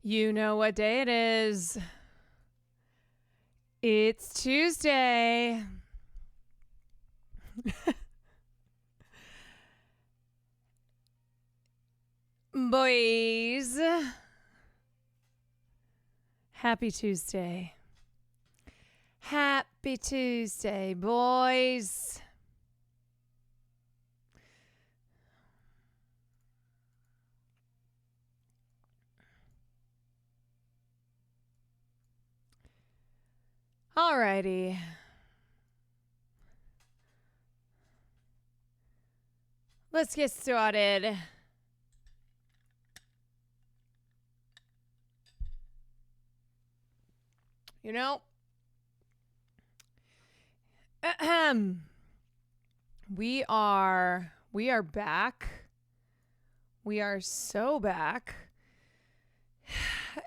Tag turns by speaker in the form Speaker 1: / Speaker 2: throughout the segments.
Speaker 1: You know what day it is. It's Tuesday. Boys. Happy Tuesday. Happy Tuesday, boys. Alrighty. Let's get started. You know, we are back. We are so back.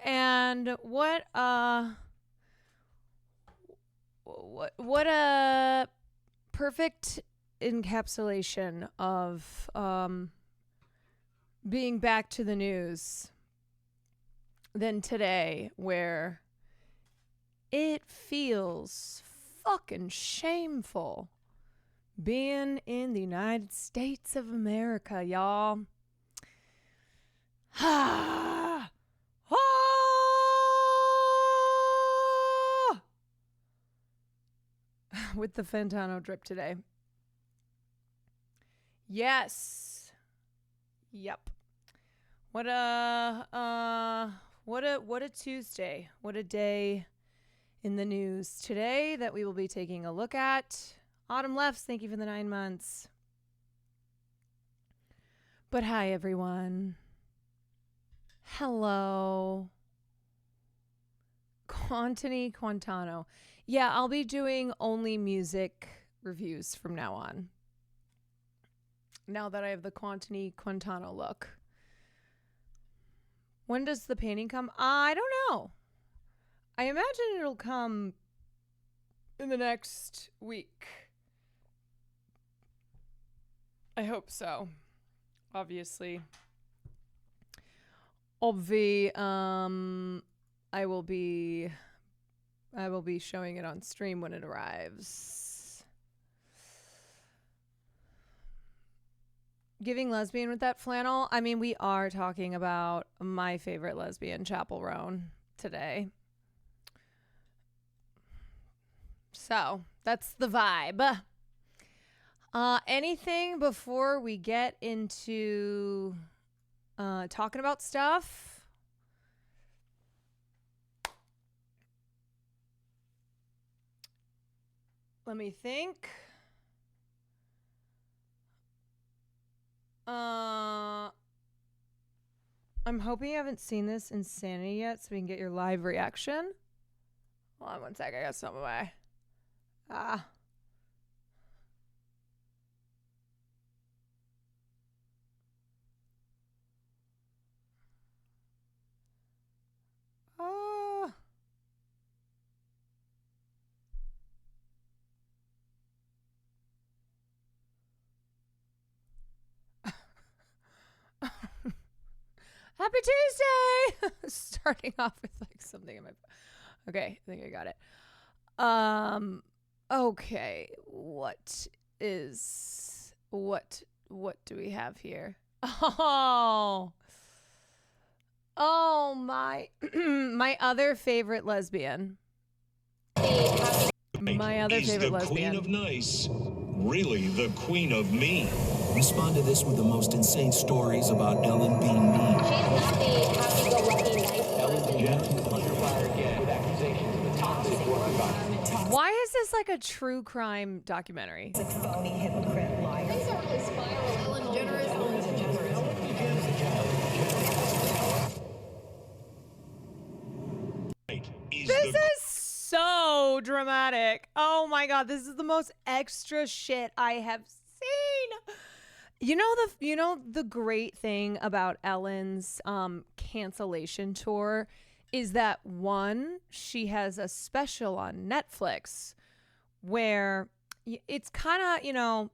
Speaker 1: And what a perfect encapsulation of being back to the news than today, where it feels fucking shameful being in the United States of America, y'all. With the Fentano drip today. Yes. Yep. What a Tuesday. What a day in the news today that we will be taking a look at. Autumn Lefts, thank you for the 9 months. But hi, everyone. Hello. Quantano. Yeah, I'll be doing only music reviews from now on. Now that I have the Quantano look. When does the painting come? I don't know. I imagine it'll come in the next week. I hope so. Obviously. I will be showing it on stream when it arrives. Giving lesbian with that flannel. I mean, we are talking about my favorite lesbian, Chappell Roan, today. So that's the vibe. Anything before we get into talking about stuff? Let me think. I'm hoping you haven't seen this Insanity yet, so we can get your live reaction. Hold on one sec. I got some away. Happy Tuesday! Starting off with like something in my... Okay, I think I got it. Okay, what do we have here? Oh my my other favorite lesbian. My other favorite lesbian.
Speaker 2: Queen of nice, really the queen of mean.
Speaker 3: Respond to this with the most insane stories about Ellen being mean.
Speaker 4: She's not the happy-go-lucky nice
Speaker 5: Ellen DeGeneres under fire again with accusations of a toxic work environment.
Speaker 1: Why is this like a true crime documentary?
Speaker 6: It's a phony hypocrite liar.
Speaker 4: Things are really spiraling. Ellen DeGeneres owns DeGeneres.
Speaker 1: This is so dramatic. Oh my god, this is the most extra shit I have seen. You know the great thing about Ellen's cancellation tour is that, one, she has a special on Netflix where it's kind of,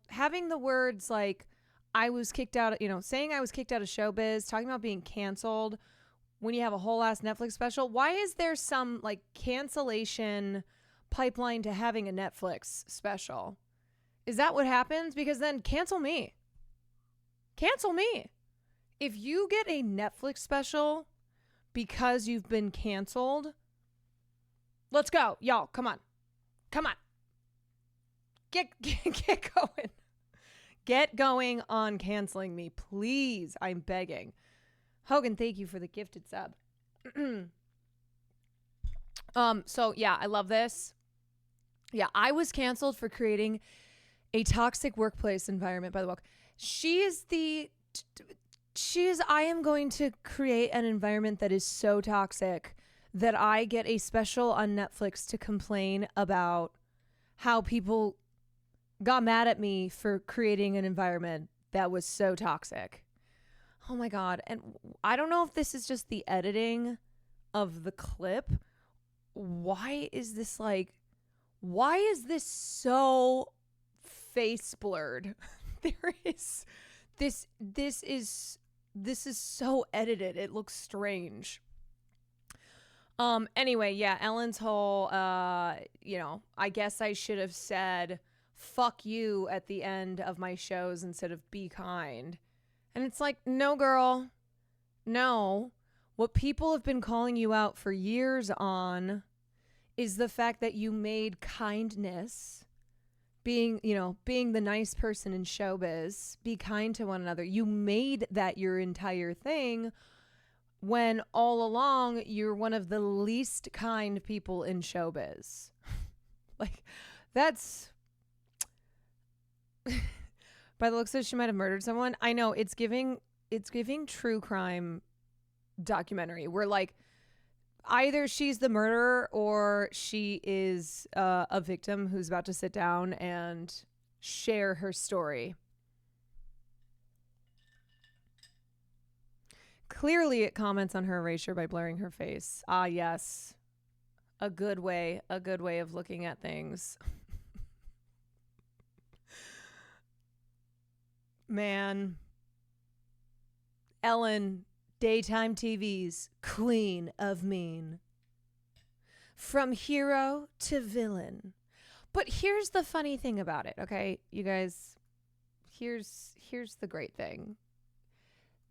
Speaker 1: having the words like I was kicked out, saying I was kicked out of showbiz, talking about being canceled when you have a whole ass Netflix special? Why is there some like cancellation pipeline to having a Netflix special? Is that what happens? Because then cancel me. Cancel me. If you get a Netflix special because you've been canceled, let's go. Y'all, come on. Come on. Get going. Get going on canceling me, please. I'm begging. Hogan, thank you for the gifted sub. So yeah, I love this. Yeah, I was canceled for creating a toxic workplace environment by the book. I am going to create an environment that is so toxic that I get a special on Netflix to complain about how people got mad at me for creating an environment that was so toxic. Oh my God. And I don't know if this is just the editing of the clip. Why is this so face blurred? This is so edited. It looks strange. Anyway, yeah, Ellen's whole, I guess I should have said fuck you at the end of my shows instead of be kind. And it's like, no, girl, no. What people have been calling you out for years on is the fact that you made kindness, being the nice person in showbiz, be kind to one another. You made that your entire thing when all along you're one of the least kind people in showbiz. Like, that's... By the looks of it, she might have murdered someone. I know, it's giving true crime documentary where like either she's the murderer or she is a victim who's about to sit down and share her story. Clearly it comments on her erasure by blurring her face. Ah, yes. A good way of looking at things. Man. Ellen, daytime TV's queen of mean. From hero to villain. But here's the funny thing about it, okay? You guys, here's the great thing.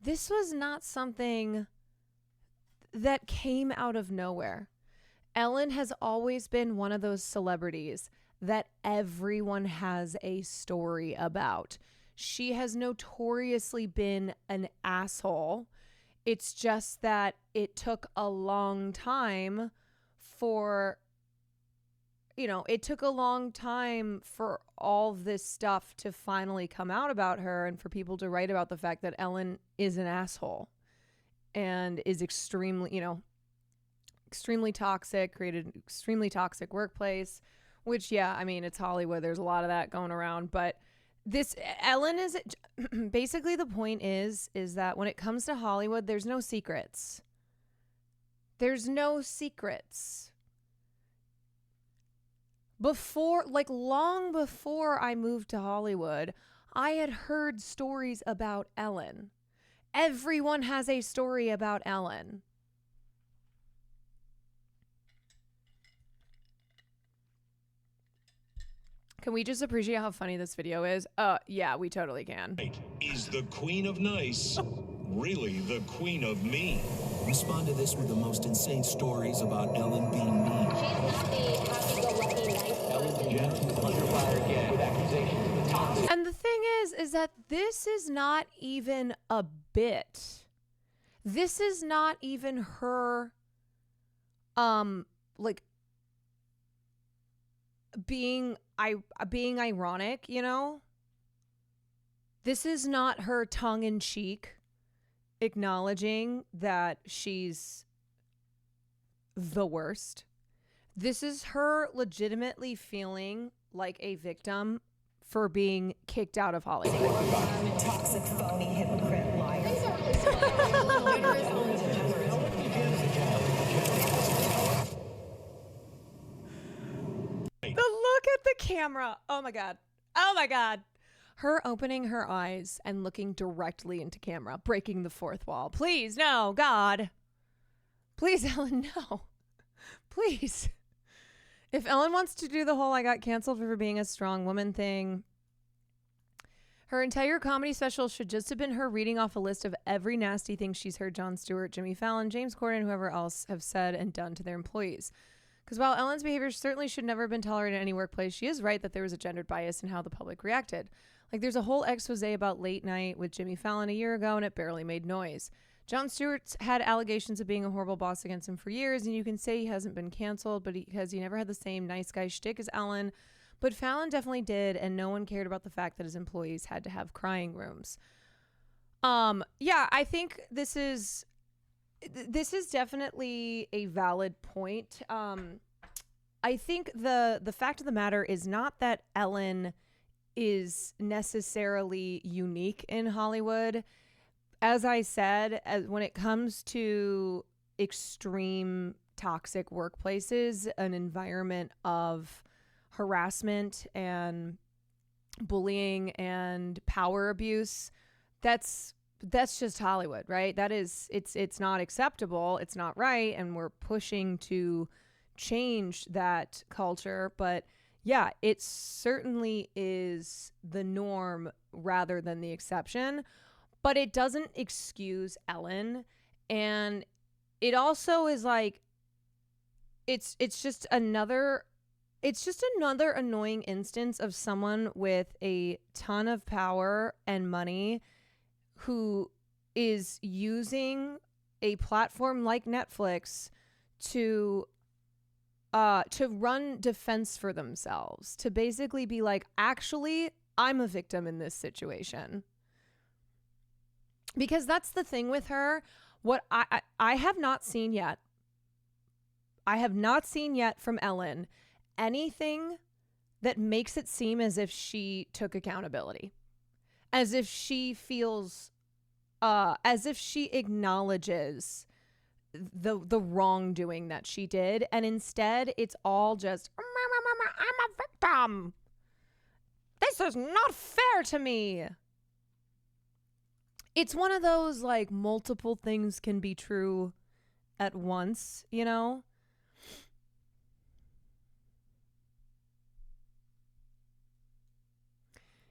Speaker 1: This was not something that came out of nowhere. Ellen has always been one of those celebrities that everyone has a story about. She has notoriously been an asshole. It's just that it took a long time for all this stuff to finally come out about her and for people to write about the fact that Ellen is an asshole and is extremely toxic, created an extremely toxic workplace, which, yeah, I mean, it's Hollywood. There's a lot of that going around, but Ellen is basically the point is that when it comes to Hollywood, there's no secrets. There's no secrets. Long before I moved to Hollywood, I had heard stories about Ellen. Everyone has a story about Ellen. Can we just appreciate how funny this video is? Yeah, we totally can.
Speaker 2: Is the queen of nice really the queen of mean?
Speaker 3: Respond to this with the most insane stories about Ellen being mean.
Speaker 4: She's not the happy-go-lucky nice
Speaker 5: Ellen
Speaker 4: person.
Speaker 5: DeGeneres under fire again with accusations of toxic.
Speaker 1: And the thing is that this is not even a bit. This is not even her, being ironic, you know? This is not her tongue-in-cheek acknowledging that she's the worst. This is her legitimately feeling like a victim for being kicked out of Hollywood.
Speaker 6: Toxic, phony, hypocrite, liar.
Speaker 4: Things are really spiraling. Ellen DeGeneres owns a
Speaker 1: The look at the camera. Oh my God. Oh my God. Her opening her eyes and looking directly into camera, breaking the fourth wall. Please, no, God. Please, Ellen, no. Please. If Ellen wants to do the whole I got canceled for being a strong woman thing, her entire comedy special should just have been her reading off a list of every nasty thing she's heard Jon Stewart, Jimmy Fallon, James Corden, whoever else have said and done to their employees. Because while Ellen's behavior certainly should never have been tolerated in any workplace, she is right that there was a gendered bias in how the public reacted. Like, there's a whole expose about Late Night with Jimmy Fallon a year ago, and it barely made noise. Jon Stewart's had allegations of being a horrible boss against him for years, and you can say he hasn't been canceled, but because he never had the same nice guy shtick as Ellen. But Fallon definitely did, and no one cared about the fact that his employees had to have crying rooms. Yeah, I think this is definitely a valid point. I think the fact of the matter is not that Ellen is necessarily unique in Hollywood. As I said, when it comes to extreme toxic workplaces, an environment of harassment and bullying and power abuse, that's just Hollywood, right? That is, it's not acceptable, it's not right, and we're pushing to change that culture. But yeah, it certainly is the norm rather than the exception. But it doesn't excuse Ellen, and it also is like it's just another annoying instance of someone with a ton of power and money who is using a platform like Netflix to run defense for themselves, to basically be like, actually, I'm a victim in this situation. Because that's the thing with her. What I have not seen yet. I have not seen yet from Ellen anything that makes it seem as if she took accountability. As if she feels, as if she acknowledges the wrongdoing that she did. And instead, it's all just, I'm a victim. This is not fair to me. It's one of those, like, multiple things can be true at once, you know?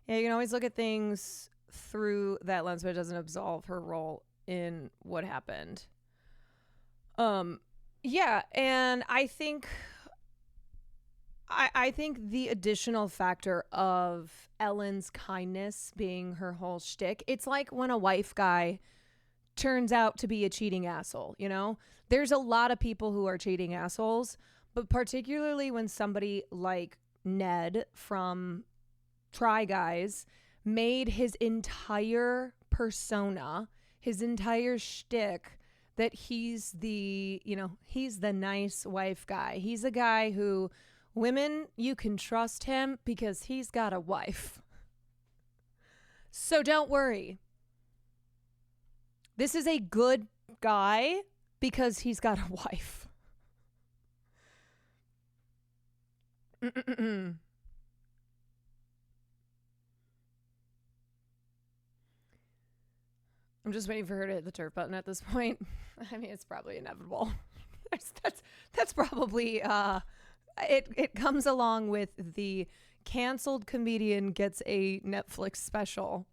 Speaker 1: Yeah, you can always look at things through that lens, but it doesn't absolve her role in what happened. Yeah, and I think the additional factor of Ellen's kindness being her whole shtick, it's like when a wife guy turns out to be a cheating asshole, you know? There's a lot of people who are cheating assholes, but particularly when somebody like Ned from Try Guys made his entire persona, his entire shtick, that he's the nice wife guy. He's a guy who, women, you can trust him because he's got a wife. So don't worry. This is a good guy because he's got a wife. I'm just waiting for her to hit the turf button at this point. I mean, it's probably inevitable. That's probably it comes along with the canceled comedian gets a Netflix special.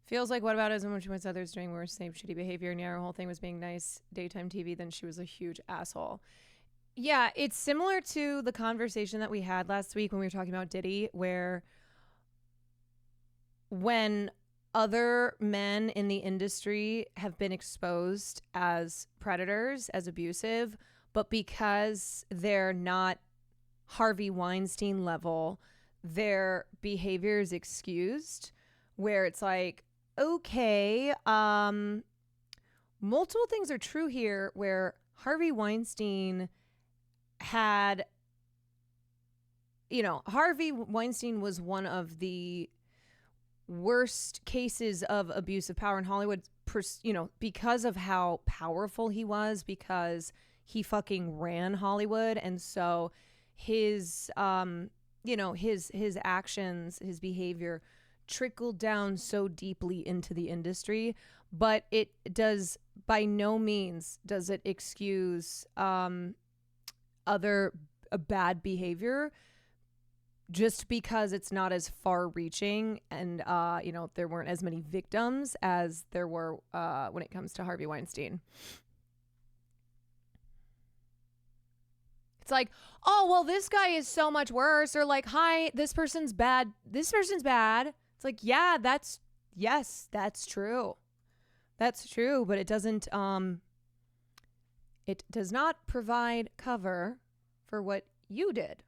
Speaker 1: Feels like whataboutism when she wants others doing worse, same shitty behavior, and yeah, her whole thing was being nice daytime TV, then she was a huge asshole. Yeah, it's similar to the conversation that we had last week when we were talking about Diddy, where when other men in the industry have been exposed as predators, as abusive, but because they're not Harvey Weinstein level, their behavior is excused, where it's like, okay, multiple things are true here, where Harvey Weinstein had, Harvey Weinstein was one of the worst cases of abuse of power in Hollywood, because of how powerful he was, because he fucking ran Hollywood. And so his actions, his behavior trickled down so deeply into the industry, but it does by no means does it excuse other bad behavior just because it's not as far reaching and there weren't as many victims as there were when it comes to Harvey Weinstein. It's like, oh, well, this guy is so much worse. Or like, hi, this person's bad. This person's bad. It's like, yeah, that's true. That's true. But it does not provide cover for what you did.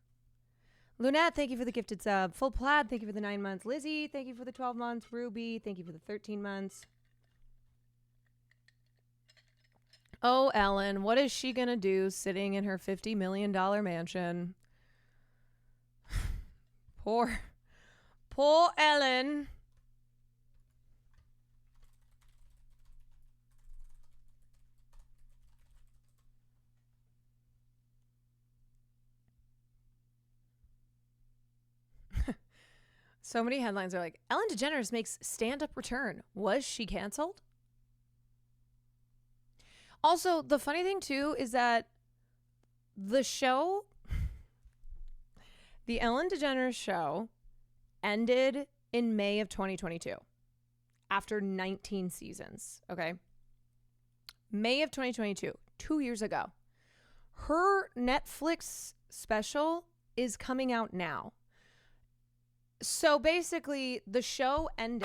Speaker 1: Lunette, thank you for the gifted sub. Full Plaid, thank you for the 9 months. Lizzie, thank you for the 12 months. Ruby, thank you for the 13 months. Oh, Ellen, what is she going to do sitting in her $50 million mansion? Poor Ellen. So many headlines are like, Ellen DeGeneres makes stand-up return. Was she canceled? Also, the funny thing, too, is that the show, the Ellen DeGeneres show, ended in May of 2022 after 19 seasons, okay? May of 2022, 2 years ago. Her Netflix special is coming out now. So basically, the show ended,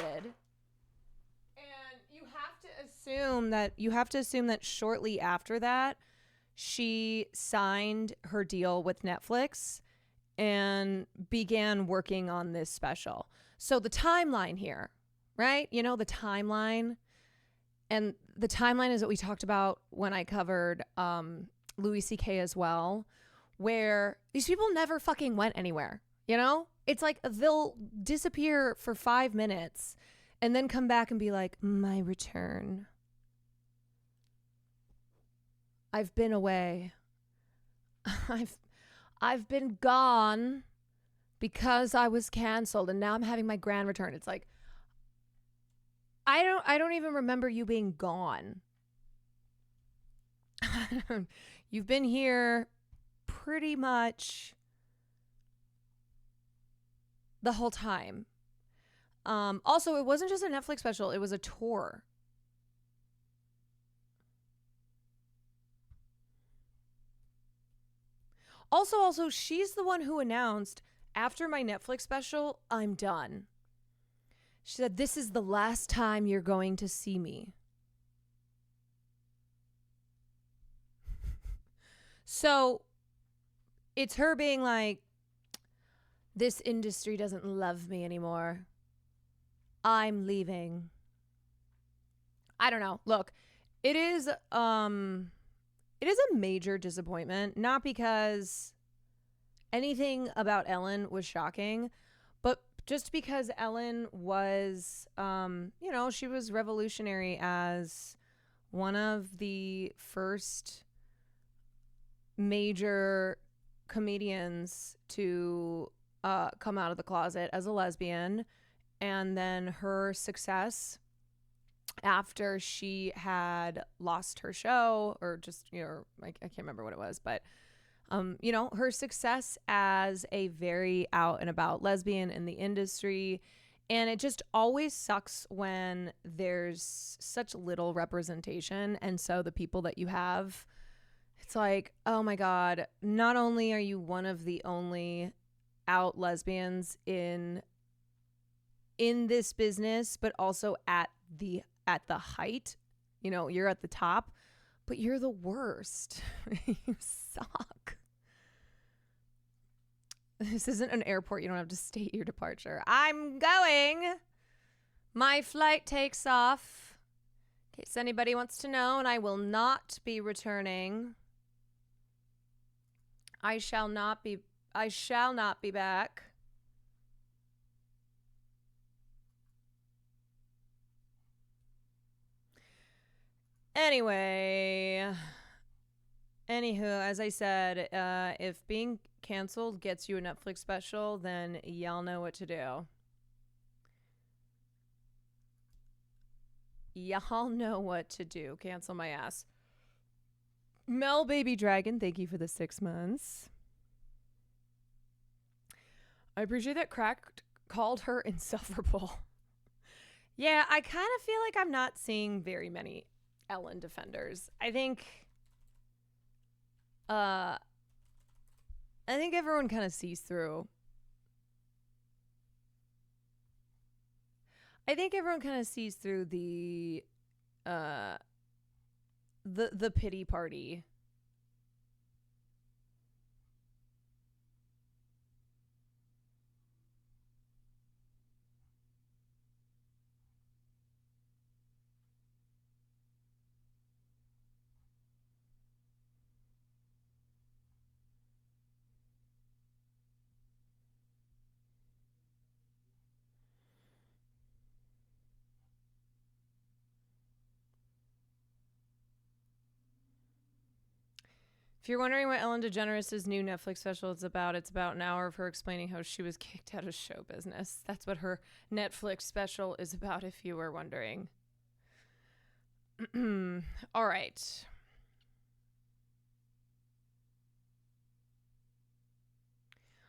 Speaker 1: and you have to assume that shortly after that, she signed her deal with Netflix and began working on this special. So the timeline here, right? You know, the timeline, and the timeline is what we talked about when I covered Louis C.K. as well, where these people never fucking went anywhere, you know? It's like they'll disappear for 5 minutes and then come back and be like, my return. I've been away. I've been gone because I was canceled and now I'm having my grand return. It's like, I don't even remember you being gone. You've been here pretty much the whole time. Also, it wasn't just a Netflix special, it was a tour. Also, she's the one who announced, after my Netflix special, I'm done. She said, this is the last time you're going to see me. So, it's her being like, this industry doesn't love me anymore. I'm leaving. I don't know. Look, it is a major disappointment, not because anything about Ellen was shocking, but just because Ellen was she was revolutionary as one of the first major comedians to come out of the closet as a lesbian, and then her success after she had lost her show, or just I can't remember what it was, but her success as a very out and about lesbian in the industry. And it just always sucks when there's such little representation, and so the people that you have, it's like, oh my god, not only are you one of the only out lesbians in this business, but also at the height, you're at the top, but you're the worst. You suck. This isn't an airport. You don't have to state your departure. I'm going. My flight takes off, in case anybody wants to know, and I will not be returning. I shall not be back. Anyway, anywho, as I said, if being canceled gets you a Netflix special, then y'all know what to do. Y'all know what to do. Cancel my ass. Mel Baby Dragon, thank you for the 6 months. I appreciate that Cracked called her insufferable. Yeah, I kind of feel like I'm not seeing very many Ellen defenders. I think everyone kind of sees through. I think everyone kind of sees through the pity party. If you're wondering what Ellen DeGeneres' new Netflix special is about, it's about an hour of her explaining how she was kicked out of show business. That's what her Netflix special is about, if you were wondering. All right.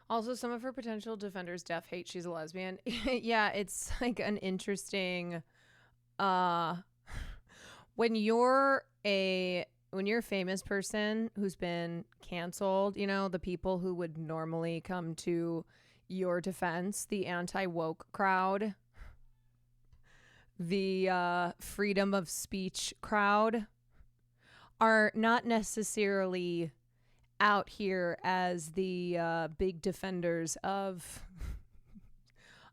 Speaker 1: Also, some of her potential defenders deaf hate she's a lesbian. Yeah, it's like an interesting... when you're a famous person who's been canceled, you know, the people who would normally come to your defense, the anti-woke crowd, the freedom of speech crowd, are not necessarily out here as the big defenders of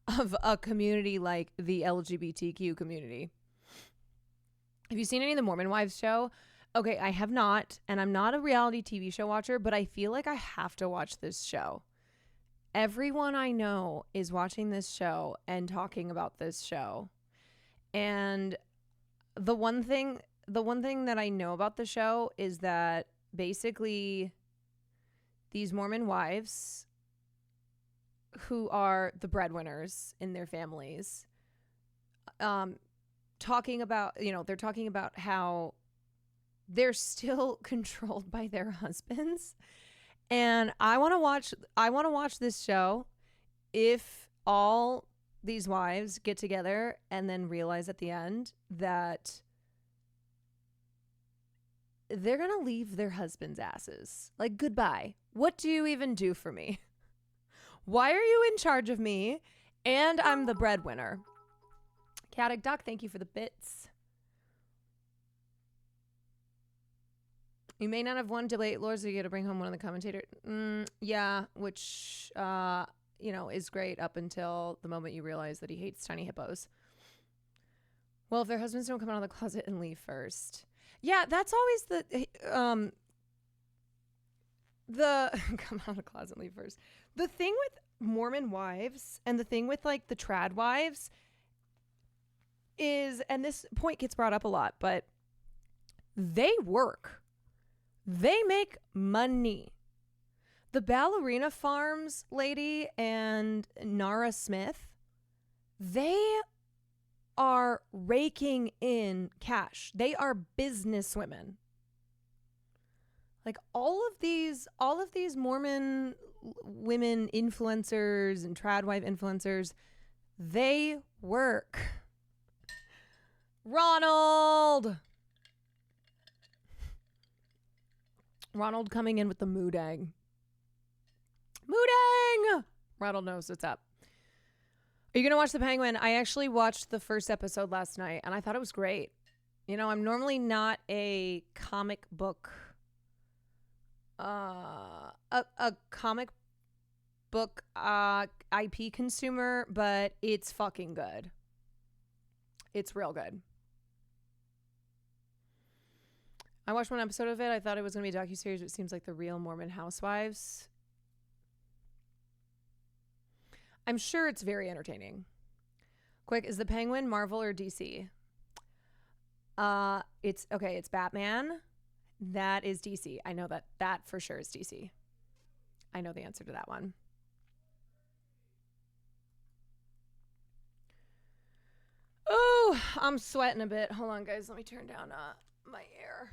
Speaker 1: a community like the LGBTQ community. Have you seen any of the Mormon Wives show? Okay, I have not, and I'm not a reality TV show watcher, but I feel like I have to watch this show. Everyone I know is watching this show and talking about this show. And the one thing that I know about the show is that basically these Mormon wives who are the breadwinners in their families, talking about, you know, they're talking about how they're still controlled by their husbands. And I want to watch this show if all these wives get together and then realize at the end that they're going to leave their husbands' asses. Like, goodbye. What do you even do for me? Why are you in charge of me? And I'm the breadwinner. Chaotic Duck, thank you for the bits. You may not have won debate lords, so you got to bring home one of the commentators. Yeah, which, you know, is great up until the moment you realize that he hates tiny hippos. Well, if their husbands don't come out of the closet and leave first. Yeah, that's always the come out of the closet and leave first. The thing with Mormon wives and the thing with like the trad wives is, and this point gets brought up a lot, but they work. They make money. The Ballerina Farms lady and Nara Smith, they are raking in cash. They are business women. Like all of these Mormon women influencers and trad wife influencers, they work. Ronald coming in with the moodang. Moodang! Ronald knows what's up. Are you going to watch The Penguin? I actually watched the first episode last night, and I thought it was great. You know, I'm normally not a comic book, a comic book IP consumer, but it's fucking good. It's real good. I watched one episode of it. I thought it was going to be a docuseries, but it seems like the real Mormon housewives. I'm sure it's very entertaining. Quick, is The Penguin Marvel or DC? It's Batman. That is DC. I know that for sure is DC. I know the answer to that one. Oh, Whew, I'm sweating a bit. Hold on, guys. Let me turn down my air.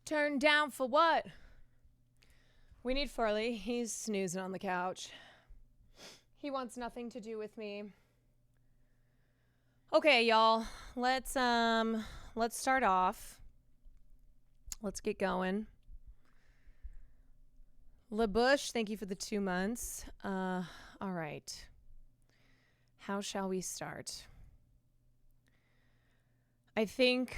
Speaker 1: Turn down for what? We need Farley. He's snoozing on the couch. He wants nothing to do with me. Okay, y'all. Let's start off. Let's get going. LeBush, thank you for the 2 months. All right. How shall we start? I think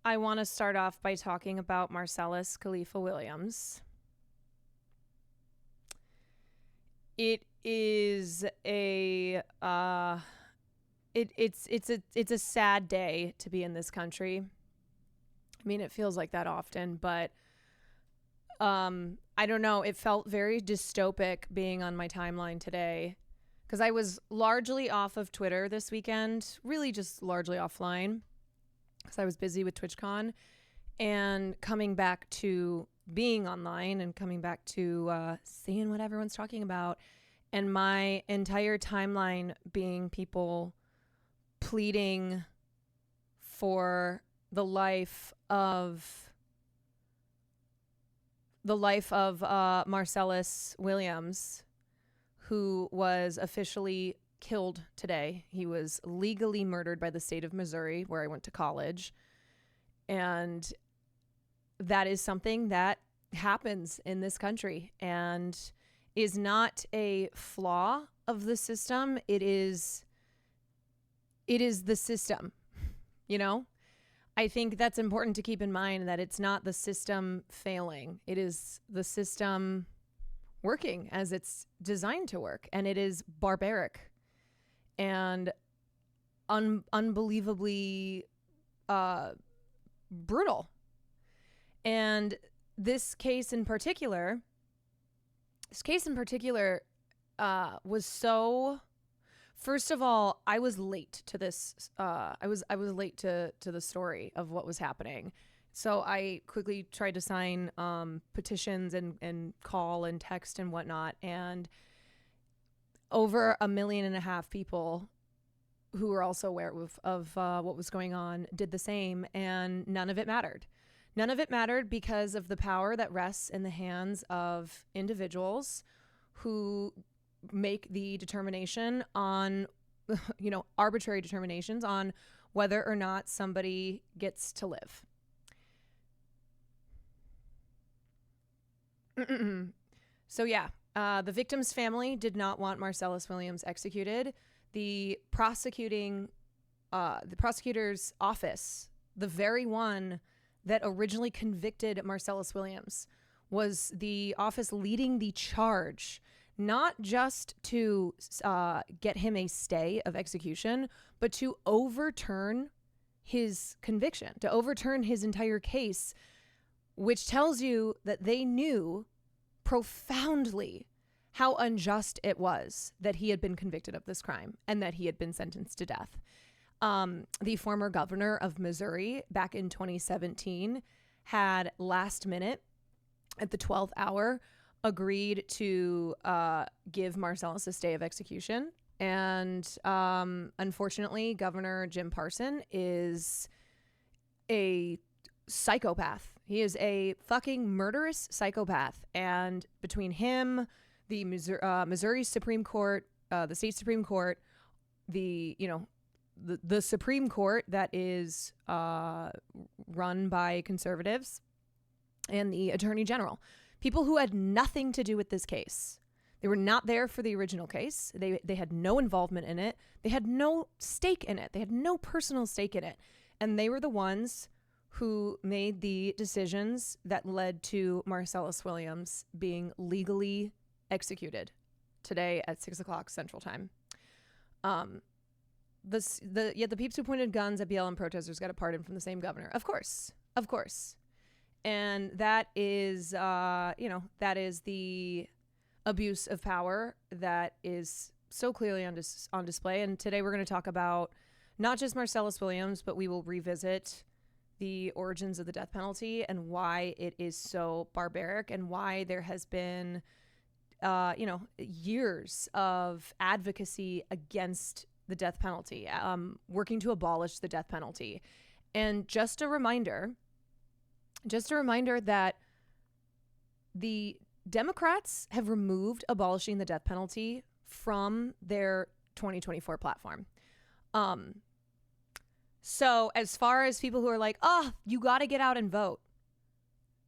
Speaker 1: I want to start off by talking about Marcellus Khalifa Williams. It is a it's a sad day to be in this country. I mean, it feels like that often, but I don't know. It felt very dystopic being on my timeline today because I was largely off of Twitter this weekend, really just largely offline because I was busy with TwitchCon, and coming back to being online and coming back to seeing what everyone's talking about, and my entire timeline being people pleading for the life of Marcellus Williams, who was officially killed today. He was legally murdered by the state of Missouri, where I went to college. And that is something that happens in this country and is not a flaw of the system. It is the system, you know? I think that's important to keep in mind, that it's not the system failing. It is the system working as it's designed to work. And it is barbaric and unbelievably brutal. And this case in particular was so... First of all, I was late to this. I was late to the story of what was happening. So I quickly tried to sign petitions and call and text and whatnot. And over 1.5 million people who were also aware of what was going on did the same. And none of it mattered. None of it mattered because of the power that rests in the hands of individuals who make the determination on, arbitrary determinations on whether or not somebody gets to live. So yeah, the victim's family did not want Marcellus Williams executed. The prosecutor's office, the very one that originally convicted Marcellus Williams, was the office leading the charge, not just to get him a stay of execution, but to overturn his conviction, to overturn his entire case, which tells you that they knew profoundly how unjust it was that he had been convicted of this crime and that he had been sentenced to death. The former governor of Missouri back in 2017 had last minute, at the 12th hour, agreed to give Marcellus a stay of execution. And unfortunately, Governor Jim Parson is a psychopath. He is a fucking murderous psychopath. And between him, the Missouri Supreme Court, the state Supreme Court, the Supreme Court that is run by conservatives, and the Attorney General, people who had nothing to do with this case. They were not there for the original case. They had no involvement in it. They had no stake in it. They had no personal stake in it. And they were the ones who made the decisions that led to Marcellus Williams being legally executed today at 6:00 Central Time. The peeps who pointed guns at BLM protesters got a pardon from the same governor. Of course. And that is, that is the abuse of power that is so clearly on display. And today we're going to talk about not just Marcellus Williams, but we will revisit the origins of the death penalty and why it is so barbaric and why there has been, years of advocacy against the death penalty, working to abolish the death penalty. And just a reminder that the Democrats have removed abolishing the death penalty from their 2024 platform. So as far as people who are like, you got to get out and vote,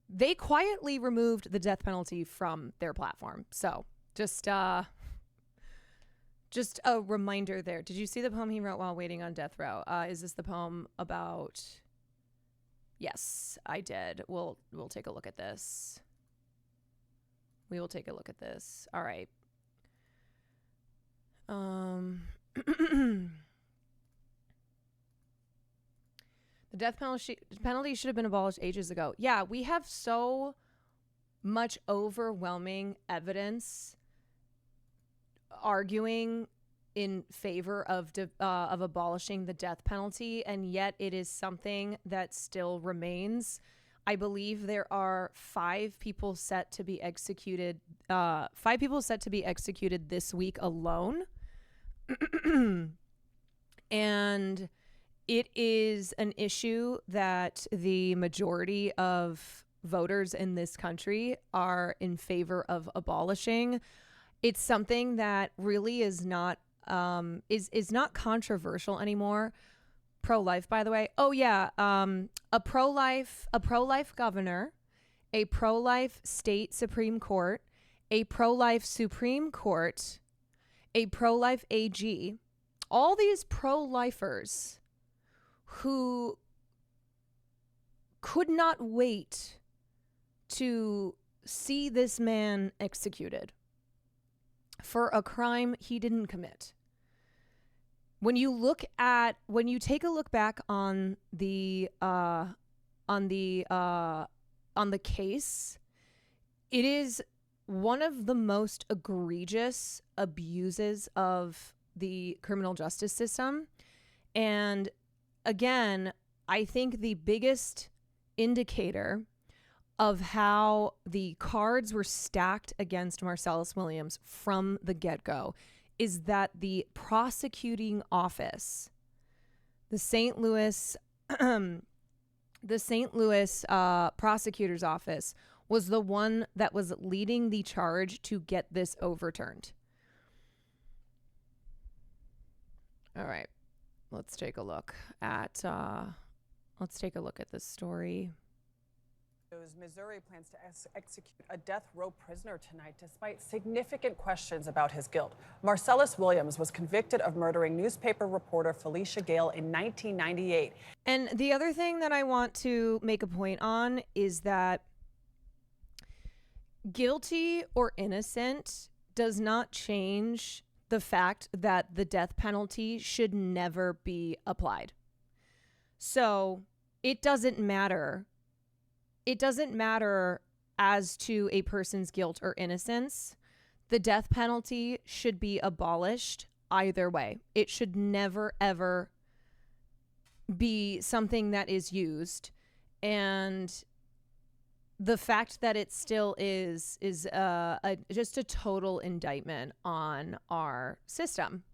Speaker 1: they quietly removed the death penalty from their platform. So just a reminder there. Did you see the poem he wrote while waiting on death row? Is this the poem about? Yes, I did. We'll take a look at this. We will take a look at this. All right. The death penalty should have been abolished ages ago. Yeah, we have so much overwhelming evidence arguing in favor of abolishing the death penalty, and yet it is something that still remains. I believe there are 5 people set to be executed. 5 people set to be executed this week alone. And it is an issue that the majority of voters in this country are in favor of abolishing. It's something that really is not is not controversial anymore. Pro-life, by the way. Oh yeah, a pro-life governor, a pro-life state Supreme Court, a pro-life Supreme Court, a pro-life AG, all these pro-lifers who could not wait to see this man executed for a crime he didn't commit. When you take a look back on the case, it is one of the most egregious abuses of the criminal justice system. And again, I think the biggest indicator of how the cards were stacked against Marcellus Williams from the get-go is that the prosecuting office, the St. Louis prosecutor's office, was the one that was leading the charge to get this overturned. All right, let's take a look at this story.
Speaker 7: Missouri plans to execute a death row prisoner tonight despite significant questions about his guilt. Marcellus Williams was convicted of murdering newspaper reporter Felicia Gale in 1998.
Speaker 1: And the other thing that I want to make a point on is that guilty or innocent does not change the fact that the death penalty should never be applied. So it doesn't matter. It doesn't matter as to a person's guilt or innocence. The death penalty should be abolished either way. It should never, ever be something that is used. And the fact that it still is just a total indictment on our system.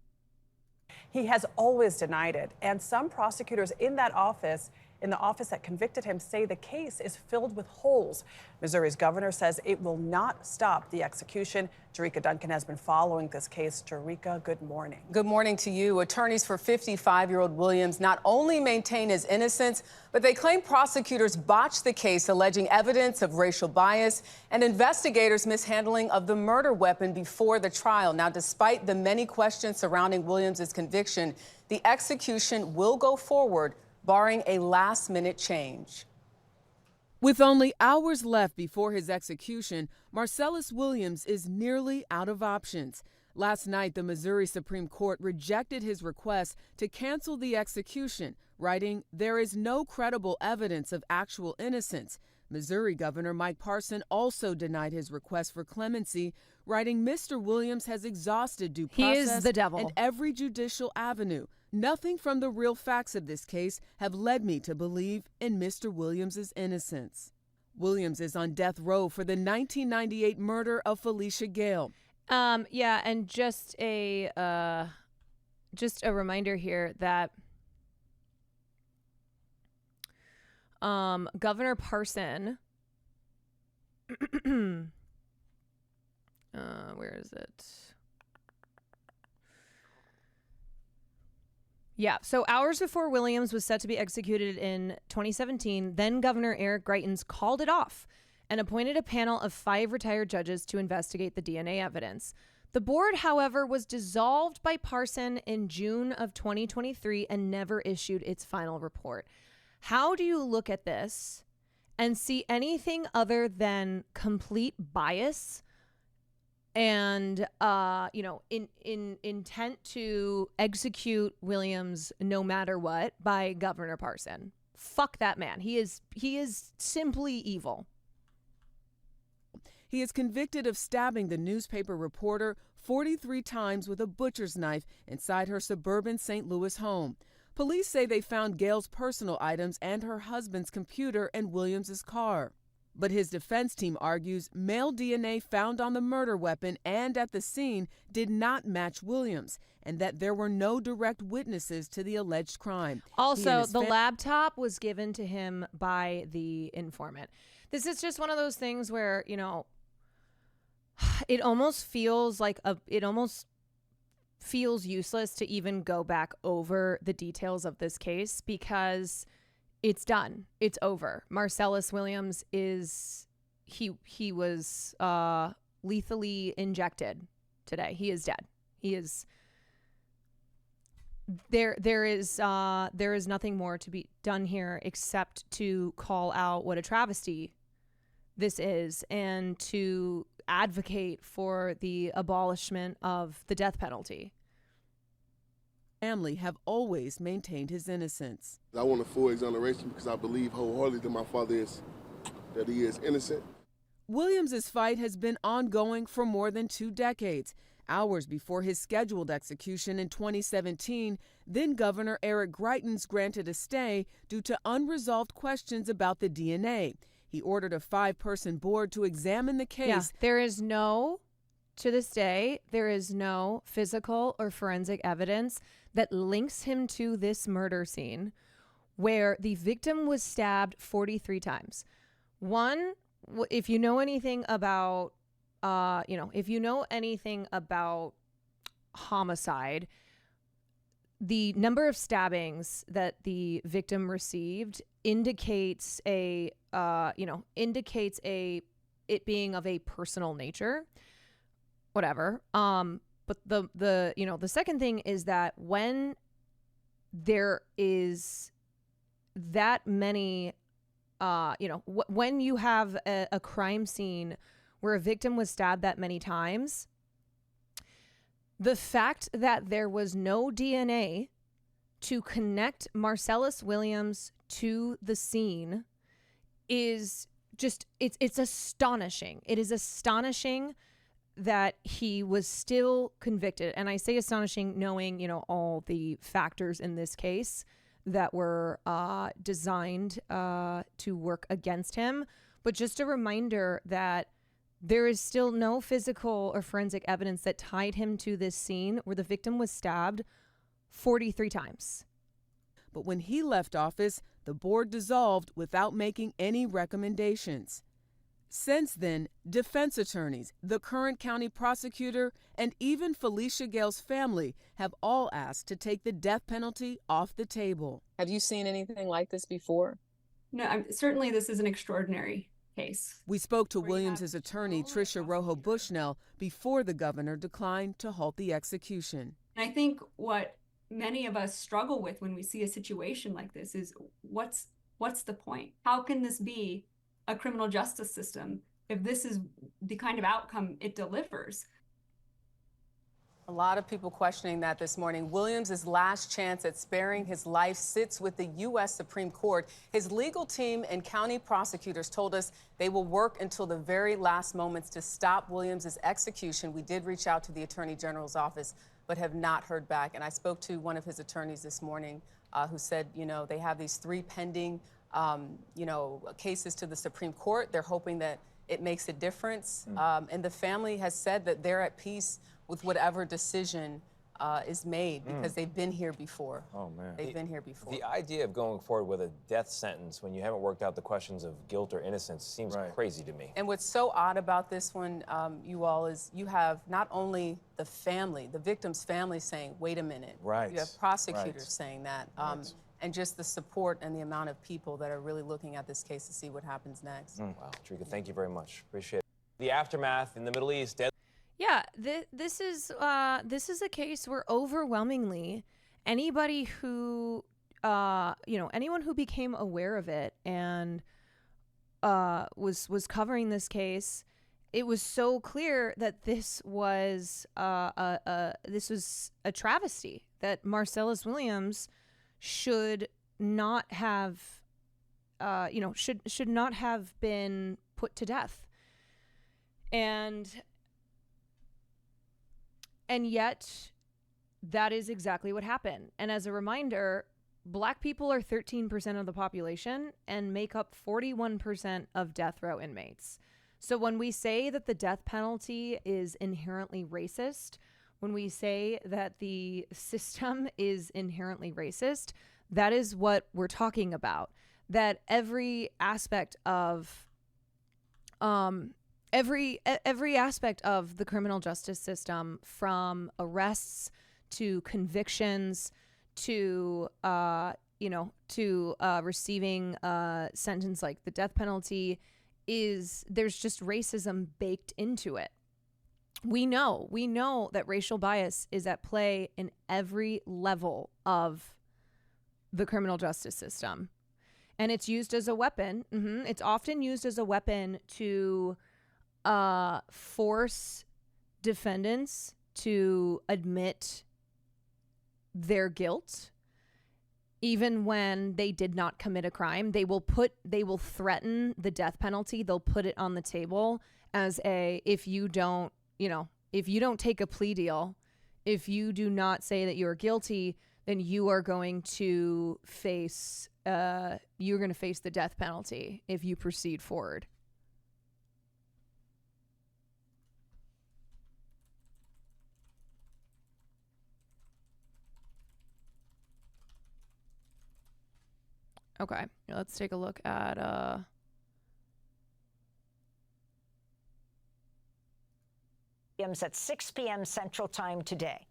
Speaker 7: He has always denied it, and some prosecutors in the office that convicted him say the case is filled with holes. Missouri's governor says it will not stop the execution. Jerika Duncan has been following this case. Jerika, good morning.
Speaker 8: Good morning to you. Attorneys for 55-year-old Williams not only maintain his innocence, but they claim prosecutors botched the case, alleging evidence of racial bias and investigators' mishandling of the murder weapon before the trial. Now, despite the many questions surrounding Williams' conviction, the execution will go forward, barring a last-minute change.
Speaker 9: With only hours left before his execution, Marcellus Williams is nearly out of options. Last night, the Missouri Supreme Court rejected his request to cancel the execution, writing, "There is no credible evidence of actual innocence." Missouri Governor Mike Parson also denied his request for clemency, writing, "Mr. Williams has exhausted due
Speaker 1: He
Speaker 9: process
Speaker 1: is the devil.
Speaker 9: and every judicial avenue. Nothing from the real facts of this case have led me to believe in Mr. Williams' innocence." Williams is on death row for the 1998 murder of Felicia Gale.
Speaker 1: Yeah, and just a reminder here that Governor Parson, where is it? Yeah, so hours before Williams was set to be executed in 2017, then Governor Eric Greitens called it off and appointed a panel of 5 retired judges to investigate the DNA evidence. The board, however, was dissolved by Parson in June of 2023 and never issued its final report. How do you look at this and see anything other than complete bias and intent to execute Williams no matter what by Governor Parson? Fuck that man. He is simply evil.
Speaker 9: He is convicted of stabbing the newspaper reporter 43 times with a butcher's knife inside her suburban St. Louis home. Police say they found Gale's personal items and her husband's computer in Williams's car. But his defense team argues male DNA found on the murder weapon and at the scene did not match Williams, and that there were no direct witnesses to the alleged crime.
Speaker 1: Also, the laptop was given to him by the informant. This is just one of those things where, it almost feels useless to even go back over the details of this case because it's done. It's over. Marcellus Williams he was lethally injected today. He is dead. He is there is nothing more to be done here except to call out what a travesty this is and to advocate for the abolishment of the death penalty.
Speaker 9: Family have always maintained his innocence.
Speaker 10: I want a full exoneration because I believe wholeheartedly that my father that he is innocent.
Speaker 9: Williams's fight has been ongoing for more than 2 decades. Hours before his scheduled execution in 2017, then Governor Eric Greitens granted a stay due to unresolved questions about the DNA. He ordered a 5-person board to examine the case.
Speaker 1: Yeah, to this day, there is no physical or forensic evidence that links him to this murder scene where the victim was stabbed 43 times. One, if you know anything about, homicide, the number of stabbings that the victim received indicates it being of a personal nature. Whatever. But the second thing is that when there is that many, when you have a crime scene where a victim was stabbed that many times, the fact that there was no DNA to connect Marcellus Williams to the scene is just, it's astonishing. It is astonishing that he was still convicted. And I say astonishing knowing, all the factors in this case that were designed to work against him. But just a reminder that there is still no physical or forensic evidence that tied him to this scene where the victim was stabbed 43 times.
Speaker 9: But when he left office, the board dissolved without making any recommendations. Since then, defense attorneys, the current county prosecutor, and even Felicia Gale's family have all asked to take the death penalty off the table.
Speaker 8: Have you seen anything like this before?
Speaker 11: No, certainly this is an extraordinary case.
Speaker 9: We spoke to Williams' attorney, Tricia Rojo Bushnell, before the governor declined to halt the execution.
Speaker 11: And I think what many of us struggle with when we see a situation like this is what's the point? How can this be a criminal justice system if this is the kind of outcome it delivers?
Speaker 8: A lot of people questioning that this morning. Williams' last chance at sparing his life sits with the U.S. Supreme Court. His legal team and county prosecutors told us they will work until the very last moments to stop Williams' execution. We did reach out to the Attorney General's office, but have not heard back. And I spoke to one of his attorneys this morning who said, you know, they have these 3 pending, cases to the Supreme Court. They're hoping that it makes a difference. And the family has said that they're at peace with whatever decision is made because they've been here before.
Speaker 12: Oh, man.
Speaker 8: They've been here before.
Speaker 12: The idea of going forward with a death sentence when you haven't worked out the questions of guilt or innocence seems crazy to me.
Speaker 8: And what's so odd about this one, you all, is you have not only the family, the victim's family saying, wait a minute.
Speaker 12: Right.
Speaker 8: You have prosecutors saying that. And just the support and the amount of people that are really looking at this case to see what happens next.
Speaker 12: Wow, Trika, thank you very much. Appreciate it. The aftermath in the Middle East.
Speaker 1: Yeah, this is a case where overwhelmingly anybody who anyone who became aware of it and was covering this case, it was so clear that this was a travesty, that Marcellus Williams should not have should not have been put to death. And yet, that is exactly what happened. And as a reminder, Black people are 13% of the population and make up 41% of death row inmates. So when we say that the death penalty is inherently racist, when we say that the system is inherently racist, that is what we're talking about. That every aspect of every aspect of the criminal justice system, from arrests to convictions to receiving a sentence like the death penalty, there's just racism baked into it. We know that racial bias is at play in every level of the criminal justice system, and it's used as a weapon. It's often used as a weapon to force defendants to admit their guilt, even when they did not commit a crime. They will threaten the death penalty. They'll put it on the table as if you don't take a plea deal, if you do not say that you're guilty, then you are going to face the death penalty if you proceed forward. Okay, let's take a look at
Speaker 13: at 6 p.m. Central Time today.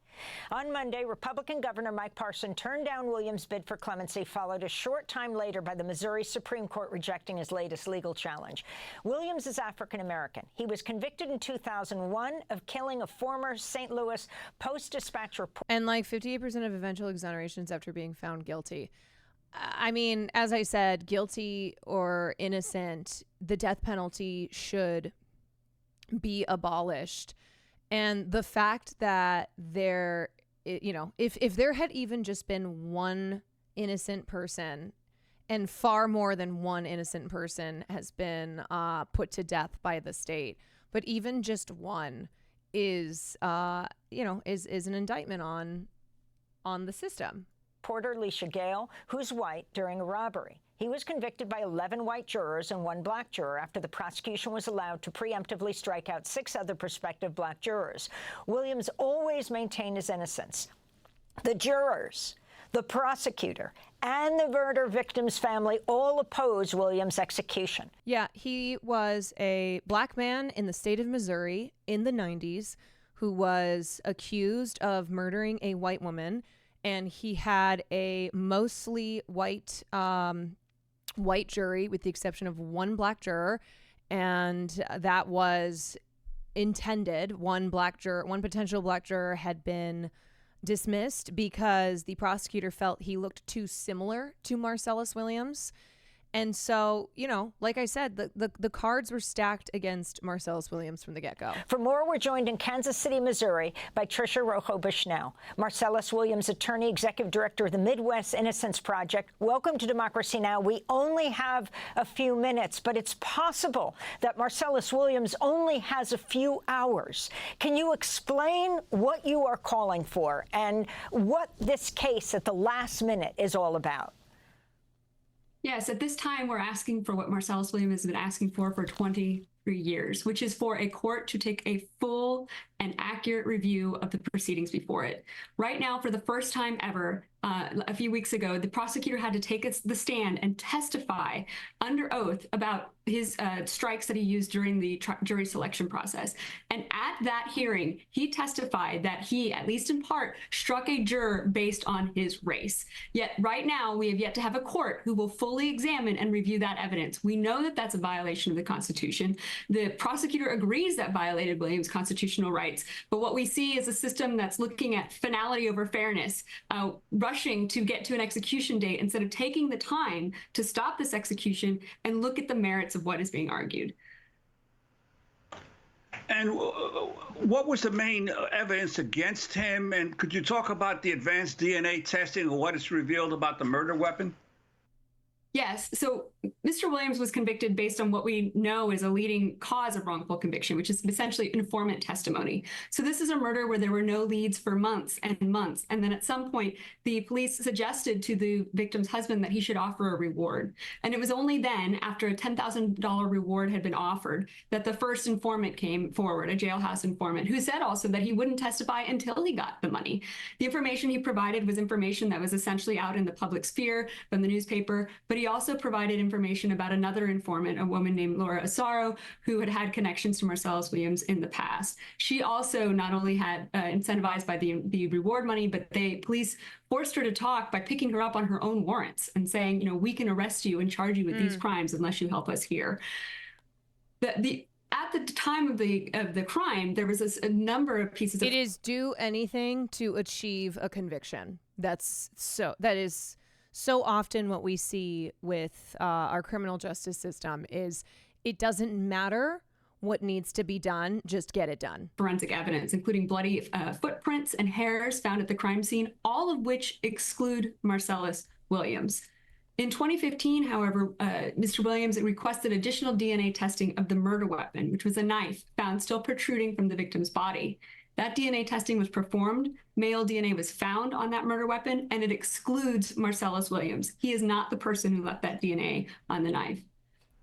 Speaker 13: On Monday, Republican Governor Mike Parson turned down Williams' bid for clemency, followed a short time later by the Missouri Supreme Court rejecting his latest legal challenge. Williams is African-American. He was convicted in 2001 of killing a former St. Louis Post-Dispatch reporter.
Speaker 1: And like 58% of eventual exonerations after being found guilty. I mean, as I said, guilty or innocent, the death penalty should be abolished. And the fact that if there had even just been one innocent person, and far more than one innocent person has been put to death by the state, but even just one is an indictment on the system.
Speaker 13: Reporter Leisha Gale, who's white, during a robbery. He was convicted by 11 white jurors and 1 black juror after the prosecution was allowed to preemptively strike out 6 other prospective black jurors. Williams always maintained his innocence. The jurors, the prosecutor, and the murder victim's family all oppose Williams' execution.
Speaker 1: Yeah, he was a black man in the state of Missouri in the 90s who was accused of murdering a white woman. And he had a mostly white jury, with the exception of 1 black juror, and that was intended. One potential black juror had been dismissed because the prosecutor felt he looked too similar to Marcellus Williams, And so, you know, like I said, the cards were stacked against Marcellus Williams from the get-go.
Speaker 13: For more, we're joined in Kansas City, Missouri, by Tricia Rojo Bushnell, Marcellus Williams attorney, executive director of the Midwest Innocence Project. Welcome to Democracy Now! We only have a few minutes, but it's possible that Marcellus Williams only has a few hours. Can you explain what you are calling for and what this case at the last minute is all about?
Speaker 11: Yes, at this time, we're asking for what Marcellus Williams has been asking for 23 years, which is for a court to take a full and accurate review of the proceedings before it. Right now, for the first time ever, a few weeks ago, the prosecutor had to take the stand and testify under oath about his strikes that he used during the jury selection process. And at that hearing, he testified that he, at least in part, struck a juror based on his race. Yet right now, we have yet to have a court who will fully examine and review that evidence. We know that that's a violation of the Constitution. The prosecutor agrees that violated Williams' constitutional rights. But what we see is a system that's looking at finality over fairness, rushing to get to an execution date instead of taking the time to stop this execution and look at the merits of what is being argued.
Speaker 14: And what was the main evidence against him? And could you talk about the advanced DNA testing or what is revealed about the murder weapon?
Speaker 11: Yes. So Mr. Williams was convicted based on what we know is a leading cause of wrongful conviction, which is essentially informant testimony. So this is a murder where there were no leads for months and months. And then at some point, the police suggested to the victim's husband that he should offer a reward. And it was only then, after a $10,000 reward had been offered, that the first informant came forward, a jailhouse informant, who said also that he wouldn't testify until he got the money. The information he provided was information that was essentially out in the public sphere from the newspaper, but he also provided information about another informant, a woman named Laura Asaro, who had had connections to Marcellus Williams in the past. She also not only had incentivized by the reward money, but police forced her to talk by picking her up on her own warrants and saying, you know, we can arrest you and charge you with these crimes unless you help us here. At the time of the crime, there was a number of pieces of...
Speaker 1: It is do anything to achieve a conviction. That is so often what we see with our criminal justice system is it doesn't matter what needs to be done, just get it done.
Speaker 11: Forensic evidence, including bloody footprints and hairs found at the crime scene, all of which exclude Marcellus Williams. In 2015, however, Mr. Williams requested additional DNA testing of the murder weapon, which was a knife found still protruding from the victim's body. That DNA testing was performed, male DNA was found on that murder weapon, and it excludes Marcellus Williams. He is not the person who left that DNA on the knife.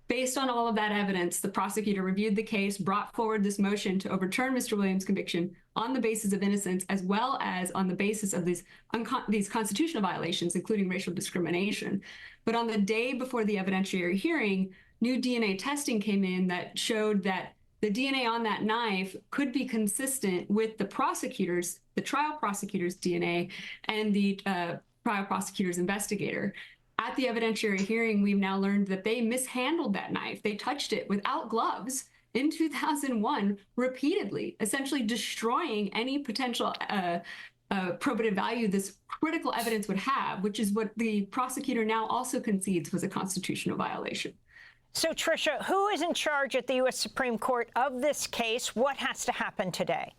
Speaker 11: Based on all of that evidence, the prosecutor reviewed the case, brought forward this motion to overturn Mr. Williams' conviction on the basis of innocence, as well as on the basis of these constitutional violations, including racial discrimination. But on the day before the evidentiary hearing, new DNA testing came in that showed that the DNA on that knife could be consistent with the trial prosecutor's DNA and the trial prosecutor's investigator. At the evidentiary hearing, we've now learned that they mishandled that knife. They touched it without gloves in 2001 repeatedly, essentially destroying any potential probative value this critical evidence would have, which is what the prosecutor now also concedes was a constitutional violation.
Speaker 13: So, Tricia, who is in charge at the U.S. Supreme Court of this case? What has to happen today?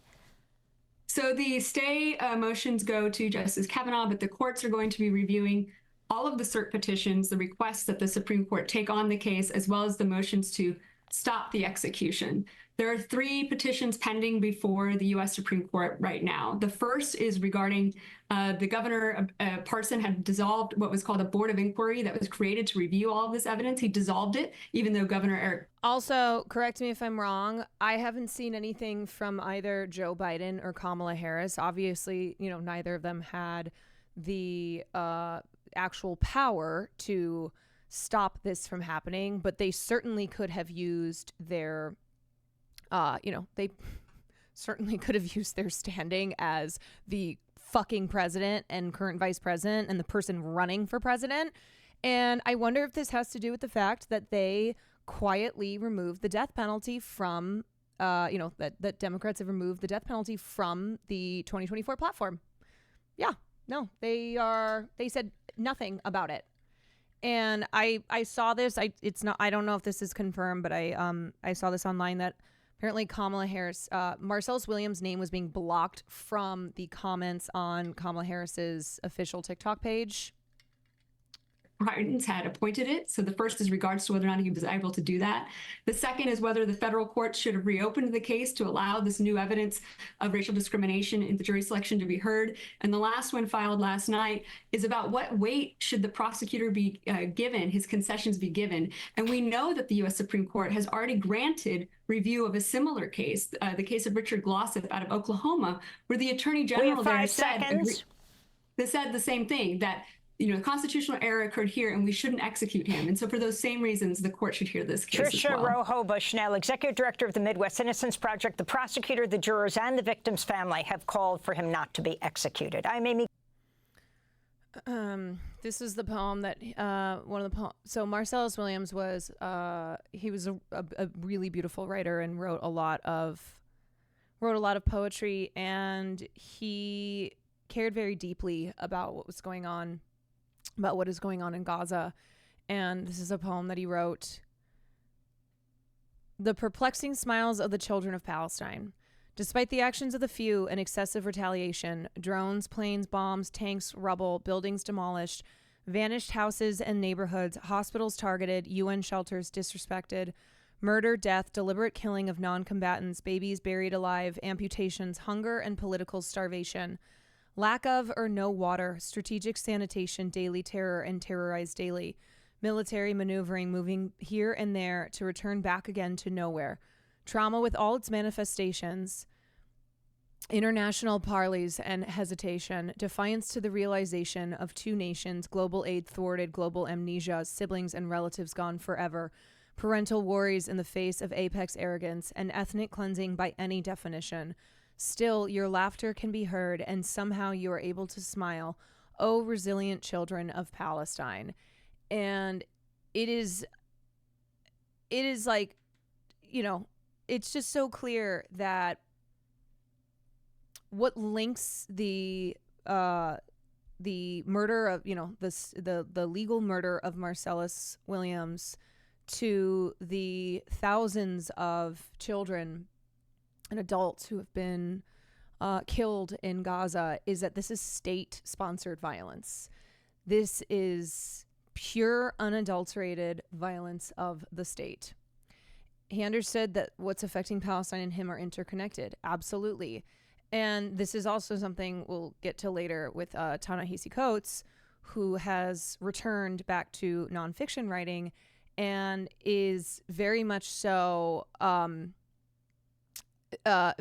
Speaker 11: So the stay motions go to Justice Kavanaugh, but the courts are going to be reviewing all of the cert petitions, the requests that the Supreme Court take on the case, as well as the motions to stop the execution. There are 3 petitions pending before the U.S. Supreme Court right now. The first is regarding the governor, Parson, had dissolved what was called a board of inquiry that was created to review all of this evidence. He dissolved it, even though Governor Eric...
Speaker 1: Also, correct me if I'm wrong, I haven't seen anything from either Joe Biden or Kamala Harris. Obviously, you know, neither of them had the actual power to stop this from happening, but they certainly could have used their... they certainly could have used their standing as the fucking president and current vice president and the person running for president. And I wonder if this has to do with the fact that they quietly removed the death penalty from, that Democrats have removed the death penalty from the 2024 platform. Yeah, no, they said nothing about it. And I saw this. It's not. I don't know if this is confirmed, but I saw this online that apparently Kamala Harris, Marcellus Williams' name was being blocked from the comments on Kamala Harris's official TikTok page.
Speaker 11: Bidens had appointed it. So the first is regards to whether or not he was able to do that. The second is whether the federal court should have reopened the case to allow this new evidence of racial discrimination in the jury selection to be heard. And the last one filed last night is about what weight should the prosecutor be given, his concessions be given. And we know that the U.S. Supreme Court has already granted review of a similar case, the case of Richard Glossip out of Oklahoma, where the attorney general there said the same thing, that constitutional error occurred here and we shouldn't execute him. And so for those same reasons, the court should hear this case as well.
Speaker 13: Rojo Bushnell, executive director of the Midwest Innocence Project, the prosecutor, the jurors, and the victim's family have called for him not to be executed. I'm Amy.
Speaker 1: This is the poem that one of the poems. So Marcellus Williams was he was a really beautiful writer and wrote a lot of poetry, and he cared very deeply about what was going on. About what is going on in Gaza. And this is a poem that he wrote. The perplexing smiles of the children of Palestine. Despite the actions of the few and excessive retaliation, drones, planes, bombs, tanks, rubble, buildings demolished, vanished houses and neighborhoods, hospitals targeted, UN shelters disrespected, murder, death, deliberate killing of non-combatants, babies buried alive, amputations, hunger, and political starvation. Lack of or no water, strategic sanitation, daily terror, and terrorized daily. Military maneuvering, moving here and there to return back again to nowhere. Trauma with all its manifestations. International parleys and hesitation. Defiance to the realization of two nations. Global aid thwarted, global amnesia. Siblings and relatives gone forever. Parental worries in the face of apex arrogance. And ethnic cleansing by any definition. Still, your laughter can be heard, and somehow you are able to smile. Oh, resilient children of Palestine. And it is like, it's just so clear that what links the murder of, the legal murder of Marcellus Williams to the thousands of children and adults who have been killed in Gaza is that this is state-sponsored violence. This is pure, unadulterated violence of the state. He understood that what's affecting Palestine and him are interconnected. Absolutely. And this is also something we'll get to later with Ta-NAHEISI Coates, who has returned back to nonfiction writing and is very much so... was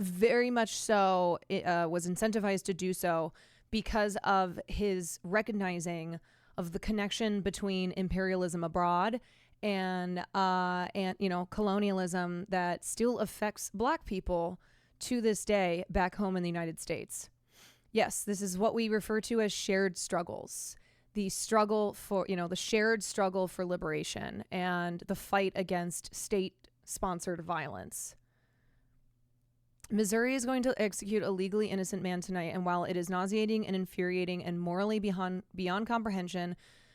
Speaker 1: incentivized to do so because of his recognizing of the connection between imperialism abroad and colonialism that still affects Black people to this day back home in the United States. Yes, this is what we refer to as shared struggles. The struggle for, the shared struggle for liberation and the fight against state-sponsored violence. Missouri is going to execute a legally innocent man tonight, and while it is nauseating and infuriating and morally beyond comprehension,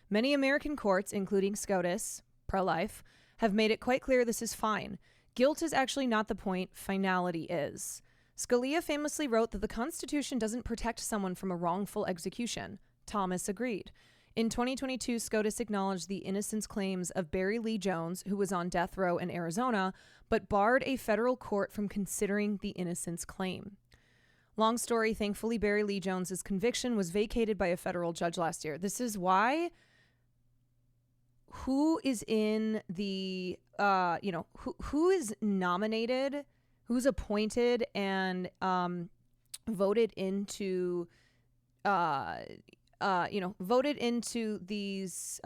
Speaker 1: many American courts, including SCOTUS, pro-life, have made it quite clear this is fine. Guilt is actually not the point, finality is. Scalia famously wrote that the Constitution doesn't protect someone from a wrongful execution. Thomas agreed. In 2022, SCOTUS acknowledged the innocence claims of Barry Lee Jones, who was on death row in Arizona, but barred a federal court from considering the innocence claim. Long story, thankfully, Barry Lee Jones's conviction was vacated by a federal judge last year. This is why who is in the, who is nominated, who's appointed and voted into these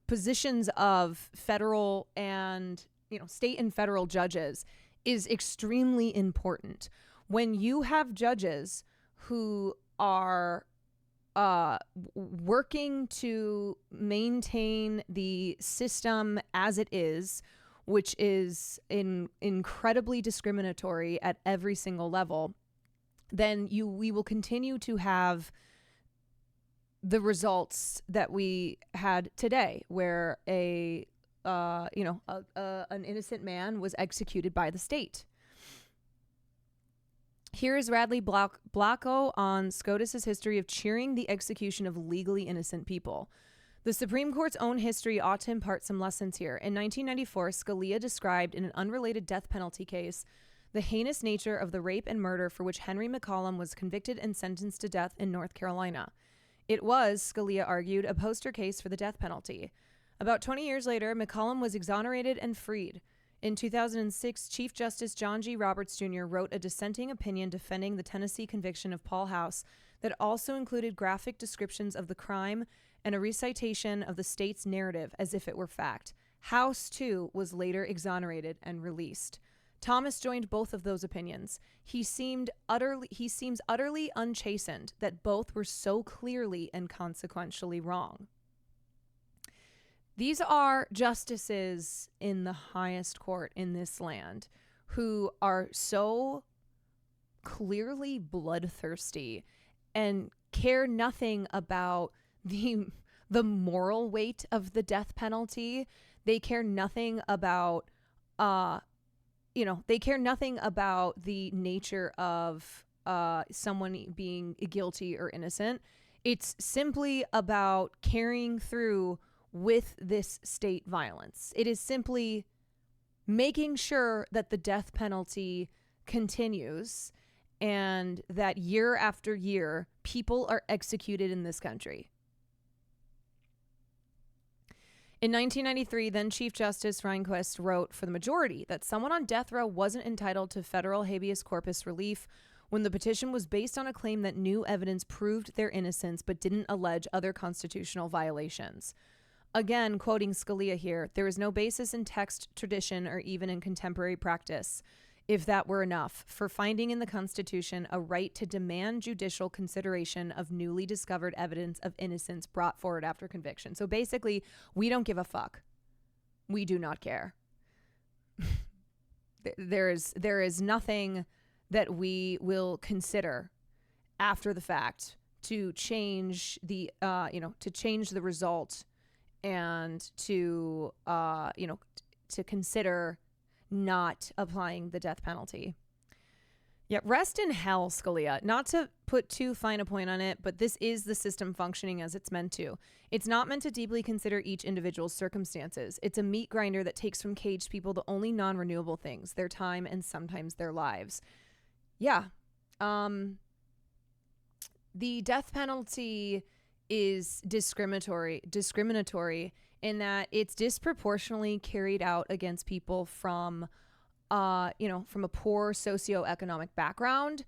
Speaker 1: positions of federal and state and federal judges is extremely important. When you have judges who are working to maintain the system as it is, which is incredibly discriminatory at every single level, then we will continue to have the results that we had today, where an innocent man was executed by the state. Here is Radley Blacko on SCOTUS's history of cheering the execution of legally innocent people. The Supreme Court's own history ought to impart some lessons here. In 1994, Scalia described in an unrelated death penalty case the heinous nature of the rape and murder for which Henry McCollum was convicted and sentenced to death in North Carolina. It was, Scalia argued, a poster case for the death penalty. About 20 years later, McCollum was exonerated and freed. In 2006, Chief Justice John G. Roberts Jr. wrote a dissenting opinion defending the Tennessee conviction of Paul House that also included graphic descriptions of the crime and a recitation of the state's narrative as if it were fact. House, too, was later exonerated and released. Thomas joined both of those opinions. He seems utterly unchastened that both were so clearly and consequentially wrong. These are justices in the highest court in this land who are so clearly bloodthirsty and care nothing about the moral weight of the death penalty. They care nothing about they care nothing about the nature of someone being guilty or innocent. It's simply about carrying through with this state violence. It is simply making sure that the death penalty continues and that year after year, people are executed in this country. In 1993, then Chief Justice Rehnquist wrote for the majority that someone on death row wasn't entitled to federal habeas corpus relief when the petition was based on a claim that new evidence proved their innocence but didn't allege other constitutional violations. Again, quoting Scalia here, there is no basis in text, tradition, or even in contemporary practice, if that were enough, for finding in the Constitution a right to demand judicial consideration of newly discovered evidence of innocence brought forward after conviction. So basically, we don't give a fuck. We do not care. There is nothing that we will consider after the fact to change the result and to consider not applying the death penalty. Yeah, rest in hell, Scalia. Not to put too fine a point on it, but this is the system functioning as it's meant to. It's not meant to deeply consider each individual's circumstances. It's a meat grinder that takes from caged people the only non-renewable things, their time and sometimes their lives. Yeah. The death penalty is discriminatory in that it's disproportionately carried out against people from a poor socioeconomic background,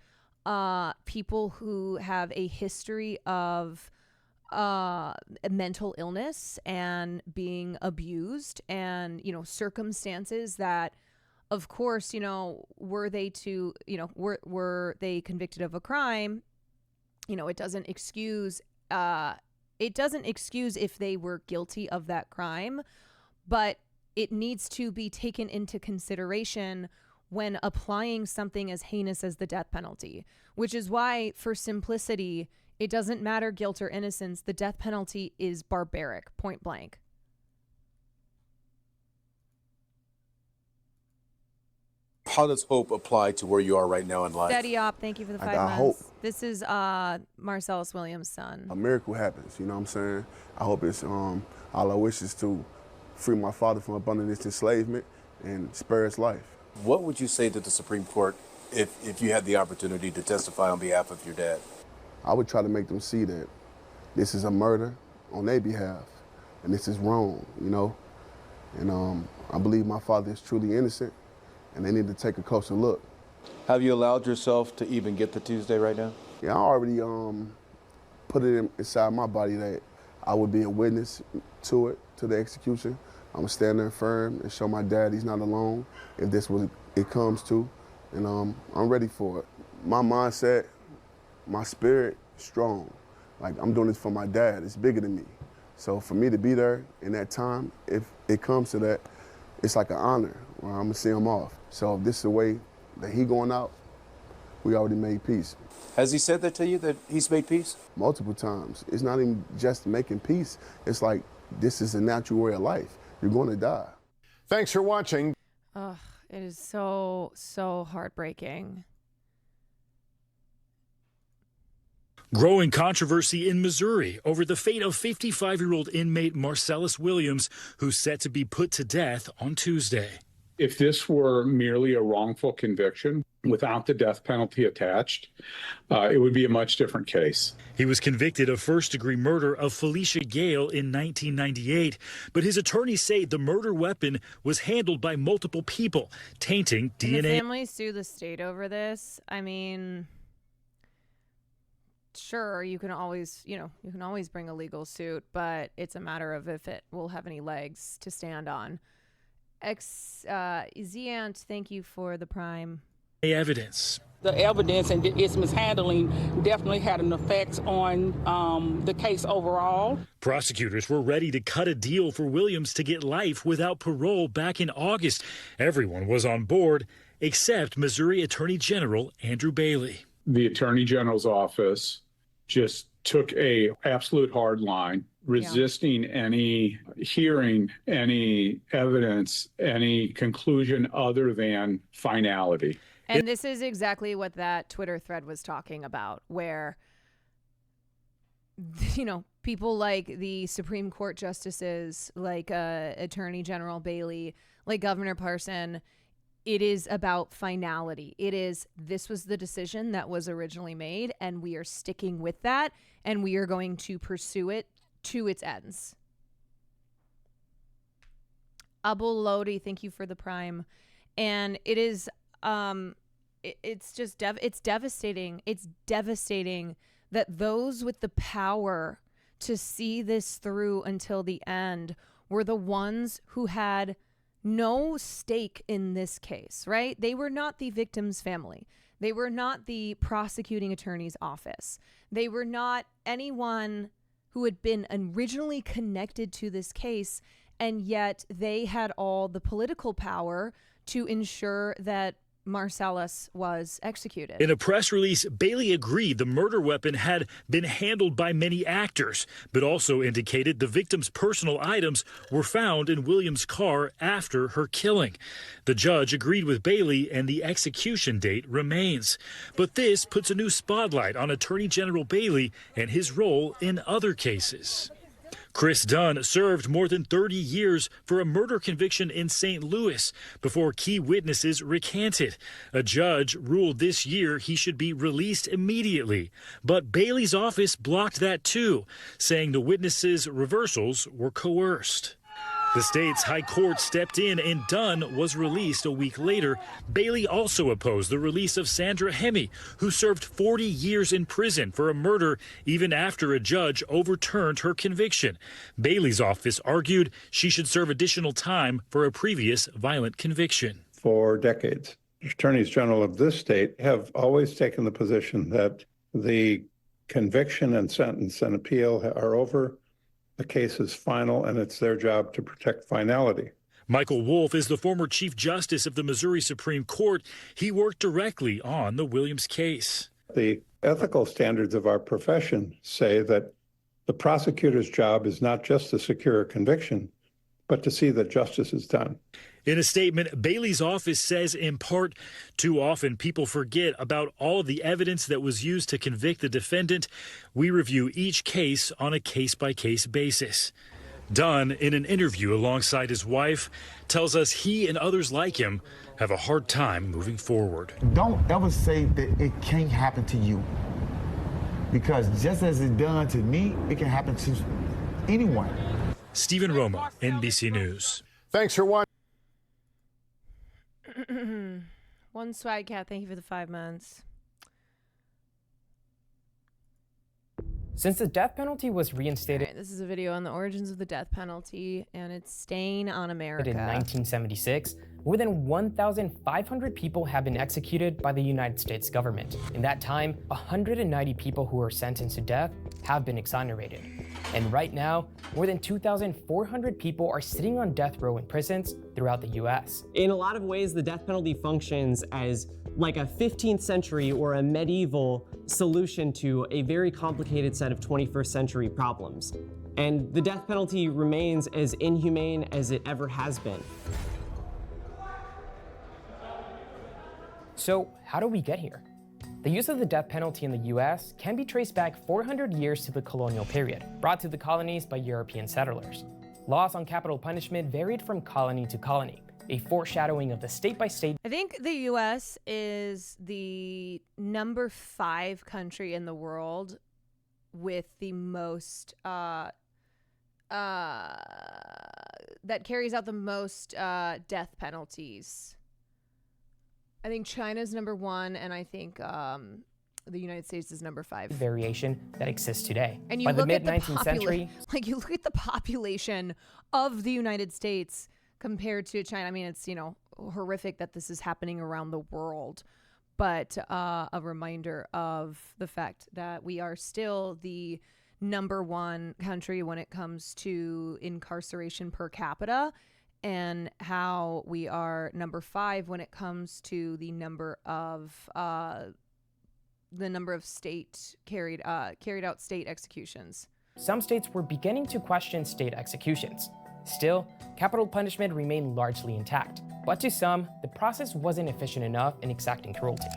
Speaker 1: people who have a history of mental illness and being abused, and circumstances that, of course, were they convicted of a crime, it doesn't excuse if they were guilty of that crime, but it needs to be taken into consideration when applying something as heinous as the death penalty, which is why, for simplicity, it doesn't matter guilt or innocence. The death penalty is barbaric, point blank.
Speaker 15: How does hope apply to where you are right now in life?
Speaker 1: Steady up. Thank you for the 5 months.
Speaker 10: Hope.
Speaker 1: This is Marcellus Williams' son.
Speaker 10: A miracle happens, you know what I'm saying? I hope it's all I wish is to free my father from abundant enslavement and spare his life.
Speaker 15: What would you say to the Supreme Court if you had the opportunity to testify on behalf of your dad?
Speaker 10: I would try to make them see that this is a murder on their behalf, and this is wrong, And I believe my father is truly innocent, and they need to take a closer look.
Speaker 15: Have you allowed yourself to even get to Tuesday right now?
Speaker 10: Yeah, I already put it inside my body that I would be a witness to the execution. I'm gonna stand there firm and show my dad he's not alone if this was it comes to, and I'm ready for it. My mindset, my spirit, strong. Like, I'm doing this for my dad. It's bigger than me. So for me to be there in that time, if it comes to that, it's like an honor where I'm gonna see him off. So if this is the way that he going out, We already made peace.
Speaker 15: Has he said that to you, that he's made peace?
Speaker 10: Multiple times. It's not even just making peace. It's like, this is a natural way of life. You're going to die.
Speaker 16: Thanks for watching.
Speaker 1: Ugh, it is so heartbreaking.
Speaker 17: Growing controversy in Missouri over the fate of 55-year-old inmate Marcellus Williams, who's set to be put to death on Tuesday.
Speaker 18: If this were merely a wrongful conviction without the death penalty attached, it would be a much different case.
Speaker 17: He was convicted of first-degree murder of Felicia Gale in 1998, but his attorneys say the murder weapon was handled by multiple people, tainting DNA.
Speaker 1: And the family sue the state over this. I mean, sure, you can always bring a legal suit, but it's a matter of if it will have any legs to stand on. Ziant, thank you for the prime.
Speaker 17: Evidence.
Speaker 19: The evidence and its mishandling definitely had an effect on the case overall.
Speaker 17: Prosecutors were ready to cut a deal for Williams to get life without parole back in August. Everyone was on board except Missouri Attorney General Andrew Bailey.
Speaker 18: The Attorney General's office just took a absolute hard line, resisting any hearing, any evidence, any conclusion other than finality.
Speaker 1: And this is exactly what that Twitter thread was talking about, where, people like the Supreme Court justices, like Attorney General Bailey, like Governor Parson, it is about finality. This was the decision that was originally made, and we are sticking with that, and we are going to pursue it to its ends. Abul Lodi, thank you for the prime. And it is, it's just, it's devastating. It's devastating that those with the power to see this through until the end were the ones who had no stake in this case, right? They were not the victim's family. They were not the prosecuting attorney's office. They were not anyone who had been originally connected to this case, and yet they had all the political power to ensure that Marcellus was executed.
Speaker 17: In a press release, Bailey agreed the murder weapon had been handled by many actors, but also indicated the victim's personal items were found in Williams' car after her killing. The judge agreed with Bailey, and the execution date remains. But this puts a new spotlight on Attorney General Bailey and his role in other cases. Chris Dunn served more than 30 years for a murder conviction in St. Louis before key witnesses recanted. A judge ruled this year he should be released immediately. But Bailey's office blocked that too, saying the witnesses' reversals were coerced. The state's high court stepped in and Dunn was released a week later. Bailey also opposed the release of Sandra Hemme, who served 40 years in prison for a murder even after a judge overturned her conviction. Bailey's office argued she should serve additional time for a previous violent conviction.
Speaker 18: For decades, attorneys general of this state have always taken the position that the conviction and sentence and appeal are over. The case is final, and it's their job to protect finality.
Speaker 17: Michael Wolff is the former Chief Justice of the Missouri Supreme Court. He worked directly on the Williams case.
Speaker 18: The ethical standards of our profession say that the prosecutor's job is not just to secure a conviction, but to see that justice is done.
Speaker 17: In a statement, Bailey's office says, in part, too often people forget about all of the evidence that was used to convict the defendant. We review each case on a case-by-case basis. Dunn, in an interview alongside his wife, tells us he and others like him have a hard time moving forward.
Speaker 20: Don't ever say that it can't happen to you, because just as it's done to me, it can happen to anyone.
Speaker 17: Stephen Roma, NBC News.
Speaker 16: Thanks for watching.
Speaker 1: One swag cat, thank you for the 5 months.
Speaker 21: Since the death penalty was reinstated,
Speaker 1: This is a video on the origins of the death penalty and its stain on America.
Speaker 21: in 1976, more than 1,500 people have been executed by the United States government. In that time, 190 people who were sentenced to death have been exonerated. And right now, more than 2,400 people are sitting on death row in prisons throughout the U.S.
Speaker 22: In a lot of ways, the death penalty functions as
Speaker 2: like a 15th century or a medieval solution to a very complicated set of 21st century problems. And the death penalty remains as inhumane as it ever has been.
Speaker 21: So how do we get here? The use of the death penalty in the US can be traced back 400 years to the colonial period, brought to the colonies by European settlers. Laws on capital punishment varied from colony to colony, a foreshadowing of the state-by-state.
Speaker 1: I think the U.S. is the number 5 country in the world with the most, that carries out the most death penalties. I think China's number 1, and I think the United States is number 5.
Speaker 21: Variation that exists today.
Speaker 1: And you
Speaker 21: By the
Speaker 1: look at the
Speaker 21: mid-19th century,
Speaker 1: you look at the population of the United States compared to China. I mean, it's, you know, horrific that this is happening around the world, but a reminder of the fact that we are still the number 1 country when it comes to incarceration per capita, and how we are number 5 when it comes to the number of state carried out state executions.
Speaker 21: some states were beginning to question state executions. Still, capital punishment remained largely intact, but to some, the process wasn't efficient enough in exacting cruelty.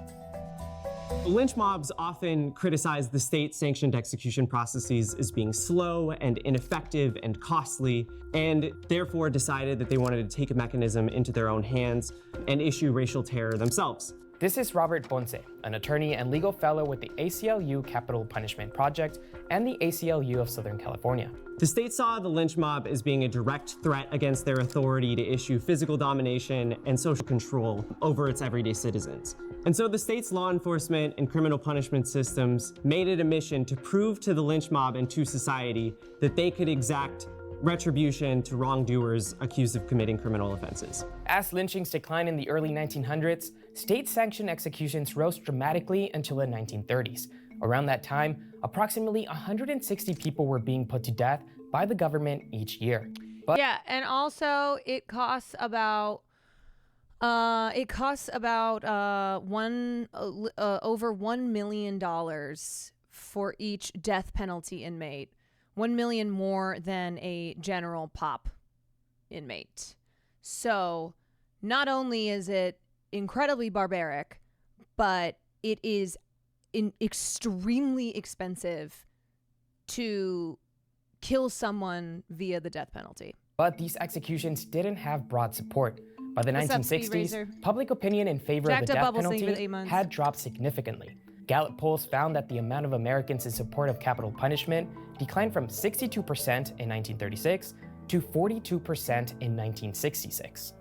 Speaker 2: Lynch mobs often criticize the state-sanctioned execution processes as being slow and ineffective and costly, and therefore decided that they wanted to take a mechanism into their own hands and issue racial terror themselves.
Speaker 21: This is Robert Ponce, an attorney and legal fellow with the ACLU Capital Punishment Project and the ACLU of Southern California.
Speaker 2: The state saw the lynch mob as being a direct threat against their authority to issue physical domination and social control over its everyday citizens. And so the state's law enforcement and criminal punishment systems made it a mission to prove to the lynch mob and to society that they could exact retribution to wrongdoers accused of committing criminal offenses.
Speaker 21: As lynchings declined in the early 1900s, state-sanctioned executions rose dramatically until the 1930s. Around that time, approximately 160 people were being put to death by the government each year. But
Speaker 1: yeah, and also it costs about over $1 million for each death penalty inmate. 1 million more than a general pop inmate. So not only is it incredibly barbaric, but it is extremely expensive to kill someone via the death penalty.
Speaker 21: But these executions didn't have broad support. By the 1960s, public opinion in favor of the death penalty had dropped significantly. Gallup polls found that the amount of Americans in support of capital punishment declined from 62% in 1936 to 42% in 1966.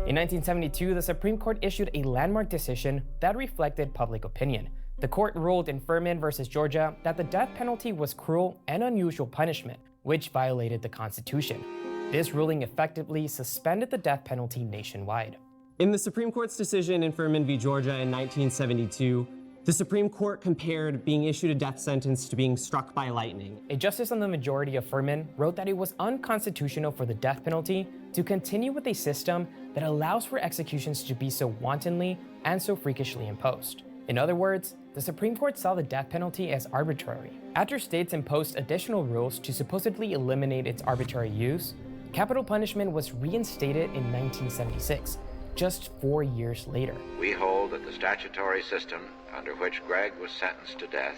Speaker 21: In 1972, the Supreme Court issued a landmark decision that reflected public opinion. The court ruled in Furman versus Georgia that the death penalty was cruel and unusual punishment, which violated the Constitution. This ruling effectively suspended the death penalty nationwide.
Speaker 2: In the Supreme Court's decision in Furman v. Georgia in 1972, the Supreme Court compared being issued a death sentence to being struck by lightning.
Speaker 21: A justice on the majority of Furman wrote that it was unconstitutional for the death penalty to continue with a system that allows for executions to be so wantonly and so freakishly imposed. In other words, the Supreme Court saw the death penalty as arbitrary. After states imposed additional rules to supposedly eliminate its arbitrary use, capital punishment was reinstated in 1976, just 4 years later.
Speaker 22: We hold that the statutory system under which Gregg was sentenced to death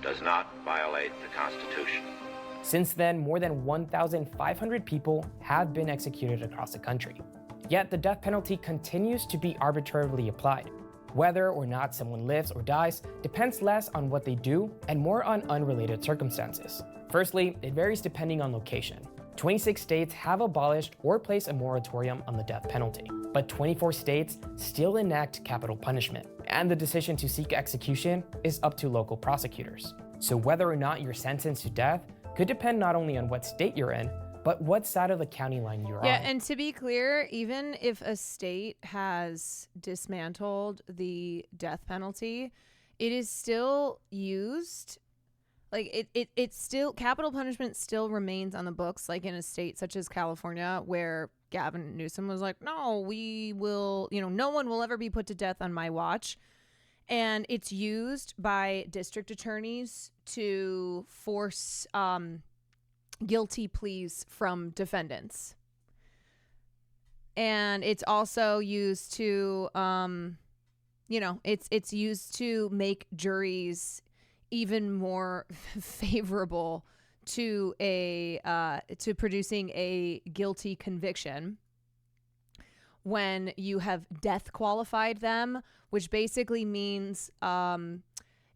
Speaker 22: does not violate the Constitution.
Speaker 21: Since then, more than 1,500 people have been executed across the country. Yet the death penalty continues to be arbitrarily applied. Whether or not someone lives or dies depends less on what they do and more on unrelated circumstances. Firstly, it varies depending on location. 26 states have abolished or placed a moratorium on the death penalty, but 24 states still enact capital punishment, and the decision to seek execution is up to local prosecutors. So whether or not you're sentenced to death could depend not only on what state you're in, but what side of the county line you're on.
Speaker 1: Yeah, and to be clear, even if a state has dismantled the death penalty, it is still used Like it still, capital punishment still remains on the books, like in a state such as California, where Gavin Newsom was like, no, we will, no one will ever be put to death on my watch. And it's used by district attorneys to force guilty pleas from defendants. And it's also used to, it's used to make juries even more favorable to to producing a guilty conviction when you have death qualified them, which basically means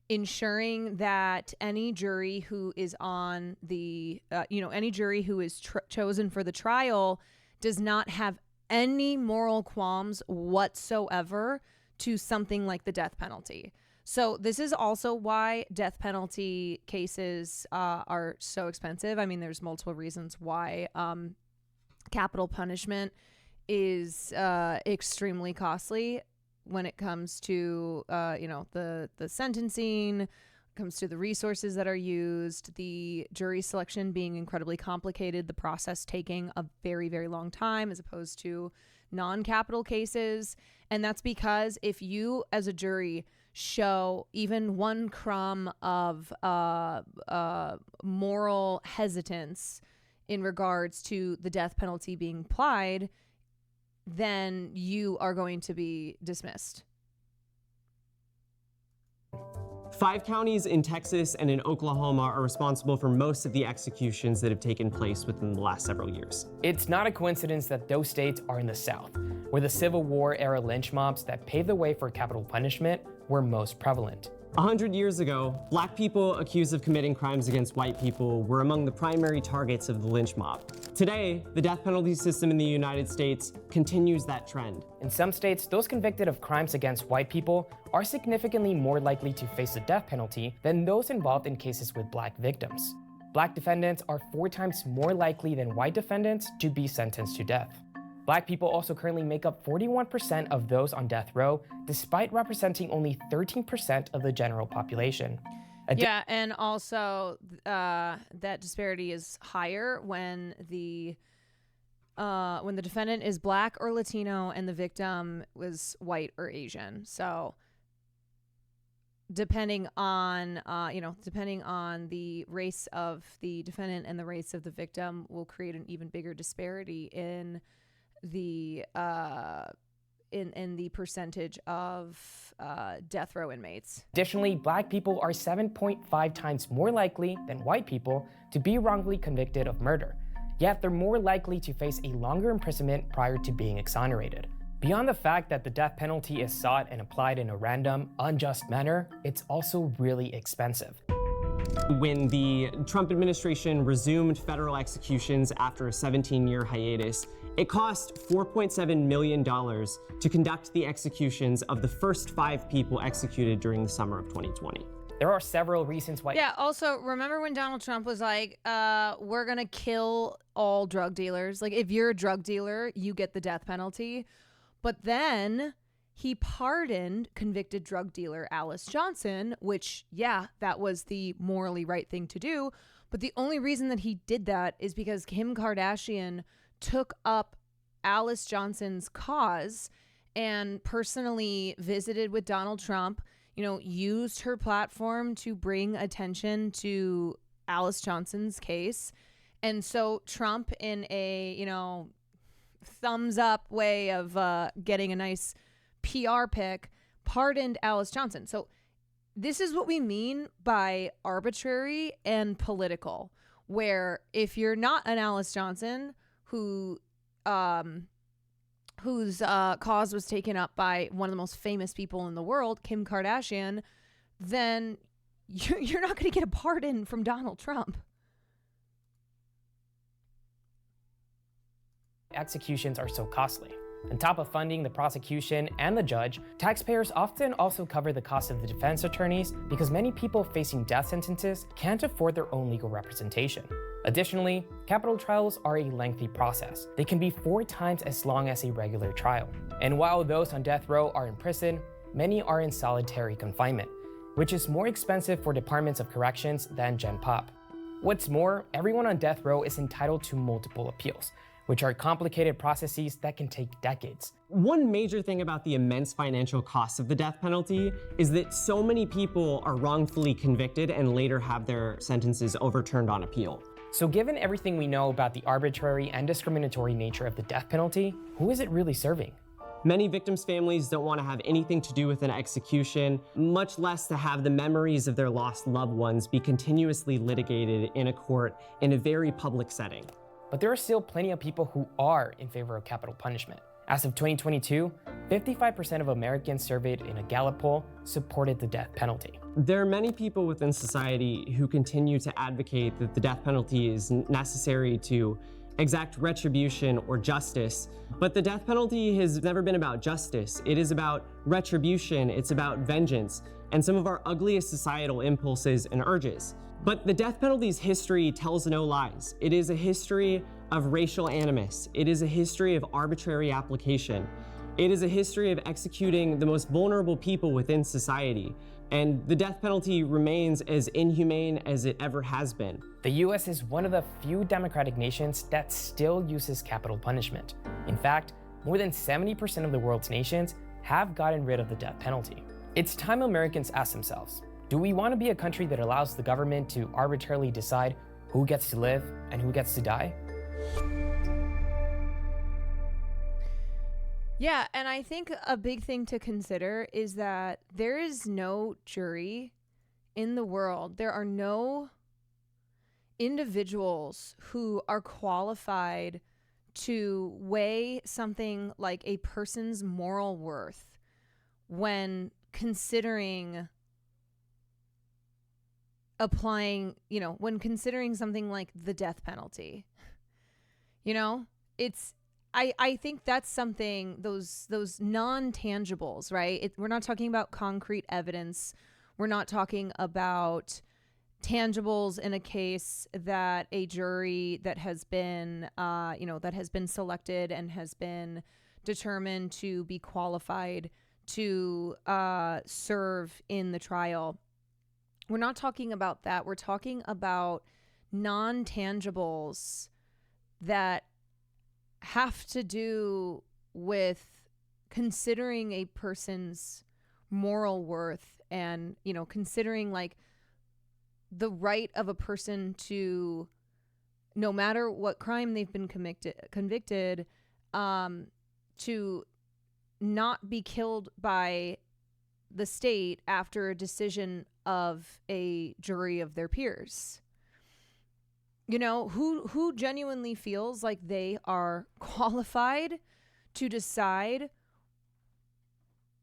Speaker 1: ensuring that any jury who is on the any jury who is chosen for the trial does not have any moral qualms whatsoever to something like the death penalty. So this is also why death penalty cases are so expensive. I mean, there's multiple reasons why capital punishment is extremely costly when it comes to the sentencing, comes to the resources that are used, the jury selection being incredibly complicated, the process taking a very, very long time as opposed to non-capital cases. And that's because if you as a jury show even one crumb of moral hesitance in regards to the death penalty being applied, then you are going to be dismissed.
Speaker 2: 5 counties in Texas and in Oklahoma are responsible for most of the executions that have taken place within the last several years.
Speaker 21: It's not a coincidence that those states are in the South, where the Civil War era lynch mobs that paved the way for capital punishment were most prevalent.
Speaker 2: 100 years ago, black people accused of committing crimes against white people were among the primary targets of the lynch mob. Today, the death penalty system in the United States continues that trend.
Speaker 21: In some states, those convicted of crimes against white people are significantly more likely to face the death penalty than those involved in cases with black victims. Black defendants are 4 times more likely than white defendants to be sentenced to death. Black people also currently make up 41% of those on death row, despite representing only 13% of the general population.
Speaker 1: Yeah, and also that disparity is higher when the defendant is black or Latino and the victim was white or Asian. So depending on the race of the defendant and the race of the victim will create an even bigger disparity in the percentage of death row inmates.
Speaker 21: Additionally, black people are 7.5 times more likely than white people to be wrongfully convicted of murder, yet they're more likely to face a longer imprisonment prior to being exonerated. Beyond the fact that the death penalty is sought and applied in a random, unjust manner, it's also really expensive.
Speaker 2: When the Trump administration resumed federal executions after a 17-year hiatus, it cost $4.7 million to conduct the executions of the first 5 people executed during the summer of 2020.
Speaker 21: There are several reasons why.
Speaker 1: Yeah, also, remember when Donald Trump was like, we're going to kill all drug dealers? Like, if you're a drug dealer, you get the death penalty. But then he pardoned convicted drug dealer Alice Johnson, which, yeah, that was the morally right thing to do. But the only reason that he did that is because Kim Kardashian took up Alice Johnson's cause and personally visited with Donald Trump, used her platform to bring attention to Alice Johnson's case. And so Trump, in a, thumbs up way of getting a nice PR pick, pardoned Alice Johnson. So this is what we mean by arbitrary and political, where if you're not an Alice Johnson whose cause was taken up by one of the most famous people in the world, Kim Kardashian, then you're not going to get a pardon from Donald Trump.
Speaker 21: Executions are so costly. On top of funding the prosecution and the judge, taxpayers often also cover the cost of the defense attorneys because many people facing death sentences can't afford their own legal representation. Additionally, capital trials are a lengthy process. They can be 4 times as long as a regular trial. And while those on death row are in prison, many are in solitary confinement. which is more expensive for departments of corrections than Gen Pop. What's more, everyone on death row is entitled to multiple appeals, which are complicated processes that can take decades.
Speaker 2: One major thing about the immense financial costs of the death penalty is that so many people are wrongfully convicted and later have their sentences overturned on appeal.
Speaker 21: So given everything we know about the arbitrary and discriminatory nature of the death penalty, who is it really serving?
Speaker 2: Many victims' families don't want to have anything to do with an execution, much less to have the memories of their lost loved ones be continuously litigated in a court in a very public setting.
Speaker 21: But there are still plenty of people who are in favor of capital punishment. As of 2022, 55% of Americans surveyed in a Gallup poll supported the death penalty.
Speaker 2: There are many people within society who continue to advocate that the death penalty is necessary to exact retribution or justice, but the death penalty has never been about justice. It is about retribution, it's about vengeance, and some of our ugliest societal impulses and urges. But the death penalty's history tells no lies. It is a history of racial animus. It is a history of arbitrary application. It is a history of executing the most vulnerable people within society. And the death penalty remains as inhumane as it ever has been.
Speaker 21: The US is one of the few democratic nations that still uses capital punishment. In fact, more than 70% of the world's nations have gotten rid of the death penalty. It's time Americans ask themselves, do we want to be a country that allows the government to arbitrarily decide who gets to live and who gets to die?
Speaker 1: Yeah, and I think a big thing to consider is that there is no jury in the world. There are no individuals who are qualified to weigh something like a person's moral worth when considering applying, when considering something like the death penalty. I think that's something, those non-tangibles, right? We're not talking about concrete evidence. We're not talking about tangibles in a case that a jury that has been, that has been selected and has been determined to be qualified to serve in the trial. We're not talking about that. We're talking about non-tangibles that have to do with considering a person's moral worth and, considering like the right of a person to, no matter what crime they've been convicted, to not be killed by the state after a decision of a jury of their peers. Who genuinely feels like they are qualified to decide,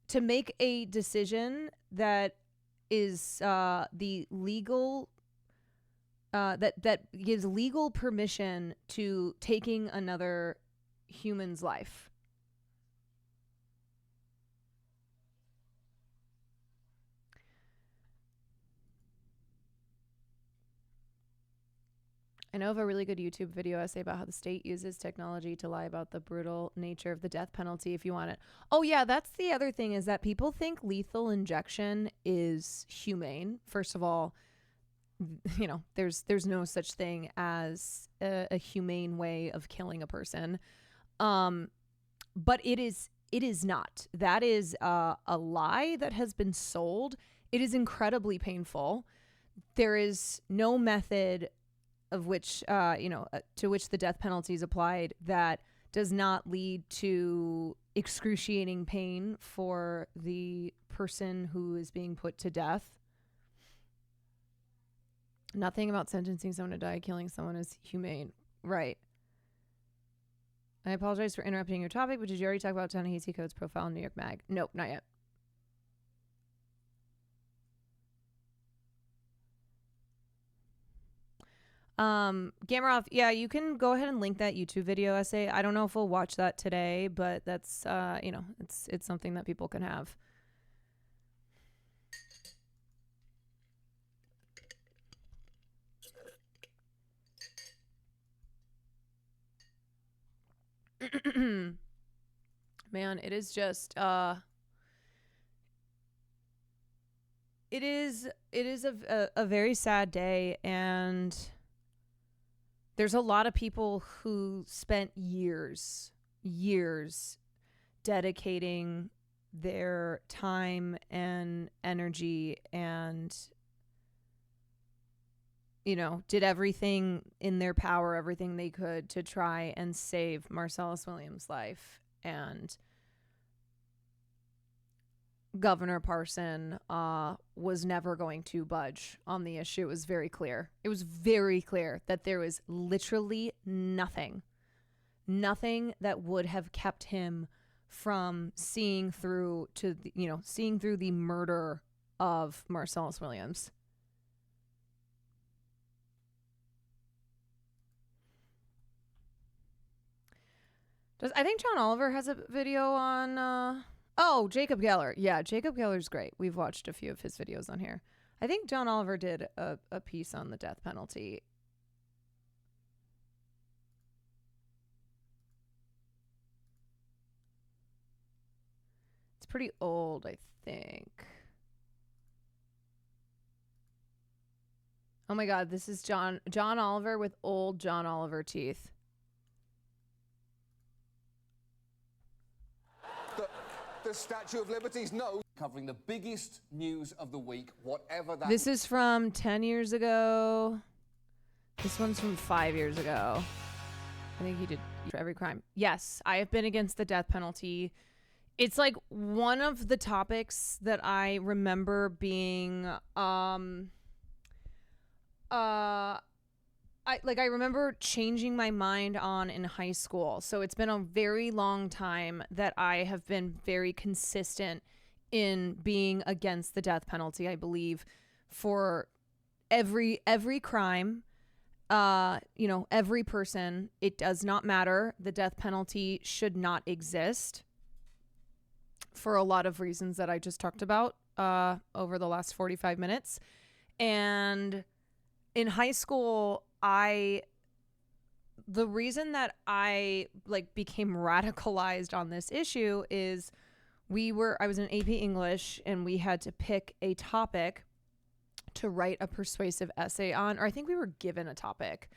Speaker 1: to make a decision that is the legal, that gives legal permission to taking another human's life. I know of a really good YouTube video essay about how the state uses technology to lie about the brutal nature of the death penalty if you want it. Oh yeah, that's the other thing, is that people think lethal injection is humane. First of all, there's no such thing as a humane way of killing a person. But it is not. That is a lie that has been sold. It is incredibly painful. There is no method of which, to which the death penalty is applied that does not lead to excruciating pain for the person who is being put to death. Nothing about sentencing someone to die, killing someone is humane. Right. I apologize for interrupting your topic, but did you already talk about Ta-NAHEISI Coates' profile in New York Mag? Nope, not yet. Gameroff, yeah, you can go ahead and link that YouTube video essay. I don't know if we'll watch that today, but that's, it's something that people can have. Man, it is just, It is a very sad day, and there's a lot of people who spent years dedicating their time and energy and, you know, did everything in their power, everything they could to try and save Marcellus Williams' life. And Governor Parson was never going to budge on the issue. It was very clear. It was very clear that there was literally nothing that would have kept him from seeing through the murder of Marcellus Williams. I think John Oliver has a video on oh, Jacob Geller. Yeah, Jacob Geller's great. We've watched a few of his videos on here. I think John Oliver did a piece on the death penalty. It's pretty old, I think. Oh my God, this is John Oliver with old John Oliver teeth.
Speaker 3: The Statue of Liberty's nose, covering the biggest news of the week, whatever that.
Speaker 1: This is from 10 years ago. This one's from 5 years ago. I think he did for every crime. Yes, I have been against the death penalty. It's like one of the topics that I remember being I remember changing my mind on in high school. So it's been a very long time that I have been very consistent in being against the death penalty. I believe for every crime, every person, it does not matter. The death penalty should not exist for a lot of reasons that I just talked about over the last 45 minutes. And in high school, the reason that I became radicalized on this issue is I was in AP English and we had to pick a topic to write a persuasive essay on, or I think we were given a topic,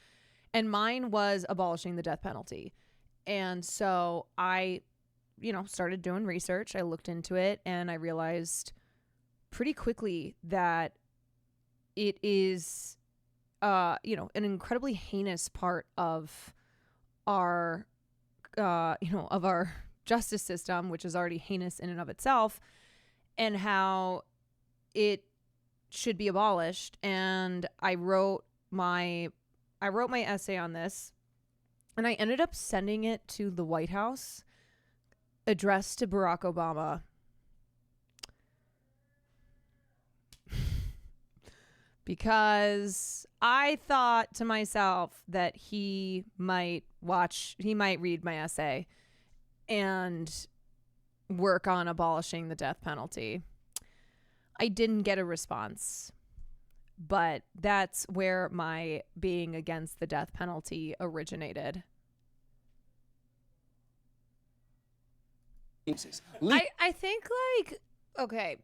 Speaker 1: and mine was abolishing the death penalty. And so I, started doing research. I looked into it and I realized pretty quickly that it is an incredibly heinous part of our, of our justice system, which is already heinous in and of itself, and how it should be abolished. And I wrote my essay on this, and I ended up sending it to the White House, addressed to Barack Obama. Because I thought to myself that he might read my essay and work on abolishing the death penalty. I didn't get a response, but that's where my being against the death penalty originated. I think okay.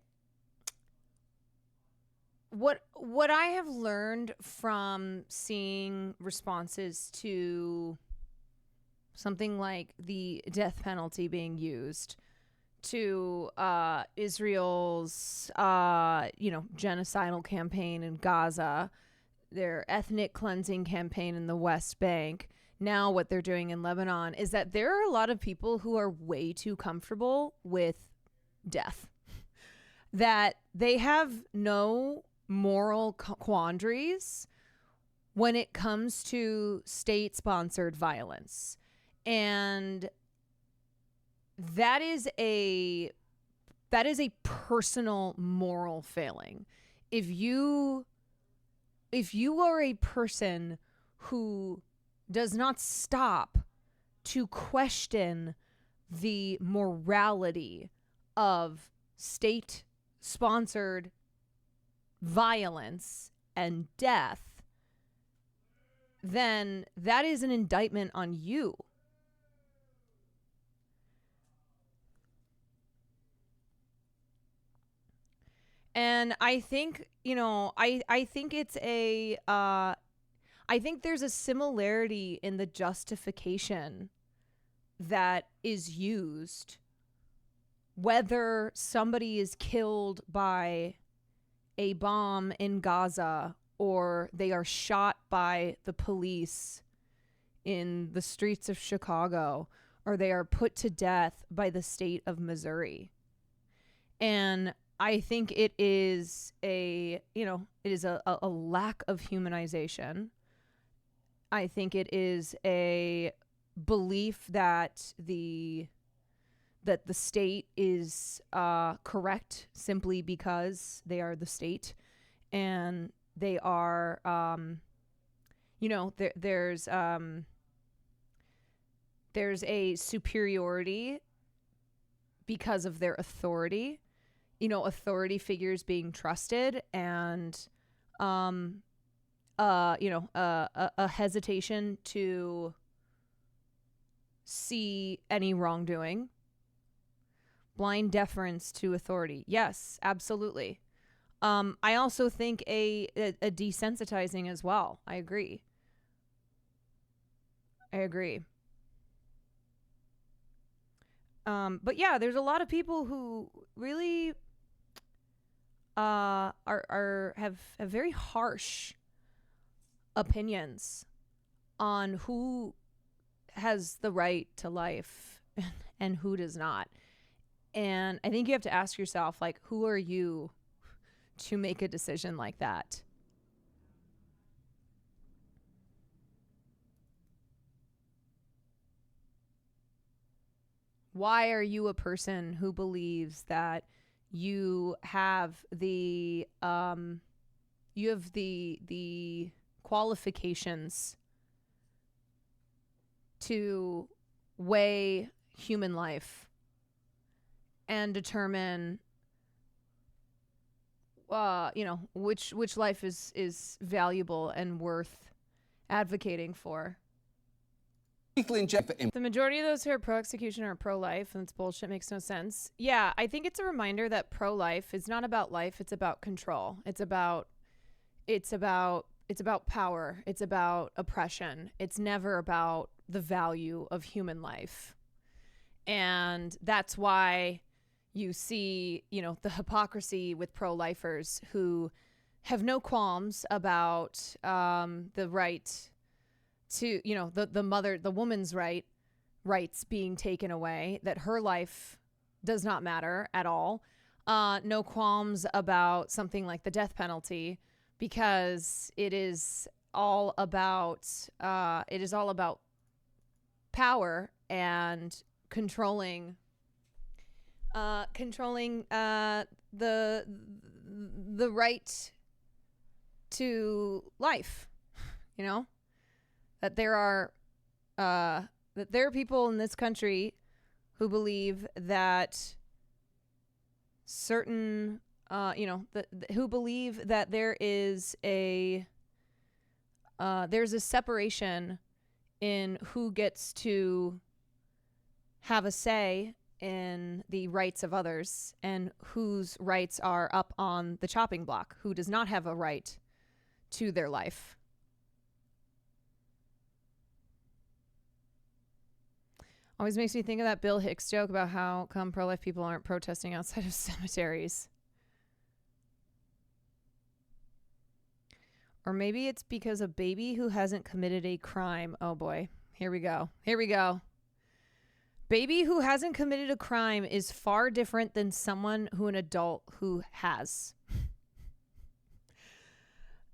Speaker 1: What I have learned from seeing responses to something like the death penalty being used to Israel's genocidal campaign in Gaza, their ethnic cleansing campaign in the West Bank, now what they're doing in Lebanon, is that there are a lot of people who are way too comfortable with death, that they have no moral quandaries when it comes to state-sponsored violence. And that is a personal moral failing. If you are a person who does not stop to question the morality of state-sponsored violence and death, then that is an indictment on you. And I think, I think it's I think there's a similarity in the justification that is used, whether somebody is killed by a bomb in Gaza or they are shot by the police in the streets of Chicago, or they are put to death by the state of Missouri. And I think it is a lack of humanization. I think it is a belief that the state is correct simply because they are the state, and they are, there's a superiority because of their authority. Authority figures being trusted, and a hesitation to see any wrongdoing. Blind deference to authority. Yes, absolutely. I also think a desensitizing as well. I agree. But yeah, there's a lot of people who really have very harsh opinions on who has the right to life and who does not. And I think you have to ask yourself, like, who are you to make a decision like that? Why are you a person who believes that you have the qualifications to weigh human life and determine which life is valuable and worth advocating for? The majority of those who are pro-execution are pro-life, and it's bullshit, makes no sense. Yeah, I think it's a reminder that pro-life is not about life, it's about control. It's about power. It's about oppression. It's never about the value of human life. And that's why you see, the hypocrisy with pro-lifers who have no qualms about the right to, the woman's rights being taken away, that her life does not matter at all. No qualms about something like the death penalty, because it is all about power and controlling the right to life. That there are people in this country who believe that certain who believe that there's a separation in who gets to have a say in the rights of others and whose rights are up on the chopping block, who does not have a right to their life. Always makes me think of that Bill Hicks joke about how come pro-life people aren't protesting outside of cemeteries. Or maybe it's because a baby who hasn't committed a crime. Oh boy, here we go. Baby who hasn't committed a crime is far different than an adult who has.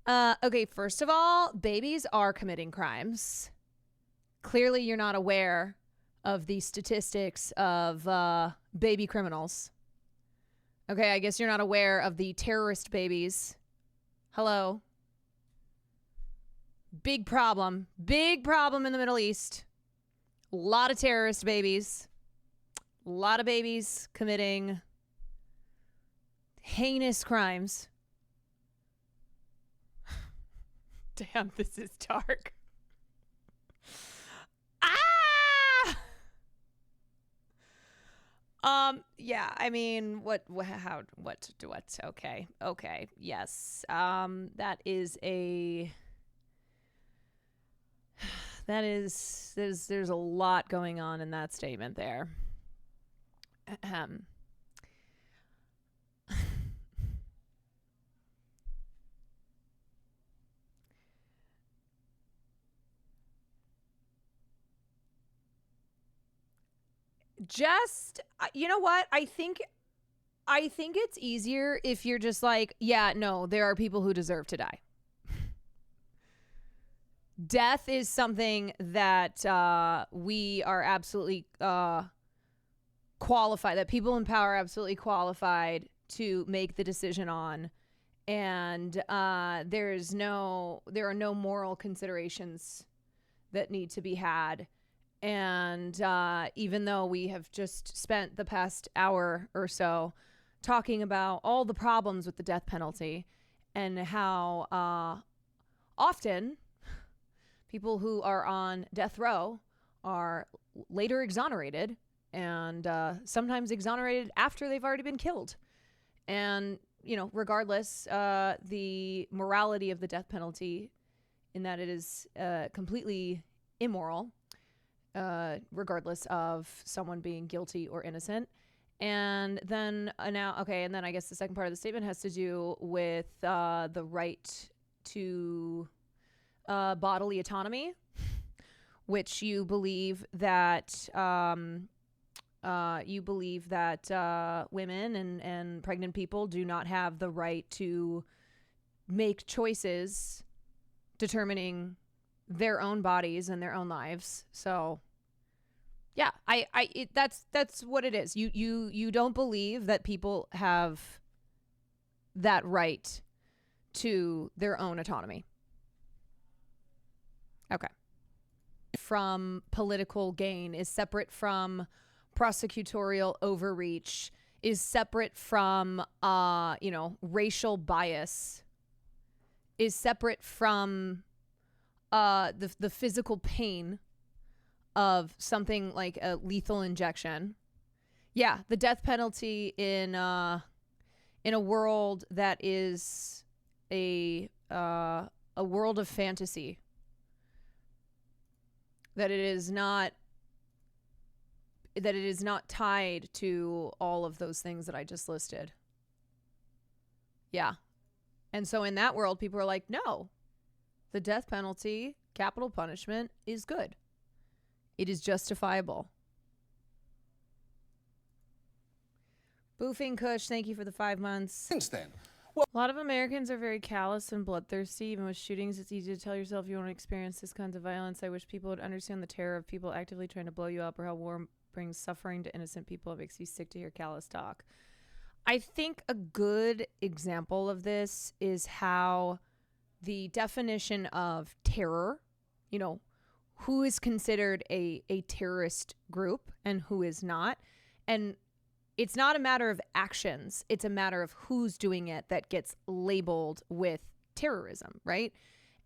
Speaker 1: Okay, first of all, babies are committing crimes. Clearly you're not aware of the statistics of baby criminals. Okay, I guess you're not aware of the terrorist babies. Hello. Big problem in the Middle East. A lot of terrorist babies. A lot of babies committing heinous crimes. Damn, this is dark. Yeah, I mean, what, okay, yes. That is there's a lot going on in that statement there. Ahem. Just, you know what? I think it's easier if you're just like, yeah, no, there are people who deserve to die. Death is something that we are absolutely qualified, that people in power are absolutely qualified to make the decision on. And there are no moral considerations that need to be had. And even though we have just spent the past hour or so talking about all the problems with the death penalty and how often people who are on death row are later exonerated, and sometimes exonerated after they've already been killed. And, you know, regardless, the morality of the death penalty, in that it is completely immoral, regardless of someone being guilty or innocent. And then and then I guess the second part of the statement has to do with the right to bodily autonomy, which you believe that women and pregnant people do not have the right to make choices determining their own bodies and their own lives. So yeah, that's what it is. You don't believe that people have that right to their own autonomy. Okay. From political gain, is separate from prosecutorial overreach, is separate from racial bias, is separate from the physical pain of something like a lethal injection. Yeah, the death penalty in a world that is a world of fantasy, that it is not tied to all of those things that I just listed. Yeah. And so in that world, people are like, no, the death penalty, capital punishment, is good. It is justifiable. Boofing Kush, thank you for the 5 months.
Speaker 3: Since then,
Speaker 1: a lot of Americans are very callous and bloodthirsty. Even with shootings, it's easy to tell yourself you won't experience this kinds of violence. I wish people would understand the terror of people actively trying to blow you up, or how war brings suffering to innocent people. It makes me sick to hear callous talk. I think a good example of this is how the definition of terror, you know, who is considered a terrorist group and who is not. And it's not a matter of actions. It's a matter of who's doing it that gets labeled with terrorism, right?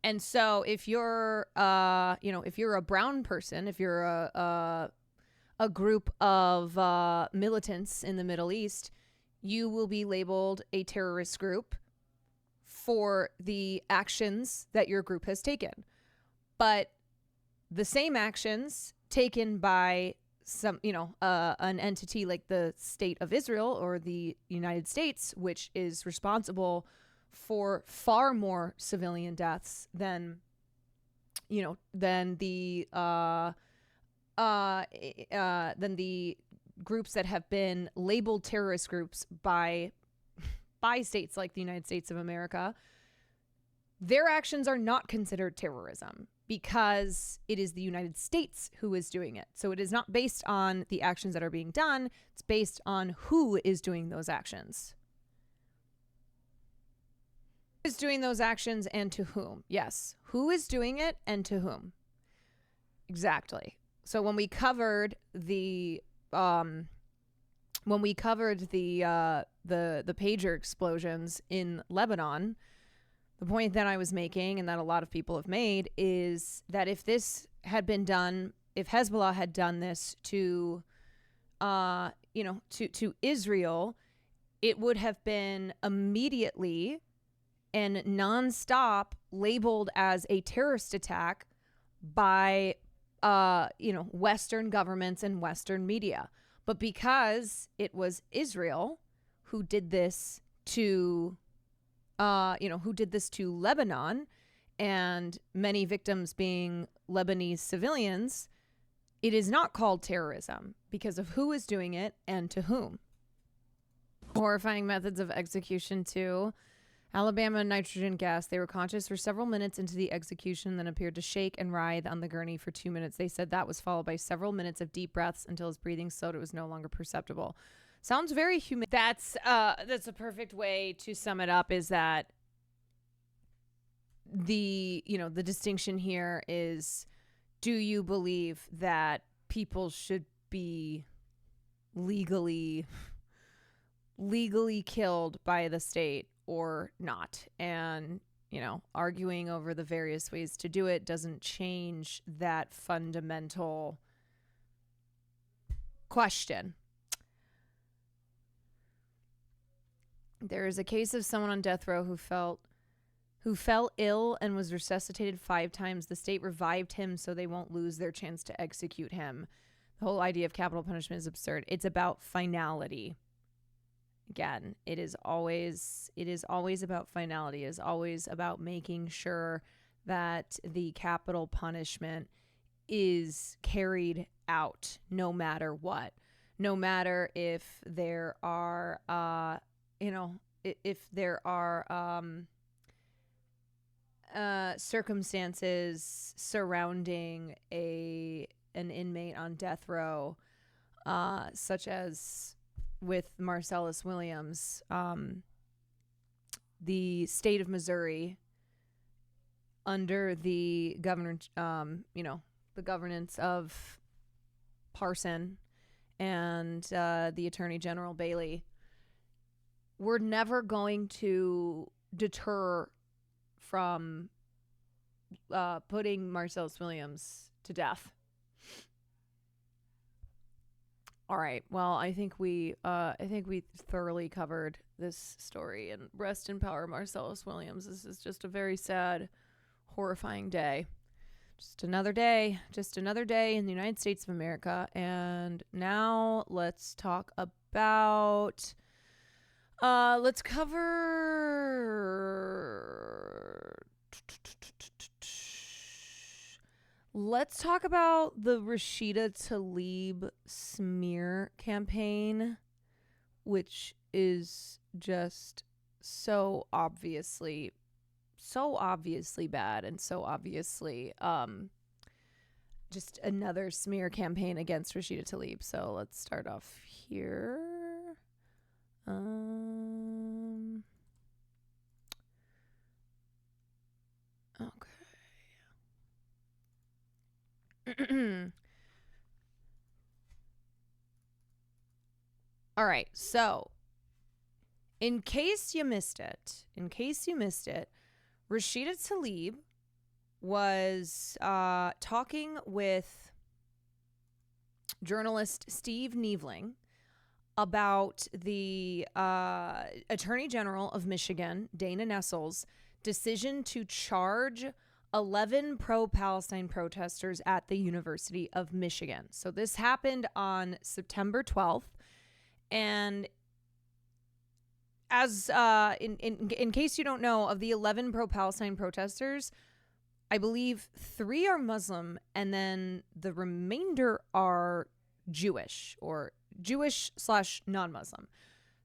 Speaker 1: And so if you're, if you're a brown person, if you're a group of militants in the Middle East, you will be labeled a terrorist group for the actions that your group has taken. But the same actions taken by some, an entity like the State of Israel or the United States, which is responsible for far more civilian deaths than the groups that have been labeled terrorist groups by states like the United States of America. Their actions are not considered terrorism because it is the United States who is doing it. So it is not based on the actions that are being done. It's based on who is doing those actions. Who is doing those actions and to whom? Yes. Who is doing it and to whom? Exactly. So when we covered the pager explosions in Lebanon, the point that I was making, and that a lot of people have made, is that if this had been done, if Hezbollah had done this to to Israel, it would have been immediately and nonstop labeled as a terrorist attack by, Western governments and Western media. But because it was Israel who did this to, Lebanon, and many victims being Lebanese civilians, it is not called terrorism because of who is doing it and to whom. Horrifying methods of execution too. Alabama nitrogen gas. They were conscious for several minutes into the execution, then appeared to shake and writhe on the gurney for 2 minutes. They said that was followed by several minutes of deep breaths until his breathing slowed. It was no longer perceptible. Sounds very human. That's a perfect way to sum it up, is that the distinction here is, do you believe that people should be legally killed by the state or not? And, arguing over the various ways to do it doesn't change that fundamental question. There is a case of someone on death row who fell ill and was resuscitated 5 times. The state revived him so they won't lose their chance to execute him. The whole idea of capital punishment is absurd. It's about finality. Again, it is always about finality. It is always about making sure that the capital punishment is carried out no matter what. No matter if there are circumstances surrounding an inmate on death row, such as with Marcellus Williams. The state of Missouri, under the governance of Parson and the Attorney General Bailey, we're never going to deter from putting Marcellus Williams to death. All right. Well, I think we thoroughly covered this story, and rest in power, Marcellus Williams. This is just a very sad, horrifying day. Just another day in the United States of America. And now let's talk about let's talk about the Rashida Tlaib smear campaign, which is just so obviously bad, and so obviously just another smear campaign against Rashida Tlaib. So let's start off here. Okay. All right. So, in case you missed it, Rashida Tlaib was talking with journalist Steve Nievling about the Attorney General of Michigan, Dana Nessel's decision to charge 11 pro-Palestine protesters at the University of Michigan. So this happened on September 12th. And as in case you don't know, of the 11 pro-Palestine protesters, I believe 3 are Muslim, and then the remainder are Jewish or Jewish/non-Muslim.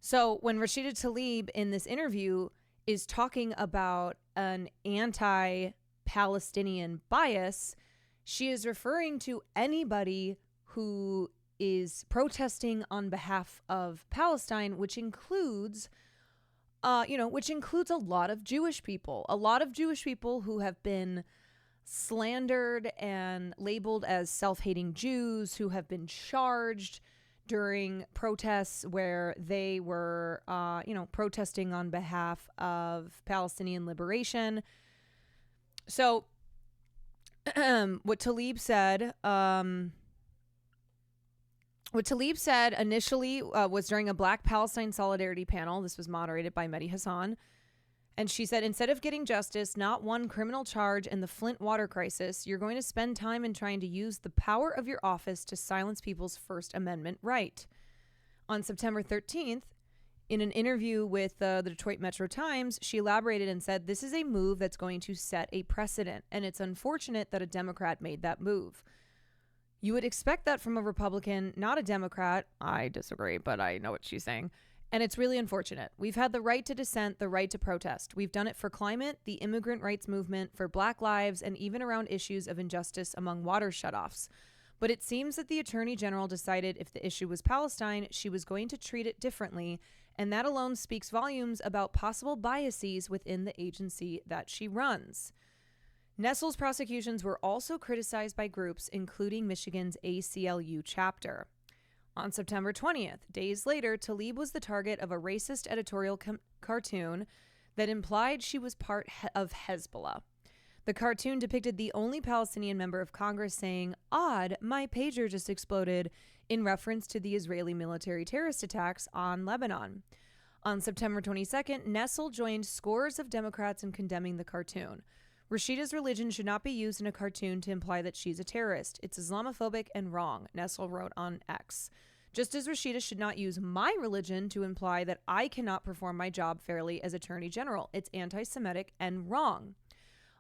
Speaker 1: So when Rashida Tlaib in this interview is talking about an anti-Palestinian bias, she is referring to anybody who is protesting on behalf of Palestine, which includes a lot of Jewish people, who have been slandered and labeled as self-hating Jews, who have been charged during protests where they were, protesting on behalf of Palestinian liberation. So what Tlaib said, What Tlaib said initially was during a Black Palestine Solidarity panel. This was moderated by Mehdi Hassan. And she said, instead of getting justice, not one criminal charge in the Flint water crisis, you're going to spend time in trying to use the power of your office to silence people's First Amendment right. On September 13th, in an interview with the Detroit Metro Times, she elaborated and said, this is a move that's going to set a precedent, and it's unfortunate that a Democrat made that move. You would expect that from a Republican, not a Democrat. I disagree, but I know what she's saying. And it's really unfortunate. We've had the right to dissent, the right to protest. We've done it for climate, the immigrant rights movement, for Black lives, and even around issues of injustice among water shutoffs. But it seems that the Attorney General decided if the issue was Palestine, she was going to treat it differently, and that alone speaks volumes about possible biases within the agency that she runs. Nessel's prosecutions were also criticized by groups, including Michigan's ACLU chapter. On September 20th, days later, Tlaib was the target of a racist editorial cartoon that implied she was part of Hezbollah. The cartoon depicted the only Palestinian member of Congress saying, "Odd, my pager just exploded," in reference to the Israeli military terrorist attacks on Lebanon. On September 22nd, Nessel joined scores of Democrats in condemning the cartoon. Rashida's religion should not be used in a cartoon to imply that she's a terrorist. It's Islamophobic and wrong, Nessel wrote on X. Just as Rashida should not use my religion to imply that I cannot perform my job fairly as Attorney General. It's anti-Semitic and wrong.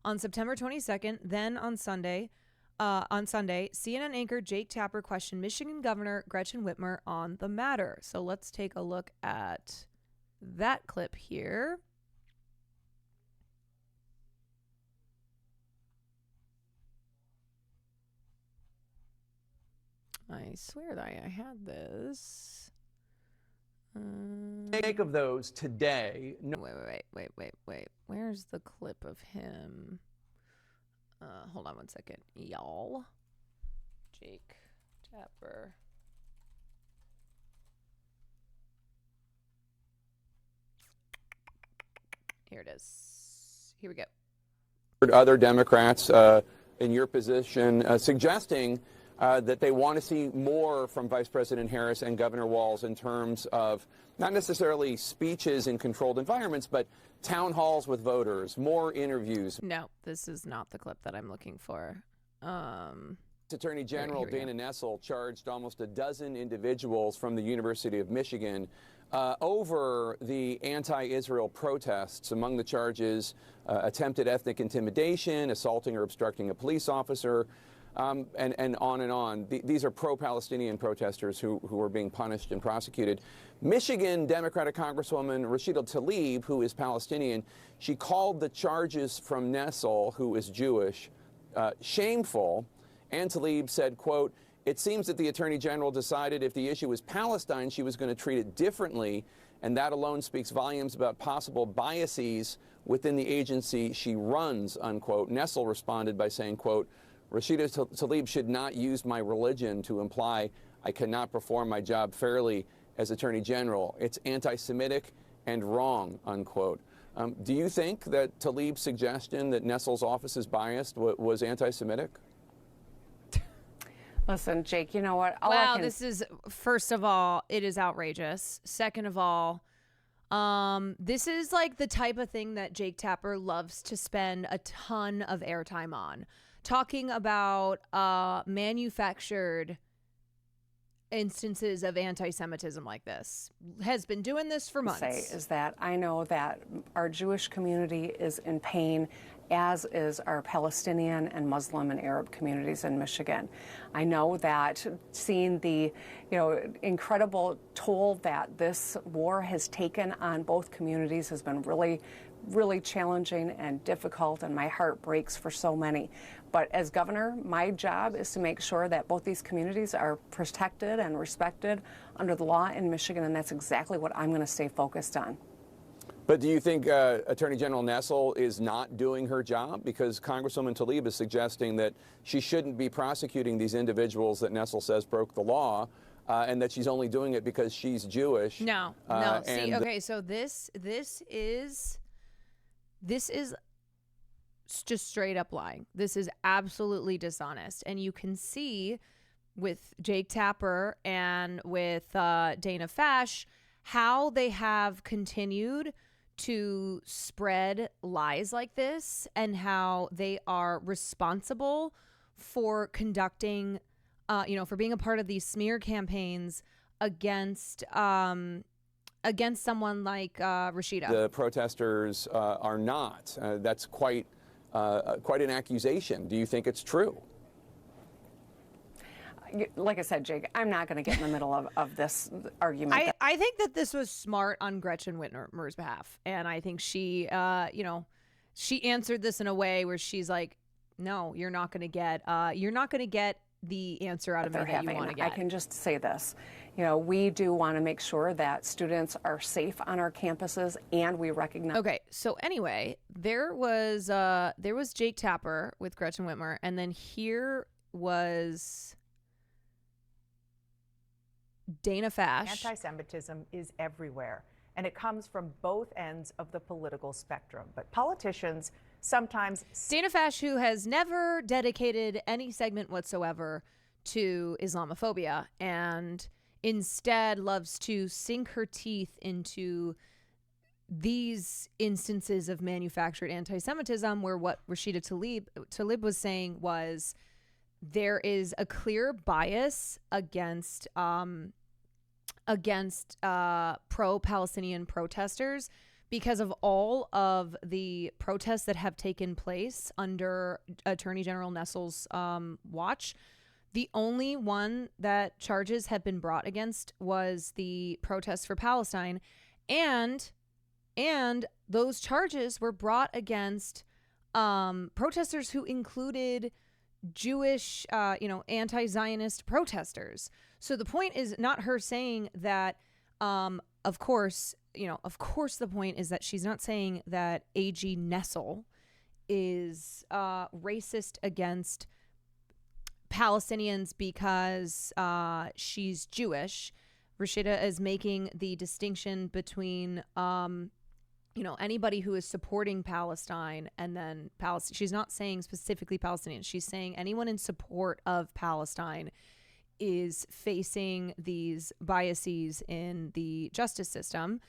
Speaker 1: On September 22nd, then on Sunday, CNN anchor Jake Tapper questioned Michigan Governor Gretchen Whitmer on the matter. So let's take a look at that clip here. I swear that I had this.
Speaker 5: Make of those today. No.
Speaker 1: Wait. Where's the clip of him? Hold on one second, y'all. Jake Tapper. Here it is. Here we go.
Speaker 6: Other Democrats in your position suggesting that they want to see more from Vice President Harris and Governor Walz in terms of not necessarily speeches in controlled environments, but town halls with voters, more interviews.
Speaker 1: No, this is not the clip that I'm looking for.
Speaker 6: Attorney General Dana Nessel charged almost a dozen individuals from the University of Michigan over the anti-Israel protests. Among the charges, attempted ethnic intimidation, assaulting or obstructing a police officer, and on and on. These are pro-Palestinian protesters who are being punished and prosecuted. Michigan Democratic Congresswoman Rashida Tlaib, who is Palestinian, she called the charges from Nessel, who is Jewish, shameful. And Tlaib said, quote, "It seems that the Attorney General decided if the issue was Palestine, she was going to treat it differently, and that alone speaks volumes about possible biases within the agency she runs," unquote. Nessel responded by saying, quote, "Rashida Tlaib should not use my religion to imply I cannot perform my job fairly as Attorney General. It's anti-Semitic and wrong," unquote. Do you think that Tlaib's suggestion that Nessel's office is biased was anti-Semitic?
Speaker 23: Listen, Jake, you know what?
Speaker 1: This is, first of all, it is outrageous. Second of all, this is like the type of thing that Jake Tapper loves to spend a ton of airtime on. Talking about manufactured instances of anti-Semitism like this. Has been doing this for months.
Speaker 23: Say is that I know that our Jewish community is in pain, as is our Palestinian and Muslim and Arab communities in Michigan. I know that seeing the incredible toll that this war has taken on both communities has been really challenging and difficult, and my heart breaks for so many. But as governor, my job is to make sure that both these communities are protected and respected under the law in Michigan, and that's exactly what I'm going to stay focused on.
Speaker 6: But do you think Attorney General Nessel is not doing her job? Because Congresswoman Tlaib is suggesting that she shouldn't be prosecuting these individuals that Nessel says broke the law, and that she's only doing it because she's Jewish.
Speaker 1: No. See, okay, so this is just straight up lying. This is absolutely dishonest. And you can see Jake Tapper and with Dana Fash, how they have continued to spread lies like this and how they are responsible for conducting, for being a part of these smear campaigns against someone like Rashida.
Speaker 6: The protesters are not. That's quite an accusation. Do you think it's true?
Speaker 23: Like I said, Jake, I'm not going to get in the middle of this argument.
Speaker 1: I think that this was smart on Gretchen Whitmer's behalf, and I think she, she answered this in a way where she's like, "No, you're not going to get the answer out of me that you want to get."
Speaker 23: I can just say this. We do want to make sure that students are safe on our campuses, and we recognize.
Speaker 1: Okay, so anyway, there was Jake Tapper with Gretchen Whitmer, and then here was Dana Fash.
Speaker 4: Anti-Semitism is everywhere, and it comes from both ends of the political spectrum. But politicians sometimes...
Speaker 1: Dana Fash, who has never dedicated any segment whatsoever to Islamophobia and instead loves to sink her teeth into these instances of manufactured anti-Semitism, where what Rashida Tlaib was saying was there is a clear bias against pro-Palestinian protesters because of all of the protests that have taken place under Attorney General Nessel's watch. The only one that charges have been brought against was the protests for Palestine, and those charges were brought against protesters who included Jewish, anti-Zionist protesters. So the point is not her saying that, of course, the point is that she's not saying that AG Nessel is racist against Palestinians because she's Jewish. Rashida is making the distinction between anybody who is supporting Palestine and then Palestine. She's not saying specifically Palestinians. She's saying anyone in support of Palestine is facing these biases in the justice system.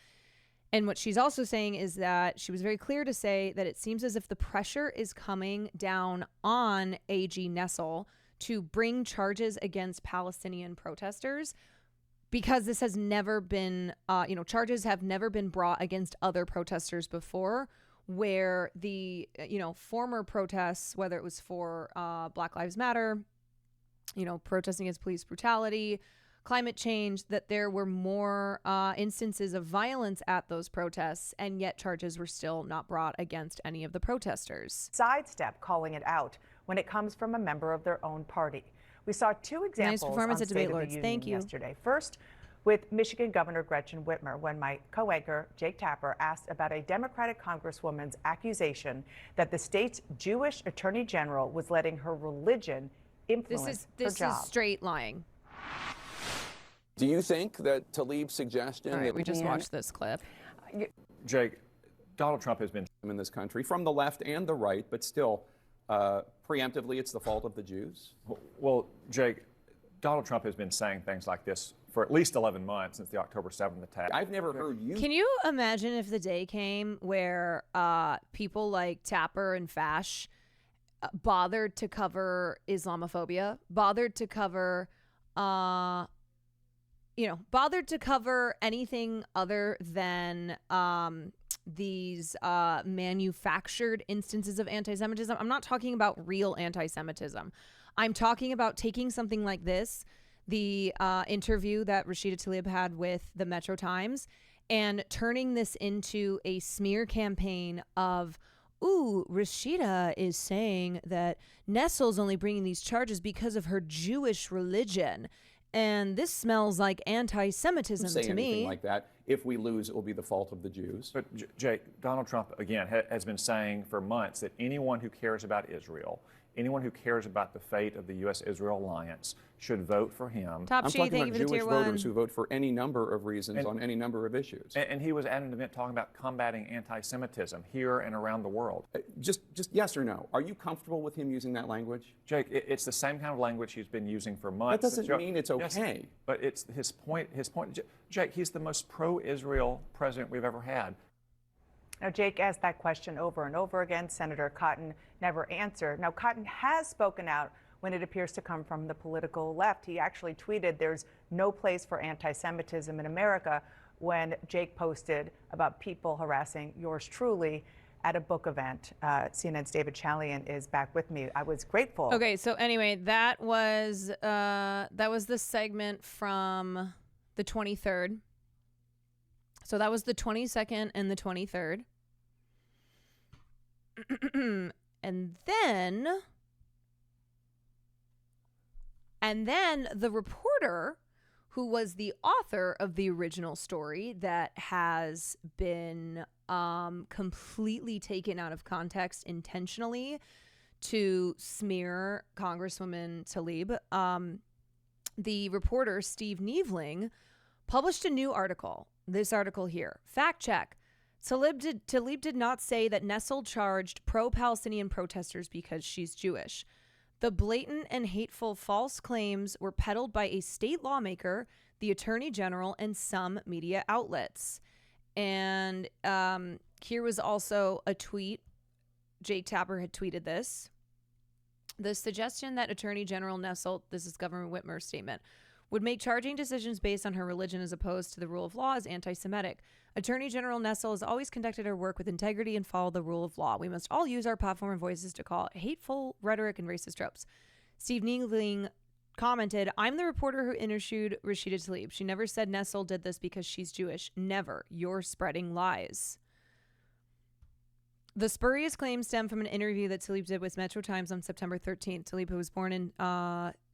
Speaker 1: And what she's also saying is that she was very clear to say that it seems as if the pressure is coming down on AG Nessel to bring charges against Palestinian protesters, because this has never been, charges have never been brought against other protesters before, where the, former protests, whether it was for Black Lives Matter, protesting against police brutality, climate change, that there were more instances of violence at those protests, and yet charges were still not brought against any of the protesters.
Speaker 4: Sidestep calling it out when it comes from a member of their own party. We saw two examples
Speaker 1: nice performance
Speaker 4: on
Speaker 1: at
Speaker 4: State
Speaker 1: Debate
Speaker 4: of the
Speaker 1: Lords.
Speaker 4: Union
Speaker 1: Thank you.
Speaker 4: yesterday. First, with Michigan Governor Gretchen Whitmer, when my co-anchor Jake Tapper asked about a Democratic Congresswoman's accusation that the state's Jewish Attorney General was letting her religion influence her job.
Speaker 1: This is straight lying.
Speaker 6: Do you think that Tlaib's suggestion...
Speaker 1: All right, we just watched this clip.
Speaker 7: Jake, Donald Trump has been
Speaker 6: in this country from the left and the right, but still, preemptively, it's the fault of the Jews?
Speaker 7: Well, Jake, Donald Trump has been saying things like this for at least 11 months since the October 7th attack.
Speaker 6: I've never heard you...
Speaker 1: Can you imagine if the day came where people like Tapper and Fash bothered to cover Islamophobia, bothered to cover anything other than these manufactured instances of anti-Semitism? I'm not talking about real anti-Semitism. I'm talking about taking something like this, the interview that Rashida Tlaib had with the Metro Times, and turning this into a smear campaign of, ooh, Rashida is saying that Nessel's only bringing these charges because of her Jewish religion. And this smells like anti-Semitism to me.
Speaker 6: Anything like that. If we lose, it will be the fault of the Jews.
Speaker 7: But Jake, Donald Trump, again, has been saying for months that anyone who cares about Israel Anyone who cares about the fate of the U.S.-Israel alliance should vote for him.
Speaker 1: Top
Speaker 6: I'm
Speaker 1: G,
Speaker 6: talking
Speaker 1: thank you
Speaker 6: about
Speaker 1: for the
Speaker 6: Jewish
Speaker 1: tier 1.
Speaker 6: voters who vote for any number of reasons on any number of issues.
Speaker 7: And he was at an event talking about combating anti-Semitism here and around the world.
Speaker 6: Just yes or no. Are you comfortable with him using that language?
Speaker 7: Jake, it's the same kind of language he's been using for months.
Speaker 6: That doesn't mean it's okay.
Speaker 7: Yes, but it's his point. Jake, he's the most pro-Israel president we've ever had.
Speaker 4: Now, Jake asked that question over and over again. Senator Cotton never answered. Now, Cotton has spoken out when it appears to come from the political left. He actually tweeted, "There's no place for anti-Semitism in America," when Jake posted about people harassing yours truly at a book event. CNN's David Chalian is back with me. I was grateful.
Speaker 1: Okay, so anyway, that was the segment from the 23rd. So that was the 22nd and the 23rd. And then the reporter who was the author of the original story that has been completely taken out of context intentionally to smear Congresswoman Tlaib, the reporter, Steve Neveling, published a new article. This article here. Fact check. Tlaib did not say that Nessel charged pro-Palestinian protesters because she's Jewish. The blatant and hateful false claims were peddled by a state lawmaker, the attorney general, and some media outlets. And here was also a tweet. Jake Tapper had tweeted this. The suggestion that Attorney General Nessel, this is Governor Whitmer's statement, would make charging decisions based on her religion as opposed to the rule of law is anti-Semitic. Attorney General Nessel has always conducted her work with integrity and followed the rule of law. We must all use our platform and voices to call hateful rhetoric and racist tropes. Steve Neveling commented, "I'm the reporter who interviewed Rashida Tlaib. She never said Nessel did this because she's Jewish. Never. You're spreading lies." The spurious claims stem from an interview that Tlaib did with Metro Times on September 13th. Tlaib, who was born in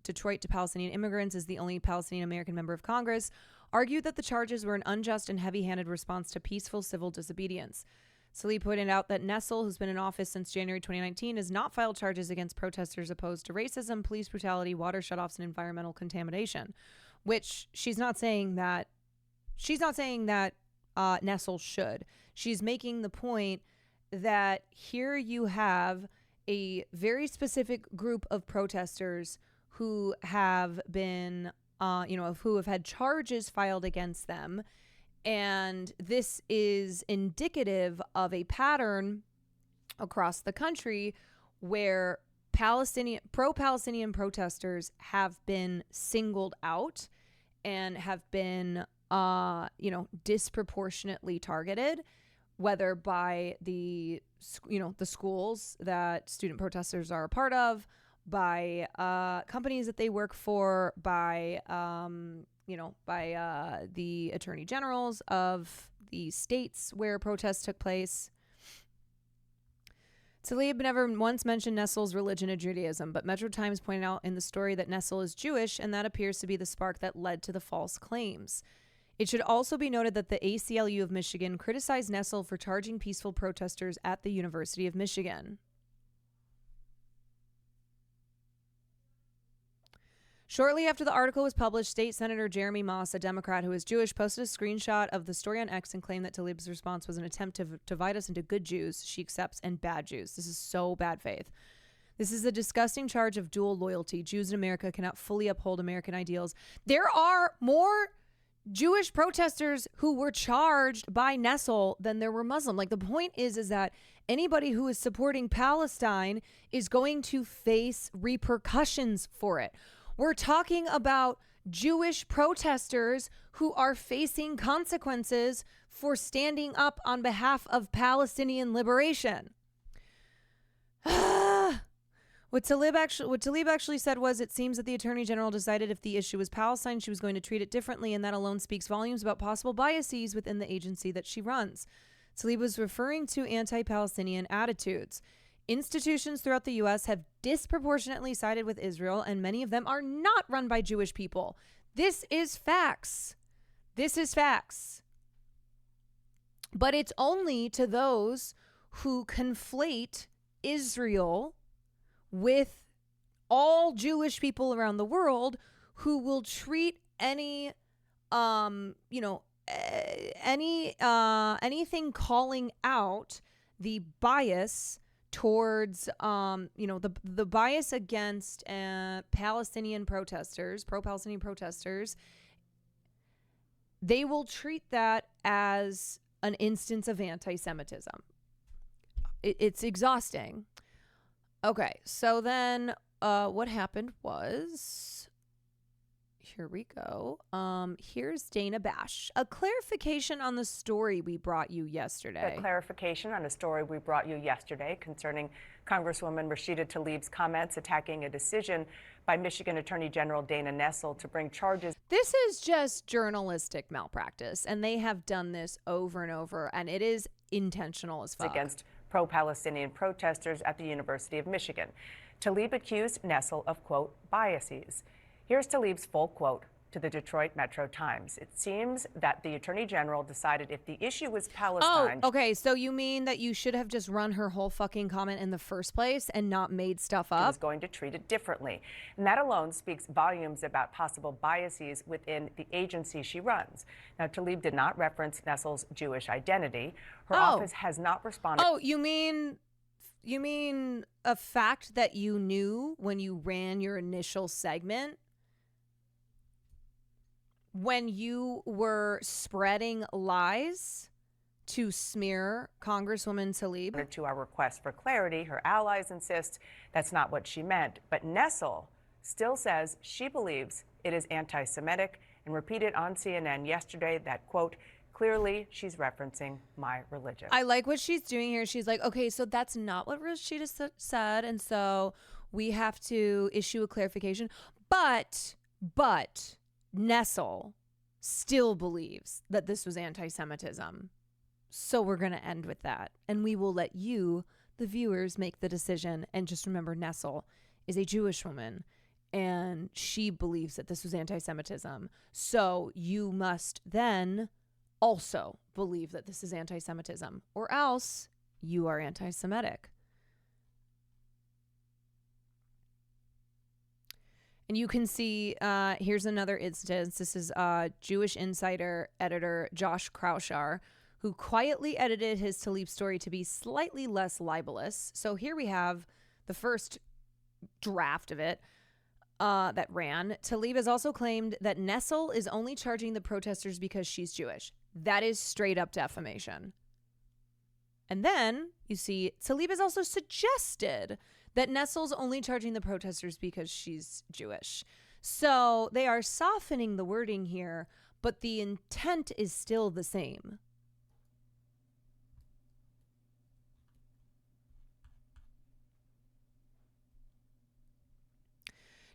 Speaker 1: Detroit to Palestinian immigrants, is the only Palestinian American member of Congress, argued that the charges were an unjust and heavy-handed response to peaceful civil disobedience. Tlaib pointed out that Nessel, who's been in office since January 2019, has not filed charges against protesters opposed to racism, police brutality, water shutoffs, and environmental contamination, which she's not saying that Nessel should. She's making the point that here you have a very specific group of protesters who have been, who have had charges filed against them. And this is indicative of a pattern across the country where pro-Palestinian protesters have been singled out and have been, disproportionately targeted, whether by the schools that student protesters are a part of, by companies that they work for, by the attorney generals of the states where protests took place. Tlaib never once mentioned Nessel's religion or Judaism, but Metro Times pointed out in the story that Nessel is Jewish, and that appears to be the spark that led to the false claims. It should also be noted that the ACLU of Michigan criticized Nessel for charging peaceful protesters at the University of Michigan. Shortly after the article was published, State Senator Jeremy Moss, a Democrat who is Jewish, posted a screenshot of the story on X and claimed that Tlaib's response was an attempt to divide us into good Jews she accepts and bad Jews. This is so bad faith. This is a disgusting charge of dual loyalty. Jews in America cannot fully uphold American ideals. There are more Jewish protesters who were charged by Nessel than there were Muslim. Like, the point is that anybody who is supporting Palestine is going to face repercussions for it. We're talking about Jewish protesters who are facing consequences for standing up on behalf of Palestinian liberation. What Tlaib actually said was, it seems that the Attorney General decided if the issue was Palestine, she was going to treat it differently, and that alone speaks volumes about possible biases within the agency that she runs. Tlaib was referring to anti-Palestinian attitudes. Institutions throughout the U.S. have disproportionately sided with Israel, and many of them are not run by Jewish people. This is facts. This is facts. But it's only to those who conflate Israel with all Jewish people around the world who will treat any, anything calling out the bias towards, the bias against Palestinian protesters, pro-Palestinian protesters. They will treat that as an instance of anti-Semitism. It's exhausting. Okay, so then what happened was, here we go. Here's Dana Bash. A clarification on the story we brought you yesterday.
Speaker 4: A clarification on a story we brought you yesterday concerning Congresswoman Rashida Tlaib's comments attacking a decision by Michigan Attorney General Dana Nessel to bring charges.
Speaker 1: This is just journalistic malpractice, and they have done this over and over, and it is intentional as fuck.
Speaker 4: Against pro-Palestinian protesters at the University of Michigan. Tlaib accused Nessel of, quote, biases. Here's Tlaib's full quote to the Detroit Metro Times. It seems that the Attorney General decided if the issue was Palestine...
Speaker 1: Oh, okay, so you mean that you should have just run her whole fucking comment in the first place and not made stuff up?
Speaker 4: She was going to treat it differently. And that alone speaks volumes about possible biases within the agency she runs. Now, Tlaib did not reference Nessel's Jewish identity. Her office has not responded...
Speaker 1: Oh, you mean a fact that you knew when you ran your initial segment? When you were spreading lies to smear Congresswoman Tlaib?
Speaker 4: To our request for clarity, her allies insist that's not what she meant. But Nessel still says she believes it is anti-Semitic and repeated on CNN yesterday that, quote, clearly she's referencing my religion.
Speaker 1: I like what she's doing here. She's like, okay, so that's not what Rashida said, and so we have to issue a clarification. But Nessel still believes that this was anti-Semitism. So we're going to end with that. And we will let you, the viewers, make the decision. And just remember, Nessel is a Jewish woman, and she believes that this was anti-Semitism. So you must then also believe that this is anti-Semitism, or else you are anti-Semitic. And you can see, here's another instance. This is Jewish Insider editor Josh Kraushaar, who quietly edited his Tlaib story to be slightly less libelous. So here we have the first draft of it that ran. Tlaib has also claimed that Nessel is only charging the protesters because she's Jewish. That is straight up defamation. And then you see Tlaib has also suggested that Nessel's only charging the protesters because she's Jewish. So they are softening the wording here, but the intent is still the same.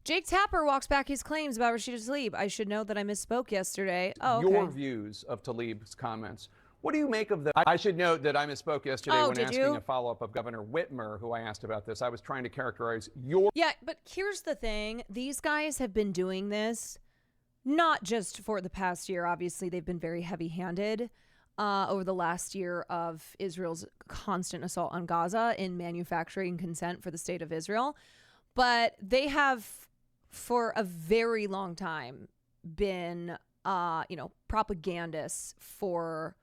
Speaker 1: Jake Tapper walks back his claims about Rashida Tlaib. I should note that I misspoke yesterday. Oh, okay.
Speaker 6: Your views of Tlaib's comments. What do you make of the... I should note that I misspoke yesterday when asking a follow-up of Governor Whitmer, who I asked about this. I was trying to characterize your...
Speaker 1: Yeah, but here's the thing. These guys have been doing this not just for the past year. Obviously, they've been very heavy-handed over the last year of Israel's constant assault on Gaza in manufacturing consent for the state of Israel. But they have, for a very long time, been, propagandists for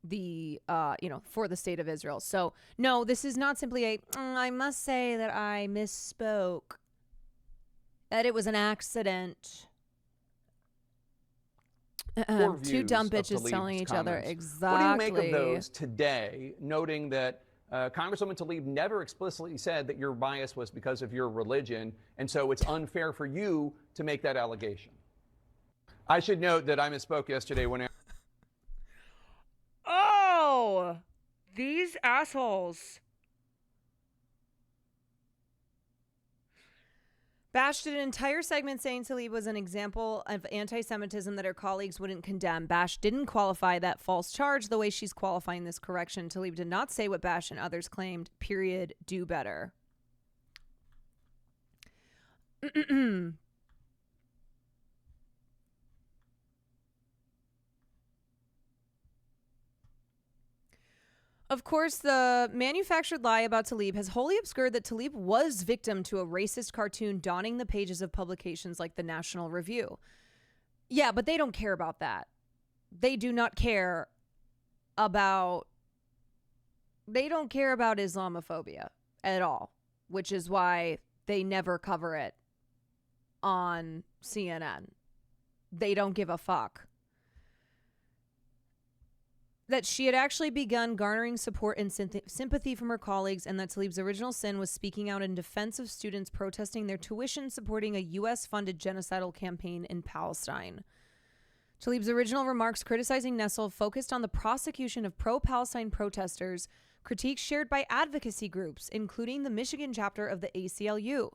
Speaker 1: the for the state of Israel. So no, this is not simply I must say that I misspoke, that it was an accident. Two dumb bitches telling each other. Exactly.
Speaker 6: What do you make of those today, noting that Congresswoman Tlaib never explicitly said that your bias was because of your religion, and so it's unfair for you to make that allegation? I should note that I misspoke yesterday when...
Speaker 1: Oh, these assholes. Bash did an entire segment saying Tlaib was an example of anti-Semitism that her colleagues wouldn't condemn. Bash didn't qualify that false charge the way she's qualifying this correction. Tlaib did not say what Bash and others claimed. Period. Do better. Of course, the manufactured lie about Tlaib has wholly obscured that Tlaib was victim to a racist cartoon donning the pages of publications like the National Review. Yeah, but they don't care about that. They do not care about... They don't care about Islamophobia at all, which is why they never cover it on CNN. They don't give a fuck. That she had actually begun garnering support and sympathy from her colleagues, and that Tlaib's original sin was speaking out in defense of students protesting their tuition supporting a U.S.-funded genocidal campaign in Palestine. Tlaib's original remarks criticizing Nessel focused on the prosecution of pro-Palestine protesters, critiques shared by advocacy groups, including the Michigan chapter of the ACLU.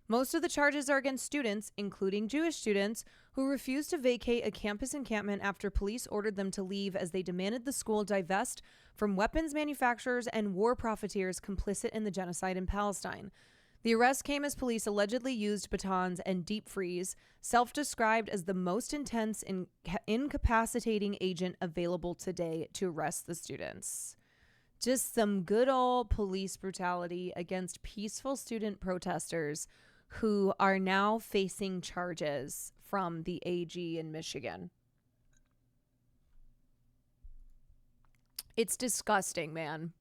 Speaker 1: Most of the charges are against students, including Jewish students, who refused to vacate a campus encampment after police ordered them to leave as they demanded the school divest from weapons manufacturers and war profiteers complicit in the genocide in Palestine. The arrest came as police allegedly used batons and deep freeze, self-described as the most intense and incapacitating agent available today to arrest the students. Just some good old police brutality against peaceful student protesters who are now facing charges from the AG in Michigan. It's disgusting, man.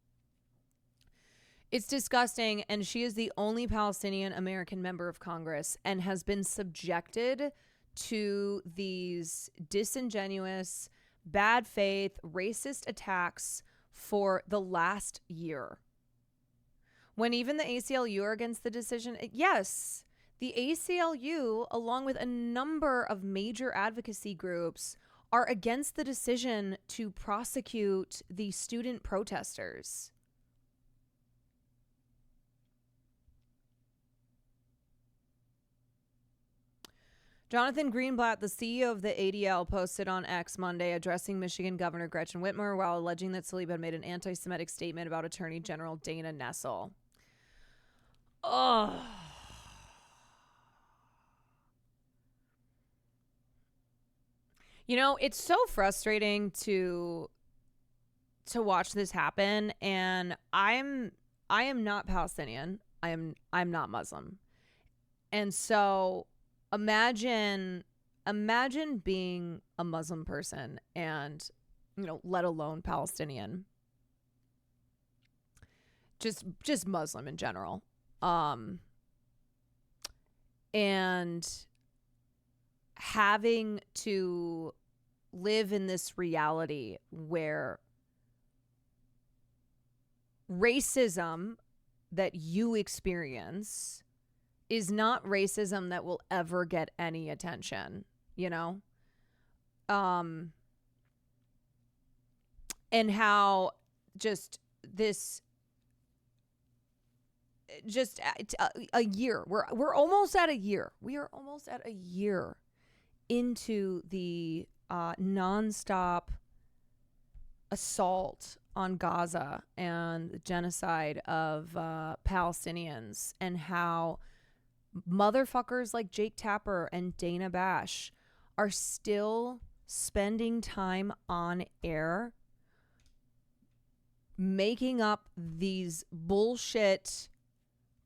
Speaker 1: It's disgusting, and she is the only Palestinian American member of Congress and has been subjected to these disingenuous, bad faith, racist attacks for the last year. When even the ACLU are against the decision, yes, the ACLU, along with a number of major advocacy groups, are against the decision to prosecute the student protesters. Jonathan Greenblatt, the CEO of the ADL, posted on X Monday addressing Michigan Governor Gretchen Whitmer while alleging that Tlaib had made an anti-Semitic statement about Attorney General Dana Nessel. Oh. You know, it's so frustrating to watch this happen, and I am not Palestinian. I'm not Muslim. And so imagine being a Muslim person and, you know, let alone Palestinian. Just Muslim in general. And having to live in this reality where racism that you experience is not racism that will ever get any attention, you know? And how just this, just a year, we're almost at a year. We are almost at a year into the nonstop assault on Gaza and the genocide of Palestinians, and how motherfuckers like Jake Tapper and Dana Bash are still spending time on air making up these bullshit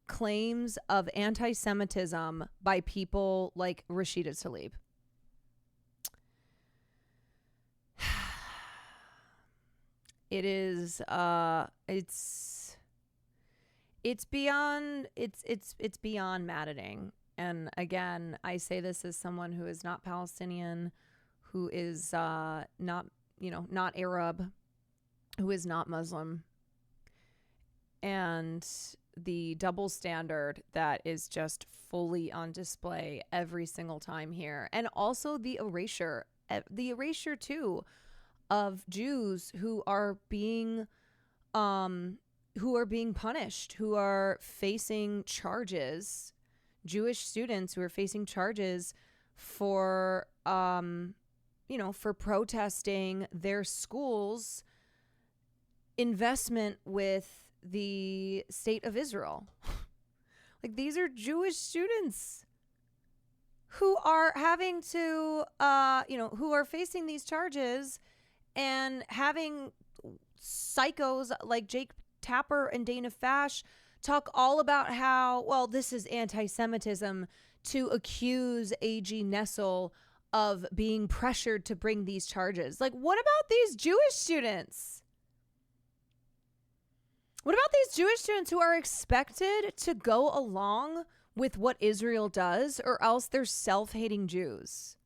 Speaker 1: claims of anti-Semitism by people like Rashida Tlaib. It is it's beyond maddening. And again, I say this as someone who is not Palestinian, who is not Arab, who is not Muslim. And the double standard that is just fully on display every single time here. And also the erasure too of Jews who are being punished, who are facing charges, Jewish students who are facing charges for for protesting their school's investment with the state of Israel. Like, these are Jewish students who are having to who are facing these charges, and having psychos like Jake Tapper and Dana Fash talk all about how, well, this is anti-Semitism to accuse A.G. Nessel of being pressured to bring these charges. Like, what about these Jewish students? What about these Jewish students who are expected to go along with what Israel does, or else they're self-hating Jews?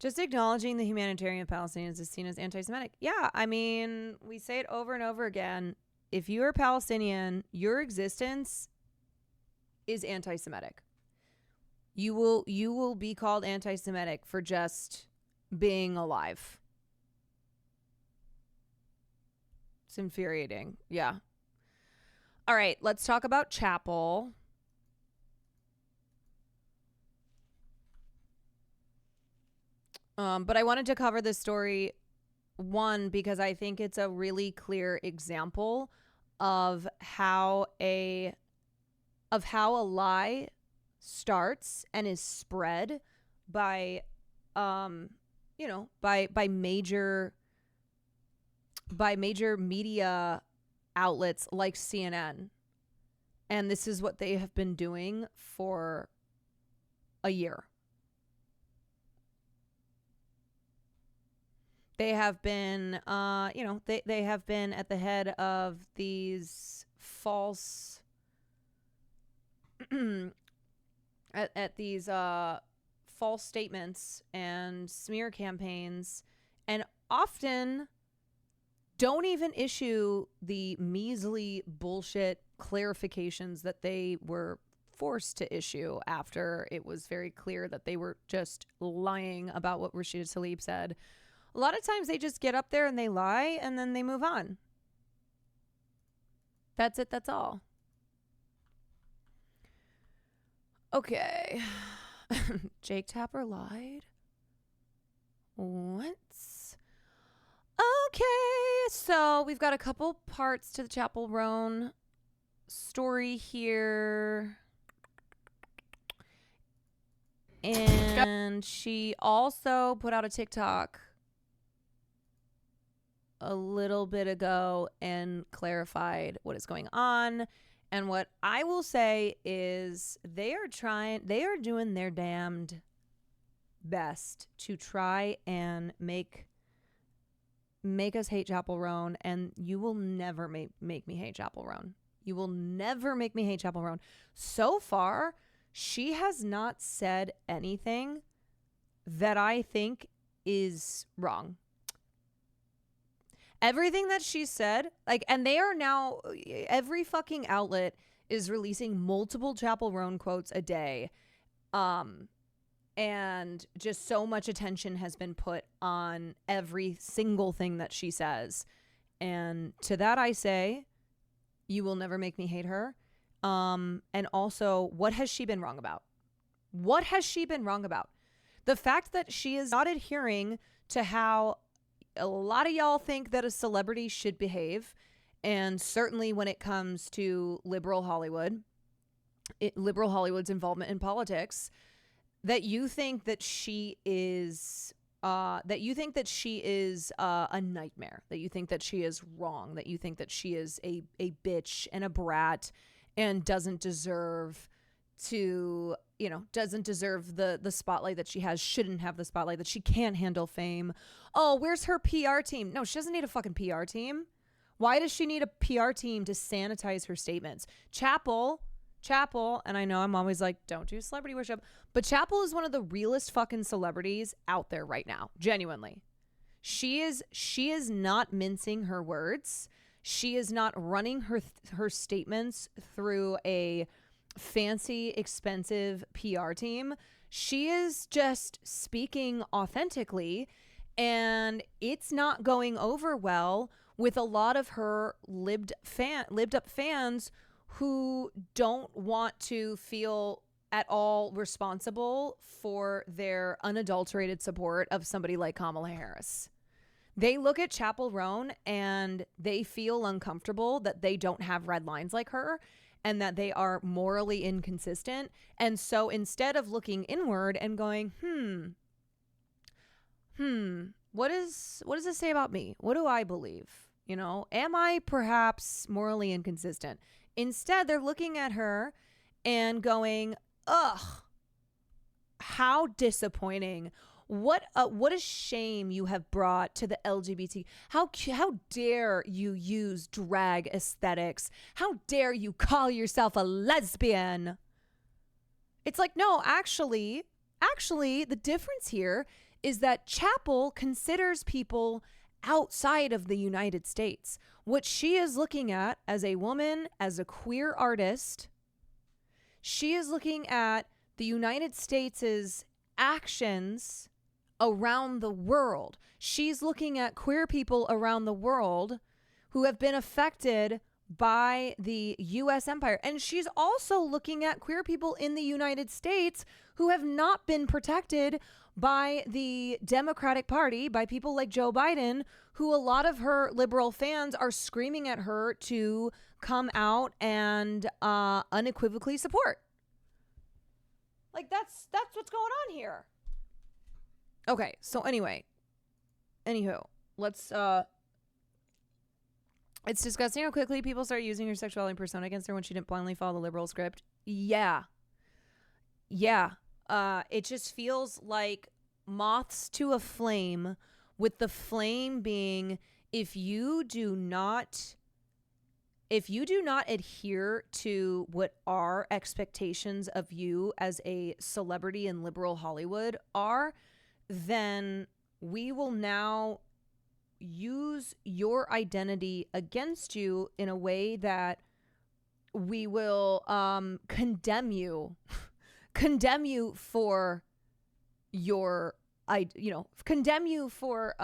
Speaker 1: Just acknowledging the humanitarian Palestinians is seen as anti-Semitic. Yeah, I mean, we say it over and over again. If you are Palestinian, your existence is anti-Semitic. You will be called anti-Semitic for just being alive. It's infuriating. Yeah. All right, let's talk about Chapel. But I wanted to cover this story, one, because I think it's a really clear example of how a lie starts and is spread by by major media outlets like CNN. And this is what they have been doing for a year. They have been, they have been at the head of these false, at these false statements and smear campaigns, and often don't even issue the measly bullshit clarifications that they were forced to issue after it was very clear that they were just lying about what Rashida Tlaib said. A lot of times they just get up there and they lie and then they move on. That's it. That's all. Okay. Jake Tapper lied. What? Okay. So we've got a couple parts to the Chappell Roan story here. And she also put out a TikTok a little bit ago and clarified what is going on. And what I will say is they are doing their damned best to try and make us hate Chappell Roan, and you will never make me hate Chappell Roan. You will never make me hate Chappell Roan. So far, she has not said anything that I think is wrong. Everything that she said, like, and they are now, every fucking outlet is releasing multiple Chappell Roan quotes a day. And just so much attention has been put on every single thing that she says. And to that I say, you will never make me hate her. And also, what has she been wrong about? What has she been wrong about? The fact that she is not adhering to how a lot of y'all think that a celebrity should behave, and certainly when it comes to liberal Hollywood's involvement in politics, that you think that she is a nightmare, that you think that she is wrong, that you think that she is a bitch and a brat and doesn't deserve to, doesn't deserve the spotlight that she has, shouldn't have the spotlight, that she can't handle fame. Oh, where's her PR team? No, she doesn't need a fucking PR team. Why does she need a PR team to sanitize her statements? Chappell, and I know I'm always like, don't do celebrity worship, but Chappell is one of the realest fucking celebrities out there right now. Genuinely. She is not mincing her words. She is not running her statements through a fancy, expensive PR team. She is just speaking authentically, and it's not going over well with a lot of her lived up fans who don't want to feel at all responsible for their unadulterated support of somebody like Kamala Harris. They look at Chappell Roan and they feel uncomfortable that they don't have red lines like her. and that they are morally inconsistent. And so instead of looking inward and going, what does this say about me? What do I believe? You know, am I perhaps morally inconsistent? Instead, they're looking at her and going, ugh, how disappointing. What a shame you have brought to the LGBT. How dare you use drag aesthetics? How dare you call yourself a lesbian? It's like, no, actually, the difference here is that Chappell considers people outside of the United States. What she is looking at as a woman, as a queer artist, she is looking at the United States' actions around the world. She's looking at queer people around the world who have been affected by the U.S. empire. And she's also looking at queer people in the United States who have not been protected by the Democratic Party, by people like Joe Biden, who a lot of her liberal fans are screaming at her to come out and unequivocally support. Like, that's what's going on here. Okay, so anywho, let's it's disgusting how quickly people start using her sexuality and persona against her when she didn't blindly follow the liberal script. Yeah. It just feels like moths to a flame, with the flame being, if you do not adhere to what our expectations of you as a celebrity in liberal Hollywood are, then we will now use your identity against you in a way that we will condemn you for your condemn you for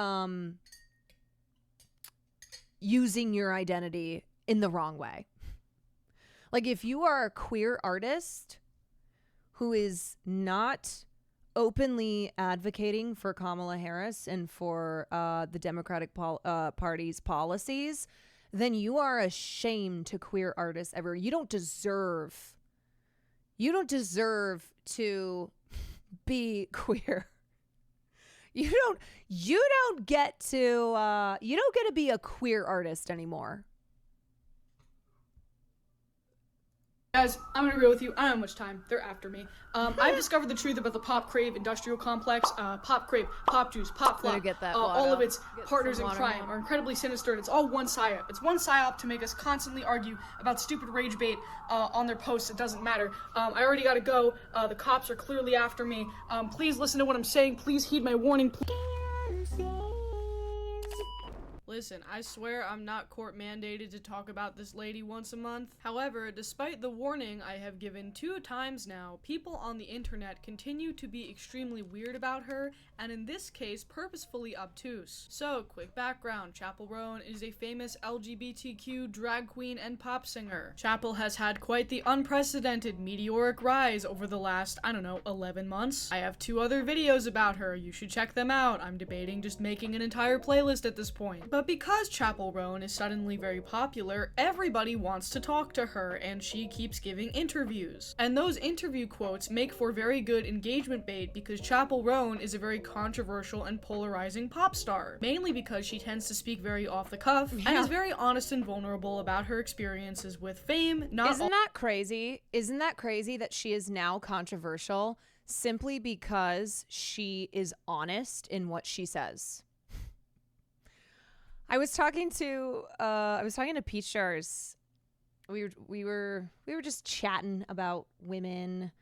Speaker 1: using your identity in the wrong way. Like, if you are a queer artist who is not openly advocating for Kamala Harris and for the Democratic Party's policies, then you are a shame to queer artists ever. You don't deserve to be queer. You don't get to be a queer artist anymore.
Speaker 8: Guys, I'm gonna agree with you. I don't have much time. They're after me. I've discovered the truth about the Pop Crave industrial complex. Pop Crave, Pop Juice, Pop Flop, all of its partners in crime are incredibly sinister, and it's all one psyop. It's one psyop to make us constantly argue about stupid rage bait on their posts. It doesn't matter. I already gotta go. The cops are clearly after me. Please listen to what I'm saying. Please heed my warning. Listen, I swear I'm not court mandated to talk about this lady once a month. However, despite the warning I have given 2 times now, people on the internet continue to be extremely weird about her, and in this case, purposefully obtuse. So, quick background. Chappell Roan is a famous LGBTQ drag queen and pop singer. Chappell has had quite the unprecedented meteoric rise over the last, 11 months. I have 2 other videos about her. You should check them out. I'm debating just making an entire playlist at this point. But because Chappell Roan is suddenly very popular, everybody wants to talk to her, and she keeps giving interviews. And those interview quotes make for very good engagement bait because Chappell Roan is a very controversial and polarizing pop star, mainly because she tends to speak very off the cuff and is very honest and vulnerable about her experiences with fame.
Speaker 1: Isn't that crazy? Isn't that crazy that she is now controversial simply because she is honest in what she says? I was talking to Peach Jars. We were just chatting about women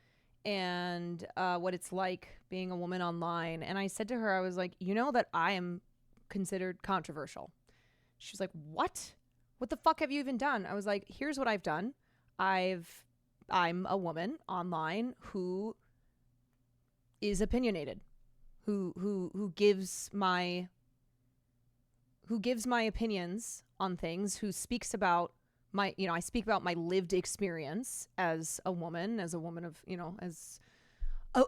Speaker 1: and what it's like being a woman online. And I said to her, I was like, you know that I am considered controversial. She was like, what? What the fuck have you even done? I was like, here's what I've done. I'm a woman online who is opinionated, who gives my opinions on things, who speaks about I speak about my lived experience as a woman of, as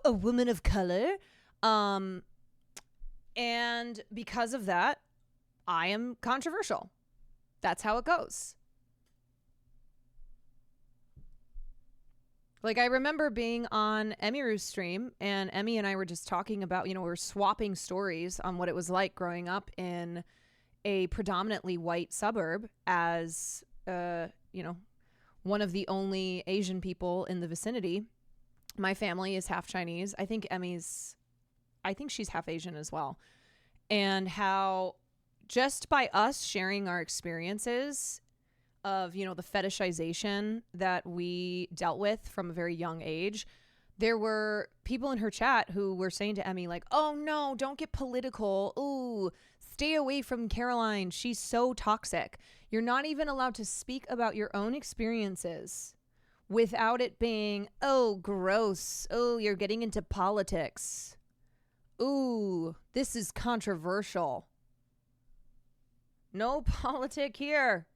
Speaker 1: a woman of color. And because of that, I am controversial. That's how it goes. Like, I remember being on Emiru's stream, and Emmy and I were just talking about, we were swapping stories on what it was like growing up in a predominantly white suburb as, one of the only Asian people in the vicinity. My family is half Chinese. I think she's half Asian as well. And how just by us sharing our experiences of, the fetishization that we dealt with from a very young age, there were people in her chat who were saying to Emmy, like, oh no, don't get political. Ooh, stay away from Caroline. She's so toxic. You're not even allowed to speak about your own experiences without it being, oh, gross. Oh, you're getting into politics. Ooh, this is controversial. No politic here.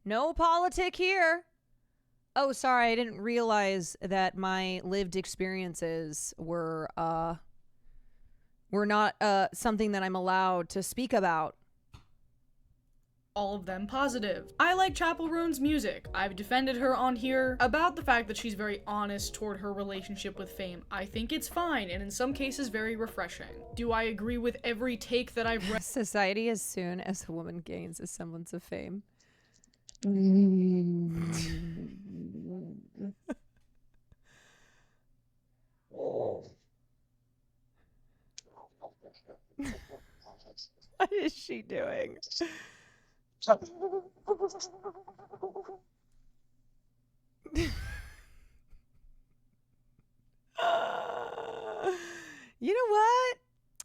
Speaker 1: No politic here. Oh, sorry, I didn't realize that my lived experiences were not something that I'm allowed to speak about.
Speaker 8: All of them positive. I like Chappell Roan's music. I've defended her on here about the fact that she's very honest toward her relationship with fame. I think it's fine, and in some cases very refreshing. Do I agree with every take that I've read?
Speaker 1: Society as soon as a woman gains a semblance of fame. What is she doing? You know what?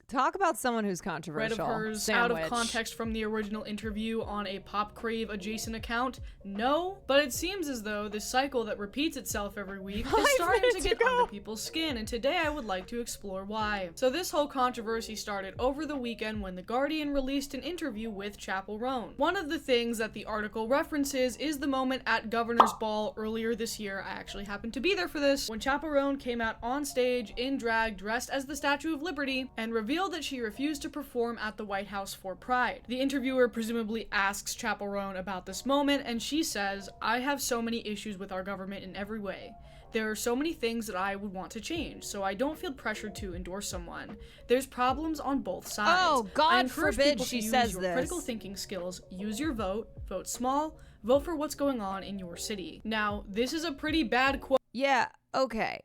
Speaker 1: Talk about someone who's controversial.
Speaker 8: Read of hers
Speaker 1: Sandwich.
Speaker 8: out of context from the original interview on a Pop Crave adjacent account? No, but it seems as though this cycle that repeats itself every week is starting to get under people's skin, and today I would like to explore why. So this whole controversy started over the weekend when The Guardian released an interview with Chappell Roan. One of the things that the article references is the moment at Governor's Ball earlier this year. I actually happened to be there for this, when Chappell Roan came out on stage in drag dressed as the Statue of Liberty and revealed that she refused to perform at the White House for Pride. The interviewer presumably asks Chappell Roan about this moment, and she says, I have so many issues with our government in every way. There are so many things that I would want to change, so I don't feel pressured to endorse someone. There's problems on both sides.
Speaker 1: Oh, God
Speaker 8: I encourage
Speaker 1: forbid
Speaker 8: people
Speaker 1: she
Speaker 8: to
Speaker 1: says
Speaker 8: use your
Speaker 1: this.
Speaker 8: critical thinking skills, use your vote small, vote for what's going on in your city. Now, this is a pretty bad quote.
Speaker 1: Yeah, okay.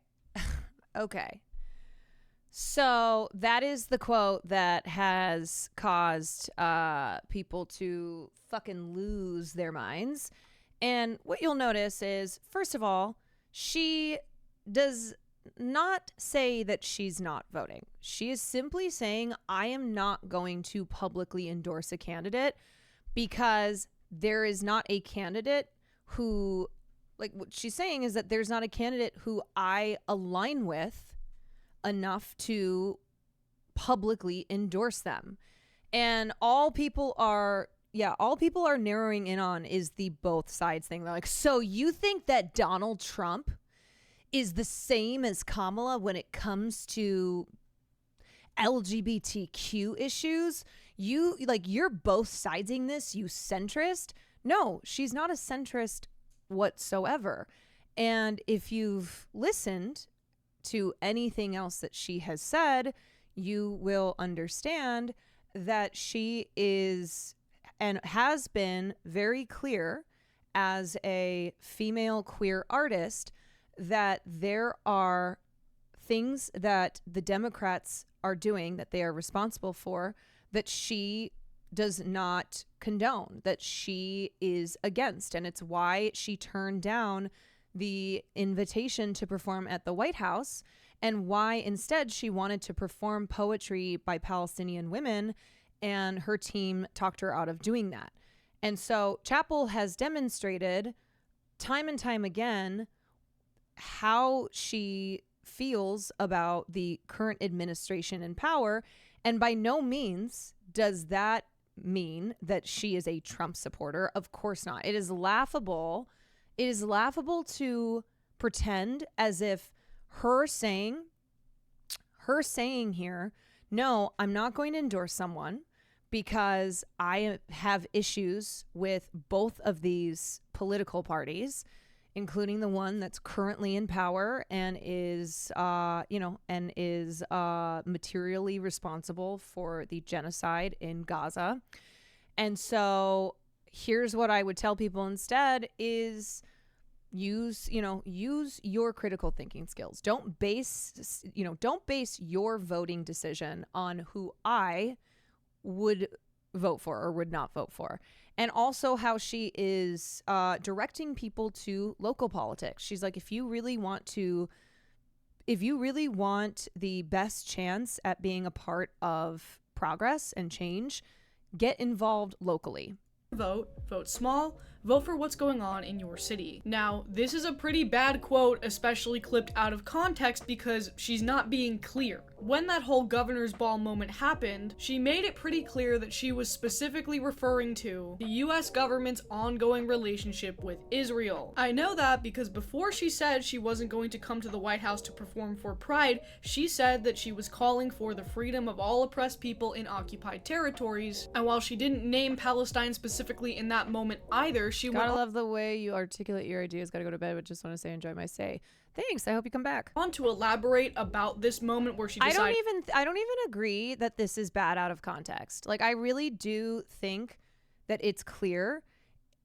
Speaker 1: Okay. So that is the quote that has caused people to fucking lose their minds. And what you'll notice is, first of all, she does not say that she's not voting. She is simply saying, I am not going to publicly endorse a candidate because there is not a candidate who, like, what she's saying is that there's not a candidate who I align with enough to publicly endorse them. And all people are narrowing in on is the both sides thing. They're like, so you think that Donald Trump is the same as Kamala when it comes to LGBTQ issues? You're both siding this, you centrist? No, she's not a centrist whatsoever. And if you've listened to anything else that she has said, you will understand that she is and has been very clear as a female queer artist that there are things that the Democrats are doing that they are responsible for that she does not condone, that she is against. And it's why she turned down the invitation to perform at the White House, and why instead she wanted to perform poetry by Palestinian women, and her team talked her out of doing that. And so Chappell has demonstrated time and time again how she feels about the current administration in power, and by no means does that mean that she is a Trump supporter. Of course not. It is laughable. It is laughable to pretend as if her saying here, no, I'm not going to endorse someone because I have issues with both of these political parties, including the one that's currently in power and is, materially responsible for the genocide in Gaza. And so here's what I would tell people instead is use your critical thinking skills. Don't base your voting decision on who I would vote for or would not vote for. And also how she is directing people to local politics. She's like, if you really want the best chance at being a part of progress and change, get involved locally.
Speaker 8: Vote small, vote for what's going on in your city. Now, this is a pretty bad quote, especially clipped out of context because she's not being clear. When that whole governor's ball moment happened, she made it pretty clear that she was specifically referring to the US government's ongoing relationship with Israel. I know that because before she said she wasn't going to come to the White House to perform for Pride, she said that she was calling for the freedom of all oppressed people in occupied territories. And while she didn't name Palestine specifically in that moment either, she
Speaker 1: Gotta love the way you articulate your ideas. Gotta go to bed, but just want to say enjoy my stay. Thanks. I hope you come back.
Speaker 8: I want to elaborate about this moment where she decided.
Speaker 1: I don't even agree that this is bad out of context. Like, I really do think that it's clear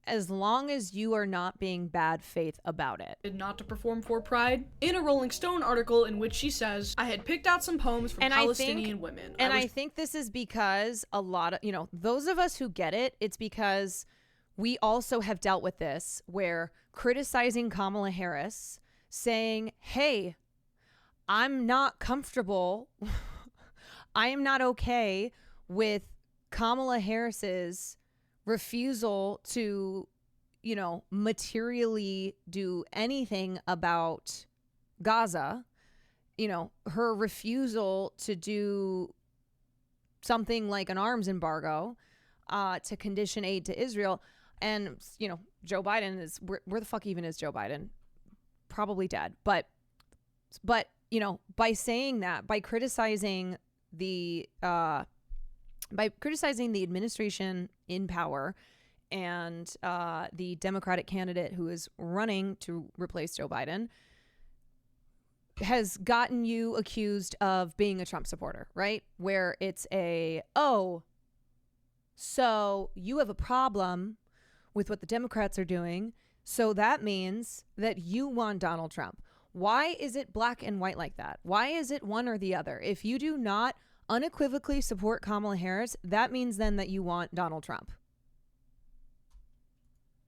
Speaker 1: as long as you are not being bad faith about it.
Speaker 8: Not to perform for Pride in a Rolling Stone article in which she says, I had picked out some poems from Palestinian women.
Speaker 1: I think this is because a lot of, those of us who get it, it's because we also have dealt with this where criticizing Kamala Harris, saying, hey, I'm not comfortable. I am not okay with Kamala Harris's refusal to, materially do anything about Gaza. Her refusal to do something like an arms embargo, to condition aid to Israel. And, Joe Biden is, where the fuck even is Joe Biden? Probably dead. But, by saying that, by criticizing the administration in power and the Democratic candidate who is running to replace Joe Biden, has gotten you accused of being a Trump supporter, right? Where it's so you have a problem with what the Democrats are doing, so that means that you want Donald Trump. Why is it black and white like that? Why is it one or the other? If you do not unequivocally support Kamala Harris, that means then that you want Donald Trump.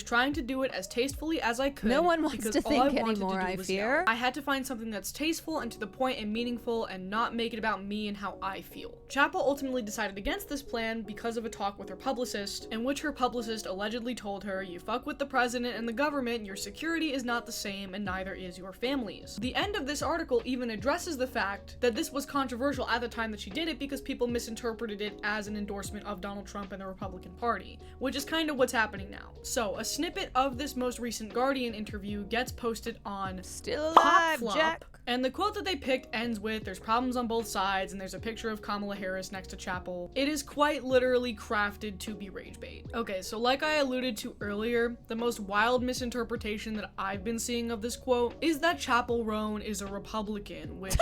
Speaker 8: Trying to do it as tastefully as I could.
Speaker 1: No one wants to think anymore, I fear.
Speaker 8: I had to find something that's tasteful and to the point and meaningful and not make it about me and how I feel. Chappell ultimately decided against this plan because of a talk with her publicist, in which her publicist allegedly told her, you fuck with the president and the government, your security is not the same and neither is your family's. The end of this article even addresses the fact that this was controversial at the time that she did it because people misinterpreted it as an endorsement of Donald Trump and the Republican Party, which is kind of what's happening now. So, a snippet of this most recent Guardian interview gets posted on
Speaker 1: Still Alive, Jack.
Speaker 8: And the quote that they picked ends with, there's problems on both sides, and there's a picture of Kamala Harris next to Chappell. It is quite literally crafted to be rage bait. Okay, so like I alluded to earlier, the most wild misinterpretation that I've been seeing of this quote is that Chappell Roan is a Republican, which,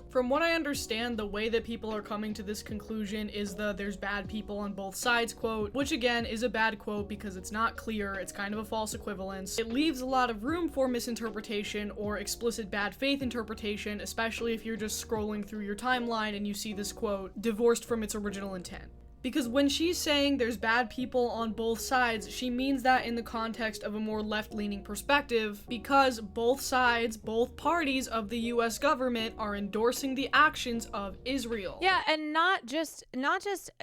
Speaker 8: From what I understand, the way that people are coming to this conclusion is the there's bad people on both sides quote, which again is a bad quote because it's not clear, it's kind of a false equivalence. It leaves a lot of room for misinterpretation or explicit bad faith interpretation, especially if you're just scrolling through your timeline and you see this quote divorced from its original intent. Because when she's saying there's bad people on both sides, she means that in the context of a more left-leaning perspective, because both sides, both parties of the US government are endorsing the actions of Israel.
Speaker 1: Yeah, and not just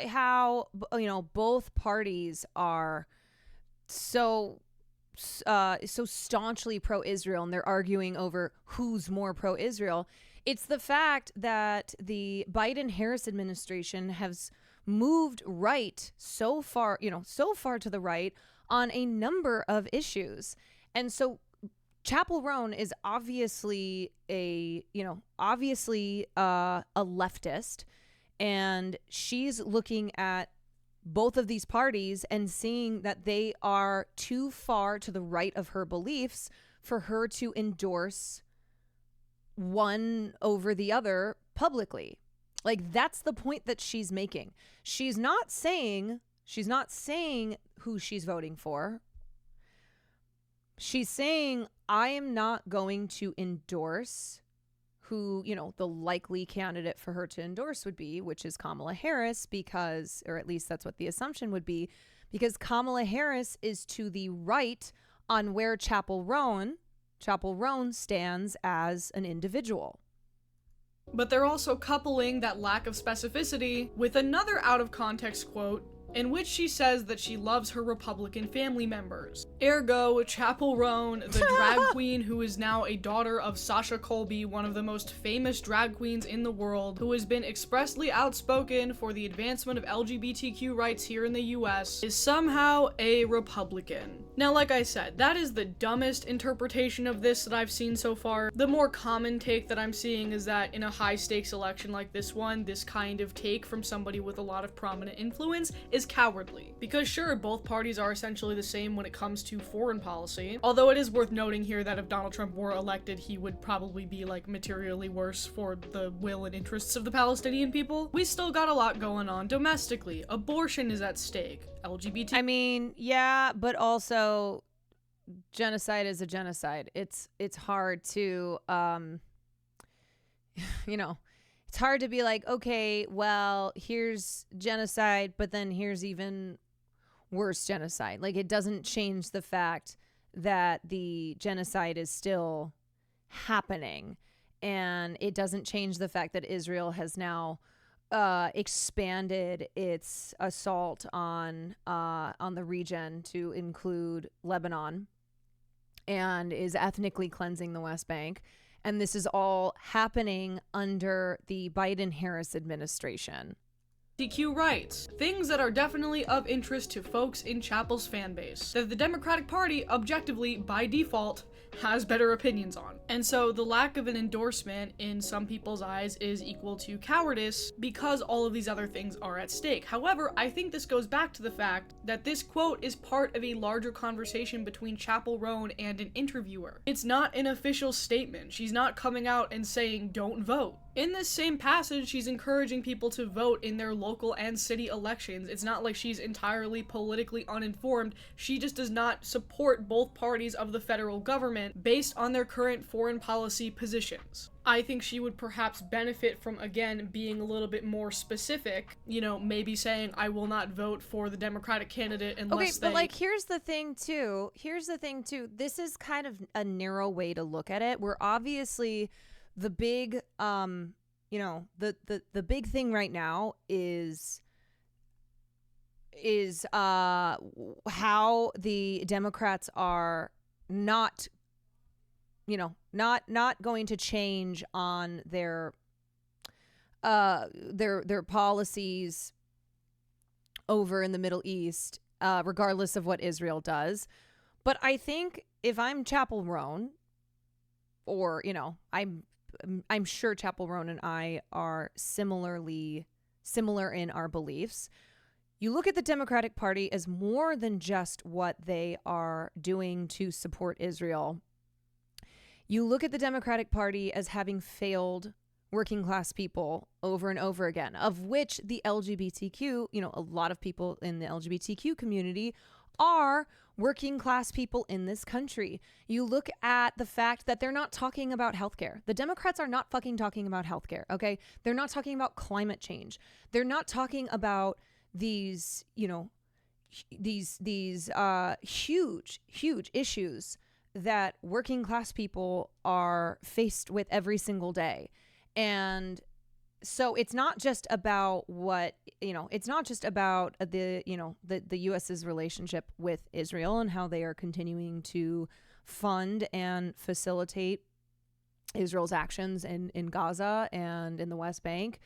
Speaker 1: how, both parties are so staunchly pro-Israel and they're arguing over who's more pro-Israel. It's the fact that the Biden-Harris administration has moved right so far to the right on a number of issues. And so Chappell Roan is obviously a leftist, and she's looking at both of these parties and seeing that they are too far to the right of her beliefs for her to endorse one over the other publicly. Like, that's the point that she's making. She's not saying who she's voting for. She's saying, I am not going to endorse who, you know, the likely candidate for her to endorse would be, which is Kamala Harris, because, or at least that's what the assumption would be, because Kamala Harris is to the right on where Chappell Roan stands as an individual.
Speaker 8: But they're also coupling that lack of specificity with another out-of-context quote in which she says that she loves her Republican family members. Ergo, Chappell Roan, the drag queen who is now a daughter of Sasha Colby, one of the most famous drag queens in the world, who has been expressly outspoken for the advancement of LGBTQ rights here in the US, is somehow a Republican. Now, like I said, that is the dumbest interpretation of this that I've seen so far. The more common take that I'm seeing is that in a high-stakes election like this one, this kind of take from somebody with a lot of prominent influence is cowardly. Because sure, both parties are essentially the same when it comes to foreign policy, although it is worth noting here that if Donald Trump were elected, he would probably be like materially worse for the will and interests of the Palestinian people. We still got a lot going on domestically. Abortion is at stake. LGBT.
Speaker 1: I mean, yeah, but also genocide is a genocide. It's hard to you know, it's hard to be like, okay, well, here's genocide, but then here's even worse genocide. Like, it doesn't change the fact that the genocide is still happening, and it doesn't change the fact that Israel has now expanded its assault on the region to include Lebanon and is ethnically cleansing the West Bank. And this is all happening under the Biden-Harris administration.
Speaker 8: LGBTQ rights, things that are definitely of interest to folks in Chappell's fan base, that the Democratic Party, objectively, by default, has better opinions on. And so the lack of an endorsement in some people's eyes is equal to cowardice because all of these other things are at stake. However, I think this goes back to the fact that this quote is part of a larger conversation between Chappell Roan and an interviewer. It's not an official statement. She's not coming out and saying, don't vote. In this same passage, she's encouraging people to vote in their local and city elections. It's not like she's entirely politically uninformed. She just does not support both parties of the federal government based on their current foreign policy positions. I think she would perhaps benefit from, again, being a little bit more specific, you know, maybe saying, I will not vote for the Democratic candidate unless
Speaker 1: but like, here's the thing too. This is kind of a narrow way to look at it. We're obviously the big, you know, the big thing right now is how the Democrats are not, you know, not going to change on their policies over in the Middle East, regardless of what Israel does. But I think if I'm Chappell Roan, or, you know, I'm sure Chappell Roan and I are similar in our beliefs. You look at the Democratic Party as more than just what they are doing to support Israel. You look at the Democratic Party as having failed working class people over and over again, of which the LGBTQ, you know, a lot of people in the LGBTQ community are working class people in this country. You look at the fact that they're not talking about healthcare. The Democrats are not fucking talking about healthcare, okay? They're not talking about climate change. They're not talking about these, you know, these huge issues that working class people are faced with every single day. And so it's not just about what, you know, it's not just about the, you know, the US's relationship with Israel and how they are continuing to fund and facilitate Israel's actions in Gaza and in the West Bank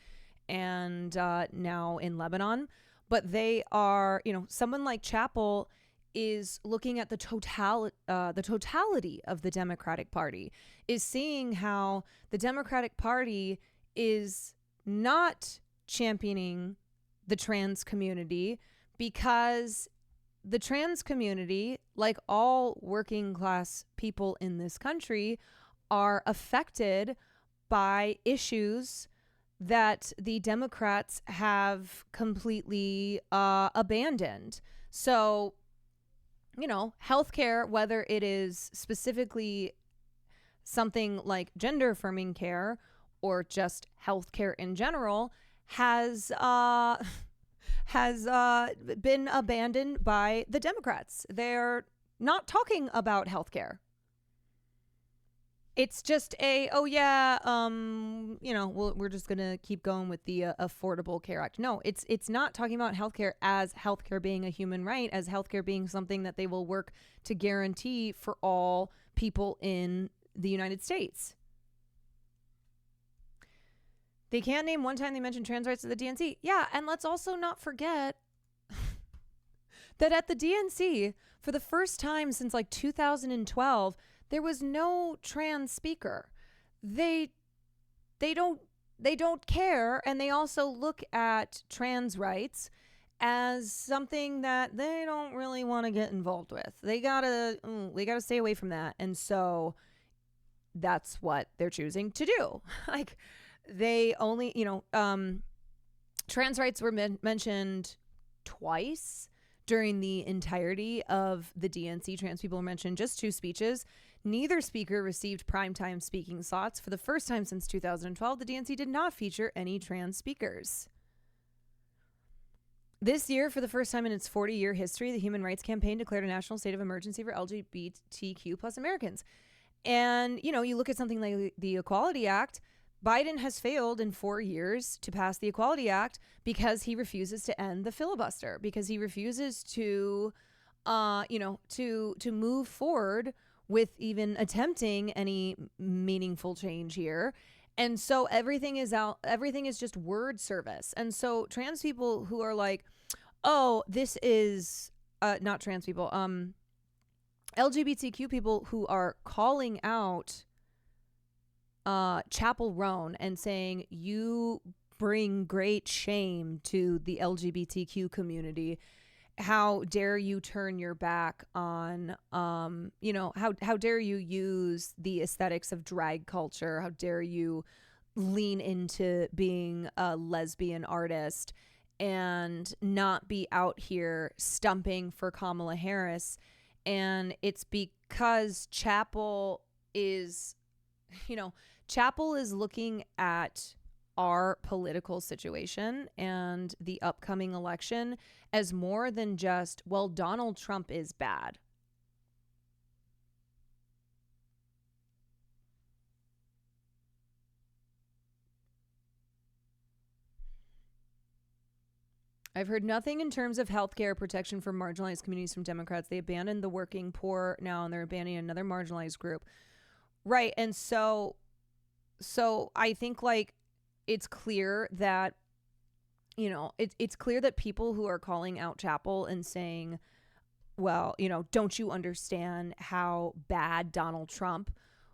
Speaker 1: and now in Lebanon. But they are, you know, someone like Chappell is looking at the totality of the Democratic Party, is seeing how the Democratic Party is not championing the trans community because the trans community, like all working class people in this country, are affected by issues that the Democrats have completely abandoned. So, you know, healthcare, whether it is specifically something like gender affirming care or just healthcare in general, has been abandoned by the Democrats. They're not talking about healthcare. It's just you know, we're just gonna keep going with the Affordable Care Act. No, it's not talking about healthcare as healthcare being a human right, as healthcare being something that they will work to guarantee for all people in the United States. They can't name one time they mentioned trans rights at the DNC. Yeah, and let's also not forget that at the DNC, for the first time since like 2012, there was no trans speaker. They don't care, and they also look at trans rights as something that they don't really want to get involved with. They gotta stay away from that, and so that's what they're choosing to do. Like, they only, you know, trans rights were mentioned twice during the entirety of the DNC. Trans people were mentioned just 2 speeches. Neither speaker received primetime speaking slots. For the first time since 2012, the DNC did not feature any trans speakers. This year, for the first time in its 40-year history, the Human Rights Campaign declared a national state of emergency for LGBTQ plus Americans. And, you know, you look at something like the Equality Act. Biden has failed in 4 years to pass the Equality Act because he refuses to end the filibuster, because he refuses to, to move forward with even attempting any meaningful change here. And so everything is just word service. And so trans people who are like, oh, this is not trans people, LGBTQ people who are calling out Chappell Roan and saying, you bring great shame to the LGBTQ community. How dare you turn your back on, how dare you use the aesthetics of drag culture? How dare you lean into being a lesbian artist and not be out here stumping for Kamala Harris? And it's because Chappell is looking at our political situation and the upcoming election as more than just, well, Donald Trump is bad. I've heard nothing in terms of healthcare protection for marginalized communities from Democrats. They abandoned the working poor now, and they're abandoning another marginalized group. Right. And so I think, like, it's clear that, it's clear that people who are calling out Chappell and saying, well, don't you understand how bad Donald Trump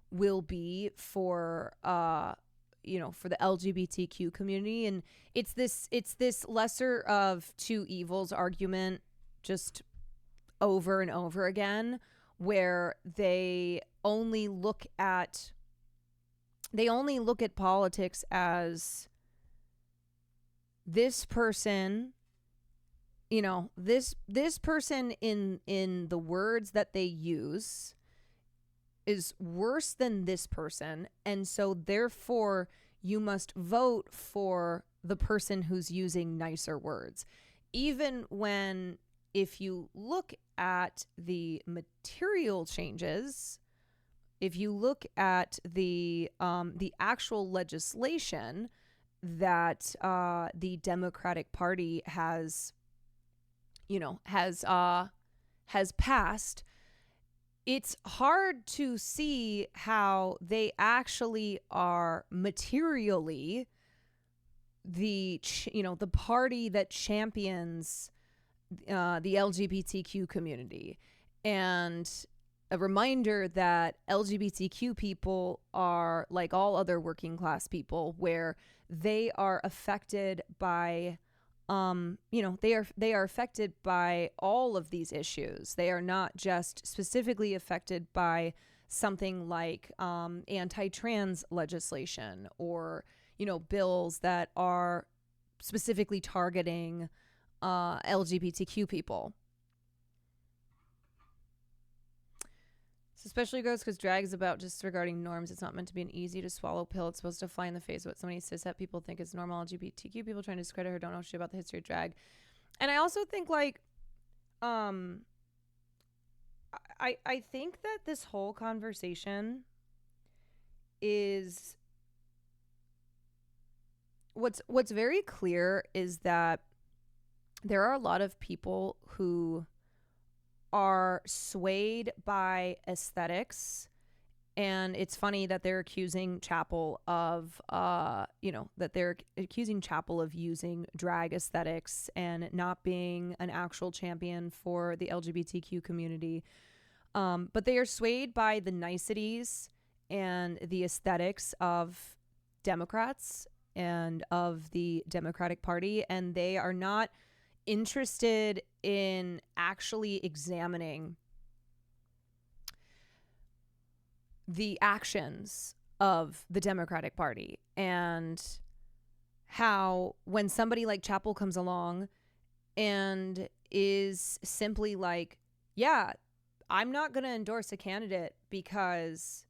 Speaker 1: will be for, for the LGBTQ community? And it's this lesser of two evils argument just over and over again, where they only look at politics as this person, this person in the words that they use is worse than this person, and so therefore you must vote for the person who's using nicer words. Even when, if you look at the material changes, if you look at the actual legislation that the Democratic Party has passed, it's hard to see how they actually are materially the party that champions the LGBTQ community. And a reminder that LGBTQ people are like all other working class people, where they are affected by you know, they are affected by all of these issues. They are not just specifically affected by something like anti-trans legislation or, you know, bills that are specifically targeting LGBTQ people. This especially goes because drag is about disregarding norms. It's not meant to be an easy to swallow pill. It's supposed to fly in the face of what so many cishet people think is normal. LGBTQ people trying to discredit her don't know shit about the history of drag. And I also think like I think that this whole conversation is what's very clear is that there are a lot of people who are swayed by aesthetics, and it's funny that they're accusing Chappell of that they're accusing Chappell of using drag aesthetics and not being an actual champion for the LGBTQ community. But they are swayed by the niceties and the aesthetics of Democrats and of the Democratic Party, and they are not interested in actually examining the actions of the Democratic Party and how when somebody like Chappell comes along and is simply like, yeah, I'm not going to endorse a candidate because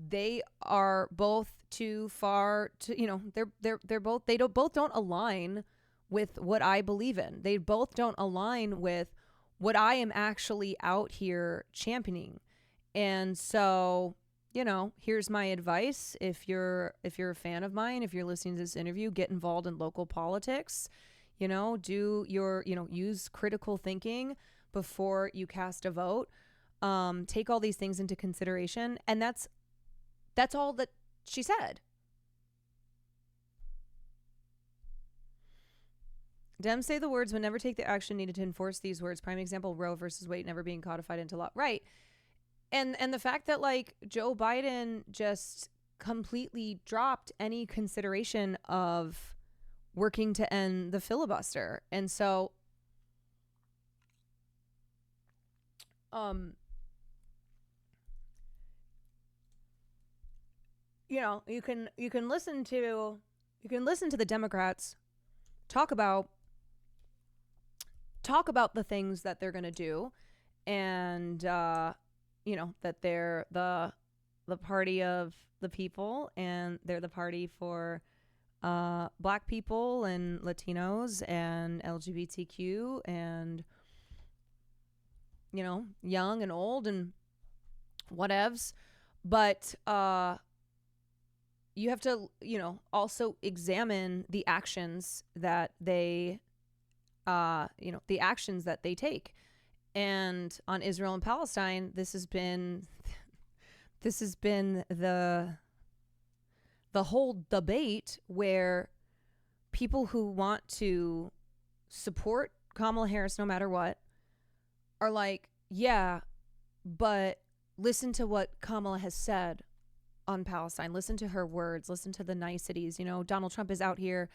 Speaker 1: they are both too far to, you know, they both don't align with what I believe in. They both don't align with what I am actually out here championing. And so, you know, here's my advice. If you're a fan of mine, if you're listening to this interview, get involved in local politics, you know, do your, you know, use critical thinking before you cast a vote. Take all these things into consideration. And that's all that she said. Dems say the words would never take the action needed to enforce these words. Prime example, Roe versus Wade never being codified into law. Right. And the fact that like Joe Biden just completely dropped any consideration of working to end the filibuster. And so you know, you can listen to the Democrats talk about the things that they're going to do, and you know, that they're the party of the people, and they're the party for Black people and Latinos and LGBTQ and, you know, young and old and whatevs. But you have to, you know, also examine the actions that they the actions that they take. And on Israel and Palestine, this has been the whole debate where people who want to support Kamala Harris no matter what are like, yeah, but listen to what Kamala has said on Palestine. Listen to her words. Listen to the niceties. You know, Donald Trump is out here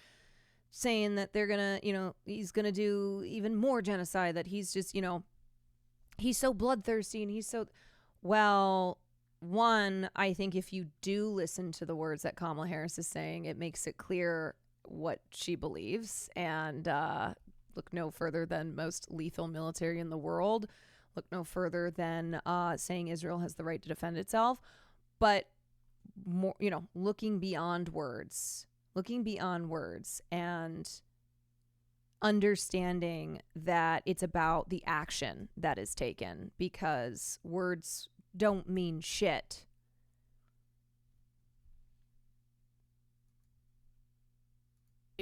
Speaker 1: saying that they're gonna, you know, he's gonna do even more genocide, that he's just, you know, he's so bloodthirsty and he's so, well, one, I think if you do listen to the words that Kamala Harris is saying, it makes it clear what she believes. And look no further than most lethal military in the world. Look no further than saying Israel has the right to defend itself. But more, you know, looking beyond words and understanding that it's about the action that is taken, because words don't mean shit.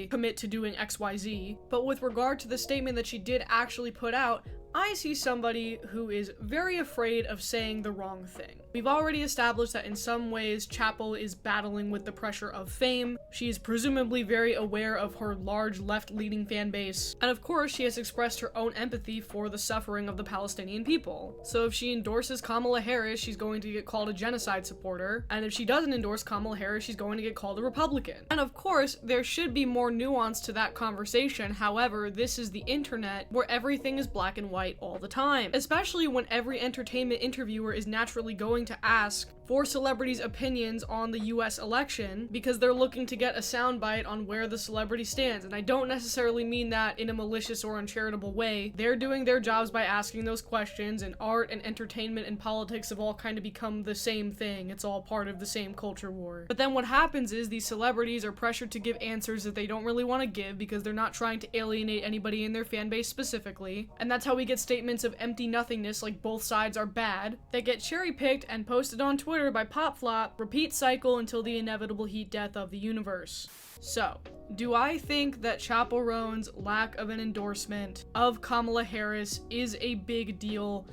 Speaker 8: Commit to doing XYZ, but with regard to the statement that she did actually put out, I see somebody who is very afraid of saying the wrong thing. We've already established that in some ways Chappell is battling with the pressure of fame. She is presumably very aware of her large left-leaning fan base, and of course she has expressed her own empathy for the suffering of the Palestinian people. So if she endorses Kamala Harris, she's going to get called a genocide supporter, and if she doesn't endorse Kamala Harris, she's going to get called a Republican. And of course, there should be more more nuance to that conversation. However, this is the internet where everything is black and white all the time, especially when every entertainment interviewer is naturally going to ask for celebrities' opinions on the US election because they're looking to get a soundbite on where the celebrity stands. And I don't necessarily mean that in a malicious or uncharitable way. They're doing their jobs by asking those questions, and art and entertainment and politics have all kind of become the same thing. It's all part of the same culture war. But then what happens is these celebrities are pressured to give answers that they don't really want to give because they're not trying to alienate anybody in their fan base specifically. And that's how we get statements of empty nothingness like both sides are bad that get cherry-picked and posted on Twitter by PopFlop, repeat cycle until the inevitable heat death of the universe. So, do I think that Chappell Roan's lack of an endorsement of Kamala Harris is a big deal?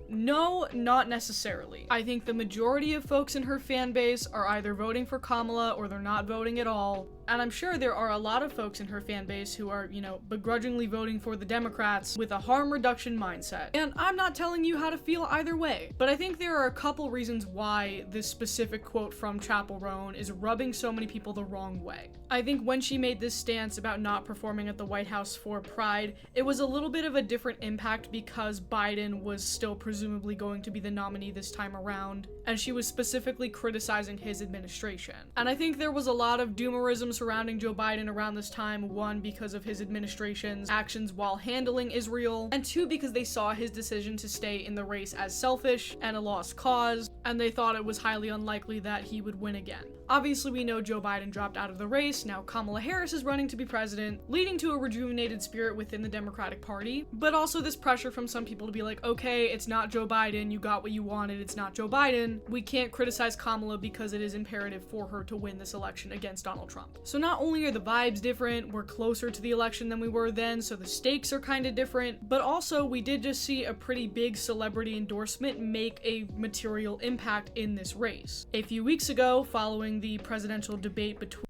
Speaker 8: No, not necessarily. I think the majority of folks in her fan base are either voting for Kamala or they're not voting at all. And I'm sure there are a lot of folks in her fan base who are, begrudgingly voting for the Democrats with a harm reduction mindset. And I'm not telling you how to feel either way, but I think there are a couple reasons why this specific quote from Chappell Roan is rubbing so many people the wrong way. I think when she made this stance about not performing at the White House for Pride, it was a little bit of a different impact because Biden was still presumably going to be the nominee this time around, and she was specifically criticizing his administration. And I think there was a lot of doomerism surrounding Joe Biden around this time, one, because of his administration's actions while handling Israel, and two, because they saw his decision to stay in the race as selfish and a lost cause, and they thought it was highly unlikely that he would win again. Obviously, we know Joe Biden dropped out of the race. Now Kamala Harris is running to be president, leading to a rejuvenated spirit within the Democratic Party, but also this pressure from some people to be like, okay, it's not Joe Biden, you got what you wanted, it's not Joe Biden. We can't criticize Kamala because it is imperative for her to win this election against Donald Trump. So not only are the vibes different, we're closer to the election than we were then, so the stakes are kind of different, but also we did just see a pretty big celebrity endorsement make a material impact in this race. A few weeks ago, following the presidential debate between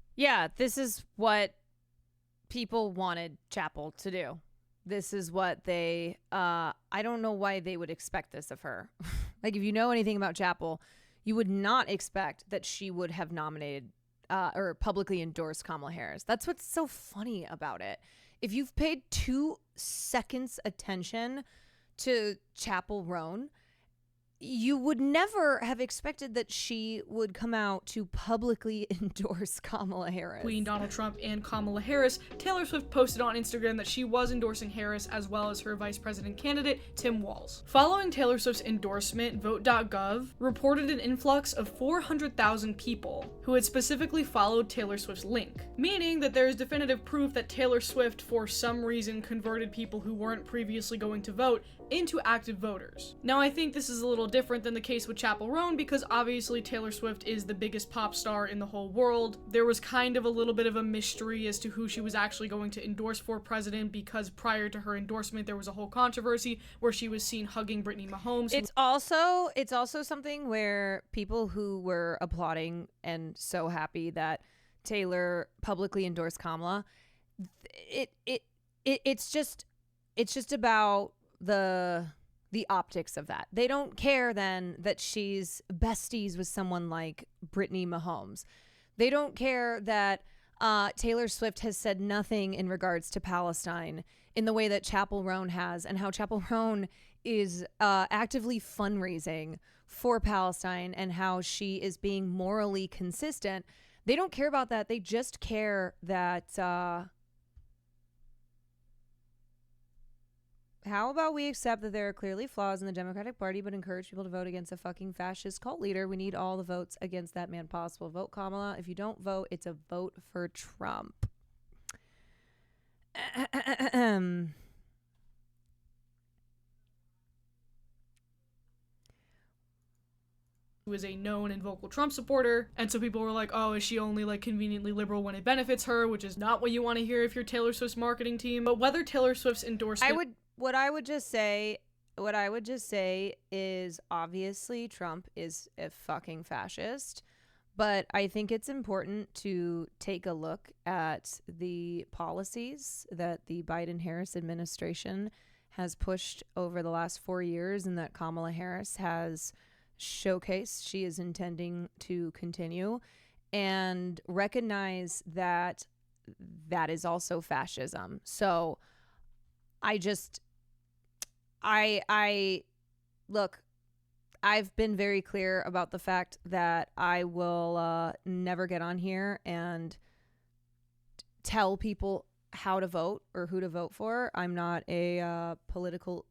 Speaker 1: this is what people wanted Chappell to do. This is what they, I don't know why they would expect this of her. Like, if you know anything about Chappell, you would not expect that she would have nominated or publicly endorsed Kamala Harris. That's what's so funny about it. If you've paid 2 seconds attention to Chappell Roan, you would never have expected that she would come out to publicly endorse Kamala Harris.
Speaker 8: Between Donald Trump and Kamala Harris, Taylor Swift posted on Instagram that she was endorsing Harris as well as her vice president candidate, Tim Walz. Following Taylor Swift's endorsement, Vote.gov reported an influx of 400,000 people who had specifically followed Taylor Swift's link, meaning that there is definitive proof that Taylor Swift, for some reason, converted people who weren't previously going to vote into active voters. Now, I think this is a little different than the case with Chappell Roan because obviously Taylor Swift is the biggest pop star in the whole world. There was kind of a little bit of a mystery as to who she was actually going to endorse for president because prior to her endorsement there was a whole controversy where she was seen hugging Brittany Mahomes.
Speaker 1: It's also something where people who were applauding and so happy that Taylor publicly endorsed Kamala, it's just about the optics of that. They don't care then that she's besties with someone like Brittany Mahomes. They don't care that Taylor Swift has said nothing in regards to Palestine in the way that Chappell Roan has, and how Chappell Roan is actively fundraising for Palestine and how she is being morally consistent. They don't care about that. They just care that how about we accept that there are clearly flaws in the Democratic Party, but encourage people to vote against a fucking fascist cult leader? We need all the votes against that man possible. Vote Kamala. If you don't vote, it's a vote for Trump.
Speaker 8: Who is a known and vocal Trump supporter, and so people were like, oh, is she only like conveniently liberal when it benefits her, which is not what you want to hear if you're Taylor Swift's marketing team. But whether Taylor Swift's endorsement
Speaker 1: What I would just say is obviously Trump is a fucking fascist, but I think it's important to take a look at the policies that the Biden-Harris administration has pushed over the last 4 years and that Kamala Harris has showcased she is intending to continue, and recognize that that is also fascism. So look, I've been very clear about the fact that I will never get on here and tell people how to vote or who to vote for. I'm not a political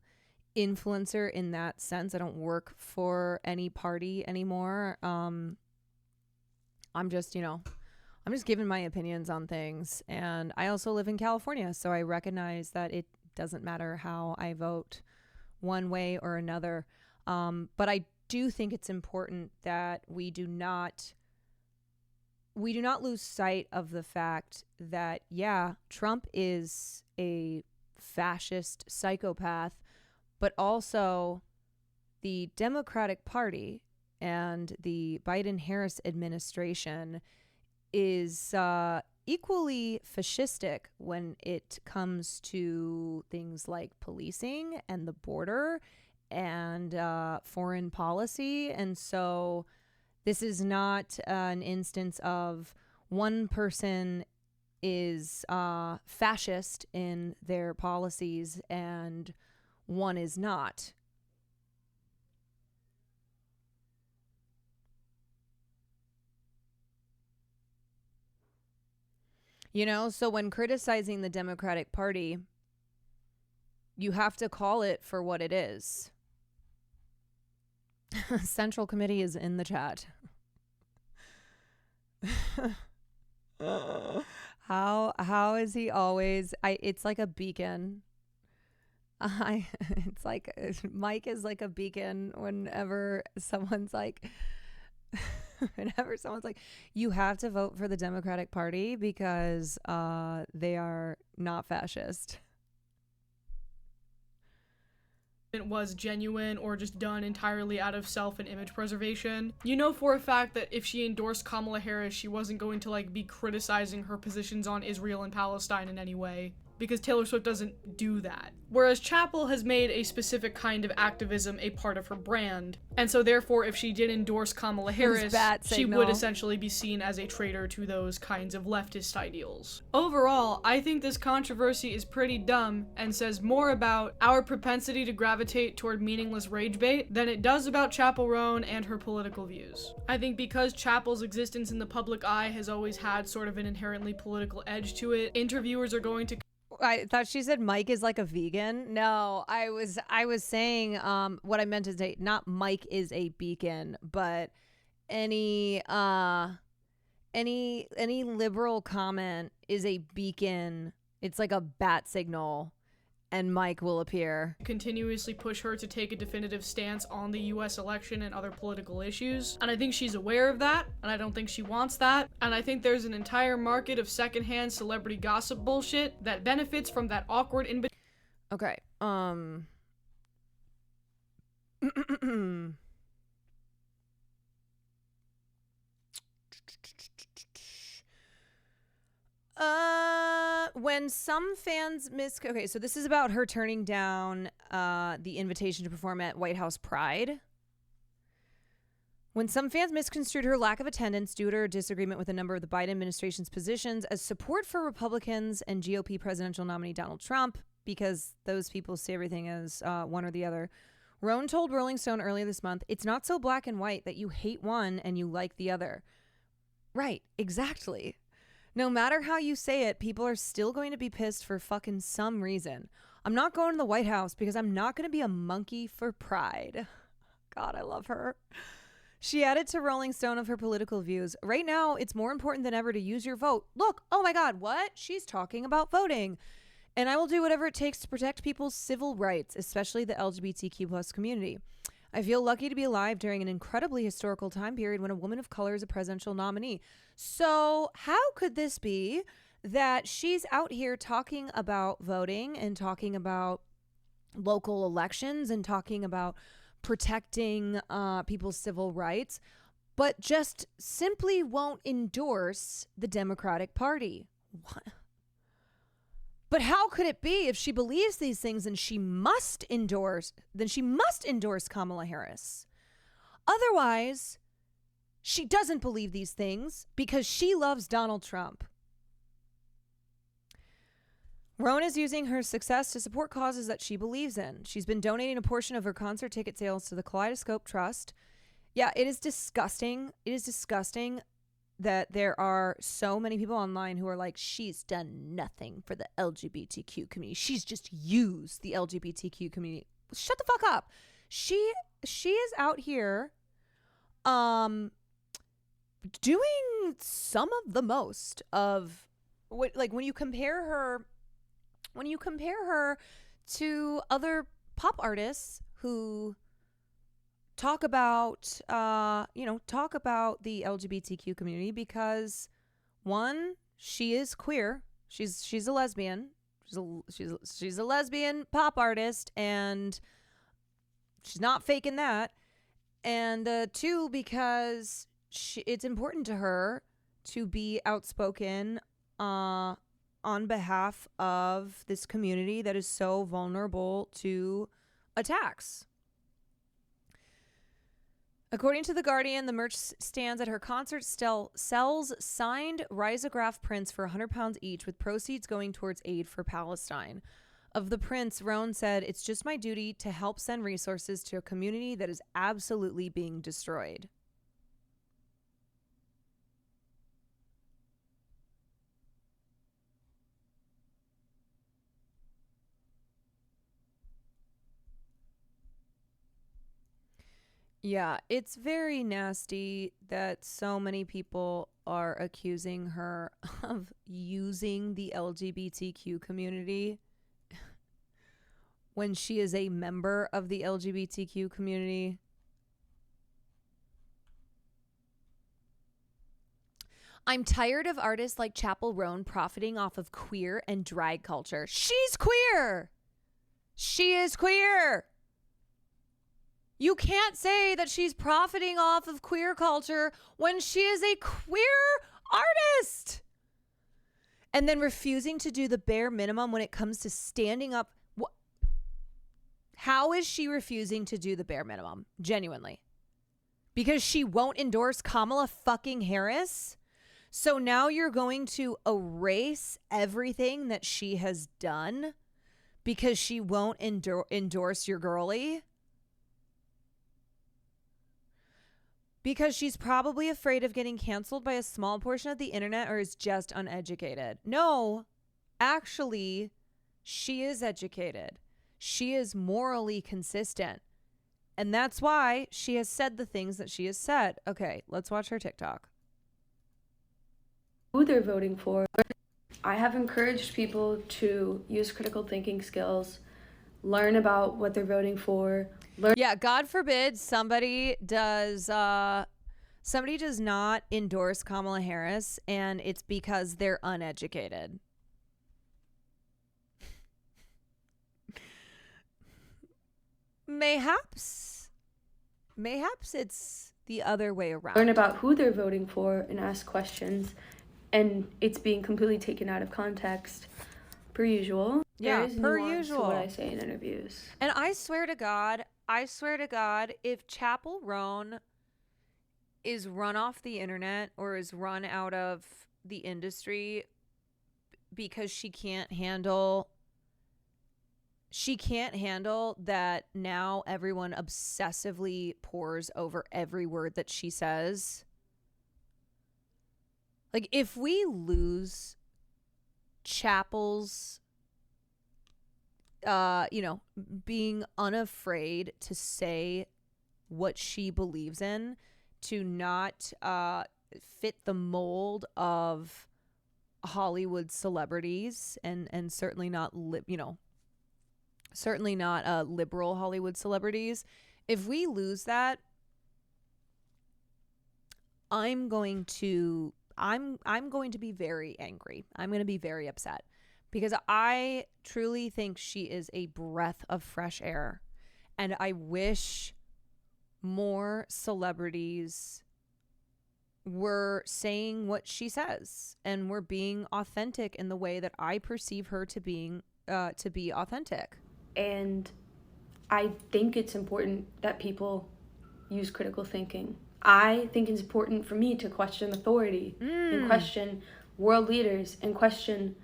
Speaker 1: influencer in that sense. I don't work for any party anymore. I'm just giving my opinions on things. And I also live in California, so I recognize that it doesn't matter how I vote one way or another. But I do think it's important that we do not lose sight of the fact that, yeah, Trump is a fascist psychopath, but also the Democratic Party and the Biden-Harris administration is equally fascistic when it comes to things like policing and the border and foreign policy. And so this is not an instance of one person is fascist in their policies and one is not. You know, so when criticizing the Democratic Party, you have to call it for what it is. Central Committee is in the chat. How is he always? It's like a beacon. It's like Mike is like a beacon whenever someone's like, you have to vote for the Democratic Party because they are not fascist.
Speaker 8: It was genuine or just done entirely out of self and image preservation. You know for a fact that if she endorsed Kamala Harris, she wasn't going to like be criticizing her positions on Israel and Palestine in any way, because Taylor Swift doesn't do that. Whereas Chappell has made a specific kind of activism a part of her brand, and so therefore if she did endorse Kamala Harris, she would essentially be seen as a traitor to those kinds of leftist ideals. Overall, I think this controversy is pretty dumb and says more about our propensity to gravitate toward meaningless rage bait than it does about Chappell Roan and her political views. I think because Chappell's existence in the public eye has always had sort of an inherently political edge to it, interviewers are going to...
Speaker 1: I thought she said Mike is like a vegan. No, I was saying what I meant to say, not Mike is a beacon, but any liberal comment is a beacon. It's like a bat signal, and Mike will appear.
Speaker 8: Continuously push her to take a definitive stance on the US election and other political issues. And I think she's aware of that, and I don't think she wants that. And I think there's an entire market of secondhand celebrity gossip bullshit that benefits from that awkward in-between.
Speaker 1: Okay, when some fans okay, so this is about her turning down the invitation to perform at White House Pride. When some fans misconstrued her lack of attendance due to her disagreement with a number of the Biden administration's positions as support for Republicans and GOP presidential nominee Donald Trump, because those people see everything as one or the other, Roan told Rolling Stone earlier this month, "It's not so black and white that you hate one and you like the other." Right, exactly. No matter how you say it, people are still going to be pissed for fucking some reason. I'm not going to the White House because I'm not going to be a monkey for pride. God, I love her. She added to Rolling Stone of her political views, "Right now, it's more important than ever to use your vote. Look, oh my God, what? She's talking about voting. And I will do whatever it takes to protect people's civil rights, especially the LGBTQ plus community. I feel lucky to be alive during an incredibly historical time period when a woman of color is a presidential nominee." So how could this be that she's out here talking about voting and talking about local elections and talking about protecting people's civil rights, but just simply won't endorse the Democratic Party? What? But how could it be if she believes these things and she must endorse Kamala Harris? Otherwise, she doesn't believe these things because she loves Donald Trump. Roan is using her success to support causes that she believes in. She's been donating a portion of her concert ticket sales to the Kaleidoscope Trust. Yeah, it is disgusting. It is disgusting that there are so many people online who are like, she's done nothing for the LGBTQ community. She's just used the LGBTQ community. Shut the fuck up. She is out here doing some of the most of what, like, when you compare her to other pop artists who talk about the LGBTQ community, because one, she is queer. She's a lesbian. She's a lesbian pop artist, and she's not faking that. And two, because it's important to her to be outspoken on behalf of this community that is so vulnerable to attacks. According to The Guardian, the merch stands at her concert sells signed risograph prints for £100 each, with proceeds going towards aid for Palestine. Of the prints, Roan said, "It's just my duty to help send resources to a community that is absolutely being destroyed." Yeah, it's very nasty that so many people are accusing her of using the LGBTQ community when she is a member of the LGBTQ community. I'm tired of artists like Chappell Roan profiting off of queer and drag culture. She's queer. She is queer. You can't say that she's profiting off of queer culture when she is a queer artist. And then refusing to do the bare minimum when it comes to standing up. How is she refusing to do the bare minimum? Genuinely. Because she won't endorse Kamala fucking Harris? So now you're going to erase everything that she has done because she won't endorse your girlie? Because she's probably afraid of getting canceled by a small portion of the internet, or is just uneducated. No, actually, she is educated. She is morally consistent. And that's why she has said the things that she has said. Okay, let's watch her TikTok.
Speaker 9: Who they're voting for. I have encouraged people to use critical thinking skills, learn about what they're voting for.
Speaker 1: Yeah, God forbid somebody does not endorse Kamala Harris, and it's because they're uneducated. Mayhaps it's the other way around.
Speaker 9: Learn about who they're voting for and ask questions, and it's being completely taken out of context, per usual.
Speaker 1: Yeah,
Speaker 9: there is
Speaker 1: per
Speaker 9: nuance
Speaker 1: usual.
Speaker 9: to what I say in interviews.
Speaker 1: And I swear to God, if Chappell Roan is run off the internet or is run out of the industry because she can't handle that now everyone obsessively pores over every word that she says. Like, if we lose Chappell's being unafraid to say what she believes in, to not fit the mold of Hollywood celebrities, and certainly not liberal Hollywood celebrities. If we lose that, I'm going to be very angry. I'm going to be very upset. Because I truly think she is a breath of fresh air. And I wish more celebrities were saying what she says and were being authentic in the way that I perceive her to be authentic.
Speaker 9: And I think it's important that people use critical thinking. I think it's important for me to question authority and question world leaders and question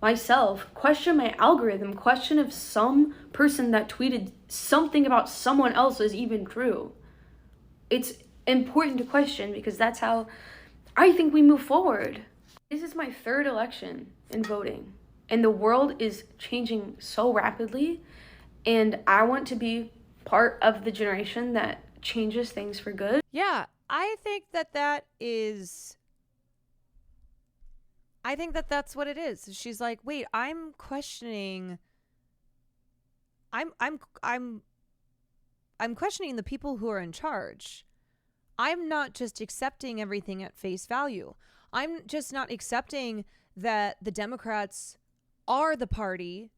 Speaker 9: myself, question my algorithm, question if some person that tweeted something about someone else is even true. It's important to question because that's how I think we move forward. This is my third election in voting, and the world is changing so rapidly, and I want to be part of the generation that changes things for good.
Speaker 1: Yeah, I think that's what it is. She's like, wait, I'm questioning I'm questioning the people who are in charge. I'm not just accepting everything at face value. I'm just not accepting that the Democrats are the party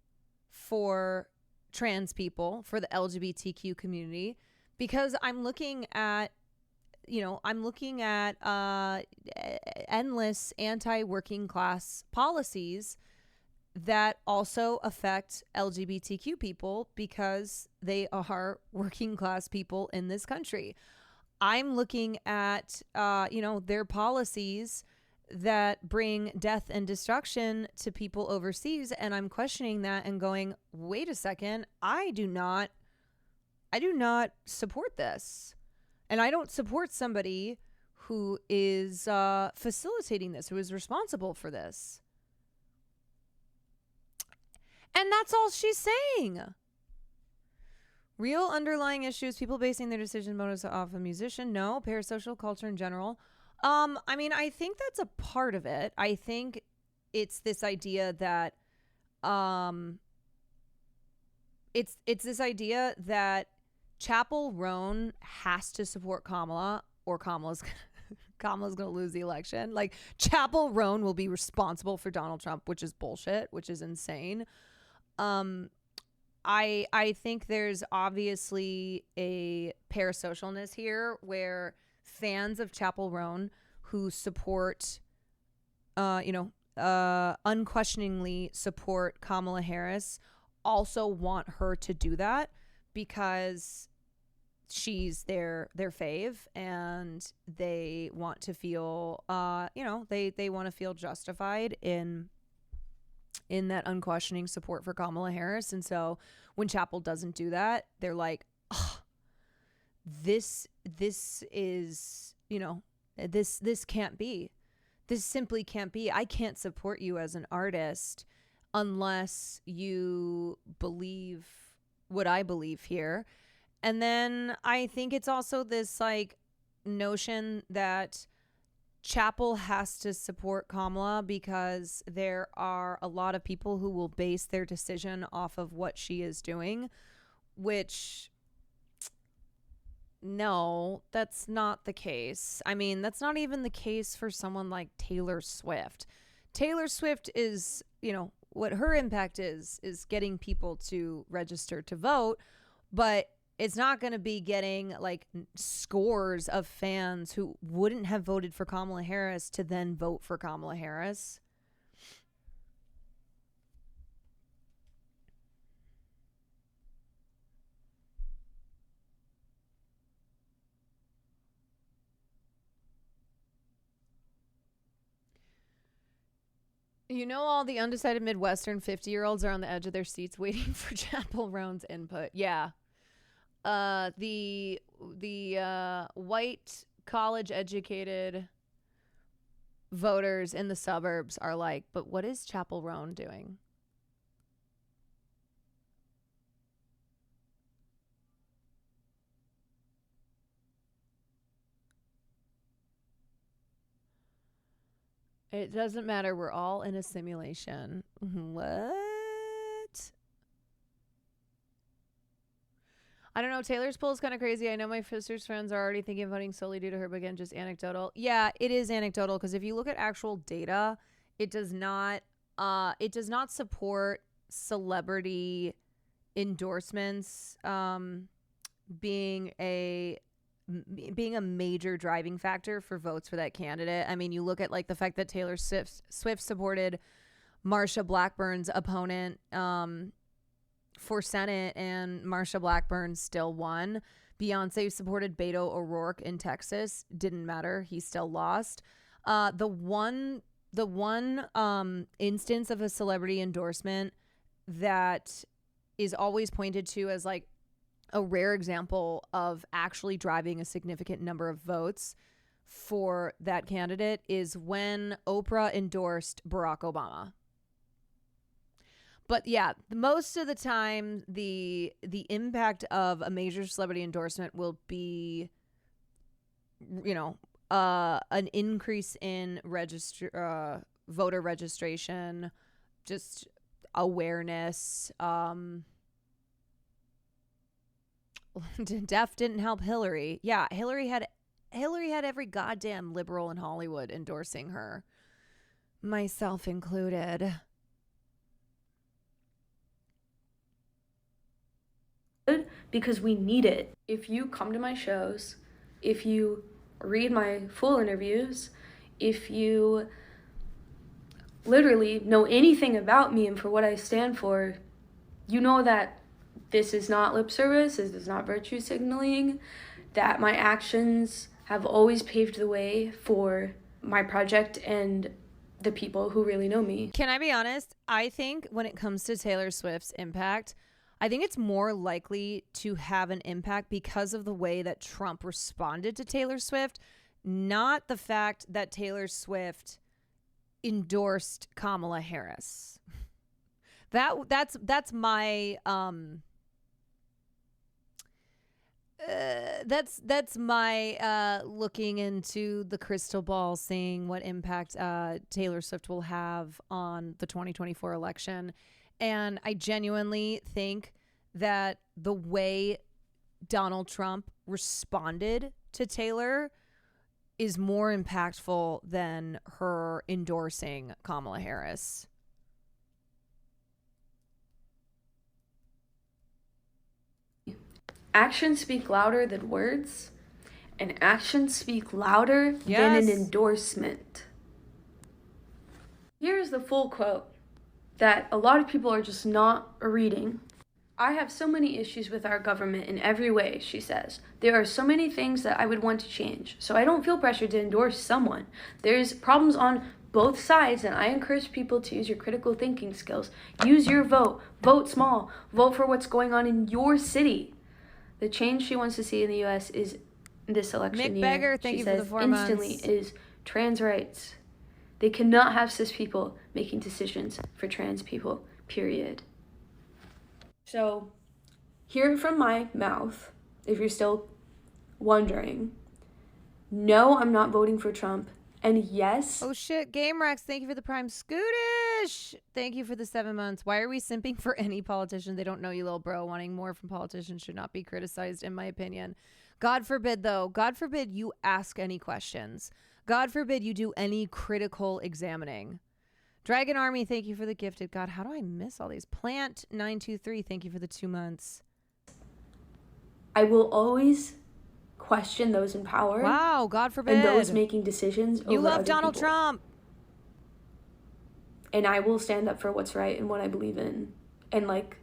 Speaker 1: for trans people, for the LGBTQ community, because I'm looking at endless anti-working class policies that also affect LGBTQ people because they are working class people in this country. I'm looking at, their policies that bring death and destruction to people overseas, and I'm questioning that and going, wait a second, I do not support this. And I don't support somebody who is facilitating this, who is responsible for this. And that's all she's saying. Real underlying issues, people basing their decision motives off a musician. No. Parasocial culture in general. I think that's a part of it. I think it's this idea that it's this idea that Chappell Roan has to support Kamala, or Kamala's going to lose the election. Like, Chappell Roan will be responsible for Donald Trump, which is bullshit, which is insane. I think there's obviously a parasocialness here where fans of Chappell Roan who support, unquestioningly support Kamala Harris also want her to do that because she's their fave, and they want to feel, they want to feel justified in that unquestioning support for Kamala Harris. And so when Chappell doesn't do that, they're like, oh, this is, this can't be. This simply can't be. I can't support you as an artist unless you believe what I believe here. And then I think it's also this like notion that Chappell has to support Kamala because there are a lot of people who will base their decision off of what she is doing, which, no, that's not the case. I mean, that's not even the case for someone like Taylor Swift. Taylor Swift is, what her impact is getting people to register to vote, but it's not going to be getting like scores of fans who wouldn't have voted for Kamala Harris to then vote for Kamala Harris. All the undecided Midwestern 50-year-olds are on the edge of their seats waiting for Chappell Roan's input. Yeah. The white college-educated voters in the suburbs are like, but what is Chappell Roan doing? It doesn't matter. We're all in a simulation. What? I don't know. Taylor's poll is kind of crazy. I know my sister's friends are already thinking of voting solely due to her, but again, just anecdotal. Yeah, it is anecdotal because if you look at actual data, it does not support celebrity endorsements being a major driving factor for votes for that candidate. I mean, you look at like the fact that Taylor Swift supported Marsha Blackburn's opponent for Senate, and Marsha Blackburn still won. Beyonce supported Beto O'Rourke in Texas. Didn't matter. He still lost. The one the one instance of a celebrity endorsement that is always pointed to as like a rare example of actually driving a significant number of votes for that candidate is when Oprah endorsed Barack Obama. But yeah, most of the time, the impact of a major celebrity endorsement will be, you know, an increase in voter registration, just awareness. Deaf didn't help Hillary. Yeah, Hillary had every goddamn liberal in Hollywood endorsing her, myself included.
Speaker 9: Because we need it. If you come to my shows, if you read my full interviews, if you literally know anything about me and for what I stand for, you know that this is not lip service, this is not virtue signaling, that my actions have always paved the way for my project and the people who really know me.
Speaker 1: Can I be honest? I think when it comes to Taylor Swift's impact, I think it's more likely to have an impact because of the way that Trump responded to Taylor Swift, not the fact that Taylor Swift endorsed Kamala Harris. That's my that's my looking into the crystal ball, seeing what impact Taylor Swift will have on the 2024 election. And I genuinely think that the way Donald Trump responded to Taylor is more impactful than her endorsing Kamala Harris.
Speaker 9: Actions speak louder than words, and actions speak louder than an endorsement. Here's the full quote that a lot of people are just not reading. I have so many issues with our government in every way, she says. There are so many things that I would want to change, so I don't feel pressured to endorse someone. There's problems on both sides, and I encourage people to use your critical thinking skills. Use your vote. Vote small. Vote for what's going on in your city. The change she wants to see in the U.S. is this election
Speaker 1: Mick
Speaker 9: year.
Speaker 1: Beggar, thank you for the 4
Speaker 9: instantly
Speaker 1: months.
Speaker 9: Is trans rights. They cannot have cis people making decisions for trans people, period. So, hear it from my mouth, if you're still wondering. No, I'm not voting for Trump. And yes.
Speaker 1: Oh shit, Game Rex, thank you for the Prime. Scootish, thank you for the 7 months. Why are we simping for any politician? They don't know you, little bro. Wanting more from politicians should not be criticized, in my opinion. God forbid, though. God forbid you ask any questions. God forbid you do any critical examining. Dragon Army, thank you for the gifted. God, how do I miss all these? Plant 923, thank you for the 2 months.
Speaker 9: I will always question those in power.
Speaker 1: Wow, God forbid.
Speaker 9: And those making decisions over
Speaker 1: You love
Speaker 9: other
Speaker 1: Donald
Speaker 9: people.
Speaker 1: Trump.
Speaker 9: And I will stand up for what's right and what I believe in. And like,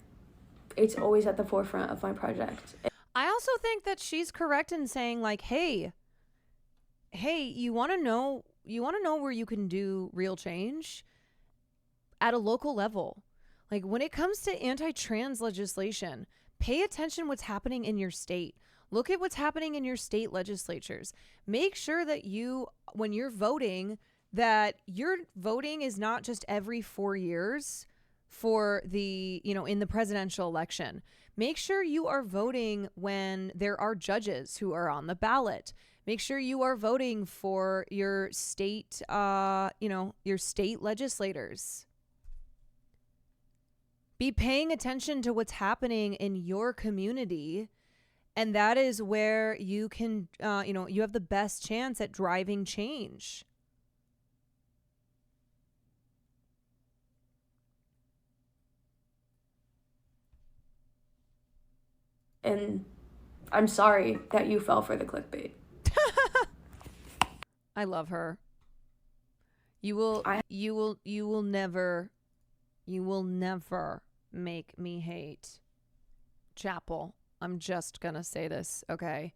Speaker 9: it's always at the forefront of my project.
Speaker 1: I also think that she's correct in saying like, hey, you want to know where you can do real change at a local level. Like when it comes to anti-trans legislation, pay attention what's happening in your state. Look at what's happening in your state legislatures. Make sure that when you're voting, that your voting is not just every 4 years for in the presidential election. Make sure you are voting when there are judges who are on the ballot. Make sure you are voting for your state, your state legislators. Be paying attention to what's happening in your community. And that is where you can, you have the best chance at driving change.
Speaker 9: And I'm sorry that you fell for the clickbait.
Speaker 1: I love her. You will never make me hate Chapel. I'm just gonna say this, okay?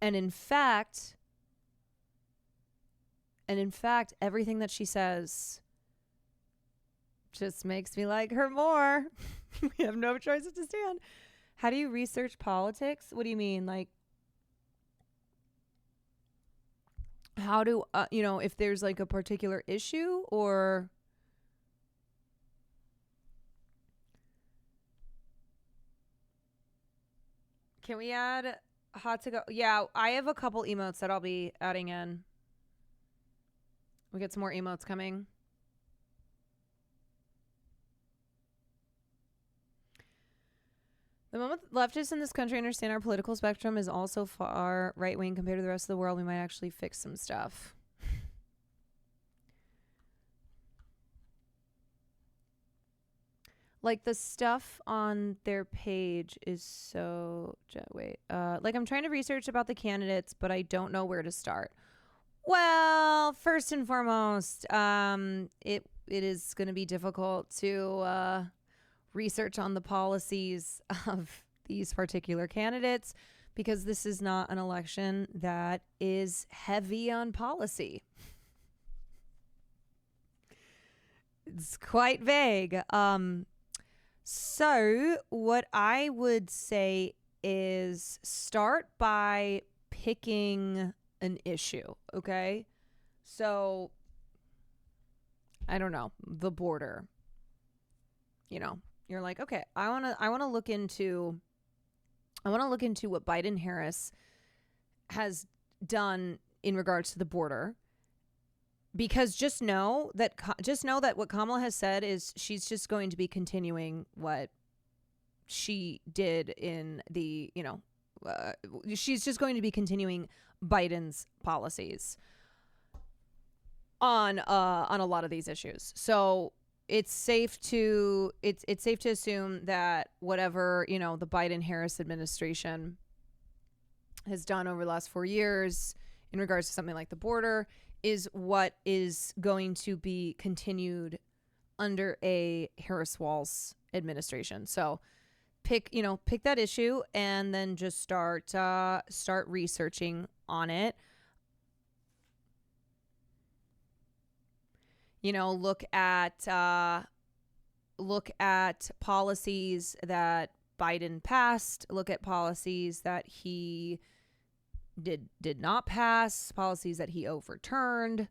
Speaker 1: And in fact, And in fact, everything that she says just makes me like her more. We have no choices to stand. How do you research politics? What do you mean? Like, how do, if there's like a particular issue or... Can we add hot to go? Yeah, I have a couple emotes that I'll be adding in. We get some more emotes coming. The moment leftists in this country understand our political spectrum is also far right-wing compared to the rest of the world, we might actually fix some stuff. Like, the stuff on their page is so... Wait. Like, I'm trying to research about the candidates, but I don't know where to start. Well, first and foremost, it is going to be difficult to research on the policies of these particular candidates because this is not an election that is heavy on policy. It's quite vague. So what I would say is start by picking an issue, okay? So, I don't know, the border. You know, you're like, okay, I want to look into what Biden Harris has done in regards to the border. Because just know that what Kamala has said is she's just going to be continuing what she did in the, she's just going to be continuing Biden's policies on a lot of these issues. So it's safe to assume that whatever, the Biden Harris administration has done over the last 4 years in regards to something like the border is what is going to be continued under a Harris-Walz administration. So pick that issue and then just start researching on it. Look at policies that Biden passed, look at policies that he did not pass, policies that he overturned.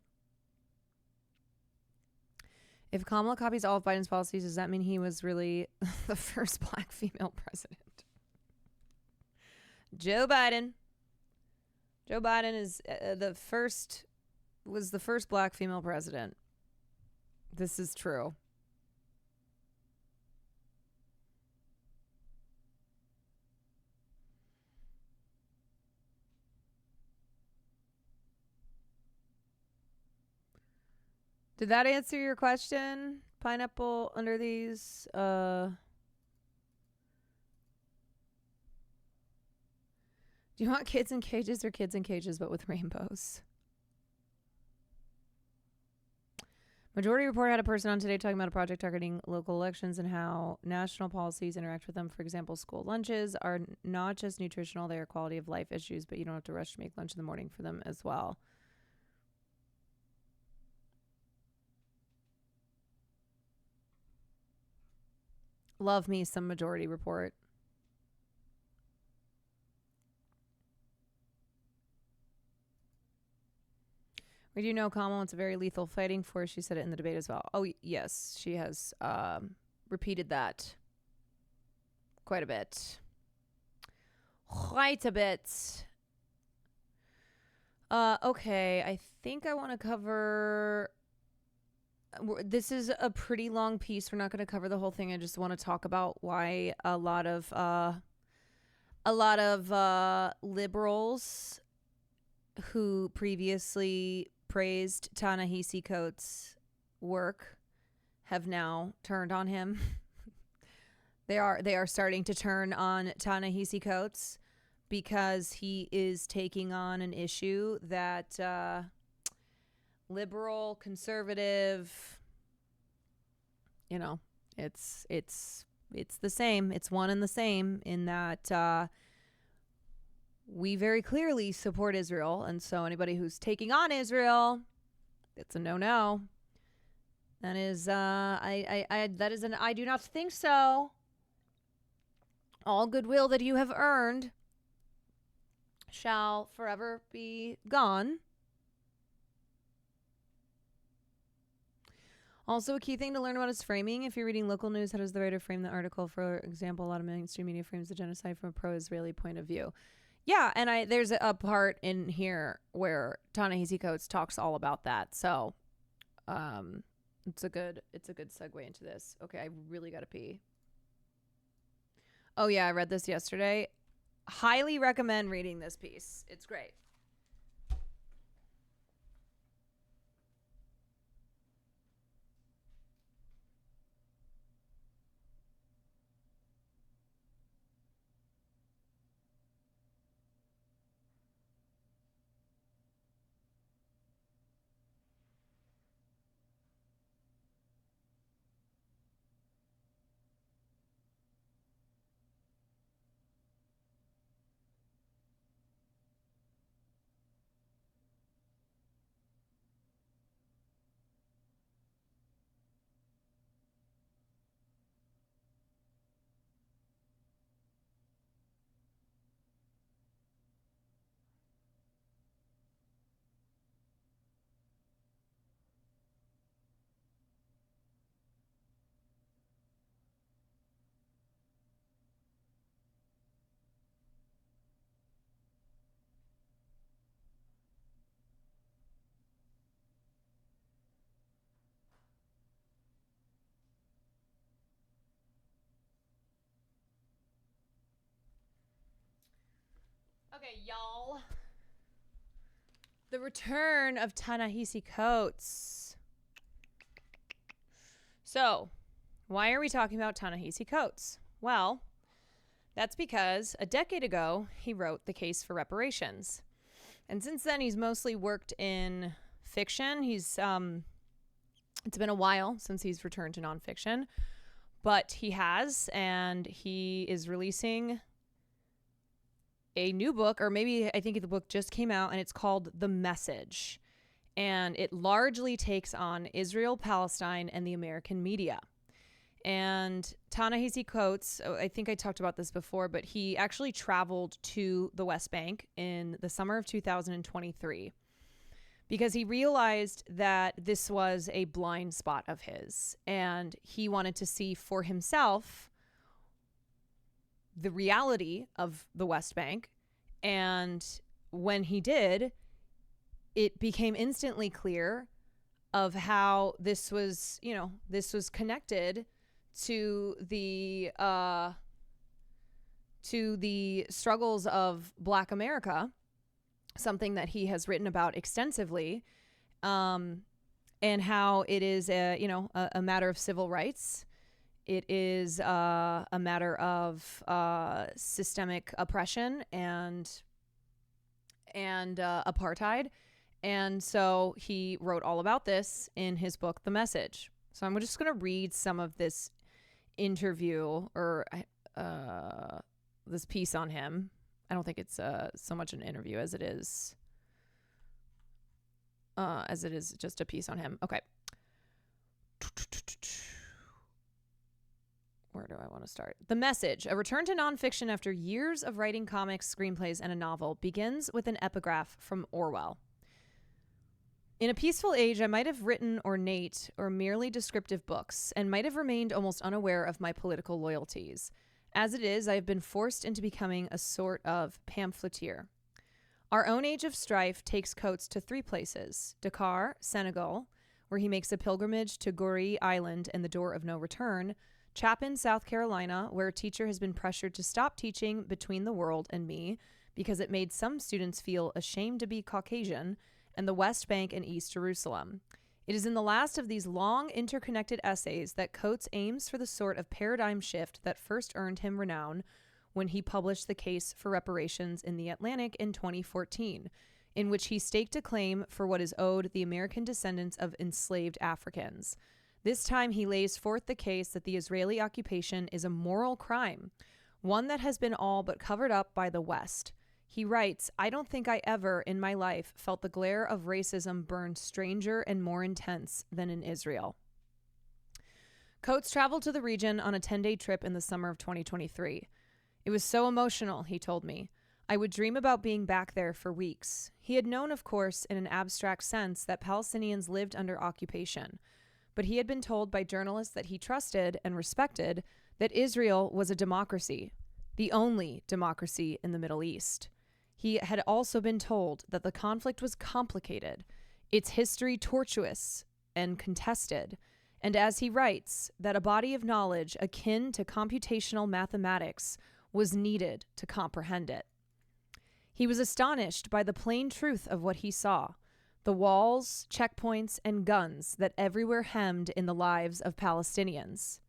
Speaker 1: If Kamala copies all of Biden's policies, does that mean he was really the first black female president? Joe Biden is was the first black female president. This is true. Did that answer your question? Pineapple under these? Do you want kids in cages or kids in cages but with rainbows? Majority Report had a person on today talking about a project targeting local elections and how national policies interact with them. For example, school lunches are not just nutritional, they are quality of life issues, but you don't have to rush to make lunch in the morning for them as well. Love me some Majority Report. We do know Kamala wants a very lethal fighting force. She said it in the debate as well. Oh, yes. She has repeated that quite a bit. Okay. I think I want to cover... This is a pretty long piece. We're not going to cover the whole thing. I just want to talk about why a lot of liberals who previously praised Ta-NAHEISI Coates' work have now turned on him. They are starting to turn on Ta-NAHEISI Coates because he is taking on an issue that liberal, conservative, it's the same. It's one and the same in that we very clearly support Israel. And so anybody who's taking on Israel It's a no-no. That is, that is an I do not think so. All goodwill that you have earned shall forever be gone. Also, a key thing to learn about is framing. If you're reading local news, how does the writer frame the article? For example, a lot of mainstream media frames the genocide from a pro-Israeli point of view. Yeah, and there's a part in here where Ta-NAHEISI Coates talks all about that. So, it's a good segue into this. Okay, I really gotta pee. Oh yeah, I read this yesterday. Highly recommend reading this piece. It's great. Okay, y'all. The return of Ta-NAHEISI Coates. So, why are we talking about Ta-NAHEISI Coates? Well, that's because a decade ago, he wrote The Case for Reparations. And since then, he's mostly worked in fiction. It's been a while since he's returned to nonfiction, but he has, and he is releasing a new book, or maybe I think the book just came out, and it's called The Message. And it largely takes on Israel, Palestine, and the American media. And Ta-NAHEISI Coates, I think I talked about this before, but he actually traveled to the West Bank in the summer of 2023 because he realized that this was a blind spot of his, and he wanted to see for himself the reality of the West Bank. And when he did, it became instantly clear of how this was connected to the struggles of Black America, something that he has written about extensively, and how it is a matter of civil rights. It is a matter of systemic oppression and apartheid. And so he wrote all about this in his book, The Message. So I'm just going to read some of this interview or this piece on him. I don't think it's so much an interview as it is just a piece on him. Okay. Where do I want to start? The Message, a return to nonfiction after years of writing comics, screenplays, and a novel, begins with an epigraph from Orwell. In a peaceful age, I might have written ornate or merely descriptive books, and might have remained almost unaware of my political loyalties. As it is, I have been forced into becoming a sort of pamphleteer. Our own age of strife takes Coates to 3 places: Dakar, Senegal, where he makes a pilgrimage to Goree Island and the door of no return; Chapin, South Carolina, where a teacher has been pressured to stop teaching Between the World and Me because it made some students feel ashamed to be Caucasian; and the West Bank and East Jerusalem. It is in the last of these long, interconnected essays that Coates aims for the sort of paradigm shift that first earned him renown when he published The Case for Reparations in The Atlantic in 2014, in which he staked a claim for what is owed the American descendants of enslaved Africans. This time he lays forth the case that the Israeli occupation is a moral crime, one that has been all but covered up by the West. He writes, "I don't think I ever in my life felt the glare of racism burn stranger and more intense than in Israel." Coates traveled to the region on a 10-day trip in the summer of 2023. "It was so emotional," he told me. "I would dream about being back there for weeks." He had known, of course, in an abstract sense that Palestinians lived under occupation, but he had been told by journalists that he trusted and respected that Israel was a democracy, the only democracy in the Middle East. He had also been told that the conflict was complicated, its history tortuous and contested, and as he writes, that a body of knowledge akin to computational mathematics was needed to comprehend it. He was astonished by the plain truth of what he saw, the walls, checkpoints, and guns that everywhere hemmed in the lives of Palestinians,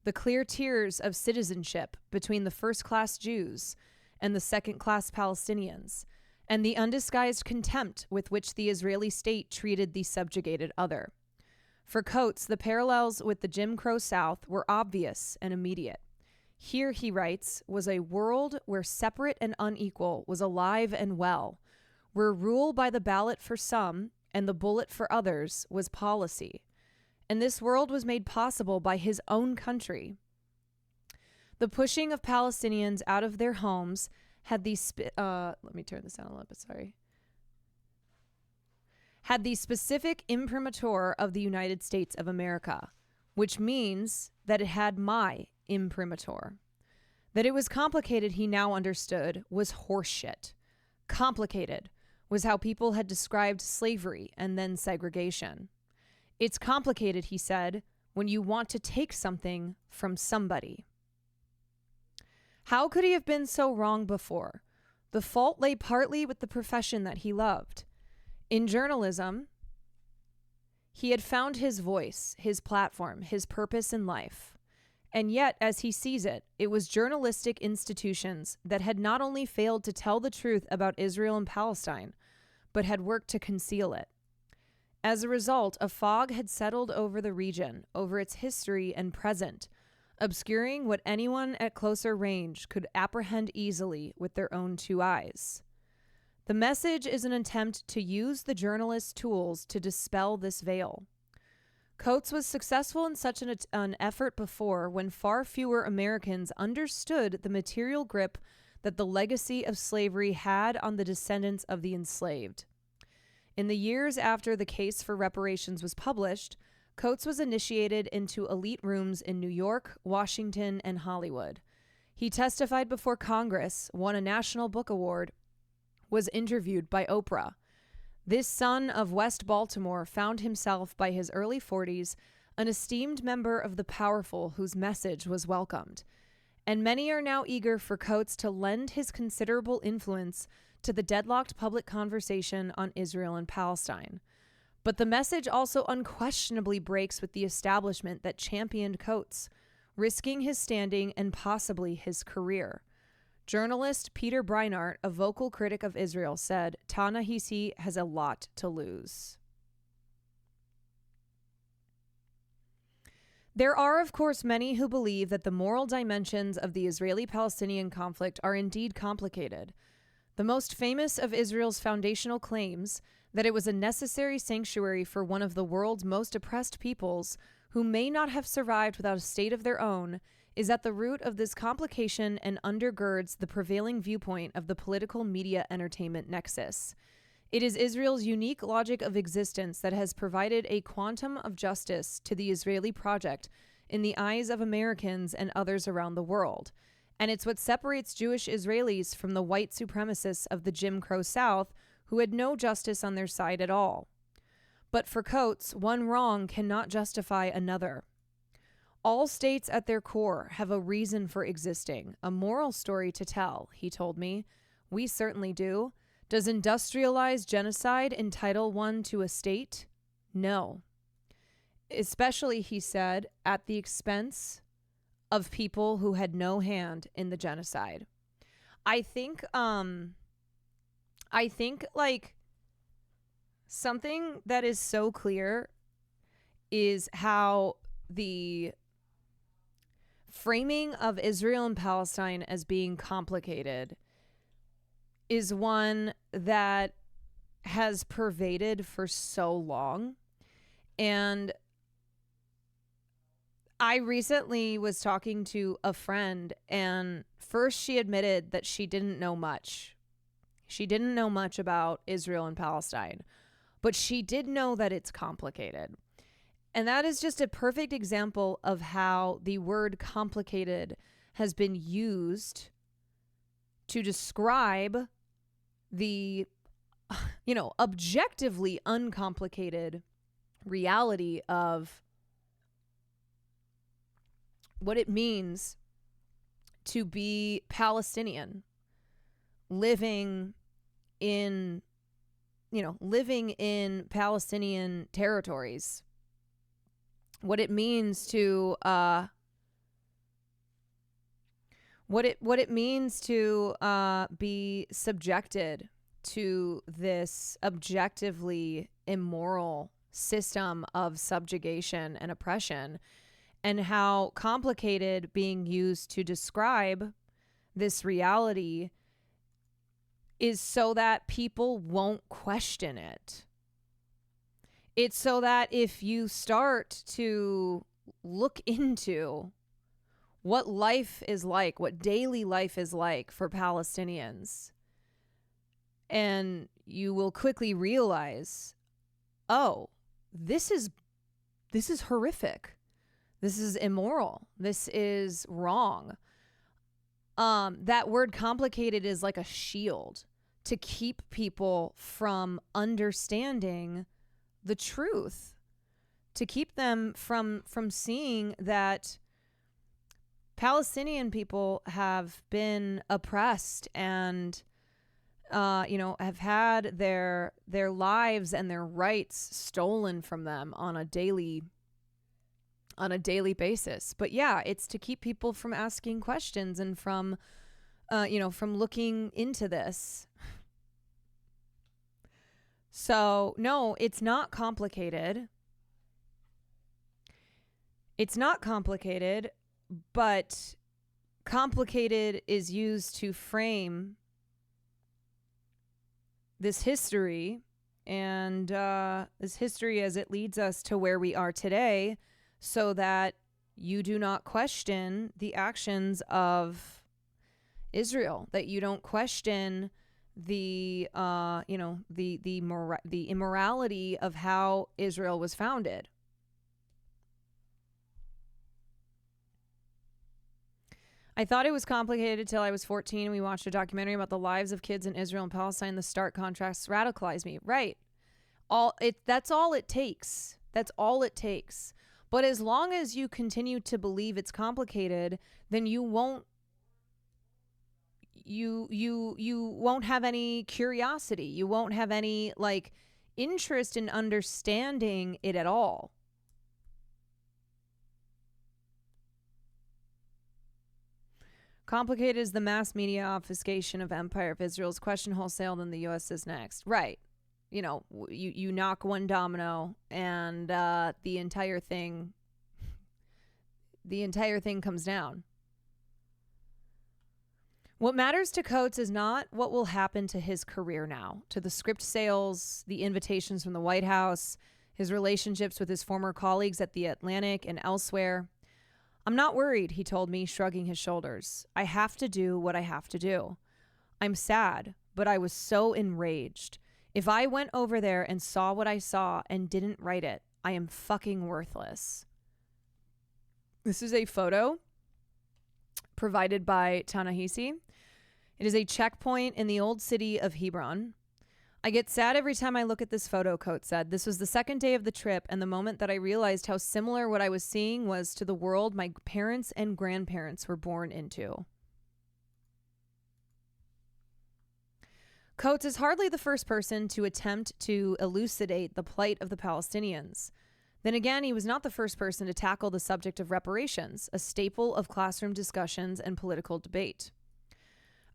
Speaker 1: the clear tiers of citizenship between the first-class Jews and the second-class Palestinians, and the undisguised contempt with which the Israeli state treated the subjugated other. For Coates, the parallels with the Jim Crow South were obvious and immediate. Here, he writes, was a world where separate and unequal was alive and well, where rule by the ballot for some and the bullet for others was policy. And this world was made possible by his own country. The pushing of Palestinians out of their homes had the let me turn this down a little bit, sorry. Had the specific imprimatur of the United States of America, which means that it had my imprimatur. That it was complicated, he now understood, was horseshit. Complicated was how people had described slavery and then segregation. It's complicated, he said, when you want to take something from somebody. How could he have been so wrong before? The fault lay partly with the profession that he loved. In journalism, he had found his voice, his platform, his purpose in life. And yet, as he sees it, it was journalistic institutions that had not only failed to tell the truth about Israel and Palestine, but had worked to conceal it. As a result, a fog had settled over the region, over its history and present, obscuring what anyone at closer range could apprehend easily with their own two eyes. The message is an attempt to use the journalist's tools to dispel this veil. Coates was successful in such an effort before when far fewer Americans understood the material grip that the legacy of slavery had on the descendants of the enslaved. In the years after the case for reparations was published, Coates was initiated into elite rooms in New York, Washington, and Hollywood. He testified before Congress, won a National Book Award, was interviewed by Oprah. This son of West Baltimore found himself by his early 40s an esteemed member of the powerful whose message was welcomed. And many are now eager for Coates to lend his considerable influence to the deadlocked public conversation on Israel and Palestine. But the message also unquestionably breaks with the establishment that championed Coates, risking his standing and possibly his career. Journalist Peter Breinart, a vocal critic of Israel, said, "TA-NAHEISI has a lot to lose." There are, of course, many who believe that the moral dimensions of the Israeli-Palestinian conflict are indeed complicated. The most famous of Israel's foundational claims, that it was a necessary sanctuary for one of the world's most oppressed peoples, who may not have survived without a state of their own, is at the root of this complication and undergirds the prevailing viewpoint of the political media entertainment nexus. It is Israel's unique logic of existence that has provided a quantum of justice to the Israeli project in the eyes of Americans and others around the world. And it's what separates Jewish Israelis from the white supremacists of the Jim Crow South, who had no justice on their side at all. But for Coates, one wrong cannot justify another. All states at their core have a reason for existing, a moral story to tell, he told me. We certainly do. Does industrialized genocide entitle one to a state? No. Especially, he said, at the expense of people who had no hand in the genocide. I think like something that is so clear is how the framing of Israel and Palestine as being complicated is one that has pervaded for so long. And I recently was talking to a friend, and first she admitted that she didn't know much. She didn't know much about Israel and Palestine, but she did know that it's complicated. And that is just a perfect example of how the word complicated has been used to describe the, objectively uncomplicated reality of what it means to be Palestinian, living in Palestinian territories, what it means to be subjected to this objectively immoral system of subjugation and oppression, and how complicated being used to describe this reality is so that people won't question it. It's so that if you start to look into what life is like, what daily life is like for Palestinians, and you will quickly realize, oh, this is horrific. This is immoral. This is wrong. That word complicated is like a shield to keep people from understanding the truth, to keep them from seeing that Palestinian people have been oppressed and have had their lives and their rights stolen from them on a daily basis. But yeah, it's to keep people from asking questions and from looking into this. So no, it's not complicated. It's not complicated, but complicated is used to frame this history, and this history as it leads us to where we are today, so that you do not question the actions of Israel, that you don't question the immorality of how Israel was founded. I thought it was complicated till I was 14 and we watched a documentary about the lives of kids in Israel and Palestine. The stark contrasts radicalized me. Right. That's all it takes. That's all it takes. But as long as you continue to believe it's complicated, then you won't have any curiosity. You won't have any interest in understanding it at all. Complicated is the mass media obfuscation of Empire of Israel's question wholesale, then the U.S. is next. Right. You knock one domino and the entire thing comes down. What matters to Coates is not what will happen to his career now, to the script sales, the invitations from the White House, his relationships with his former colleagues at The Atlantic and elsewhere. I'm not worried, he told me, shrugging his shoulders. I have to do what I have to do. I'm sad, but I was so enraged. If I went over there and saw what I saw and didn't write it, I am fucking worthless. This is a photo provided by TA-NAHEISI. It is a checkpoint in the old city of Hebron. I get sad every time I look at this photo, Coates said. This was the second day of the trip and the moment that I realized how similar what I was seeing was to the world my parents and grandparents were born into. Coates is hardly the first person to attempt to elucidate the plight of the Palestinians. Then again, he was not the first person to tackle the subject of reparations, a staple of classroom discussions and political debate.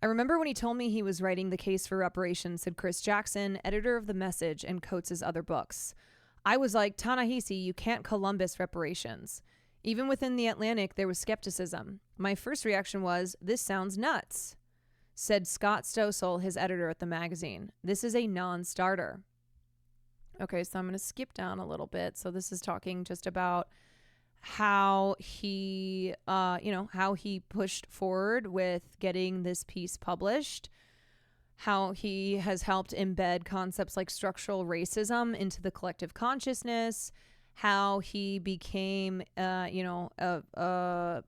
Speaker 1: I remember when he told me he was writing The Case for Reparations, said Chris Jackson, editor of The Message and Coates' other books. I was like, Ta-Nehisi, you can't Columbus reparations. Even within The Atlantic, there was skepticism. My first reaction was, this sounds nuts. said Scott Stossel, his editor at the magazine. This is a non-starter. Okay, so I'm going to skip down a little bit. So this is talking just about how he, how he pushed forward with getting this piece published, how he has helped embed concepts like structural racism into the collective consciousness, how he became, a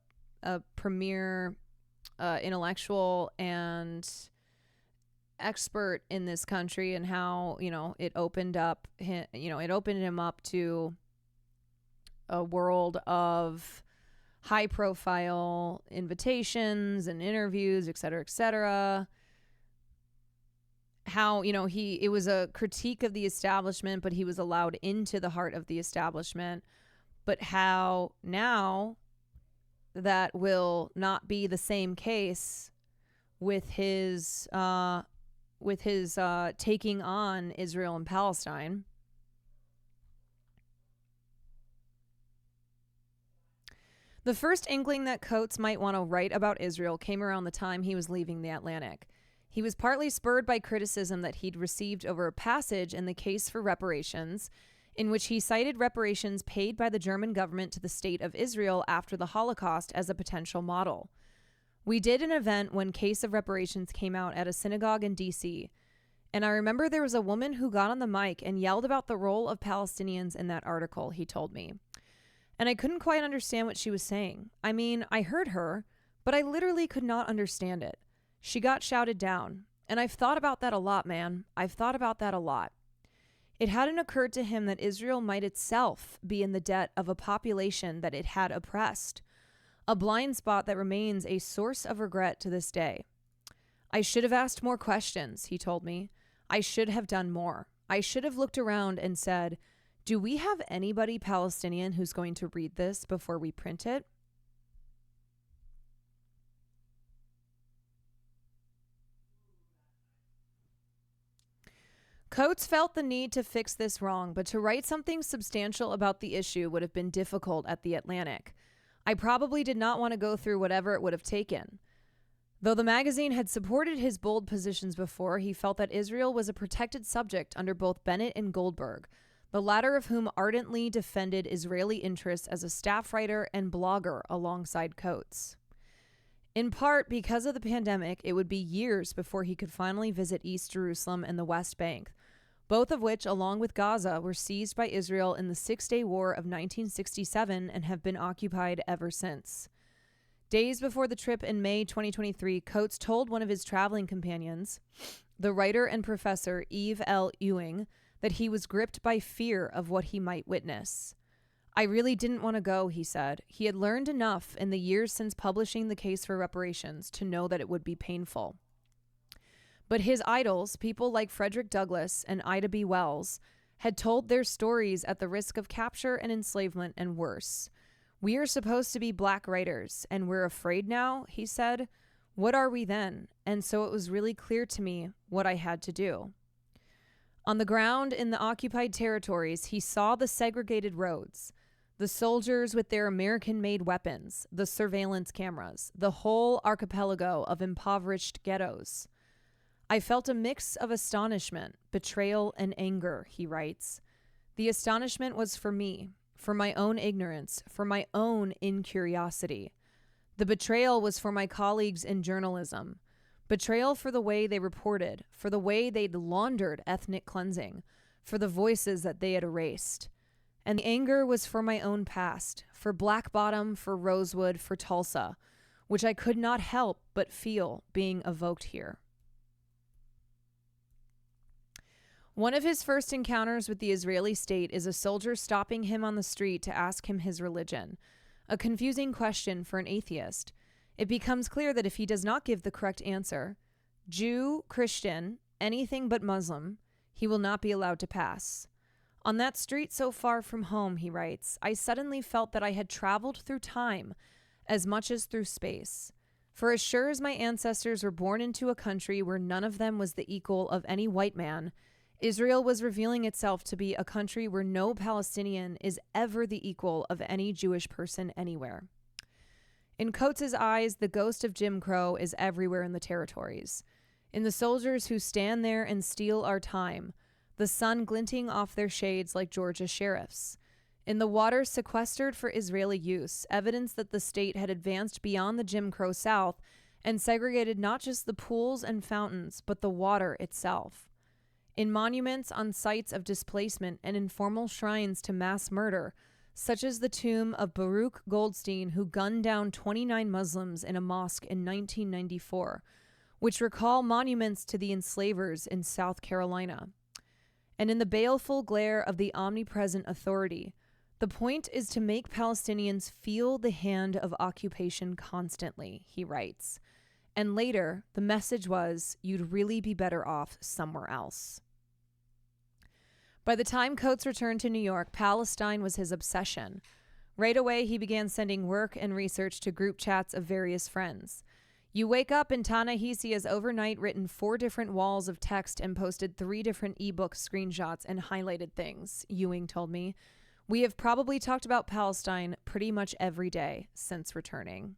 Speaker 1: premier intellectual and expert in this country, and how, it opened him up to a world of high profile invitations and interviews, et cetera, how, it was a critique of the establishment, but he was allowed into the heart of the establishment, but how now that will not be the same case with his taking on Israel and Palestine. The first inkling that Coates might want to write about Israel came around the time he was leaving the Atlantic. He was partly spurred by criticism that he'd received over a passage in the case for reparations, in which he cited reparations paid by the German government to the state of Israel after the Holocaust as a potential model. We did an event when Case of Reparations came out at a synagogue in D.C., and I remember there was a woman who got on the mic and yelled about the role of Palestinians in that article, he told me. And I couldn't quite understand what she was saying. I mean, I heard her, but I literally could not understand it. She got shouted down. And I've thought about that a lot, man. I've thought about that a lot. It hadn't occurred to him that Israel might itself be in the debt of a population that it had oppressed, a blind spot that remains a source of regret to this day. I should have asked more questions, he told me. I should have done more. I should have looked around and said, do we have anybody Palestinian who's going to read this before we print it? Coates felt the need to fix this wrong, but to write something substantial about the issue would have been difficult at the Atlantic. I probably did not want to go through whatever it would have taken. Though the magazine had supported his bold positions before, he felt that Israel was a protected subject under both Bennett and Goldberg, the latter of whom ardently defended Israeli interests as a staff writer and blogger alongside Coates. In part because of the pandemic, it would be years before he could finally visit East Jerusalem and the West Bank, both of which, along with Gaza, were seized by Israel in the Six-Day War of 1967 and have been occupied ever since. Days before the trip in May 2023, Coates told one of his traveling companions, the writer and professor Eve L. Ewing, that he was gripped by fear of what he might witness. I really didn't want to go, he said. He had learned enough in the years since publishing the case for reparations to know that it would be painful. But his idols, people like Frederick Douglass and Ida B. Wells, had told their stories at the risk of capture and enslavement and worse. We are supposed to be black writers, and we're afraid now, he said. What are we then? And so it was really clear to me what I had to do. On the ground in the occupied territories, he saw the segregated roads, the soldiers with their American-made weapons, the surveillance cameras, the whole archipelago of impoverished ghettos. I felt a mix of astonishment, betrayal, and anger, he writes. The astonishment was for me, for my own ignorance, for my own incuriosity. The betrayal was for my colleagues in journalism. Betrayal for the way they reported, for the way they'd laundered ethnic cleansing, for the voices that they had erased. And the anger was for my own past, for Black Bottom, for Rosewood, for Tulsa, which I could not help but feel being evoked here. One of his first encounters with the Israeli state is a soldier stopping him on the street to ask him his religion, a confusing question for an atheist. It becomes clear that if he does not give the correct answer, Jew, Christian, anything but Muslim, he will not be allowed to pass. On that street so far from home, he writes, I suddenly felt that I had traveled through time as much as through space. For as sure as my ancestors were born into a country where none of them was the equal of any white man, Israel was revealing itself to be a country where no Palestinian is ever the equal of any Jewish person anywhere. In Coates' eyes, the ghost of Jim Crow is everywhere in the territories. In the soldiers who stand there and steal our time, the sun glinting off their shades like Georgia sheriffs. In the water sequestered for Israeli use, evidence that the state had advanced beyond the Jim Crow South and segregated not just the pools and fountains, but the water itself. In monuments on sites of displacement and informal shrines to mass murder, such as the tomb of Baruch Goldstein, who gunned down 29 Muslims in a mosque in 1994, which recall monuments to the enslavers in South Carolina. And in the baleful glare of the omnipresent authority, the point is to make Palestinians feel the hand of occupation constantly, he writes. And later, the message was, you'd really be better off somewhere else. By the time Coates returned to New York, Palestine was his obsession. Right away, he began sending work and research to group chats of various friends. You wake up and TA-NAHEISI has overnight written 4 different walls of text and posted 3 different ebook screenshots and highlighted things, Ewing told me. We have probably talked about Palestine pretty much every day since returning.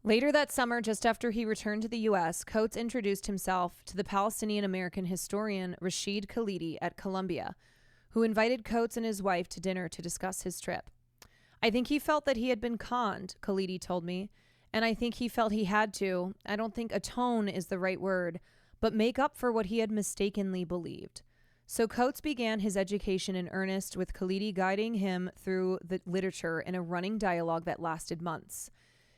Speaker 1: Later that summer, just after he returned to the U.S., Coates introduced himself to the Palestinian-American historian Rashid Khalidi at Columbia, who invited Coates and his wife to dinner to discuss his trip. I think he felt that he had been conned, Khalidi told me, and I think he felt he had to, I don't think atone is the right word, but make up for what he had mistakenly believed. So Coates began his education in earnest, with Khalidi guiding him through the literature in a running dialogue that lasted months.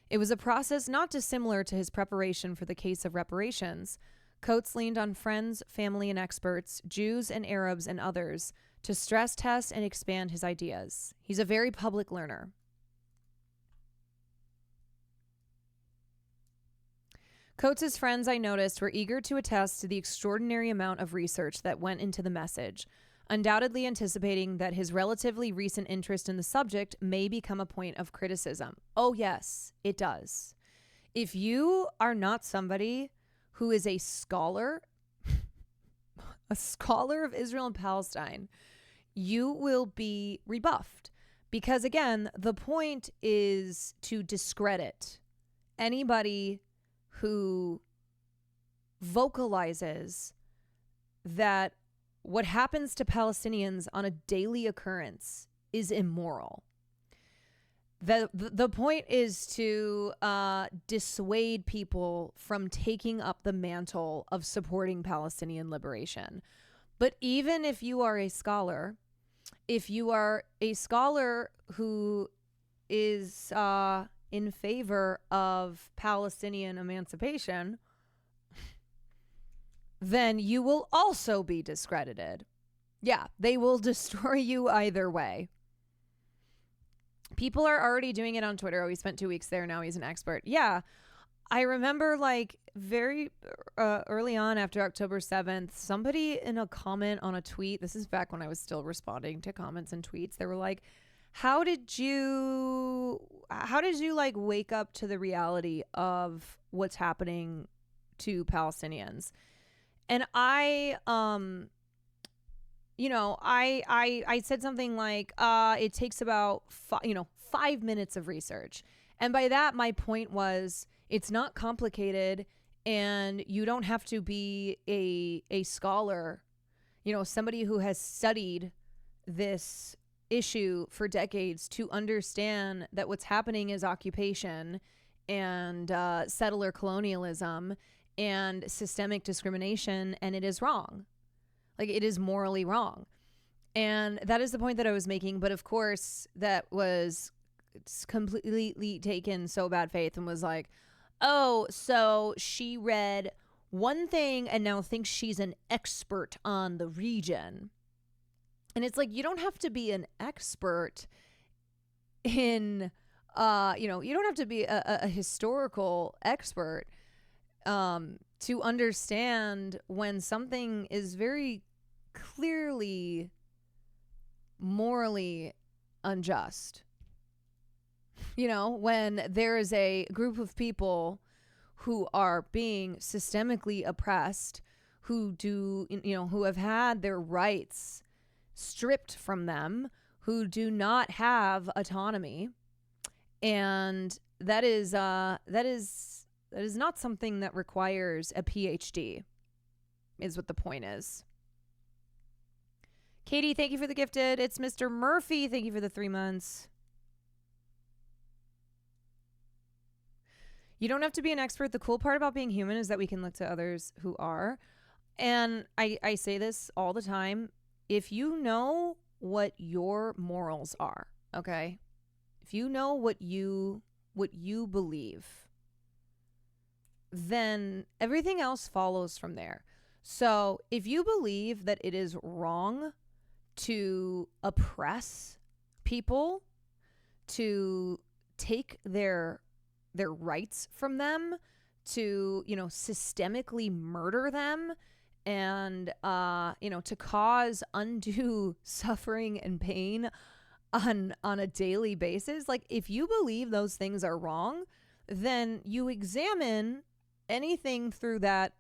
Speaker 1: It was a process not dissimilar to his preparation for the case of reparations. Coates leaned on friends, family, and experts, Jews and Arabs and others, to stress test and expand his ideas. He's a very public learner. Coates' friends, I noticed, were eager to attest to the extraordinary amount of research that went into the message, undoubtedly anticipating that his relatively recent interest in the subject may become a point of criticism. Oh yes, it does. If you are not somebody who is a scholar of Israel and Palestine, you will be rebuffed. Because again, the point is to discredit anybody who vocalizes that what happens to Palestinians on a daily occurrence is immoral. The point is to dissuade people from taking up the mantle of supporting Palestinian liberation. But even if you are a scholar, who is in favor of Palestinian emancipation, then you will also be discredited. Yeah, they will destroy you either way. People are already doing it on Twitter. Oh, he spent 2 weeks there. Now he's an expert. Yeah, I remember like very early on after October 7th, somebody in a comment on a tweet, this is back when I was still responding to comments and tweets, they were like, how did you like wake up to the reality of what's happening to Palestinians? And I said something like, it takes about 5 minutes of research. And by that, my point was, it's not complicated, and you don't have to be a scholar, somebody who has studied this issue for decades to understand that what's happening is occupation and settler colonialism and systemic discrimination, and it is wrong. Like, it is morally wrong. And that is the point that I was making. But of course, that was completely taken so bad faith and was like, oh, so she read one thing and now thinks she's an expert on the region. And it's like, you don't have to be an expert in, you don't have to be a historical expert to understand when something is very clearly morally unjust. When there is a group of people who are being systemically oppressed, who have had their rights stripped from them, who do not have autonomy. And that is not something that requires a PhD, is what the point is. Katie, thank you for the gifted. It's Mr. Murphy. Thank you for the 3 months. You don't have to be an expert. The cool part about being human is that we can look to others who are. And I say this all the time. If you know what your morals are, okay? If you know what you believe, then everything else follows from there. So if you believe that it is wrong to oppress people, to take their rights from them, to, you know, systemically murder them, and you know, to cause undue suffering and pain on a daily basis, like, if you believe those things are wrong, then you examine anything through that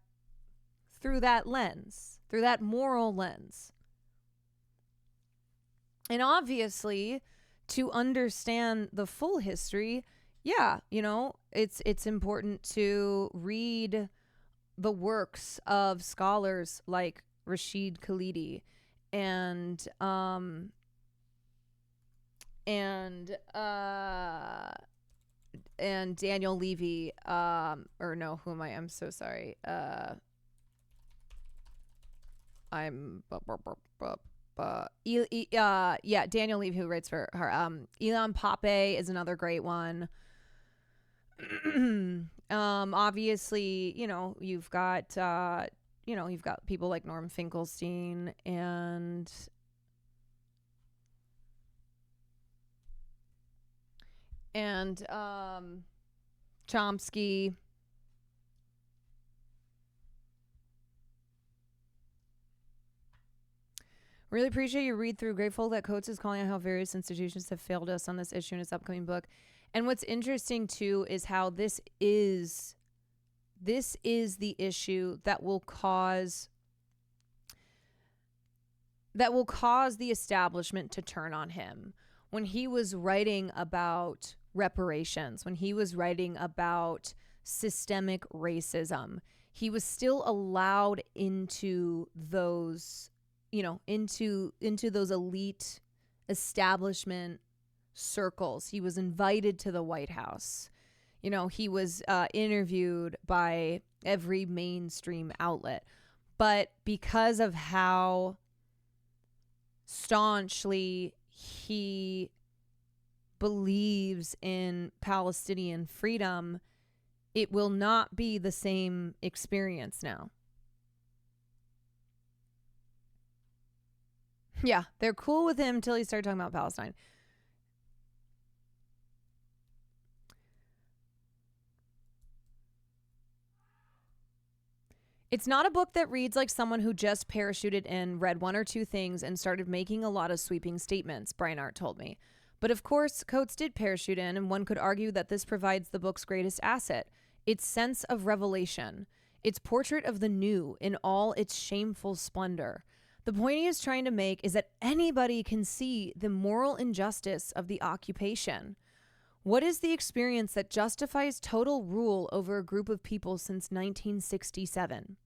Speaker 1: lens, through that moral lens. And obviously, to understand the full history, yeah, you know, it's important to read the works of scholars like Rashid Khalidi and Daniel Levy, or no, who am I? I'm so sorry. Daniel Levy, who writes for her. Ilan Pape is another great one. Obviously, you know, you've got people like Norm Finkelstein and Chomsky. Really appreciate your read through. Grateful that Coates is calling out how various institutions have failed us on this issue in his upcoming book. And what's interesting too is how this is the issue that will cause the establishment to turn on him. When he was writing about reparations, when he was writing about systemic racism, he was still allowed into those, you know, into those elite establishment circles. He was invited to the White House. You know, he was interviewed by every mainstream outlet. But because of how staunchly he believes in Palestinian freedom, it will not be the same experience now. Yeah, they're cool with him until he started talking about Palestine. It's not a book that reads like someone who just parachuted in, read one or two things, and started making a lot of sweeping statements, Brian Art told me. But of course, Coates did parachute in, and one could argue that this provides the book's greatest asset, its sense of revelation, its portrait of the new in all its shameful splendor. The point he is trying to make is that anybody can see the moral injustice of the occupation. What is the experience that justifies total rule over a group of people since 1967?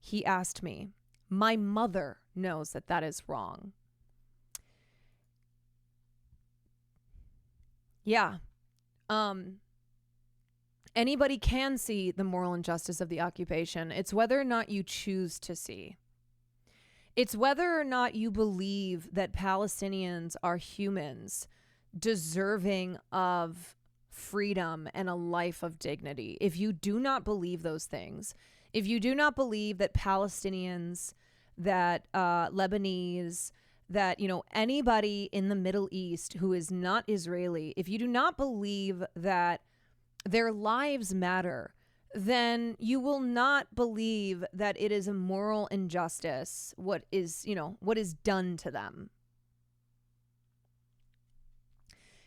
Speaker 1: He asked me. My mother knows that that is wrong. Yeah. Anybody can see the moral injustice of the occupation. It's whether or not you choose to see. It's whether or not you believe that Palestinians are humans deserving of freedom and a life of dignity. If you do not believe those things, if you do not believe that Palestinians, that Lebanese, that, you know, anybody in the Middle East who is not Israeli, if you do not believe that their lives matter, then you will not believe that it is a moral injustice what is done to them.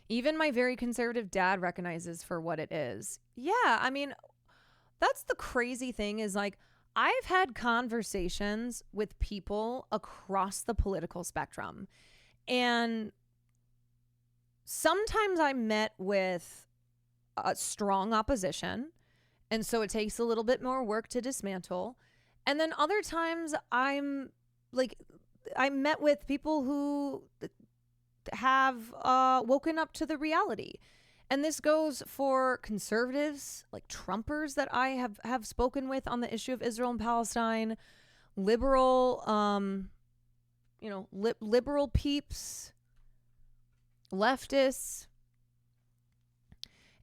Speaker 1: Even my very conservative dad recognizes for what it is. Yeah, I mean, that's the crazy thing is, like, I've had conversations with people across the political spectrum, and sometimes I'm met with strong opposition, and so it takes a little bit more work to dismantle. And then other times I'm met with people who have woken up to the reality. And this goes for conservatives, like Trumpers that I have spoken with on the issue of Israel and Palestine, liberal, liberal peeps, leftists.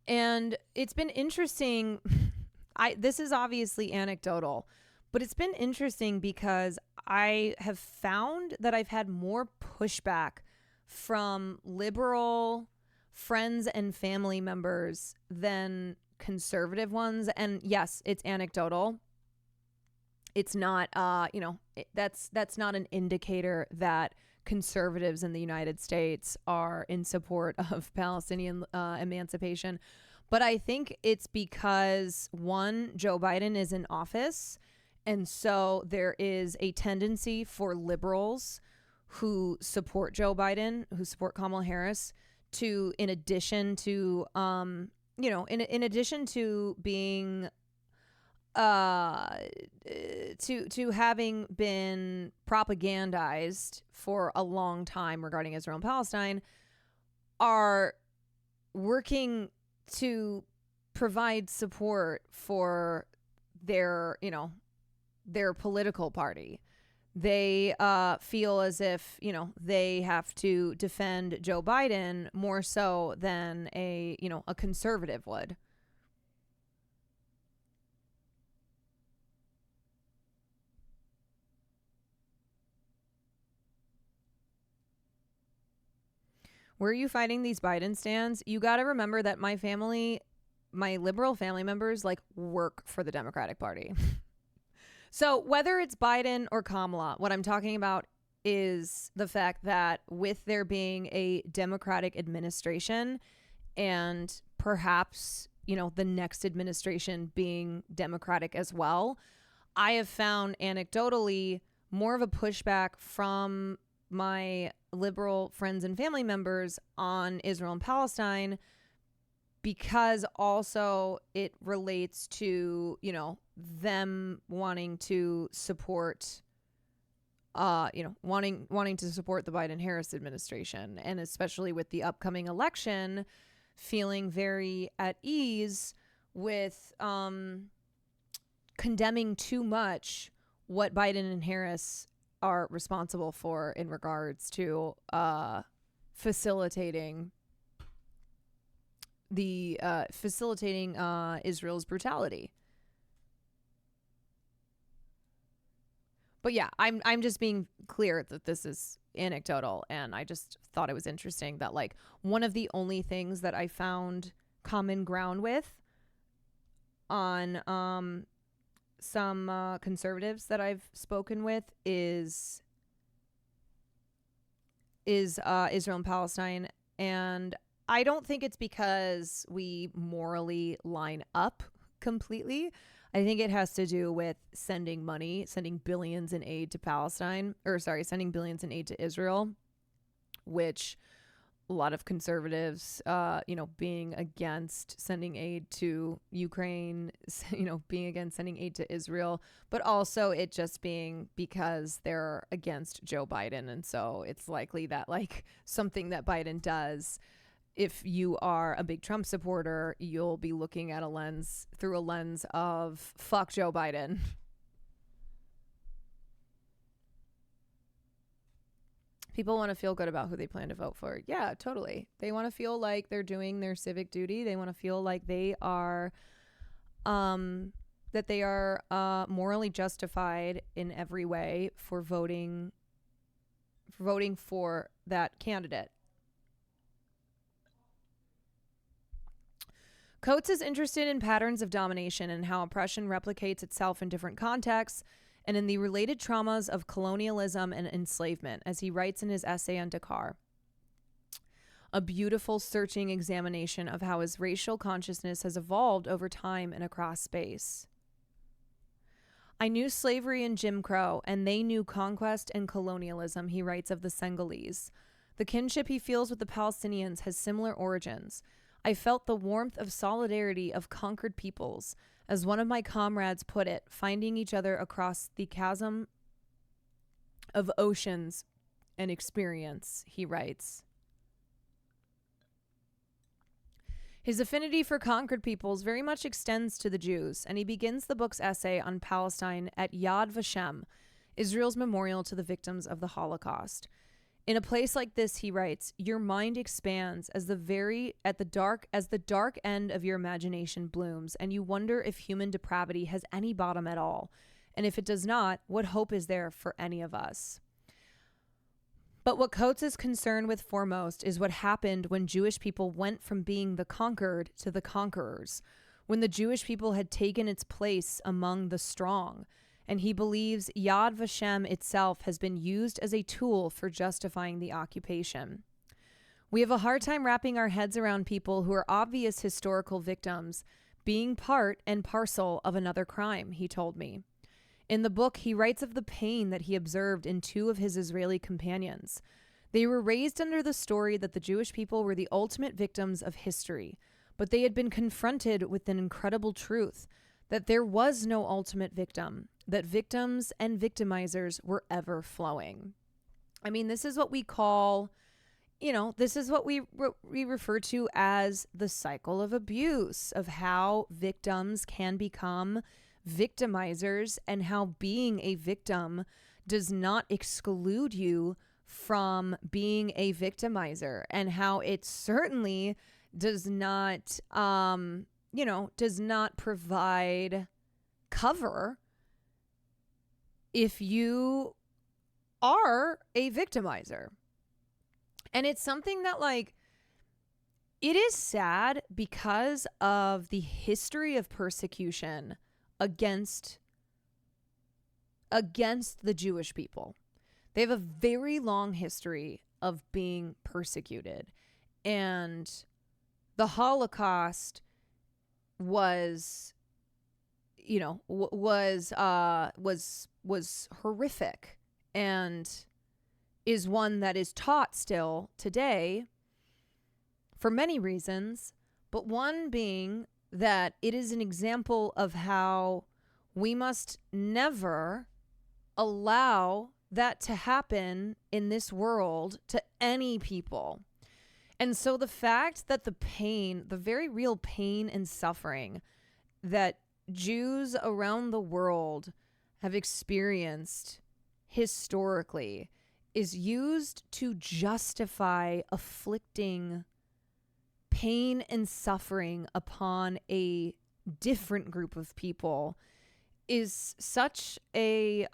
Speaker 1: And it's been interesting. This is obviously anecdotal, but it's been interesting because I have found that I've had more pushback from liberal friends and family members than conservative ones. And yes, it's anecdotal. It's not, that's not an indicator that conservatives in the United States are in support of Palestinian emancipation. But I think it's because, one, Joe Biden is in office. And so there is a tendency for liberals who support Joe Biden, who support Kamala Harris, to, in addition to, in addition to being, to having been propagandized for a long time regarding Israel and Palestine, are working to provide support for their political party. They feel as if, they have to defend Joe Biden more so than a conservative would. Where are you fighting these Biden stands? You got to remember that my liberal family members work for the Democratic Party. So whether it's Biden or Kamala, what I'm talking about is the fact that with there being a Democratic administration and perhaps, the next administration being Democratic as well, I have found anecdotally more of a pushback from my liberal friends and family members on Israel and Palestine, because also it relates to, them wanting to support, wanting to support the Biden-Harris administration, and especially with the upcoming election, feeling very at ease with condemning too much what Biden and Harris are responsible for in regards to facilitating Israel's brutality. But yeah, I'm just being clear that this is anecdotal, and I just thought it was interesting that one of the only things that I found common ground with on some conservatives that I've spoken with is Israel and Palestine. And I don't think it's because we morally line up completely. I think it has to do with sending billions in aid to sending billions in aid to Israel, which a lot of conservatives, being against sending aid to Ukraine, being against sending aid to Israel, but also it just being because they're against Joe Biden. And so it's likely that something that Biden does, if you are a big Trump supporter, you'll be looking at through a lens of fuck Joe Biden. People want to feel good about who they plan to vote for. Yeah, totally. They want to feel like they're doing their civic duty. They want to feel like they are, morally justified in every way for voting for that candidate. Coates is interested in patterns of domination and how oppression replicates itself in different contexts and in the related traumas of colonialism and enslavement, as he writes in his essay on Dakar. A beautiful, searching examination of how his racial consciousness has evolved over time and across space. I knew slavery and Jim Crow, and they knew conquest and colonialism, he writes of the Senegalese. The kinship he feels with the Palestinians has similar origins. I felt the warmth of solidarity of conquered peoples. As one of my comrades put it, finding each other across the chasm of oceans and experience, he writes. His affinity for conquered peoples very much extends to the Jews, and he begins the book's essay on Palestine at Yad Vashem, Israel's memorial to the victims of the Holocaust. In a place like this, he writes, your mind expands as the dark end of your imagination blooms, and you wonder if human depravity has any bottom at all. And if it does not, what hope is there for any of us? But what Coates is concerned with foremost is what happened when Jewish people went from being the conquered to the conquerors, when the Jewish people had taken its place among the strong. And he believes Yad Vashem itself has been used as a tool for justifying the occupation. We have a hard time wrapping our heads around people who are obvious historical victims being part and parcel of another crime, he told me. In the book, he writes of the pain that he observed in two of his Israeli companions. They were raised under the story that the Jewish people were the ultimate victims of history, but they had been confronted with an incredible truth, that there was no ultimate victim, that victims and victimizers were ever flowing. I mean, this is what we call, this is what we refer to as the cycle of abuse, of how victims can become victimizers and how being a victim does not exclude you from being a victimizer, and how it certainly does not, does not provide cover if you are a victimizer. And it's something that, it is sad because of the history of persecution against the Jewish people. They have a very long history of being persecuted, and the Holocaust was horrific, and is one that is taught still today for many reasons, but one being that it is an example of how we must never allow that to happen in this world to any people. And so the fact that the pain, the very real pain and suffering that Jews around the world have experienced historically is used to justify afflicting pain and suffering upon a different group of people is such a,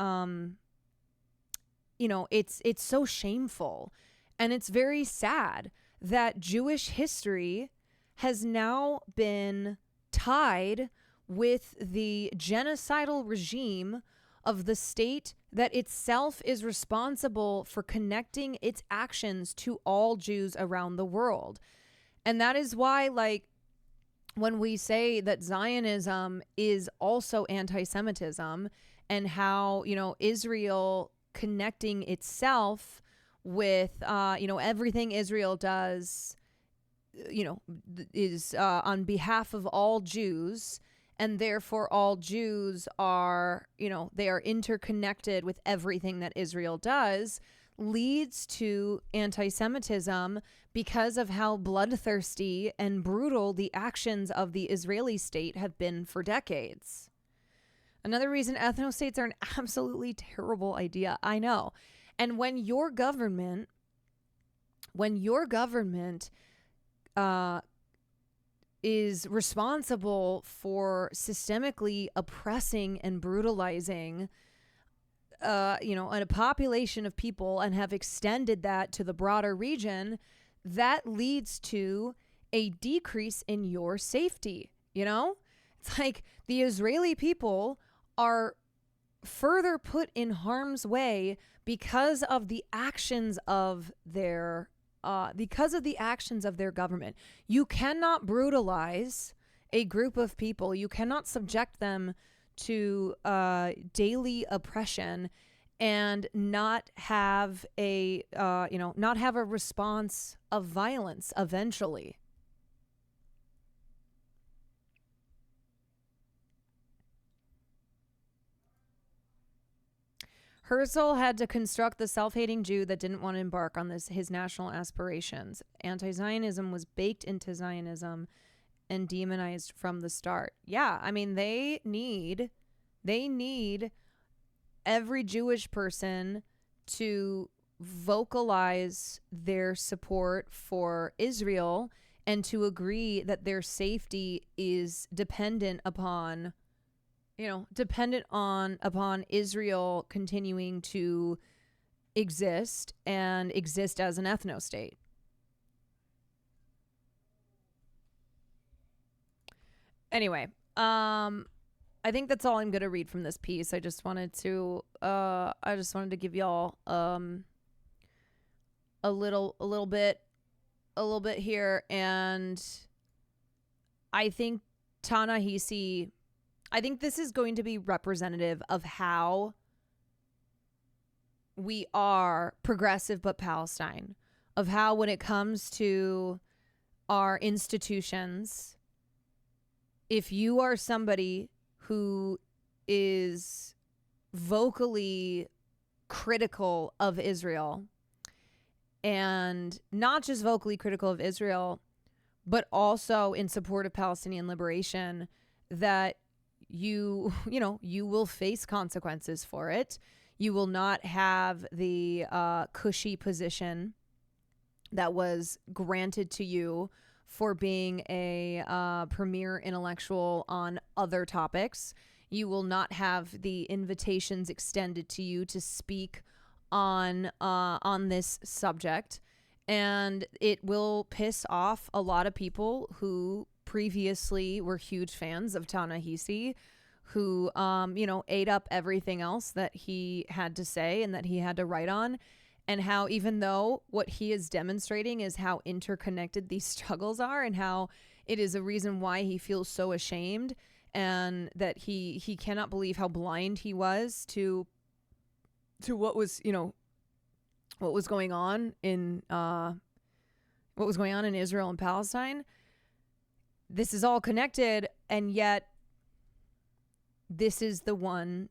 Speaker 1: it's so shameful. And it's very sad that Jewish history has now been tied with the genocidal regime of the state that itself is responsible for connecting its actions to all Jews around the world. And that is why, when we say that Zionism is also anti-Semitism, and how, Israel connecting itself with, everything Israel does, is on behalf of all Jews, and therefore all Jews are, they are interconnected with everything that Israel does, leads to anti-Semitism because of how bloodthirsty and brutal the actions of the Israeli state have been for decades. Another reason ethnostates are an absolutely terrible idea, I know. And when your government is responsible for systemically oppressing and brutalizing a population of people and have extended that to the broader region, that leads to a decrease in your safety. It's like the Israeli people are further put in harm's way because of the actions of their government. You cannot brutalize a group of people. You cannot subject them to daily oppression and not have a not have a response of violence eventually. Herzl had to construct the self-hating Jew that didn't want to embark on his national aspirations. Anti-Zionism was baked into Zionism and demonized from the start. Yeah, I mean, they need every Jewish person to vocalize their support for Israel and to agree that their safety is dependent upon upon Israel continuing to exist and exist as an ethno-state. Anyway, I think that's all I'm going to read from this piece. I just wanted to give y'all a little bit here, and I think Ta-NAHEISI, I think this is going to be representative of how we are progressive but Palestine, of how when it comes to our institutions, if you are somebody who is vocally critical of Israel, and not just vocally critical of Israel, but also in support of Palestinian liberation, that you will face consequences for it. You will not have the cushy position that was granted to you for being a premier intellectual on other topics. You will not have the invitations extended to you to speak on this subject, and it will piss off a lot of people who previously were huge fans of Ta-NAHEISI, who ate up everything else that he had to say and that he had to write on, and how even though what he is demonstrating is how interconnected these struggles are, and how it is a reason why he feels so ashamed, and that he cannot believe how blind he was to what was going on in Israel and Palestine. This is all connected, and yet this is the one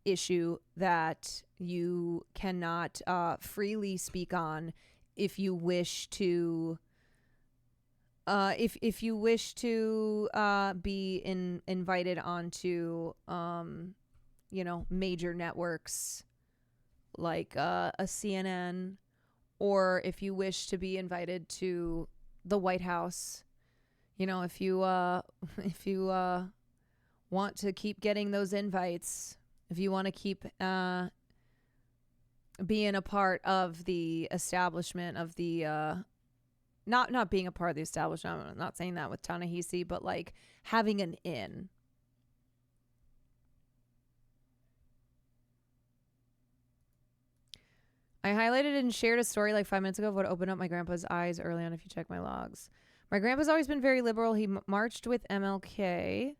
Speaker 1: issue that you cannot freely speak on if you wish to be invited onto major networks like a CNN, or if you wish to be invited to the White House. If you want to keep getting those invites, if you want to keep being a part of the establishment of the not being a part of the establishment, I'm not saying that with Ta-NAHEISI, but like having an in. I highlighted and shared a story like 5 minutes ago of what opened up my grandpa's eyes early on if you check my logs. My grandpa's always been very liberal. He marched with MLK.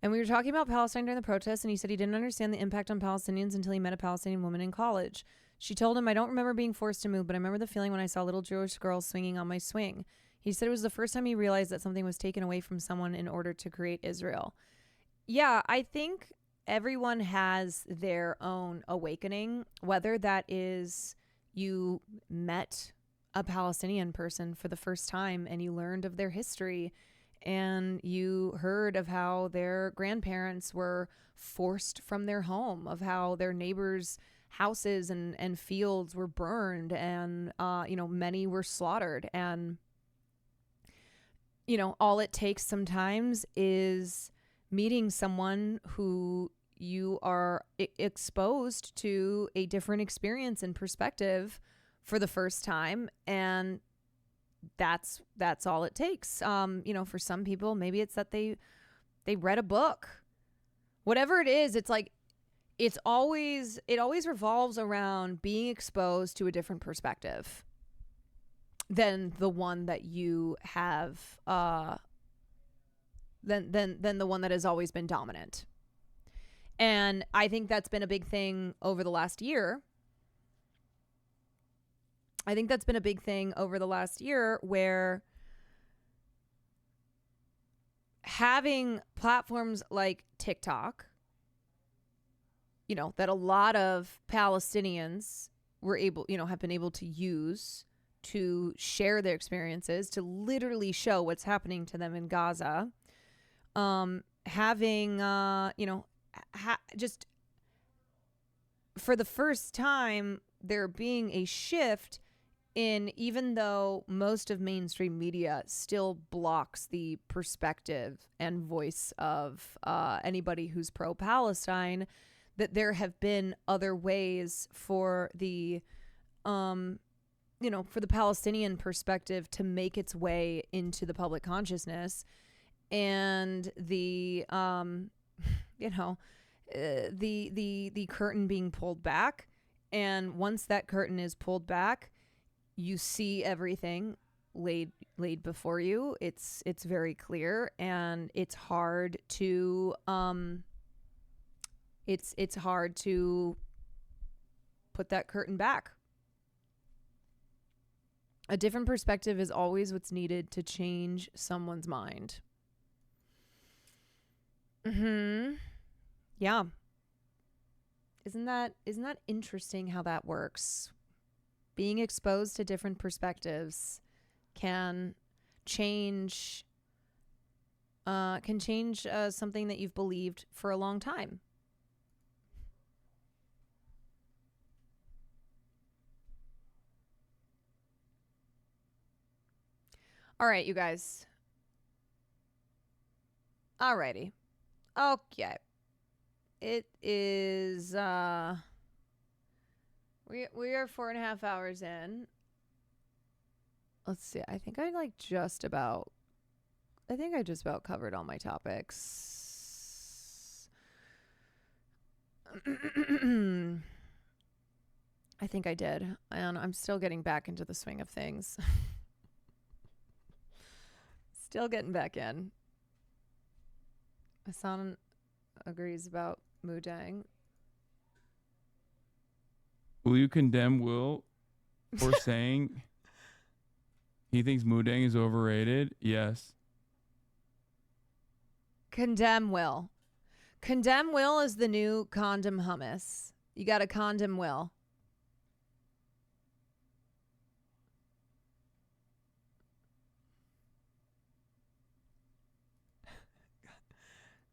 Speaker 1: And we were talking about Palestine during the protests, and he said he didn't understand the impact on Palestinians until he met a Palestinian woman in college. She told him, "I don't remember being forced to move, but I remember the feeling when I saw little Jewish girls swinging on my swing." He said it was the first time he realized that something was taken away from someone in order to create Israel. Yeah, I think everyone has their own awakening, whether that is you met a Palestinian person for the first time and you learned of their history, and you heard of how their grandparents were forced from their home, of how their neighbors' houses and fields were burned, and many were slaughtered. And all it takes sometimes is meeting someone who you are exposed to a different experience and perspective for the first time, and that's all it takes. For some people, maybe it's that they read a book. Whatever it is, it's like it always revolves around being exposed to a different perspective than the one that you have than the one that has always been dominant. And I think that's been a big thing over the last year. Where having platforms like TikTok, that a lot of Palestinians have been able to use to share their experiences, to literally show what's happening to them in Gaza. Just for the first time, there being a shift in, even though most of mainstream media still blocks the perspective and voice of anybody who's pro-Palestine, that there have been other ways for the for the Palestinian perspective to make its way into the public consciousness. And the the curtain being pulled back. And once that curtain is pulled back, you see everything laid before you. It's very clear, and it's hard to it's hard to put that curtain back. A different perspective is always what's needed to change someone's mind. Yeah. Isn't that interesting how that works? Being exposed to different perspectives can change something that you've believed for a long time. All right, you guys. Alrighty. Okay. It is we are 4.5 hours in. Let's see. I think I just about covered all my topics. I think I did. And I'm still getting back into the swing of things. Still getting back in. Hassan agrees about Mudang.
Speaker 11: Will you condemn Will for saying he thinks Mudang is overrated? Yes.
Speaker 1: Condemn Will. Condemn Will is the new condom hummus. You got to condemn Will.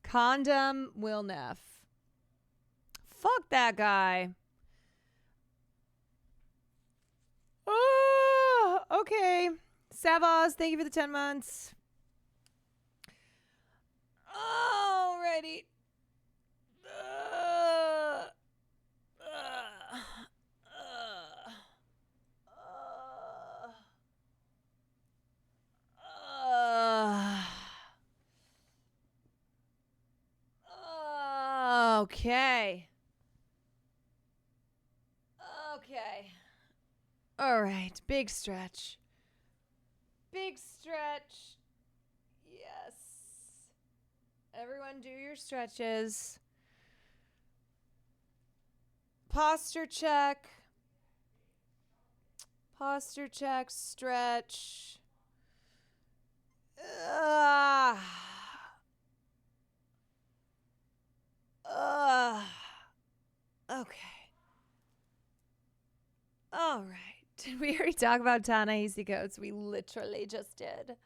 Speaker 1: Condom Will Neff. Fuck that guy. Oh, okay. Savaz, thank you for the 10 months. Alrighty. Okay. Okay. All right. Big stretch. Big stretch. Yes. Everyone do your stretches. Posture check. Posture check. Stretch. Okay. All right. Did we already talk about Ta-NAHEISI coats? We literally just did.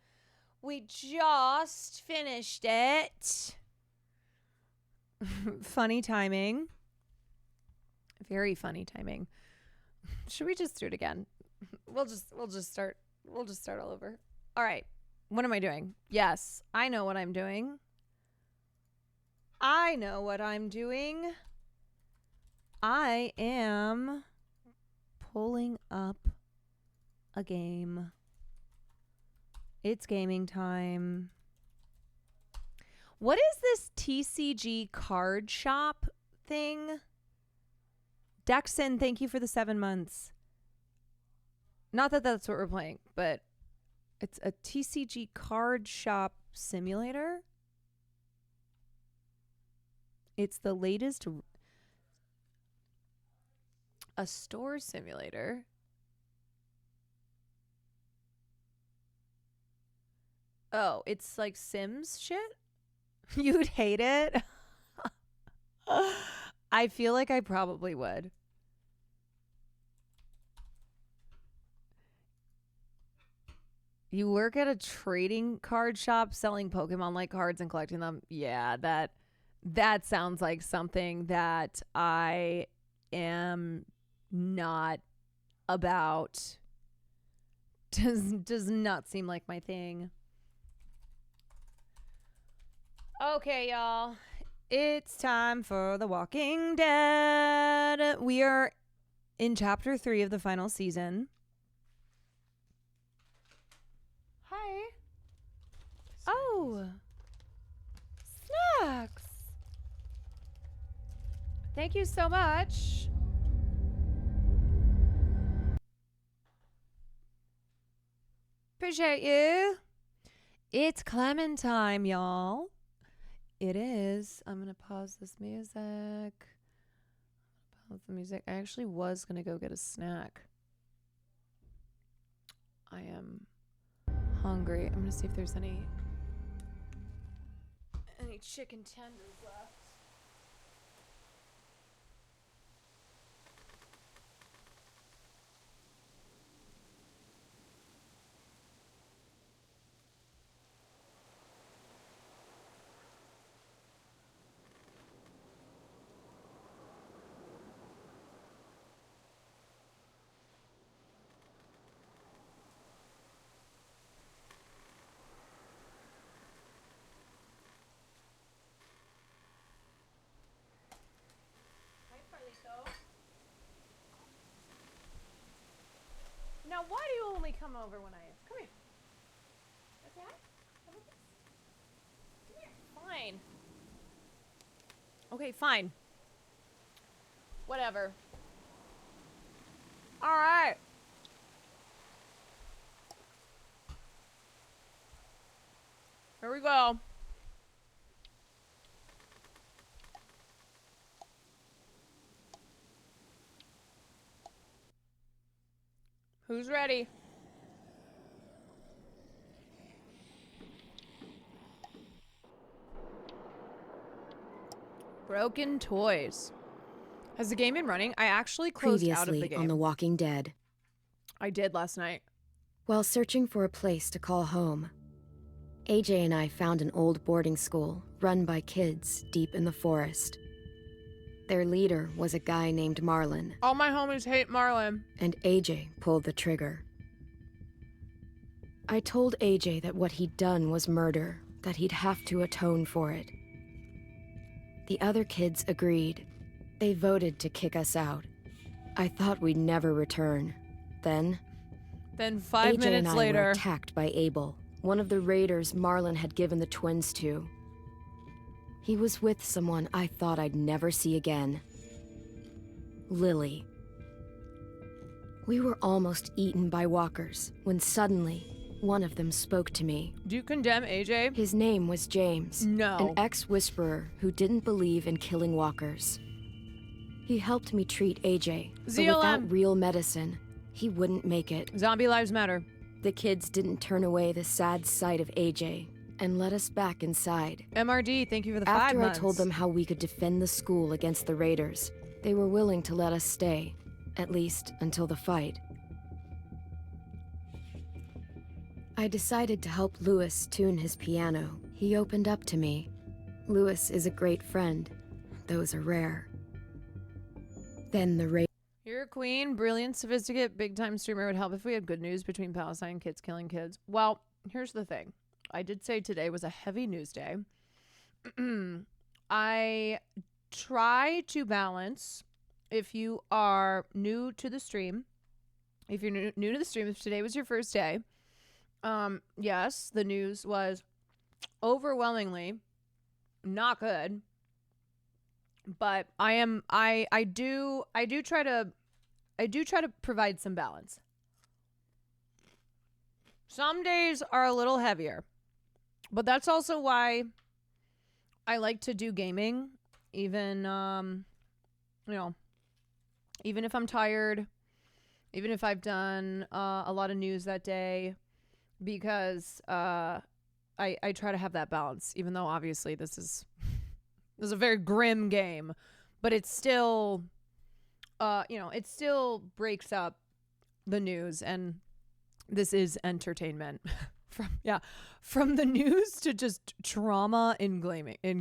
Speaker 1: We just finished it. Funny timing. Very funny timing. Should we just do it again? We'll just start all over. All right. What am I doing? Yes, I know what I'm doing. I know what I'm doing. I am pulling up a game. It's gaming time. What is this TCG card shop thing? Dexon, thank you for the 7 months. Not that that's what we're playing, but it's a TCG card shop simulator. It's the latest a store simulator. Oh, it's like Sims shit? You'd hate it? I feel like I probably would. You work at a trading card shop selling Pokemon-like cards and collecting them? Yeah, that sounds like something that I am not about. Does not seem like my thing. Okay, y'all. It's time for The Walking Dead. We are in chapter 3 of the final season. Hi. Oh. Snacks. Thank you so much. Appreciate you. It's Clementine time, y'all. It is. I'm going to pause this music. Pause the music. I actually was going to go get a snack. I am hungry. I'm going to see if there's any chicken tenders left. Now, why do you only come over when I... Come here. Okay? Come here. Fine. Okay, fine. Whatever. All right. Here we go. Who's ready? Broken toys. Has the game been running? I actually closed out of the
Speaker 12: Previously
Speaker 1: game.
Speaker 12: on The Walking Dead.
Speaker 1: I did last night.
Speaker 12: While searching for a place to call home, AJ and I found an old boarding school run by kids deep in the forest. Their leader was a guy named Marlon,
Speaker 1: All my homies hate Marlon.
Speaker 12: and AJ pulled the trigger. I told AJ that what he'd done was murder, that he'd have to atone for it. The other kids agreed. They voted to kick us out. I thought we'd never return. Then
Speaker 1: 5
Speaker 12: AJ
Speaker 1: minutes
Speaker 12: and I were
Speaker 1: later.
Speaker 12: attacked by Abel, one of the raiders Marlon had given the twins to. He was with someone I thought I'd never see again. Lily. We were almost eaten by walkers when suddenly one of them spoke to me.
Speaker 1: Do you condemn AJ?
Speaker 12: His name was James.
Speaker 1: No.
Speaker 12: An ex-whisperer who didn't believe in killing walkers. He helped me treat AJ, but without real medicine, he wouldn't make it.
Speaker 1: Zombie lives matter.
Speaker 12: The kids didn't turn away the sad sight of AJ and let us back inside.
Speaker 1: MRD, thank you for the 5
Speaker 12: After I
Speaker 1: months.
Speaker 12: told them how we could defend the school against the raiders, they were willing to let us stay, at least until the fight. I decided to help Lewis tune his piano. He opened up to me. Lewis is a great friend. Those are rare. Then the raiders.
Speaker 1: You're a queen, brilliant, sophisticate, big-time streamer. Would help if we had good news between Palestine kids killing kids. Well, here's the thing. I did say today was a heavy news day. I try to balance, if you are new to the stream, if you're new to the stream, if today was your first day, yes, the news was overwhelmingly not good. But I do try to provide some balance. Some days are a little heavier, but that's also why I like to do gaming even even if I'm tired, even if I've done a lot of news that day, because I try to have that balance, even though obviously this is a very grim game, but it's still it still breaks up the news, and this is entertainment. From the news to just trauma in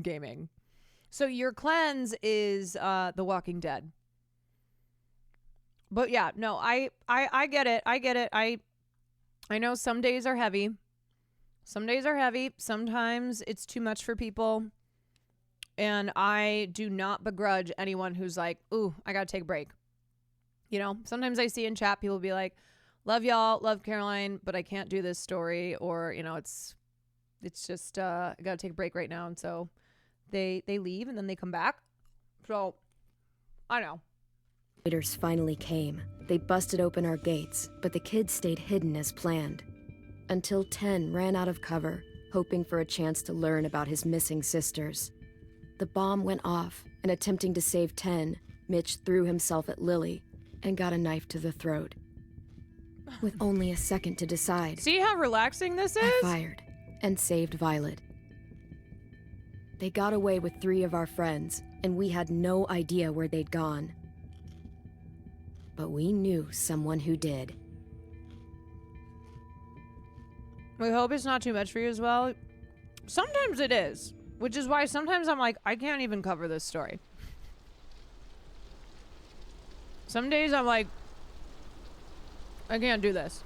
Speaker 1: gaming. So your cleanse is The Walking Dead. But yeah, no, I get it. I know some days are heavy. Sometimes it's too much for people. And I do not begrudge anyone who's like, ooh, I gotta take a break. Sometimes I see in chat people be like, love y'all, love Caroline, but I can't do this story, or it's just I gotta take a break right now, and so they leave and then they come back. So I know.
Speaker 12: Raiders finally came. They busted open our gates, but the kids stayed hidden as planned. Until 10 ran out of cover, hoping for a chance to learn about his missing sisters. The bomb went off, and attempting to save 10, Mitch threw himself at Lily and got a knife to the throat. With only a second to decide,
Speaker 1: see how relaxing this is?
Speaker 12: I fired and saved Violet. They got away with 3 of our friends, and we had no idea where they'd gone. But we knew someone who did.
Speaker 1: We hope it's not too much for you as well. Sometimes it is, which is why sometimes I'm like, I can't even cover this story. Some days I'm like, I can't do this.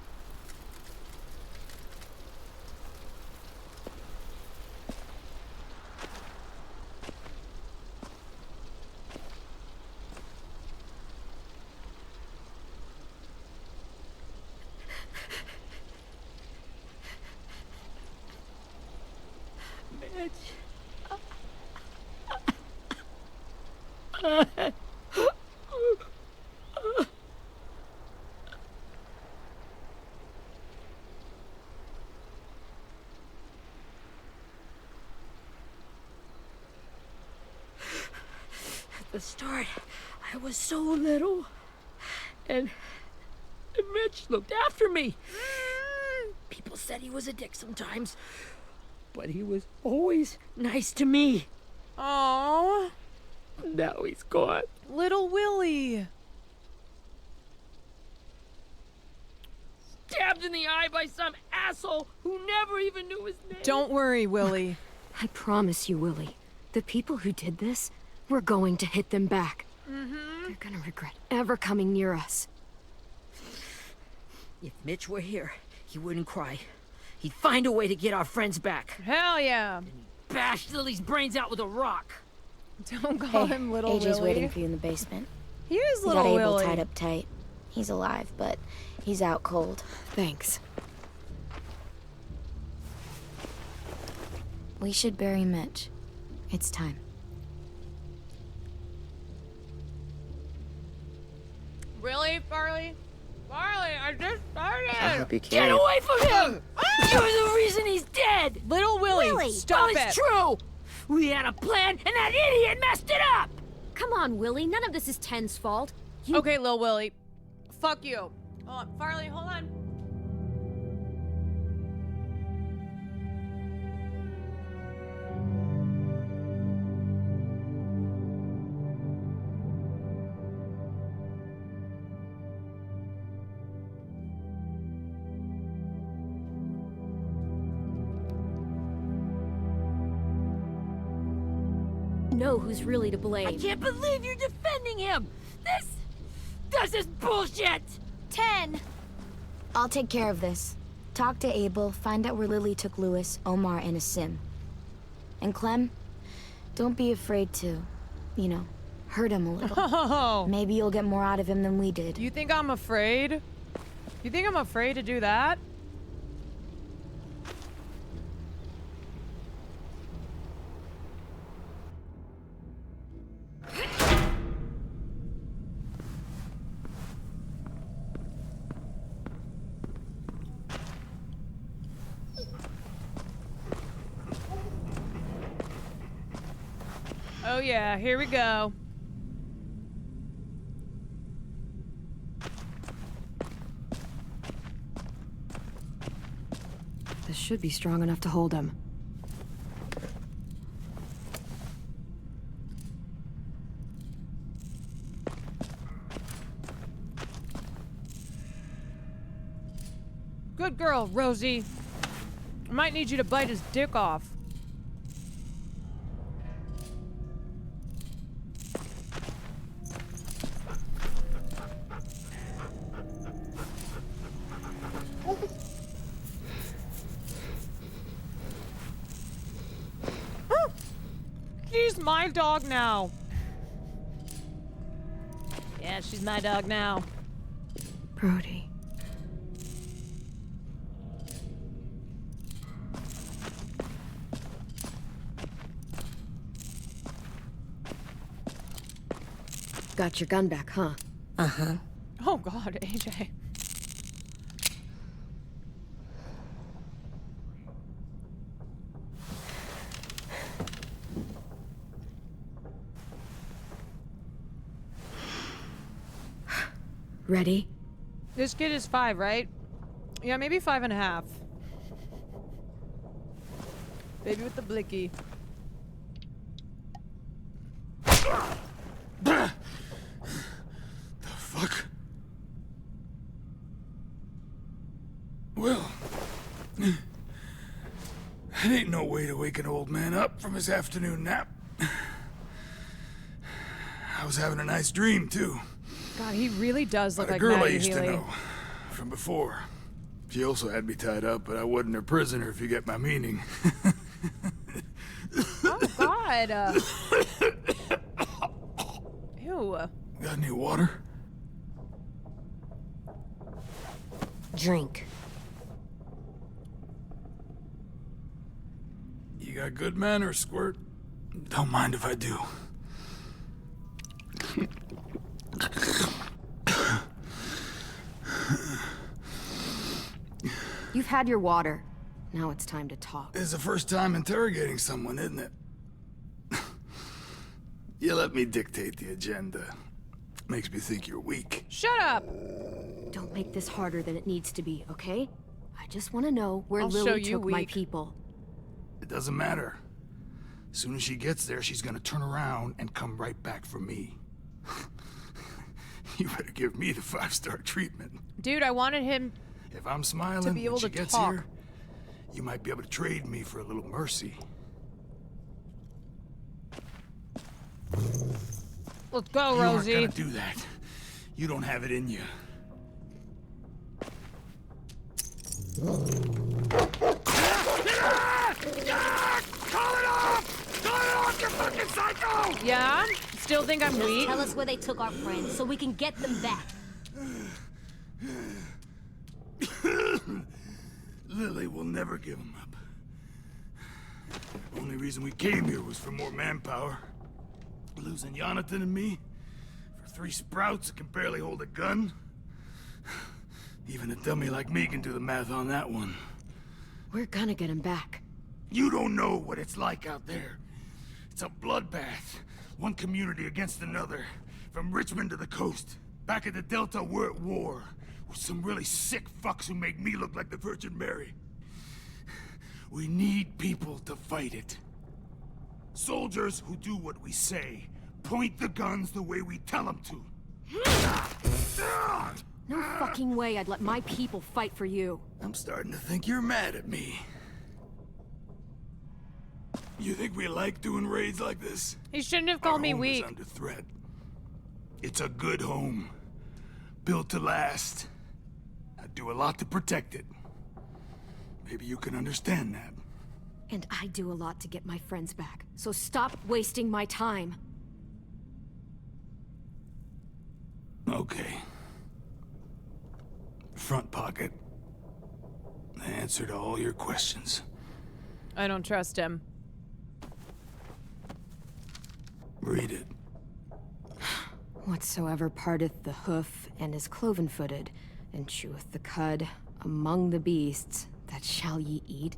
Speaker 13: At the start, I was so little, and Mitch looked after me. People said he was a dick sometimes, but he was always nice to me.
Speaker 1: Aww.
Speaker 13: Now he's gone.
Speaker 1: Little Willie.
Speaker 13: Stabbed in the eye by some asshole who never even knew his name.
Speaker 1: Don't worry, Willie.
Speaker 12: I promise you, Willie, the people who did this, we're going to hit them back. They're gonna regret ever coming near us.
Speaker 13: If Mitch were here, he wouldn't cry. He'd find a way to get our friends back.
Speaker 1: Hell yeah.
Speaker 13: Bash Lily's brains out with a rock.
Speaker 1: Don't call him Little
Speaker 14: AJ's
Speaker 1: Willie.
Speaker 14: waiting for you in the basement.
Speaker 1: He is
Speaker 14: He
Speaker 1: Little
Speaker 14: got
Speaker 1: Willie.
Speaker 14: Abel tied up tight. He's alive, but he's out cold.
Speaker 12: Thanks.
Speaker 14: We should bury Mitch. It's time.
Speaker 1: Really, Farley? Farley, I just started.
Speaker 14: I hope you
Speaker 13: Get
Speaker 14: can.
Speaker 13: away from him! You're the reason he's dead!
Speaker 1: Little Willie, stop
Speaker 13: it!
Speaker 1: it.
Speaker 13: It's true! We had a plan, and that idiot messed it up!
Speaker 15: Come on, Willie. None of this is Ten's fault.
Speaker 1: Okay, Lil Willie. Fuck you. Hold on. Farley, hold on.
Speaker 15: Know who's really to blame.
Speaker 13: I can't believe you're defending him! This is bullshit!
Speaker 14: 10! I'll take care of this. Talk to Abel, find out where Lily took Lewis, Omar, and a sim. And Clem, don't be afraid to, hurt him a little.
Speaker 1: Oh.
Speaker 14: Maybe you'll get more out of him than we did.
Speaker 1: You think I'm afraid? You think I'm afraid to do that? Oh yeah, here we go.
Speaker 12: This should be strong enough to hold him.
Speaker 1: Good girl, Rosie. I might need you to bite his dick off. She's my dog now. Yeah, she's my dog now.
Speaker 12: Brody. Got your gun back, huh?
Speaker 1: Uh-huh. Oh God, AJ.
Speaker 12: Ready?
Speaker 1: This kid is 5, right? Yeah, maybe 5.5. Baby with the blicky.
Speaker 10: The fuck? Well, that ain't no way to wake an old man up from his afternoon nap. I was having a nice dream, too.
Speaker 1: God, he really does look
Speaker 10: A
Speaker 1: like
Speaker 10: girl I
Speaker 1: Maggie
Speaker 10: used
Speaker 1: Healy.
Speaker 10: to know from before. She also had me tied up, but I wasn't her prisoner, if you get my meaning.
Speaker 1: Oh God. Ew.
Speaker 10: Got any water?
Speaker 12: Drink.
Speaker 10: You got good manners, Squirt. Don't mind if I do.
Speaker 12: You've had your water. Now it's time to talk.
Speaker 10: It's the first time interrogating someone, isn't it? You let me dictate the agenda. Makes me think you're weak.
Speaker 1: Shut up!
Speaker 12: Don't make this harder than it needs to be, okay? I just want to know where
Speaker 1: I'll show
Speaker 12: Lily
Speaker 1: you
Speaker 12: took my
Speaker 1: weak.
Speaker 12: people.
Speaker 10: It doesn't matter. As soon as she gets there, she's gonna turn around and come right back for me. You better give me the 5-star treatment.
Speaker 1: Dude, I wanted him
Speaker 10: If I'm smiling
Speaker 1: to be able
Speaker 10: when she
Speaker 1: to
Speaker 10: gets
Speaker 1: talk.
Speaker 10: here, you might be able to trade me for a little mercy.
Speaker 1: Let's go,
Speaker 10: You aren't
Speaker 1: Rosie.
Speaker 10: gonna do that. You don't have it in you.
Speaker 13: Call it off! Call it off, you fucking psycho!
Speaker 1: Yeah? Still think I'm
Speaker 15: Just
Speaker 1: weak?
Speaker 15: tell us where they took our friends so we can get them back.
Speaker 10: Lily will never give him up. Only reason we came here was for more manpower. Losing Jonathan and me for 3 sprouts that can barely hold a gun. Even a dummy like me can do the math on that one.
Speaker 12: We're gonna get him back.
Speaker 10: You don't know what it's like out there. It's a bloodbath. One community against another. From Richmond to the coast. Back at the Delta, we're at war. With some really sick fucks who make me look like the Virgin Mary. We need people to fight it. Soldiers who do what we say. Point the guns the way we tell them to.
Speaker 12: No fucking way I'd let my people fight for you.
Speaker 10: I'm starting to think you're mad at me. You think we like doing raids like this?
Speaker 1: He shouldn't have called me
Speaker 10: Our home is
Speaker 1: weak.
Speaker 10: under threat. It's a good home. Built to last. I'd do a lot to protect it. Maybe you can understand that.
Speaker 12: And I do a lot to get my friends back. So stop wasting my time.
Speaker 10: Okay. Front pocket. The answer to all your questions.
Speaker 1: I don't trust him.
Speaker 10: Read it.
Speaker 12: Whatsoever parteth the hoof and is cloven-footed, and cheweth the cud among the beasts, that shall ye eat.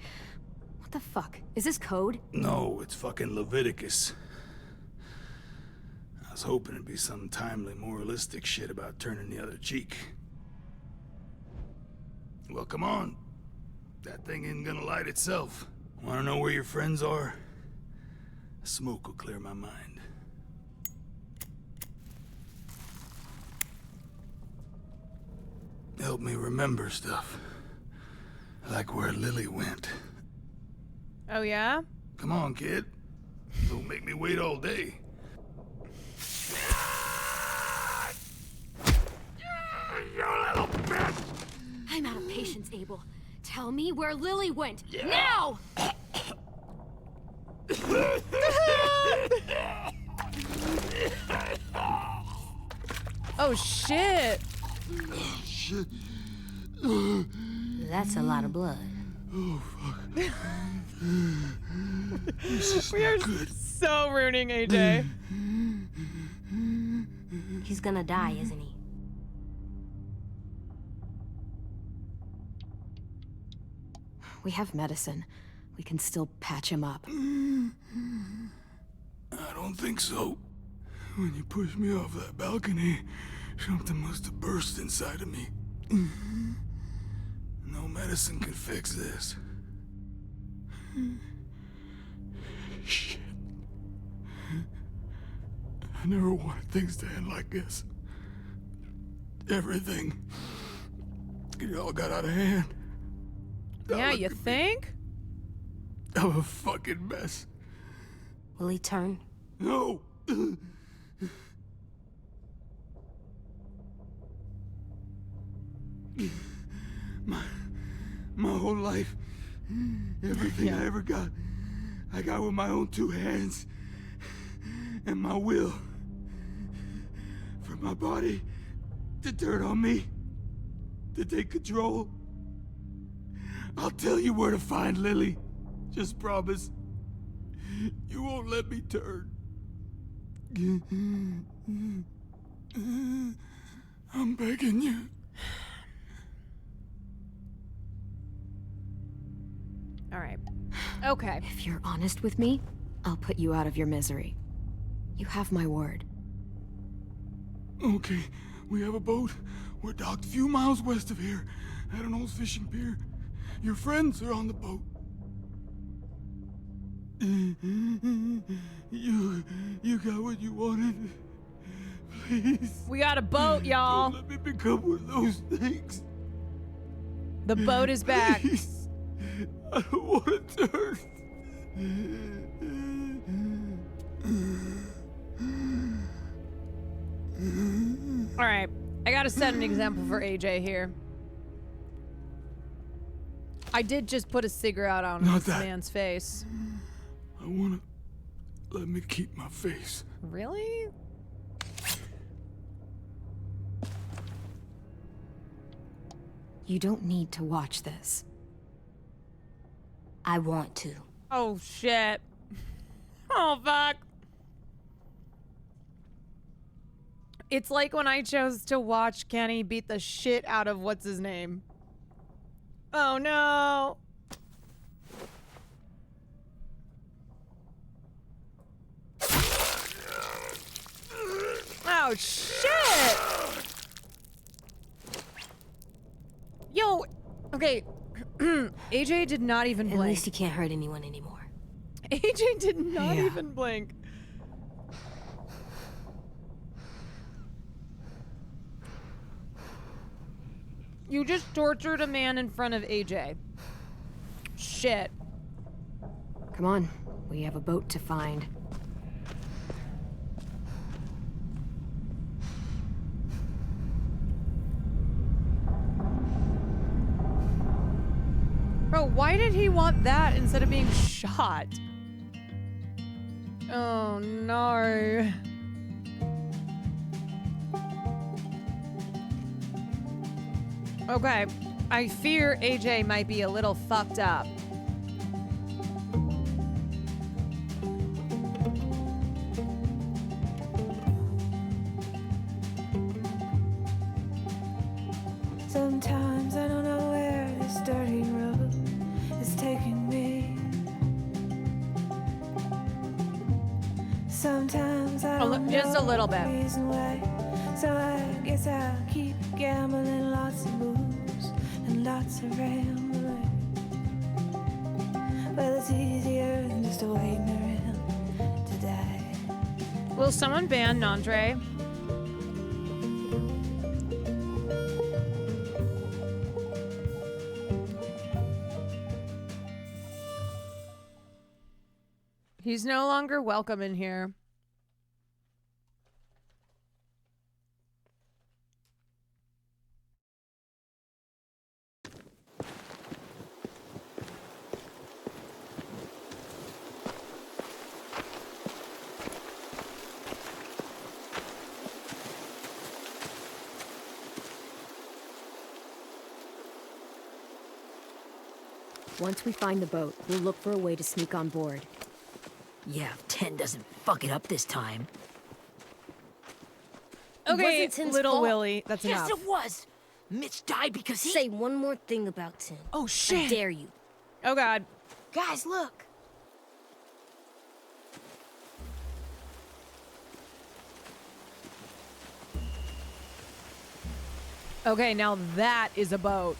Speaker 12: What the fuck? Is this code?
Speaker 10: No, it's fucking Leviticus. I was hoping it'd be some timely, moralistic shit about turning the other cheek. Well, come on. That thing isn't gonna light itself. Wanna know where your friends are? Smoke will clear my mind. Help me remember stuff. Like where Lily went.
Speaker 1: Oh, yeah?
Speaker 10: Come on, kid. Don't make me wait all day. You little bitch!
Speaker 15: I'm out of patience, Abel. Tell me where Lily went. Now!
Speaker 1: Oh, shit.
Speaker 10: Shit.
Speaker 15: That's a lot of blood.
Speaker 10: Oh, fuck.
Speaker 1: We are so ruining AJ.
Speaker 15: He's gonna die, isn't he?
Speaker 12: We have medicine. We can still patch him up.
Speaker 10: I don't think so. When you pushed me off that balcony, something must have burst inside of me. No medicine can fix this. Shit. I never wanted things to end like this. Everything. It all got out of hand.
Speaker 1: Yeah, you think?
Speaker 10: I'm a fucking mess.
Speaker 15: Will he turn?
Speaker 10: No! My whole life, everything I ever got, I got with my own two hands and my will. For my body to turn on me, to take control. I'll tell you where to find Lily. Just promise. You won't let me turn. I'm begging you.
Speaker 1: All right. Okay.
Speaker 12: If you're honest with me, I'll put you out of your misery. You have my word.
Speaker 10: Okay, we have a boat. We're docked a few miles west of here at an old fishing pier. Your friends are on the boat. You got what you wanted. Please.
Speaker 1: We got a boat, y'all.
Speaker 10: Don't let me become one of those things.
Speaker 1: The boat is back.
Speaker 10: Please. I don't want to turn.
Speaker 1: All right. I gotta set an example for AJ here. I did just put a cigarette out on this man's face.
Speaker 10: I wanna let me keep my face.
Speaker 1: Really?
Speaker 12: You don't need to watch this.
Speaker 15: I want to.
Speaker 1: Oh, shit. Oh, fuck. It's like when I chose to watch Kenny beat the shit out of what's his name. Oh, no. Oh, shit. Yo, okay. AJ did not even blink.
Speaker 15: At least he can't hurt anyone anymore.
Speaker 1: AJ did not even blink. You just tortured a man in front of AJ. Shit.
Speaker 12: Come on, we have a boat to find.
Speaker 1: Bro, why did he want that instead of being shot? Oh no. Okay, I fear AJ might be a little fucked up.
Speaker 18: Sometimes I don't know where this dirty road is taking me. Sometimes
Speaker 1: Just a little bit.
Speaker 18: So I guess I'll keep gambling, lots of moves and lots of rambling. Well, it's easier than just waiting around to die.
Speaker 1: Will someone ban Nandre? He's no longer welcome in here.
Speaker 12: Once we find the boat, we'll look for a way to sneak on board.
Speaker 13: Yeah, if 10 doesn't fuck it up this time.
Speaker 1: Okay,
Speaker 17: Wasn't Tim's
Speaker 1: little
Speaker 17: fault.
Speaker 1: Willie, that's
Speaker 13: Yes,
Speaker 1: enough.
Speaker 13: it was. Mitch died because he...
Speaker 17: Say one more thing about Tim.
Speaker 1: Oh, shit.
Speaker 17: I dare you.
Speaker 1: Oh, God.
Speaker 17: Guys, look.
Speaker 1: Okay, now that is a boat.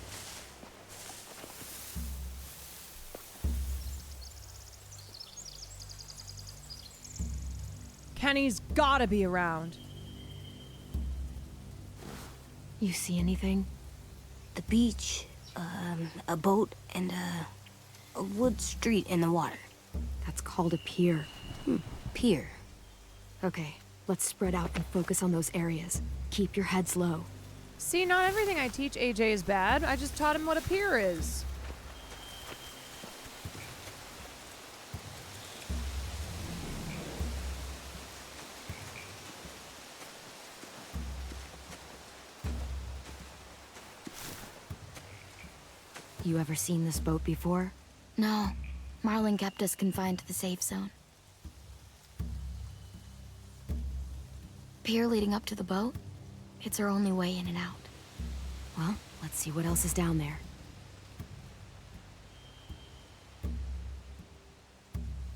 Speaker 1: Kenny's gotta be around.
Speaker 12: You see anything?
Speaker 17: The beach, a boat, and a wood street in the water.
Speaker 12: That's called a pier.
Speaker 17: Pier.
Speaker 12: Okay, let's spread out and focus on those areas. Keep your heads low.
Speaker 1: See, not everything I teach AJ is bad. I just taught him what a pier is.
Speaker 12: You ever seen this boat before?
Speaker 14: No. Marlon kept us confined to the safe zone. Pier leading up to the boat? It's our only way in and out.
Speaker 12: Well, let's see what else is down there.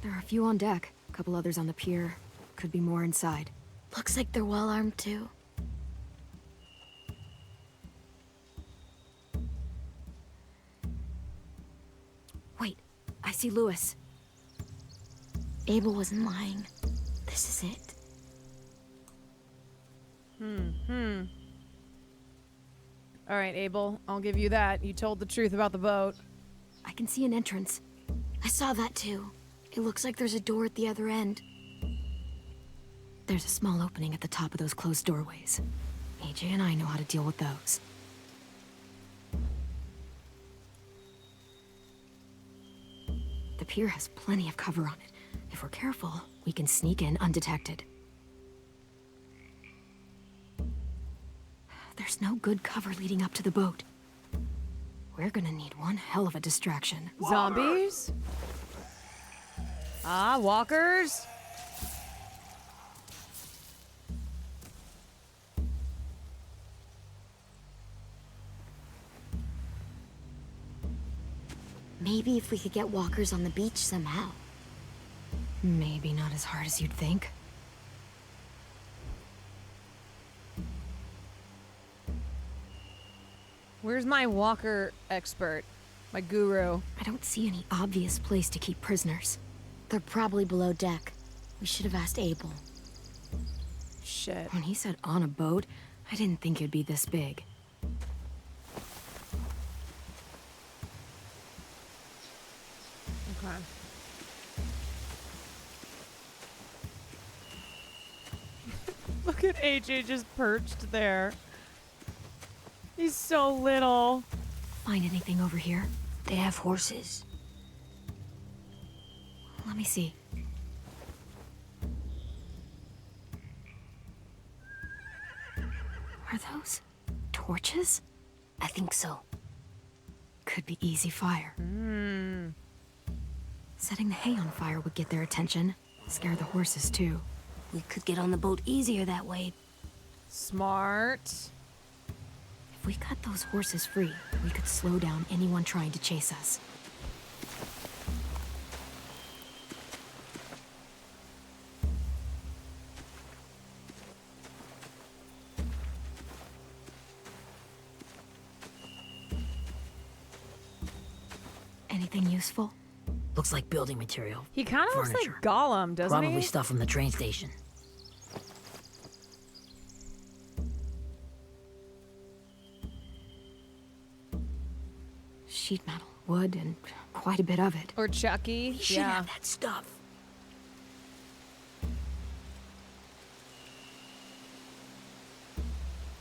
Speaker 12: There are a few on deck, a couple others on the pier. Could be more inside.
Speaker 14: Looks like they're well armed too.
Speaker 12: Wait, I see Lewis.
Speaker 14: Abel wasn't lying. This is it.
Speaker 1: All right, Abel, I'll give you that. You told the truth about the boat.
Speaker 12: I can see an entrance.
Speaker 14: I saw that too. It looks like there's a door at the other end.
Speaker 12: There's a small opening at the top of those closed doorways. AJ and I know how to deal with those. The pier has plenty of cover on it. If we're careful, we can sneak in undetected. There's no good cover leading up to the boat. We're gonna need one hell of a distraction.
Speaker 1: Zombies? Ah, walkers?
Speaker 14: Maybe if we could get walkers on the beach somehow.
Speaker 12: Maybe not as hard as you'd think.
Speaker 1: Where's my walker expert? My guru?
Speaker 12: I don't see any obvious place to keep prisoners.
Speaker 14: They're probably below deck. We should have asked Abel.
Speaker 1: Shit.
Speaker 12: When he said on a boat, I didn't think it'd be this big.
Speaker 1: Okay. Look at AJ just perched there. He's so little.
Speaker 12: Find anything over here?
Speaker 17: They have horses.
Speaker 12: Let me see. Are those torches?
Speaker 17: I think so.
Speaker 12: Could be easy fire. Setting the hay on fire would get their attention. Scare the horses, too.
Speaker 17: We could get on the boat easier that way.
Speaker 1: Smart.
Speaker 12: If we cut those horses free, we could slow down anyone trying to chase us.
Speaker 17: Anything useful? Looks like building material.
Speaker 1: He kind of looks like Gollum, doesn't he?
Speaker 17: Probably stuff from the train station.
Speaker 12: Sheet metal, wood, and quite a bit of it.
Speaker 1: Or Chucky.
Speaker 17: We should have that stuff.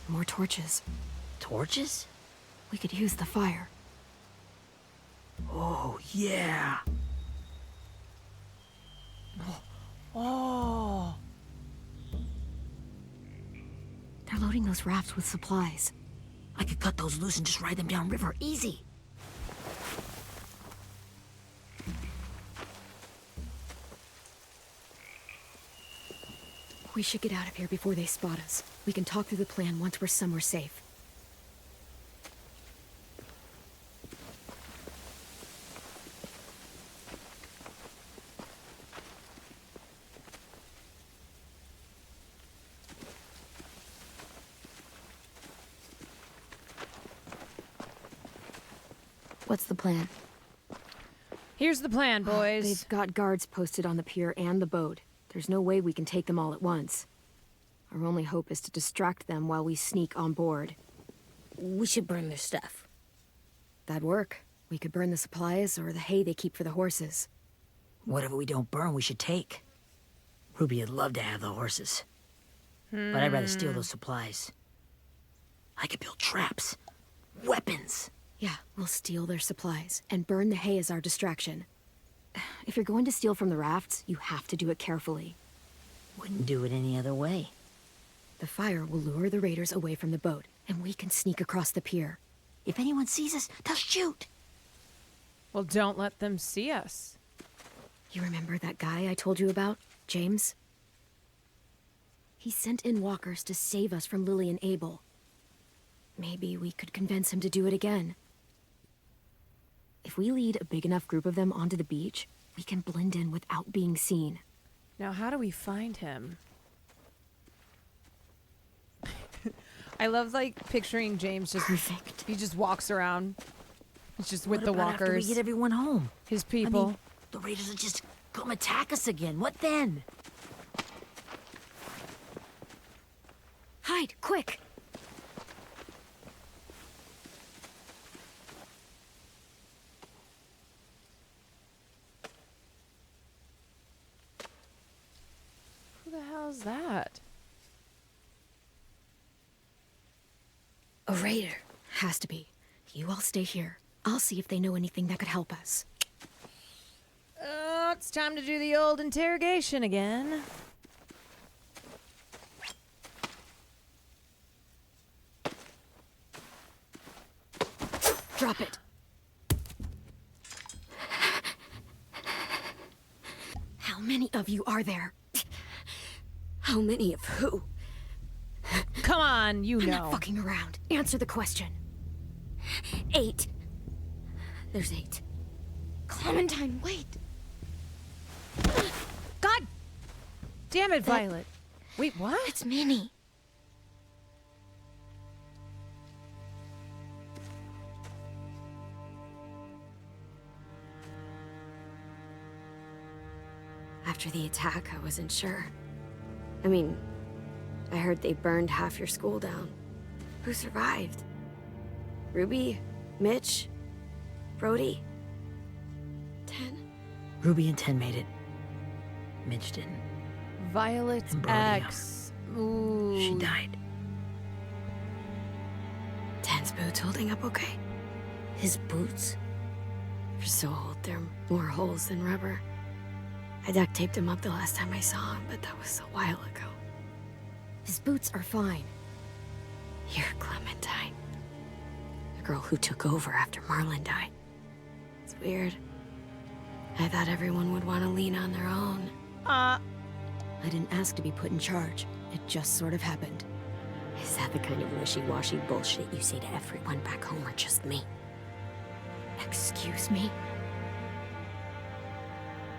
Speaker 12: More torches.
Speaker 17: Torches?
Speaker 12: We could use the fire.
Speaker 17: Oh, yeah.
Speaker 1: Oh.
Speaker 12: They're loading those rafts with supplies.
Speaker 17: I could cut those loose and just ride them downriver, easy.
Speaker 12: We should get out of here before they spot us. We can talk through the plan once we're somewhere safe. What's the plan?
Speaker 1: Here's the plan, boys.
Speaker 12: They've got guards posted on the pier and the boat. There's no way we can take them all at once. Our only hope is to distract them while we sneak on board.
Speaker 17: We should burn their stuff.
Speaker 12: That'd work. We could burn the supplies or the hay they keep for the horses.
Speaker 17: Whatever we don't burn, we should take. Ruby would love to have the horses. But I'd rather steal those supplies. I could build traps. Weapons.
Speaker 12: Yeah, we'll steal their supplies and burn the hay as our distraction. If you're going to steal from the rafts, you have to do it carefully.
Speaker 17: Wouldn't do it any other way.
Speaker 12: The fire will lure the raiders away from the boat, and we can sneak across the pier.
Speaker 17: If anyone sees us, they'll shoot.
Speaker 1: Well, don't let them see us.
Speaker 12: You remember that guy I told you about, James? He sent in walkers to save us from Lily and Abel. Maybe we could convince him to do it again. If we lead a big enough group of them onto the beach, we can blend in without being seen.
Speaker 1: Now, how do we find him? I love, like, picturing James just...
Speaker 17: Perfect.
Speaker 1: He just walks around. He's just with
Speaker 17: What
Speaker 1: the
Speaker 17: about
Speaker 1: walkers.
Speaker 17: after we get everyone home?
Speaker 1: His people.
Speaker 17: I mean, the raiders will just come attack us again. What then?
Speaker 12: Hide, quick!
Speaker 1: Who the hell is that?
Speaker 12: A raider. Has to be. You all stay here. I'll see if they know anything that could help us.
Speaker 1: It's time to do the old interrogation again.
Speaker 12: Drop it. How many of you are there? How many of who?
Speaker 1: Come on, you
Speaker 12: I'm
Speaker 1: know.
Speaker 12: not fucking around. Answer the question. 8. There's 8. Clementine, wait.
Speaker 1: God damn it, Violet. Wait, what?
Speaker 12: It's Minnie. After the attack, I wasn't sure. I mean, I heard they burned half your school down. Who survived? Ruby? Mitch? Brody? 10?
Speaker 17: Ruby and 10 made it. Mitch didn't.
Speaker 1: Violet's
Speaker 17: And Brody,
Speaker 1: ex. Ooh.
Speaker 17: She died.
Speaker 12: 10's boots holding up okay?
Speaker 17: His boots?
Speaker 12: They're so old, there are more holes than rubber. I duct taped him up the last time I saw him, but that was a while ago. His boots are fine. You're Clementine. The girl who took over after Marlon died. It's weird. I thought everyone would want to lean on their own. I didn't ask to be put in charge. It just sort of happened.
Speaker 17: Is that the kind of wishy-washy bullshit you say to everyone back home or just me?
Speaker 12: Excuse me?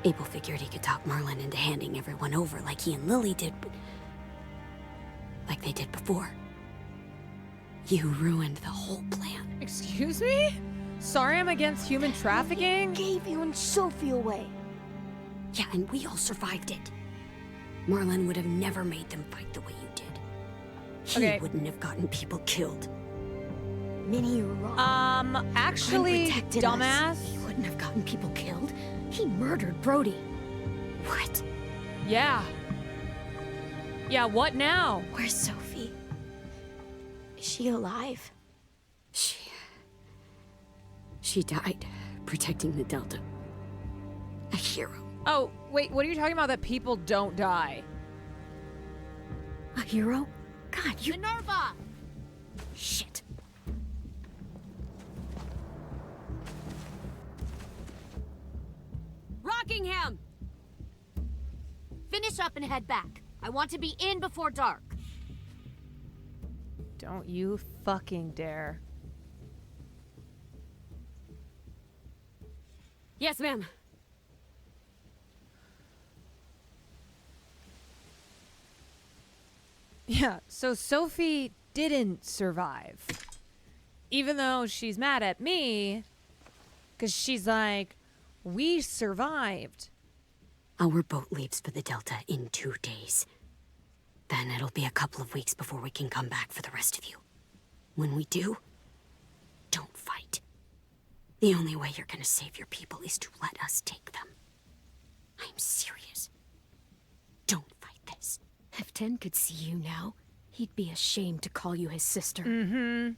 Speaker 17: Abel figured he could talk Marlon into handing everyone over like he and Lily did, but... like they did before. You ruined the whole plan.
Speaker 1: Excuse me? sorry I'm against human trafficking?
Speaker 15: Gave you and Sophie away.
Speaker 13: Yeah, and we all survived it. Marlon would have never made them fight the way you did. He wouldn't have gotten people killed.
Speaker 15: Minnie, you're wrong.
Speaker 1: Actually, dumbass.
Speaker 13: He wouldn't have gotten people killed. He murdered Brody. What?
Speaker 1: Yeah. Yeah, what now?
Speaker 15: Where's Sophie? Is she alive?
Speaker 13: She died protecting the Delta. A hero.
Speaker 1: Oh, wait, what are you talking about that people don't die?
Speaker 13: A hero? God, you...
Speaker 15: Minerva!
Speaker 13: Shit.
Speaker 15: Rockingham! Finish up and head back. I want to be in before dark.
Speaker 1: Don't you fucking dare.
Speaker 13: Yes, ma'am.
Speaker 1: Yeah, so Sophie didn't survive. Even though she's mad at me, because she's like, we survived.
Speaker 13: Our boat leaves for the Delta in 2 days. Then it'll be a couple of weeks before we can come back for the rest of you. When we do, don't fight. The only way you're gonna save your people is to let us take them. I'm serious. Don't fight this. If Ten could see you now, he'd be ashamed to call you his sister.
Speaker 1: Mm-hmm.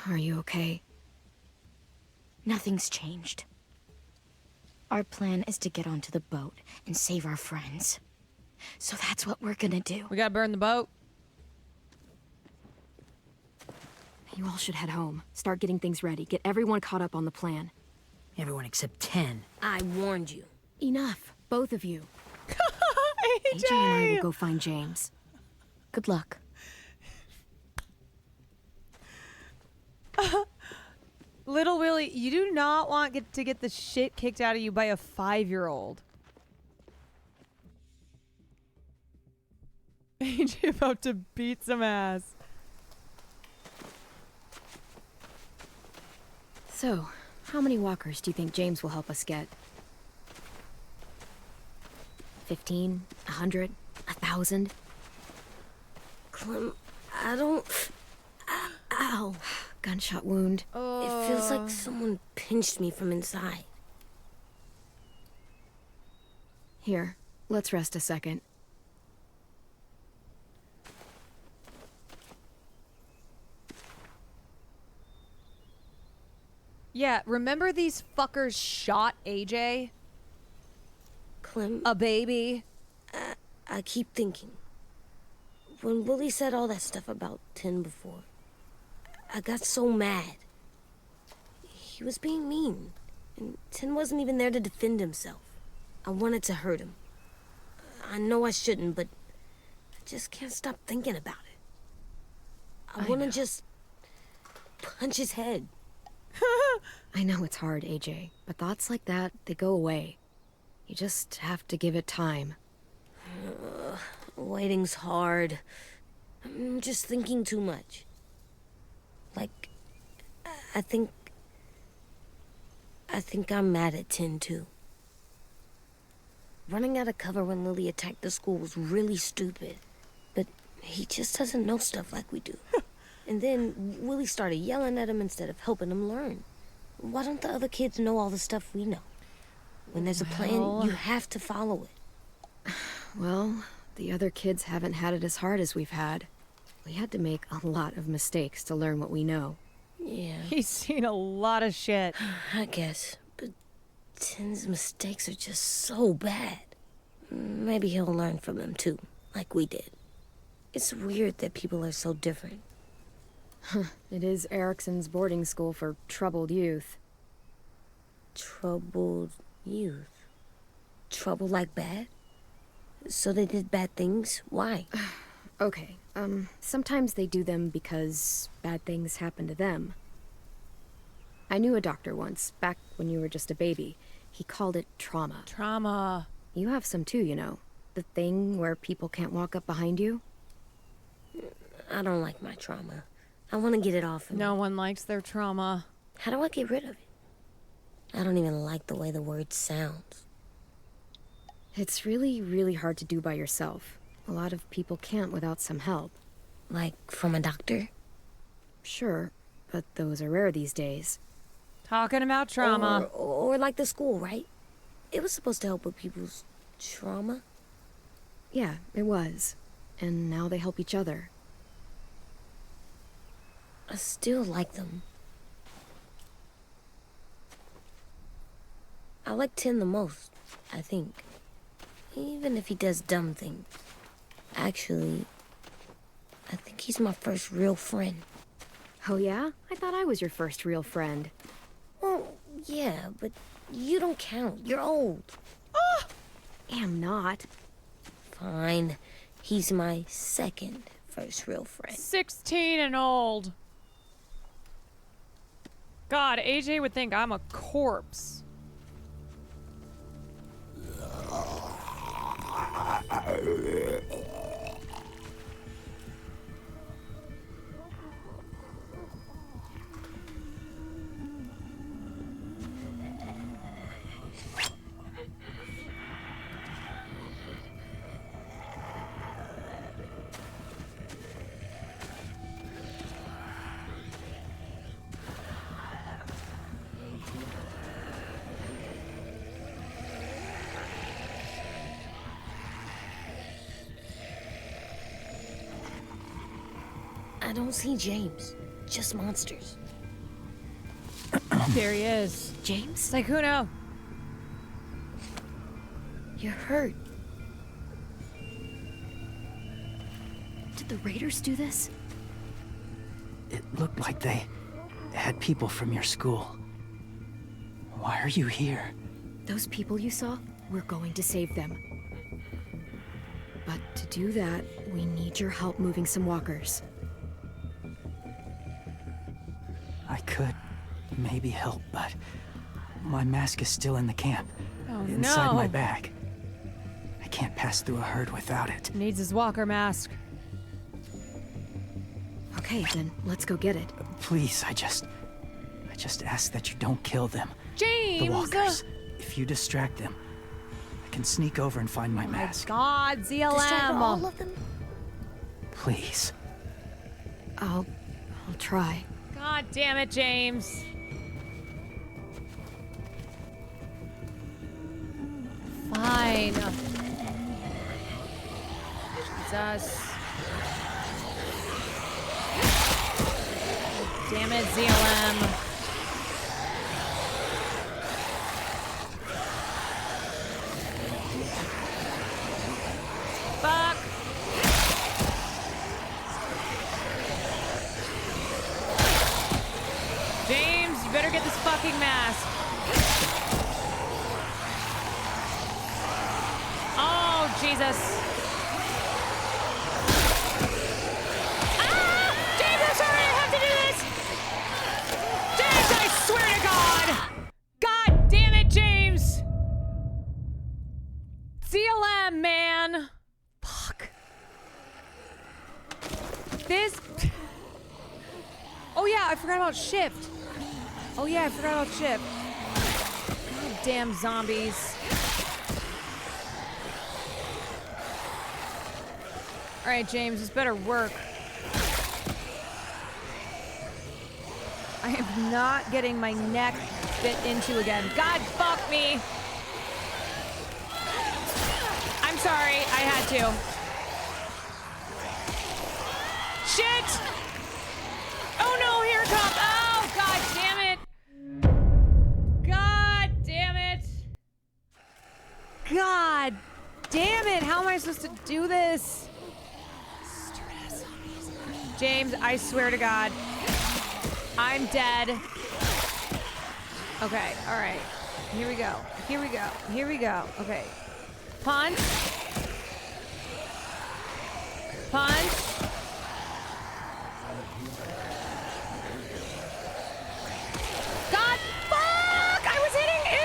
Speaker 13: Are you okay?
Speaker 14: Nothing's changed. Our plan is to get onto the boat and save our friends. So that's what we're gonna do.
Speaker 1: We gotta burn the boat.
Speaker 13: You all should head home. Start getting things ready. Get everyone caught up on the plan.
Speaker 17: Everyone except 10.
Speaker 13: I warned you. Enough. Both of you.
Speaker 1: AJ!
Speaker 13: AJ and I will go find James. Good luck.
Speaker 1: Little Willie, you do not want to get the shit kicked out of you by a 5-year-old. AJ about to beat some ass.
Speaker 13: So, how many walkers do you think James will help us get? 15? 100? 1,000?
Speaker 16: Clem, I don't... Ow.
Speaker 13: Gunshot wound.
Speaker 16: It feels like someone pinched me from inside.
Speaker 13: Here, let's rest a second.
Speaker 1: Yeah, remember these fuckers shot AJ?
Speaker 16: Clem...
Speaker 1: A baby?
Speaker 16: I keep thinking. When Willie said all that stuff about 10 before, I got so mad. He was being mean, and 10 wasn't even there to defend himself. I wanted to hurt him. I know I shouldn't, but I just can't stop thinking about it. I want to just punch his head.
Speaker 13: I know it's hard, AJ, but thoughts like that, they go away. You just have to give it time.
Speaker 16: Waiting's hard. I'm just thinking too much. Like, I think I'm mad at 10 too. Running out of cover when Lily attacked the school was really stupid. But he just doesn't know stuff like we do. And then Willie started yelling at him instead of helping him learn. Why don't the other kids know all the stuff we know? When there's a plan, you have to follow it.
Speaker 13: Well, the other kids haven't had it as hard as we've had. We had to make a lot of mistakes to learn what we know.
Speaker 16: Yeah.
Speaker 1: He's seen a lot of shit.
Speaker 16: I guess. But 10's mistakes are just so bad. Maybe he'll learn from them too, like we did. It's weird that people are so different.
Speaker 13: It is Erickson's boarding school for troubled youth.
Speaker 16: Troubled youth? Trouble like bad? So they did bad things? Why?
Speaker 12: Okay, sometimes they do them because bad things happen to them. I knew a doctor once, back when you were just a baby. He called it trauma.
Speaker 1: Trauma.
Speaker 12: You have some too, you know. The thing where people can't walk up behind you.
Speaker 16: I don't like my trauma. I want to get it off of me.
Speaker 1: No one likes their trauma.
Speaker 16: How do I get rid of it? I don't even like the way the word sounds.
Speaker 12: It's really, really hard to do by yourself. A lot of people can't without some help.
Speaker 16: Like from a doctor?
Speaker 12: Sure, but those are rare these days.
Speaker 1: Talking about trauma.
Speaker 16: Or like the school, right? It was supposed to help with people's trauma.
Speaker 12: Yeah, it was. And now they help each other.
Speaker 16: I still like them. I like Tin the most, I think. Even if he does dumb things. Actually, I think he's my first real friend.
Speaker 12: Oh yeah? I thought I was your first real friend.
Speaker 16: Well, yeah, but you don't count. You're old.
Speaker 12: Oh! Am not.
Speaker 16: Fine. He's my second first real friend.
Speaker 1: 16 and old. God, AJ would think I'm a corpse.
Speaker 16: I don't see James. Just monsters.
Speaker 1: There he is.
Speaker 12: James?
Speaker 1: Sykkuno.
Speaker 12: You're hurt. Did the raiders do this?
Speaker 19: It looked like they had people from your school. Why are you here?
Speaker 12: Those people you saw, we're going to save them. But to do that, we need your help moving some walkers.
Speaker 19: I could maybe help, but my mask is still in the camp.
Speaker 1: Oh,
Speaker 19: inside
Speaker 1: no.
Speaker 19: my bag. I can't pass through a herd without it.
Speaker 1: Needs his walker mask.
Speaker 12: Okay, then let's go get it.
Speaker 19: Please, I just ask that you don't kill them.
Speaker 1: James!
Speaker 19: The walkers. If you distract them, I can sneak over and find my mask.
Speaker 1: God, ZLM.
Speaker 16: Distract all of them?
Speaker 19: Please.
Speaker 12: I'll try.
Speaker 1: God damn it, James. Fine. Jesus. Damn it, ZLM. Fuck. James, you better get this fucking mask. Oh, Jesus. Ah! James, I'm sorry, I have to do this. James, I swear to God. God damn it, James. ZLM, man. Fuck. This... Oh yeah, I forgot about shift. Oh yeah, I forgot about shift. God damn zombies. All right, James, this better work. I am not getting my neck bit into again. God fuck me. I'm sorry, I had to. Shit! Oh no, here it comes! Oh, god damn it! God damn it! God damn it! How am I supposed to do this? James, I swear to God, I'm dead. Okay, alright. Here we go. Here we go. Here we go. Okay. Punch. Punch. God, fuck! I was hitting E!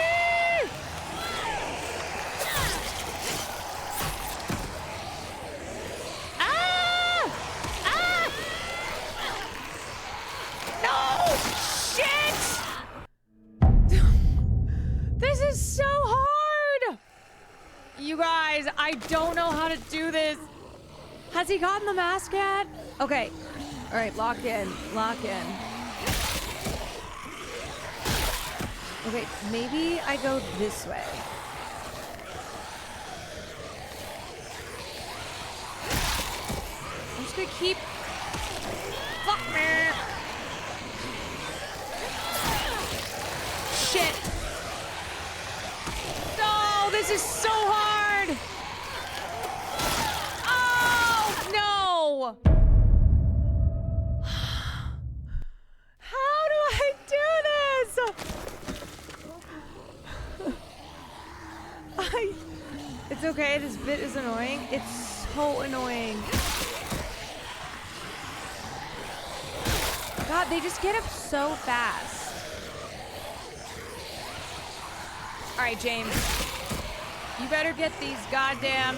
Speaker 1: Ah! Ah! No! Shit! This is so hard! You guys, I don't know how to do this. Has he gotten the mask yet? Okay. All right, lock in. Lock in. Okay, maybe I go this way. I'm just gonna keep... Fuck me! Shit! No, this is so hard! Oh, no! How do I do this? It's okay, this bit is annoying. It's so annoying. God, they just get up so fast. All right, James. You better get these goddamn...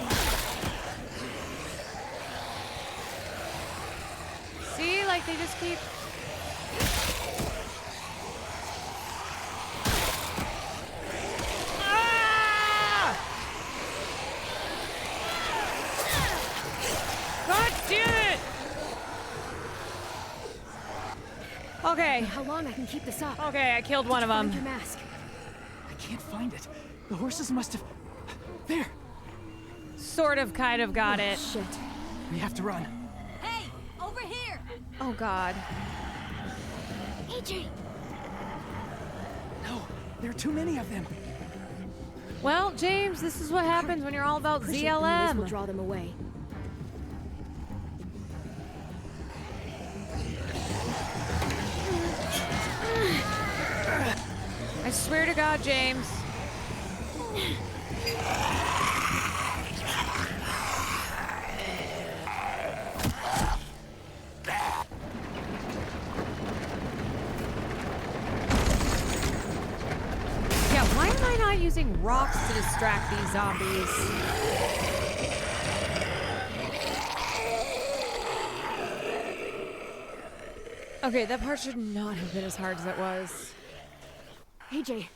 Speaker 1: See, like they just keep... God damn it! Okay.
Speaker 17: How long I can keep this up?
Speaker 1: Okay, I killed one of them.
Speaker 17: Your mask.
Speaker 19: I can't find it. The horses must have... There!
Speaker 1: Sort of, kind of got it.
Speaker 17: Shit.
Speaker 19: We have to run.
Speaker 15: Hey, over here!
Speaker 1: Oh, God.
Speaker 15: AJ!
Speaker 19: No, there are too many of them.
Speaker 1: Well, James, this is what happens when you're all about ZLM.
Speaker 17: Will draw them away.
Speaker 1: I swear to God, James. Yeah, why am I not using rocks to distract these zombies? Okay, that part should not have been as hard as it was.
Speaker 17: AJ,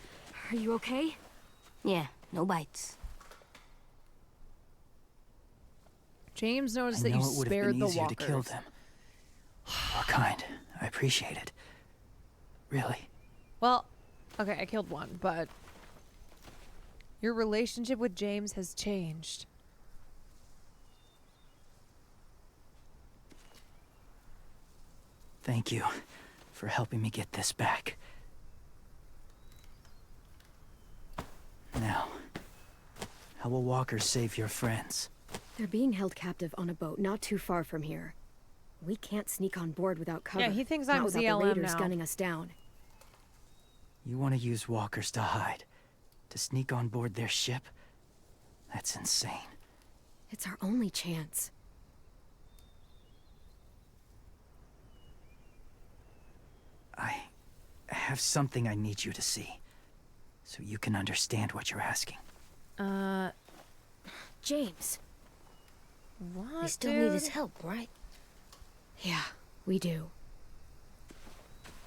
Speaker 17: are you okay?
Speaker 16: Yeah, no bites.
Speaker 1: James noticed
Speaker 19: I
Speaker 1: that you
Speaker 19: know it would have
Speaker 1: spared
Speaker 19: been
Speaker 1: the
Speaker 19: easier
Speaker 1: walkers.
Speaker 19: to kill them. You're kind. I appreciate it. Really.
Speaker 1: Well, okay, I killed one, but your relationship with James has changed.
Speaker 19: Thank you for helping me get this back. Now, how will walkers save your friends?
Speaker 12: They're being held captive on a boat not too far from here. We can't sneak on board without cover.
Speaker 1: Yeah, he thinks
Speaker 12: not
Speaker 1: I'm
Speaker 12: without
Speaker 1: ZLM
Speaker 12: the raiders
Speaker 1: now.
Speaker 12: gunning us down.
Speaker 19: You want to use walkers to hide? To sneak on board their ship? That's insane.
Speaker 12: It's our only chance.
Speaker 19: I have something I need you to see, so you can understand what you're asking.
Speaker 12: James.
Speaker 1: What,
Speaker 16: We still need his help, right?
Speaker 12: Yeah, we do.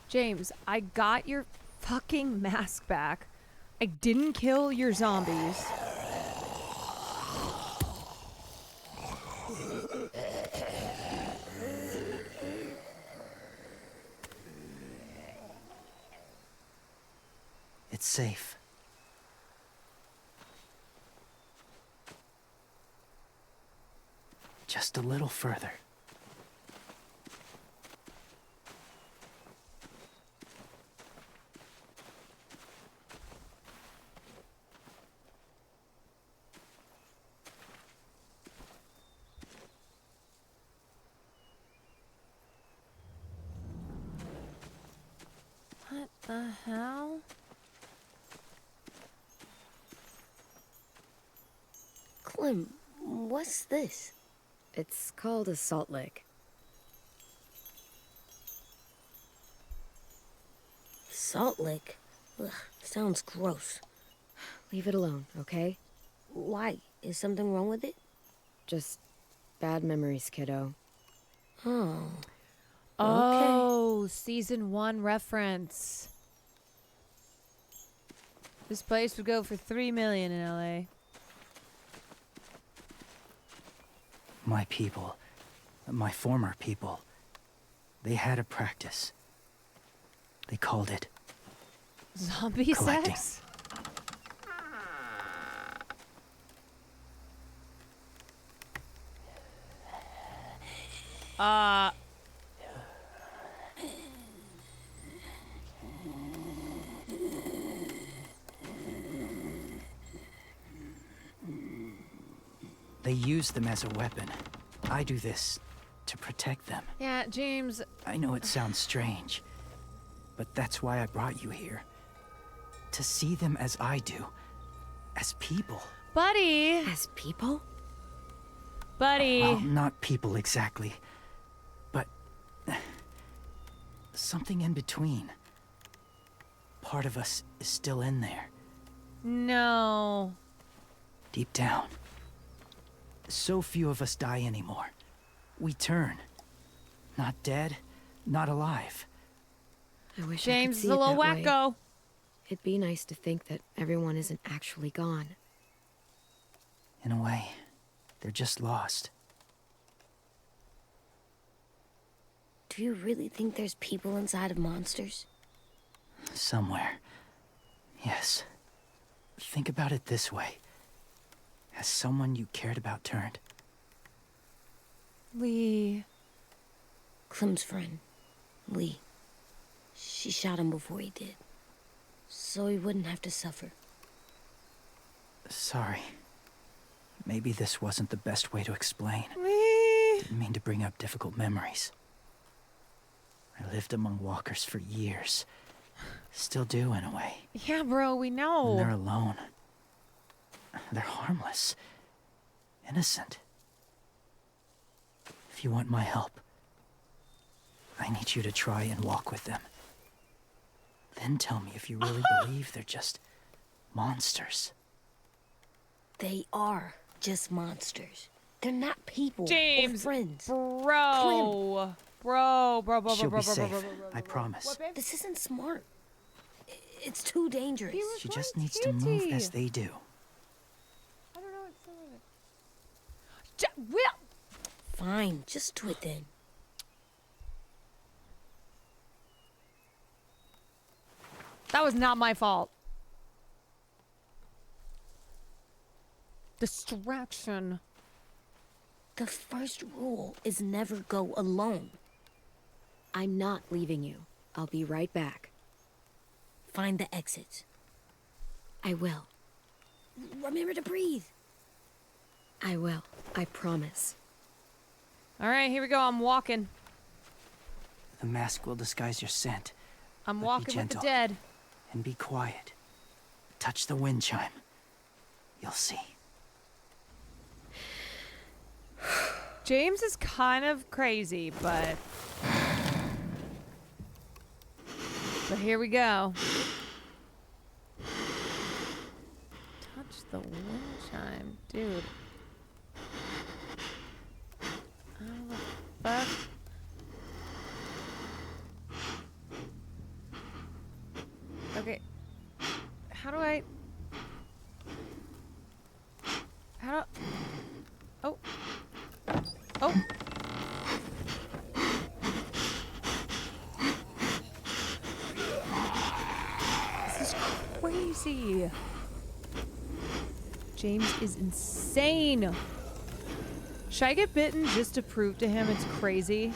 Speaker 1: James, I got your fucking mask back. I didn't kill your zombies.
Speaker 19: It's safe. Just a little further.
Speaker 1: What the hell?
Speaker 16: Clem, what's this?
Speaker 12: It's called a salt lick.
Speaker 16: Salt lick? Ugh, sounds gross.
Speaker 12: Leave it alone, okay?
Speaker 16: Why? Is something wrong with it?
Speaker 12: Just bad memories, kiddo.
Speaker 16: Oh.
Speaker 1: Oh, season 1 reference. This place would go for $3 million in LA.
Speaker 19: My people, my former people, they had a practice. They called it
Speaker 1: Zombie
Speaker 19: collecting.
Speaker 1: sex?
Speaker 19: They use them as a weapon. I do this to protect them.
Speaker 1: Yeah, James.
Speaker 19: I know it sounds strange, but that's why I brought you here. To see them as I do. As people.
Speaker 1: Buddy.
Speaker 12: As people?
Speaker 1: Buddy.
Speaker 19: Well, not people exactly, but something in between. Part of us is still in there.
Speaker 1: No.
Speaker 19: Deep down. So few of us die anymore. We turn. Not dead, not alive.
Speaker 12: I wish
Speaker 1: James
Speaker 12: I could
Speaker 1: is
Speaker 12: see
Speaker 1: a
Speaker 12: it
Speaker 1: little
Speaker 12: that way.
Speaker 1: wacko.
Speaker 12: It'd be nice to think that everyone isn't actually gone.
Speaker 19: In a way, they're just lost.
Speaker 16: Do you really think there's people inside of monsters?
Speaker 19: Somewhere. Yes. Think about it this way. Has someone you cared about turned?
Speaker 1: Lee.
Speaker 16: Clem's friend, Lee. She shot him before he did. So he wouldn't have to suffer.
Speaker 19: Sorry. Maybe this wasn't the best way to explain.
Speaker 1: Lee.
Speaker 19: Didn't mean to bring up difficult memories. I lived among walkers for years. Still do, in a way.
Speaker 1: Yeah, bro, we know.
Speaker 19: And they're alone. They're harmless. Innocent. If you want my help, I need you to try and walk with them. Then tell me if you really believe they're just monsters.
Speaker 16: They are just monsters. They're not people
Speaker 1: James,
Speaker 16: or friends.
Speaker 1: Bro. Bro.
Speaker 19: She'll be safe, I promise.
Speaker 16: This isn't smart. It's too dangerous.
Speaker 19: She just needs to move as they do.
Speaker 1: I don't know what some of it. Will.
Speaker 16: Fine, just do it then.
Speaker 1: That was not my fault. Distraction.
Speaker 16: The first rule is never go alone.
Speaker 12: I'm not leaving you. I'll be right back.
Speaker 16: Find the exits.
Speaker 12: I will.
Speaker 16: Remember to breathe.
Speaker 12: I will. I promise.
Speaker 1: All right, here we go. I'm walking.
Speaker 19: The mask will disguise your scent.
Speaker 1: I'm
Speaker 19: but
Speaker 1: walking
Speaker 19: be
Speaker 1: with the
Speaker 19: gentle
Speaker 1: dead.
Speaker 19: And be quiet. Touch the wind chime. You'll see.
Speaker 1: James is kind of crazy, but here we go. Touch the wind chime, dude. How the fuck? Okay. How do I? Oh. Oh. This is crazy. James is insane. Should I get bitten just to prove to him it's crazy?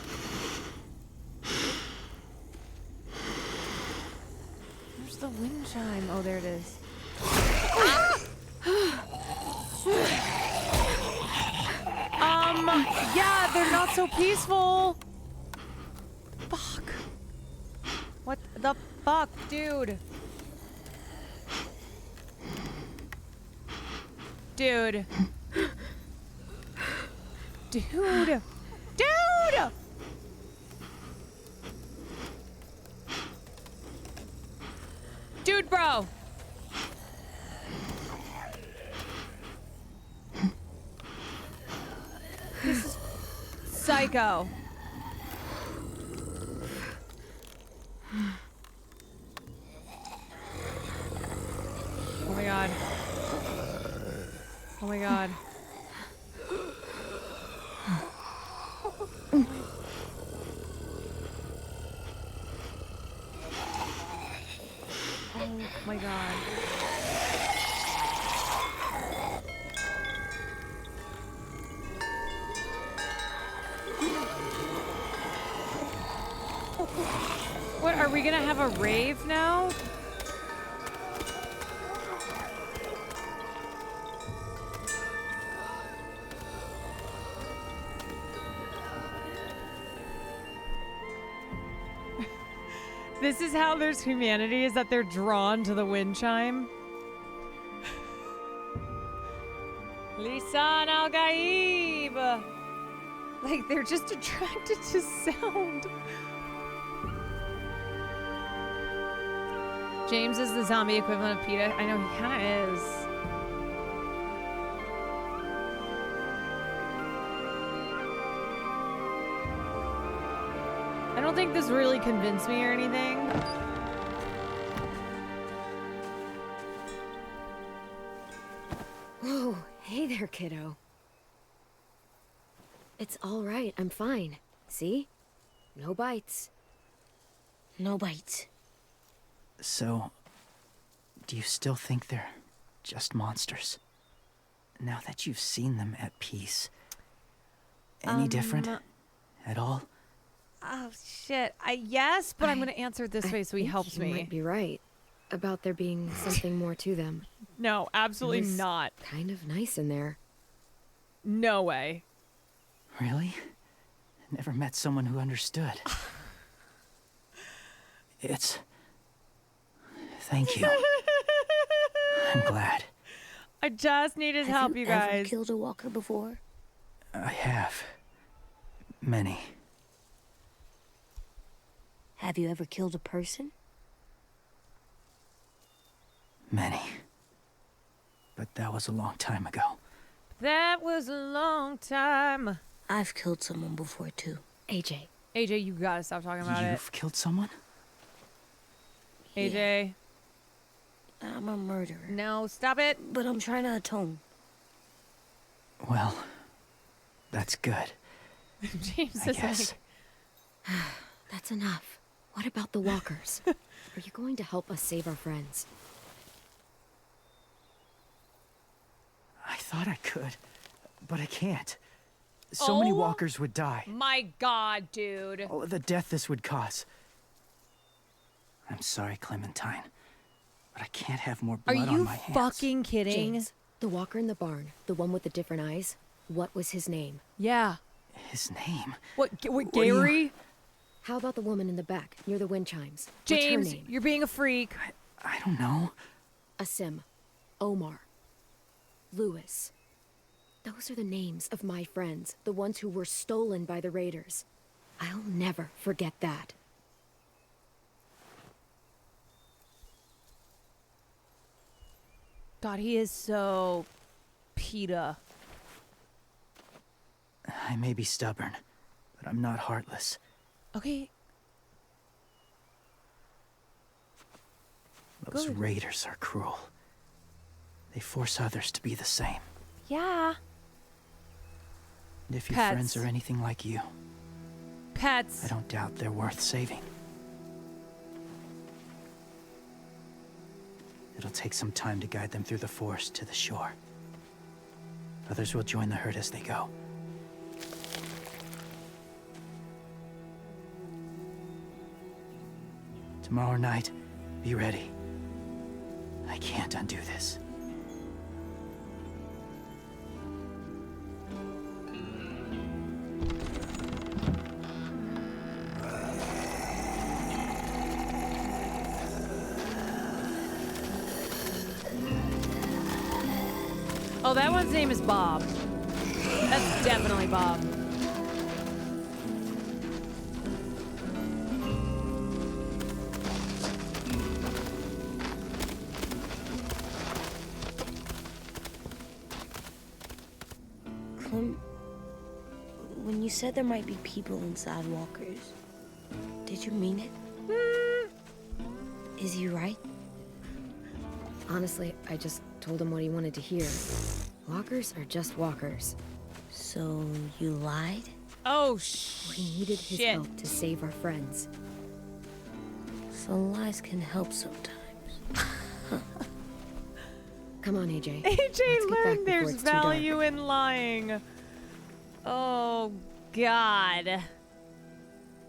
Speaker 1: Where's the wind chime? Oh, there it is. Yeah, they're not so peaceful. Fuck. What the fuck, dude? Dude! Dude! Dude, bro! This is psycho. Oh my god. Oh my god. Oh my god. What, are we gonna have a rave now? This is how there's humanity, is that they're drawn to the wind chime. Lisan al-Gaib! Like, they're just attracted to sound. James is the zombie equivalent of PETA. I know, he kind of is. I don't think this really convinced me or anything.
Speaker 12: Oh, hey there, kiddo. It's all right. I'm fine. See? No bites.
Speaker 16: No bites.
Speaker 19: So, do you still think they're just monsters? Now that you've seen them at peace. Any different? At all?
Speaker 1: Oh, shit. Yes, but I'm going to answer it this way so he helps
Speaker 12: you
Speaker 1: me.
Speaker 12: might be right about there being something more to them.
Speaker 1: No, absolutely
Speaker 12: It was
Speaker 1: not.
Speaker 12: Kind of nice in there.
Speaker 1: No way.
Speaker 19: Really? Never met someone who understood. Thank you. I'm glad.
Speaker 1: I just needed help, you guys.
Speaker 16: Have you ever killed a walker before?
Speaker 19: I have. Many.
Speaker 16: Have you ever killed a person?
Speaker 19: Many. But that was a long time ago.
Speaker 1: That was a long time.
Speaker 16: I've killed someone before, too.
Speaker 12: AJ.
Speaker 1: AJ, you gotta stop talking about it.
Speaker 19: You've killed someone?
Speaker 1: AJ.
Speaker 16: I'm a murderer.
Speaker 1: No, stop it.
Speaker 16: But I'm trying to atone.
Speaker 19: Well, that's good.
Speaker 1: James
Speaker 19: I
Speaker 1: is
Speaker 19: guess.
Speaker 1: like...
Speaker 12: That's enough. What about the walkers? Are you going to help us save our friends?
Speaker 19: I thought I could, but I can't. So many walkers would die.
Speaker 1: My god, dude.
Speaker 19: Oh, the death this would cause. I'm sorry, Clementine, but I can't have more
Speaker 1: Are
Speaker 19: blood
Speaker 1: you
Speaker 19: on my hands.
Speaker 1: fucking kidding?
Speaker 12: James, the walker in the barn, the one with the different eyes, what was his name?
Speaker 1: Yeah.
Speaker 19: His name?
Speaker 1: What Gary?
Speaker 12: How about the woman in the back, near the wind chimes?
Speaker 1: James,
Speaker 12: What's her name?
Speaker 1: you're being a freak.
Speaker 19: I don't know.
Speaker 12: Asim, Omar, Lewis. Those are the names of my friends, the ones who were stolen by the raiders. I'll never forget that.
Speaker 1: God, he is so PETA.
Speaker 19: I may be stubborn, but I'm not heartless.
Speaker 1: Okay.
Speaker 19: Those
Speaker 1: Good.
Speaker 19: raiders are cruel. They force others to be the same.
Speaker 1: Yeah.
Speaker 19: And if your
Speaker 1: Pets.
Speaker 19: friends are anything like you,
Speaker 1: Pets.
Speaker 19: I don't doubt they're worth saving. It'll take some time to guide them through the forest to the shore. Others will join the herd as they go. Tomorrow night, be ready. I can't undo this.
Speaker 1: Oh, that one's name is Bob. That's definitely Bob.
Speaker 16: Clem, when you said there might be people inside walkers, did you mean it? Is he right?
Speaker 12: Honestly, I just told him what he wanted to hear. Walkers are just walkers.
Speaker 16: So you lied?
Speaker 1: Oh,
Speaker 12: We needed his help to save our friends.
Speaker 16: So lies can help sometimes.
Speaker 12: Come on, AJ.
Speaker 1: AJ learned there's
Speaker 12: it's too dark.
Speaker 1: value in lying. Oh, God.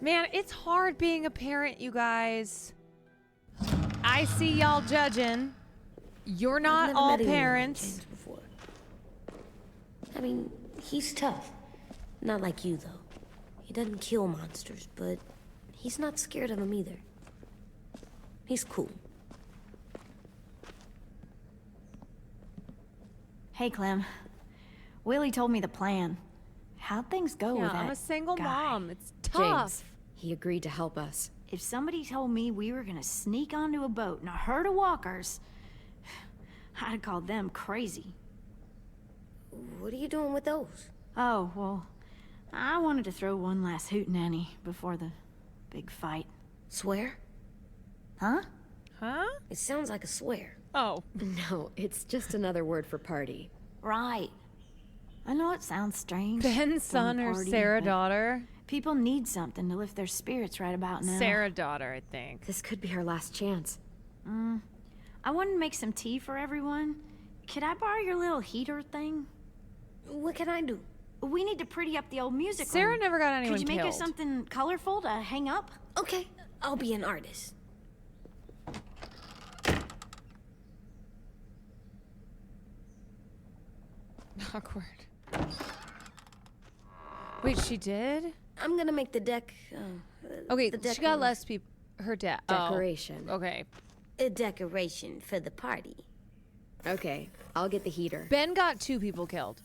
Speaker 1: Man, it's hard being a parent, you guys. I see y'all judging. You're not
Speaker 16: never
Speaker 1: all
Speaker 16: met anyone like
Speaker 1: parents.
Speaker 16: James before. I mean, he's tough. Not like you, though. He doesn't kill monsters, but he's not scared of them either. He's cool.
Speaker 2: Hey, Clem. Willie told me the plan. How'd things go with
Speaker 1: Yeah,
Speaker 2: that
Speaker 1: I'm a single
Speaker 2: guy?
Speaker 1: mom. It's tough.
Speaker 12: James, he agreed to help us.
Speaker 2: If somebody told me we were gonna sneak onto a boat in a herd of walkers, I'd call them crazy.
Speaker 16: What are you doing with those?
Speaker 2: Oh, well, I wanted to throw one last hootenanny before the big fight.
Speaker 16: Swear?
Speaker 2: Huh?
Speaker 1: Huh?
Speaker 16: It sounds like a swear.
Speaker 1: Oh.
Speaker 12: No, it's just another word for party.
Speaker 2: Right. I know it sounds strange.
Speaker 1: Ben's son or Sarah
Speaker 2: but
Speaker 1: daughter?
Speaker 2: People need something to lift their spirits right about now.
Speaker 1: Sarah daughter, I think.
Speaker 12: This could be our last chance.
Speaker 2: I wanted to make some tea for everyone. Could I borrow your little heater thing?
Speaker 16: What can I do?
Speaker 2: We need to pretty up the old music
Speaker 1: Sarah
Speaker 2: room.
Speaker 1: never got anyone
Speaker 2: Could you make us
Speaker 1: killed.
Speaker 2: something colorful to hang up?
Speaker 16: Okay, I'll be an artist.
Speaker 1: Awkward. Wait, she did?
Speaker 16: I'm gonna make the deck.
Speaker 1: Okay,
Speaker 16: the
Speaker 1: she got less people. Her dad.
Speaker 12: Decoration.
Speaker 1: Oh, okay.
Speaker 16: A decoration for the party.
Speaker 12: Okay, I'll get the heater.
Speaker 1: Ben got 2 people killed.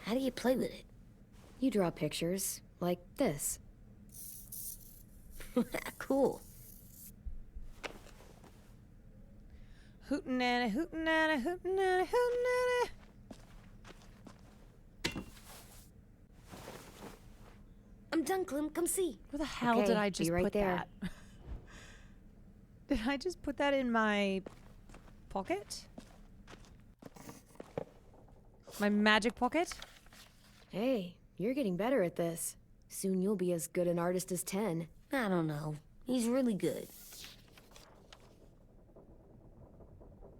Speaker 16: How do you play with it?
Speaker 12: You draw pictures, like this.
Speaker 16: Cool.
Speaker 1: Hootenanny, hootenanny, hootenanny, hootenanny.
Speaker 16: I'm done, Clem. Come see.
Speaker 1: Where the hell
Speaker 12: Okay,
Speaker 1: did I
Speaker 12: be
Speaker 1: just
Speaker 12: right
Speaker 1: put
Speaker 12: there.
Speaker 1: that? Did I just put that in my pocket? My magic pocket?
Speaker 12: Hey, you're getting better at this. Soon you'll be as good an artist as 10.
Speaker 16: I don't know. He's really good.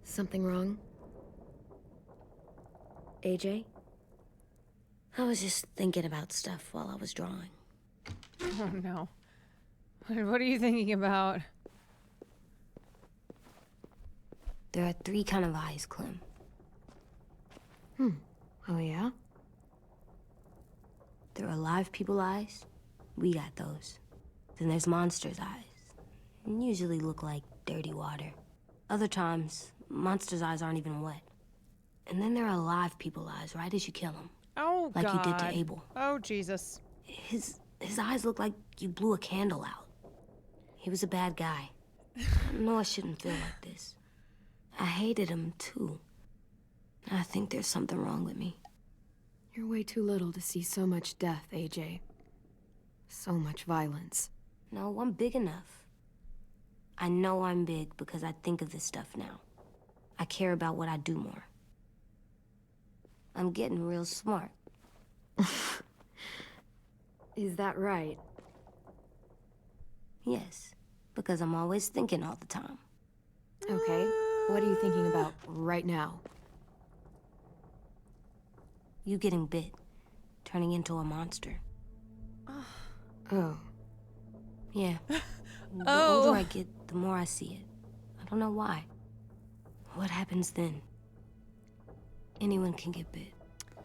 Speaker 12: Something wrong? AJ?
Speaker 16: I was just thinking about stuff while I was drawing.
Speaker 1: Oh no. What are you thinking about?
Speaker 16: There are 3 kind of eyes, Clem.
Speaker 12: Oh yeah?
Speaker 16: There are live people eyes. We got those. Then there's monsters' eyes. Usually look like dirty water. Other times, monsters' eyes aren't even wet. And then there are live people eyes right as you kill them.
Speaker 1: Oh,
Speaker 16: like
Speaker 1: God.
Speaker 16: you did to Abel.
Speaker 1: Oh, Jesus.
Speaker 16: His eyes look like you blew a candle out. He was a bad guy. I know I shouldn't feel like this. I hated him, too. I think there's something wrong with me.
Speaker 12: You're way too little to see so much death, AJ. So much violence.
Speaker 16: No, I'm big enough. I know I'm big because I think of this stuff now. I care about what I do more. I'm getting real smart.
Speaker 12: Is that right?
Speaker 16: Yes, because I'm always thinking all the time.
Speaker 12: Okay, what are you thinking about right now?
Speaker 16: You getting bit, turning into a monster.
Speaker 12: Oh.
Speaker 16: Yeah. The
Speaker 1: Oh.
Speaker 16: older I get, the more I see it. I don't know why. What happens then? Anyone can get bit.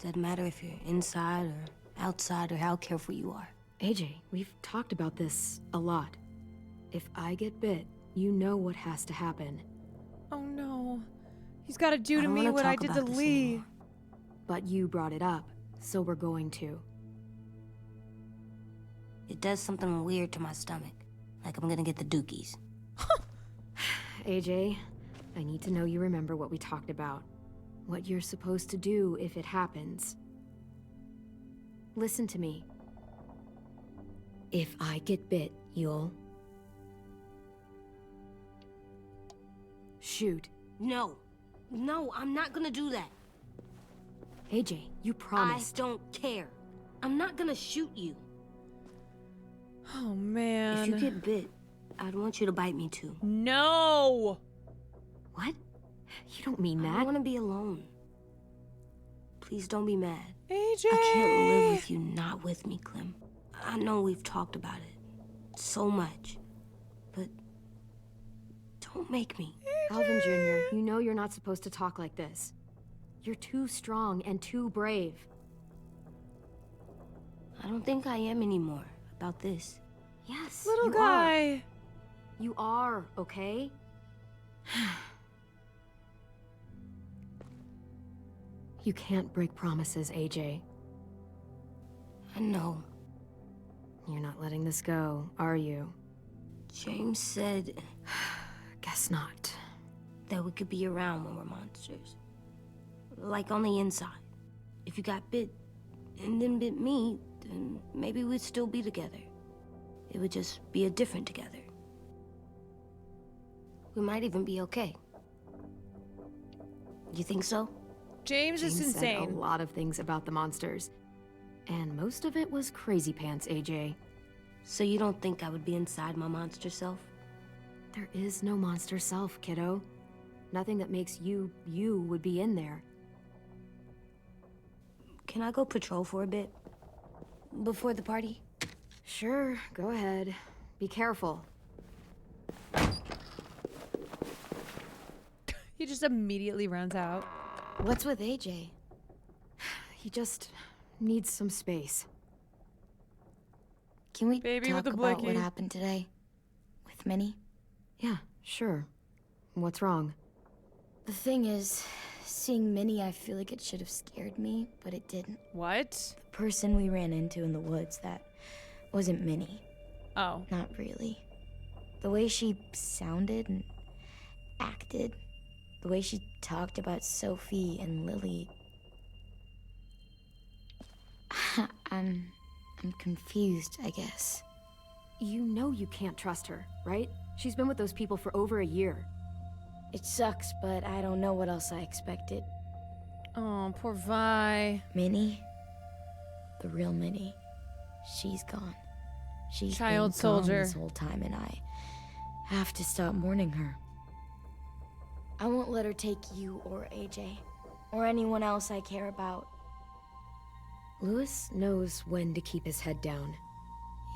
Speaker 16: Doesn't matter if you're inside or outside or how careful you are.
Speaker 12: AJ, we've talked about this a lot. If I get bit, You know what has to happen.
Speaker 1: Oh no. He's got to do
Speaker 16: I
Speaker 1: to
Speaker 16: don't
Speaker 1: me
Speaker 16: wanna
Speaker 1: what I
Speaker 16: talk
Speaker 1: did to
Speaker 16: about this
Speaker 1: Lee.
Speaker 16: anymore.
Speaker 12: But you brought it up, so we're going to.
Speaker 16: It does something weird to my stomach. Like I'm gonna get the dookies.
Speaker 12: AJ, I need to know you remember what we talked about. What you're supposed to do if it happens. Listen to me. If I get bit, you'll... shoot.
Speaker 16: No. No, I'm not gonna do that.
Speaker 12: AJ, you promised.
Speaker 16: I don't care. I'm not gonna shoot you.
Speaker 1: Oh man.
Speaker 16: If you get bit, I'd want you to bite me too.
Speaker 1: No.
Speaker 12: What? You don't mean that.
Speaker 16: I want to be alone. Please don't be mad.
Speaker 1: AJ.
Speaker 16: I can't live with you not with me, Clem. I know we've talked about it so much, but don't make me.
Speaker 12: Alvin Jr., you know you're not supposed to talk like this. You're too strong and too brave.
Speaker 16: I don't think I am anymore about this.
Speaker 12: Yes,
Speaker 1: Little
Speaker 12: you
Speaker 1: guy.
Speaker 12: are. You are, okay? You can't break promises, AJ.
Speaker 16: I know.
Speaker 12: You're not letting this go, are you?
Speaker 16: James said...
Speaker 12: Guess not.
Speaker 16: That we could be around when we're monsters. Like on the inside. If you got bit and then bit me, then maybe we'd still be together. It would just be a different together. We might even be okay. You think so?
Speaker 1: James is
Speaker 12: Said a
Speaker 1: insane.
Speaker 12: lot of things about the monsters. And most of it was crazy pants, AJ.
Speaker 16: So you don't think I would be inside my monster self?
Speaker 12: There is no monster self, kiddo. Nothing that makes you, you would be in there.
Speaker 16: Can I go patrol for a bit? Before the party?
Speaker 12: Sure, go ahead. Be careful.
Speaker 1: He just immediately runs out.
Speaker 12: What's with AJ? He just needs some space.
Speaker 14: Can we
Speaker 1: Baby
Speaker 14: talk
Speaker 1: with the
Speaker 14: about what
Speaker 1: blicky.
Speaker 14: happened today with Minnie?
Speaker 12: Yeah, sure. What's wrong?
Speaker 14: The thing is, seeing Minnie, I feel like it should have scared me, but it didn't.
Speaker 1: What?
Speaker 14: The person we ran into in the woods, that wasn't Minnie.
Speaker 1: Oh.
Speaker 14: Not really. The way she sounded and acted, the way she talked about Sophie and Lily. I'm confused, I guess.
Speaker 12: You know you can't trust her, right? She's been with those people for over a year.
Speaker 14: It sucks, but I don't know what else I expected.
Speaker 1: Oh, poor Vi.
Speaker 14: Minnie, the real Minnie, she's gone. She's
Speaker 1: Child
Speaker 14: been gone
Speaker 1: soldier.
Speaker 14: this whole time, and I have to stop mourning her. I won't let her take you or AJ, or anyone else I care about.
Speaker 12: Louis knows when to keep his head down.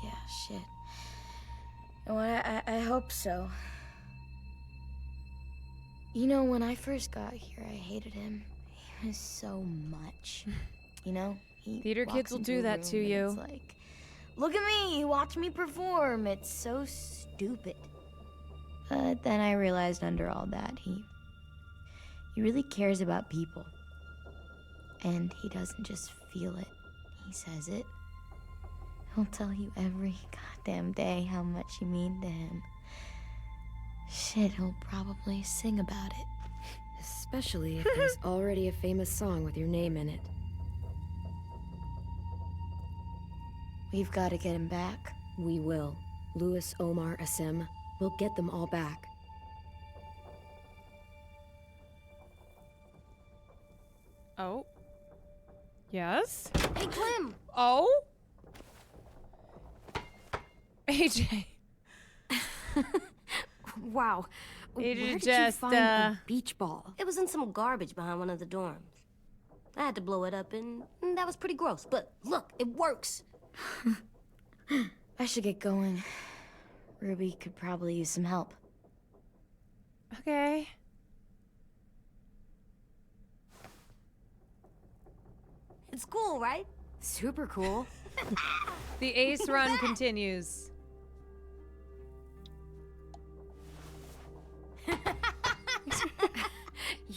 Speaker 14: Yeah, shit. Oh, I hope so. You know, when I first got here, I hated him. He was so much. You know?
Speaker 1: Theater
Speaker 14: walks
Speaker 1: kids will
Speaker 14: into
Speaker 1: do
Speaker 14: a
Speaker 1: that
Speaker 14: room
Speaker 1: to
Speaker 14: and
Speaker 1: you.
Speaker 14: It's like, look at me, watch me perform. It's so stupid. But then I realized under all that, he really cares about people. And he doesn't just feel it, he says it. He'll tell you every goddamn day how much you mean to him. Shit, he'll probably sing about it.
Speaker 12: Especially if there's already a famous song with your name in it.
Speaker 14: We've got to get him back.
Speaker 12: We will. Louis, Omar, Asim. We'll get them all back.
Speaker 1: Oh. Yes?
Speaker 16: Hey, Clem!
Speaker 1: Oh? AJ.
Speaker 12: Wow.
Speaker 1: AJ
Speaker 12: Where did
Speaker 1: just,
Speaker 12: you find a beach ball?
Speaker 16: It was in some garbage behind one of the dorms. I had to blow it up, and that was pretty gross. But look, it works.
Speaker 14: I should get going. Ruby could probably use some help.
Speaker 1: Okay.
Speaker 16: It's cool, right?
Speaker 12: Super cool.
Speaker 1: The ace run continues.